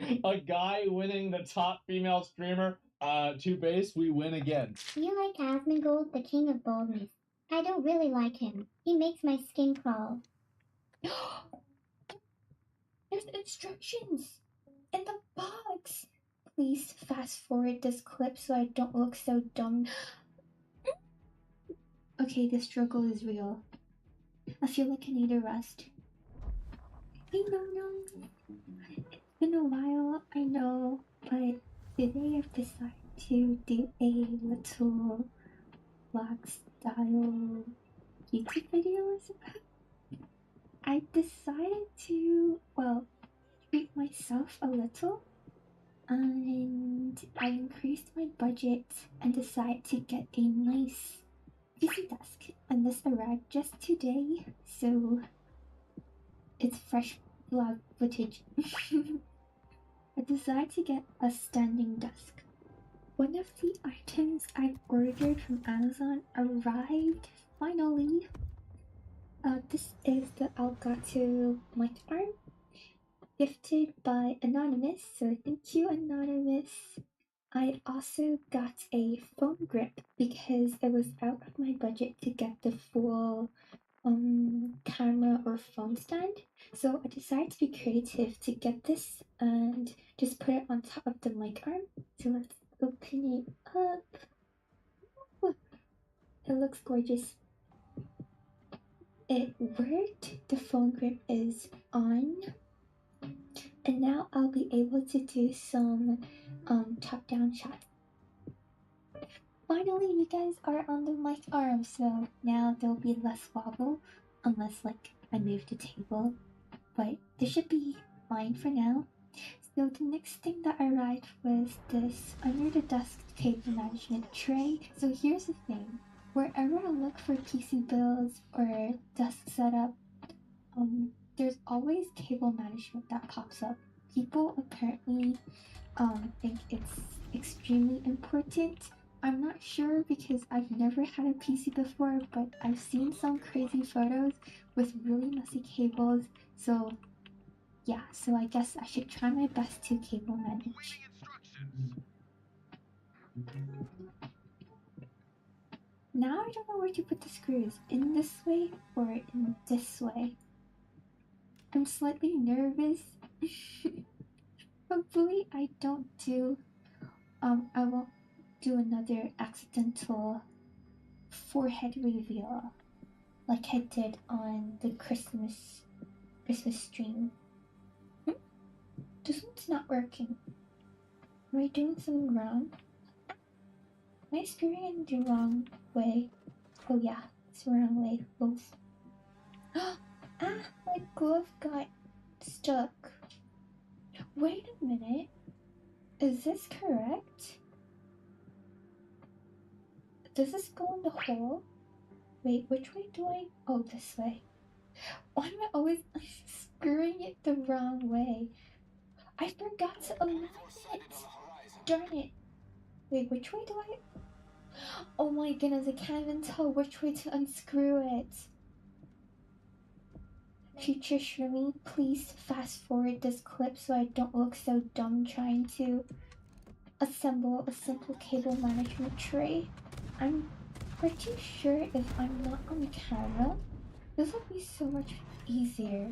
guy winning the top female streamer. To base, we win again. You like Asmongold, the king of boldness. I don't really like him. He makes my skin crawl. There's instructions in the box. Please fast forward this clip so I don't look so dumb. Okay, the struggle is real. I feel like I need a rest. Hey, no. It's been a while, I know, but today I've decided to do a little vlog style YouTube video. I decided to, well, treat myself a little, and I increased my budget and decided to get a nice PC desk, and this arrived just today, so it's fresh vlog footage. I decided to get a standing desk. One of the items I ordered from Amazon arrived finally. This is the Elgato mic arm, gifted by Anonymous, so thank you, Anonymous. I also got a phone grip because it was out of my budget to get the full camera or phone stand. So I decided to be creative to get this and just put it on top of the mic arm. So let's open it up. It looks gorgeous. It worked. The phone grip is on. And now I'll be able to do some top-down shots. Finally, you guys are on the mic arm, so now there'll be less wobble, unless like I move the table, but this should be fine for now. So the next thing that arrived was this under the desk cable management tray. So here's the thing, wherever I look for PC builds or desk setup, there's always cable management that pops up. People apparently think it's extremely important. I'm not sure because I've never had a PC before, but I've seen some crazy photos with really messy cables. So yeah, so I guess I should try my best to cable manage. Now I don't know where to put the screws, in this way or in this way. I'm slightly nervous. Hopefully I don't do, I won't do another accidental forehead reveal like I did on the Christmas stream. This one's not working. Am I doing something wrong? Am I screwing in the wrong way? Oh yeah, it's the wrong way. Both. Ah, my glove got stuck. Wait a minute. Is this correct? Does this go in the hole? Wait, which way do I? Oh, this way. Why am I always screwing it the wrong way? I forgot to align it. Darn it. Wait, which way do I? Oh my goodness, I can't even tell which way to unscrew it. Future Shroomy, please fast forward this clip so I don't look so dumb trying to assemble a simple cable management tray. I'm pretty sure if I'm not on camera, this will be so much easier.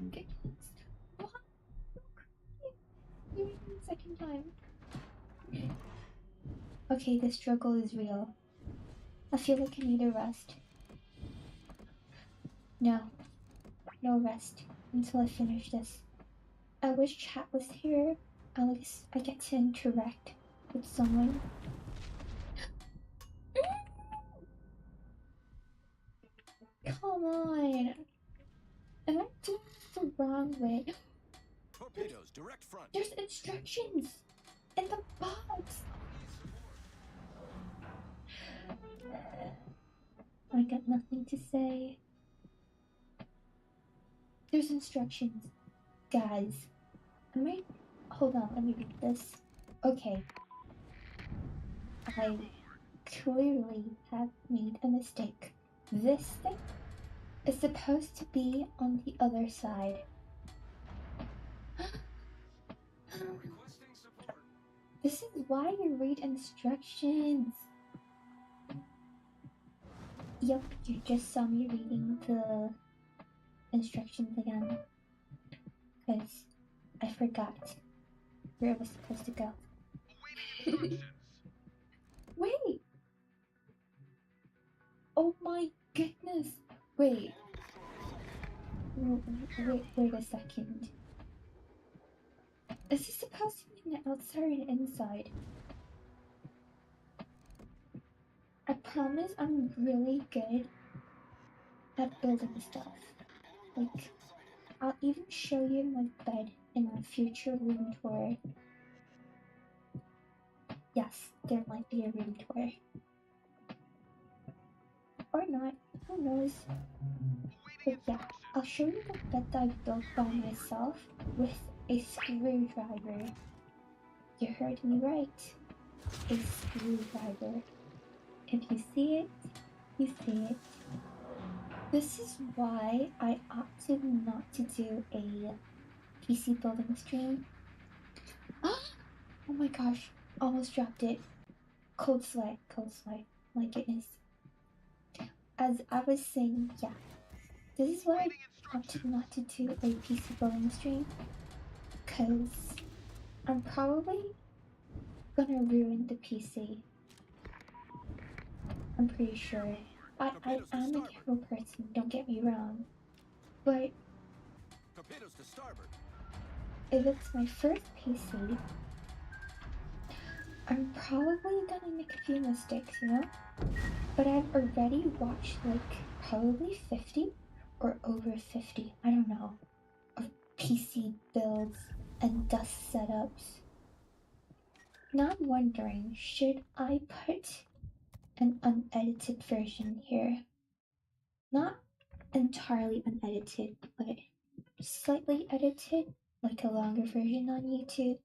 Okay. Second time. Okay, the struggle is real. I feel like I need a rest. No rest until I finish this. I wish chat was here. At least I get to interact with someone. Come on. Am I doing this the wrong way? Torpedoes, direct front. There's instructions in the box. I got nothing to say. There's instructions. Guys, hold on, let me read this. Okay. I clearly have made a mistake. This thing is supposed to be on the other side. This is why you read instructions. Yep, you just saw me reading the instructions again. Because I forgot where it was supposed to go. Wait! Oh my goodness! Wait a second. Is this supposed to be an outside and inside? I promise I'm really good at building stuff. Like, I'll even show you my bed in a future room tour. Yes, there might be a room tour. Or not, who knows? But yeah, I'll show you the bed that I built by myself with a screwdriver. You heard me right. A screwdriver. If you see it, you see it. This is why I opted not to do a PC building stream. Oh my gosh, almost dropped it. Cold sweat. My goodness. As I was saying, yeah, this is why I opted not to do a PC building stream. Because I'm probably gonna ruin the PC. I'm pretty sure. I am a careful person, don't get me wrong. But if it's my first PC, I'm probably gonna make a few mistakes, you know? But I've already watched like probably 50 or over 50, I don't know, of PC builds and dust setups. Now I'm wondering, should I put an unedited version here? Not entirely unedited, but slightly edited, like a longer version on YouTube.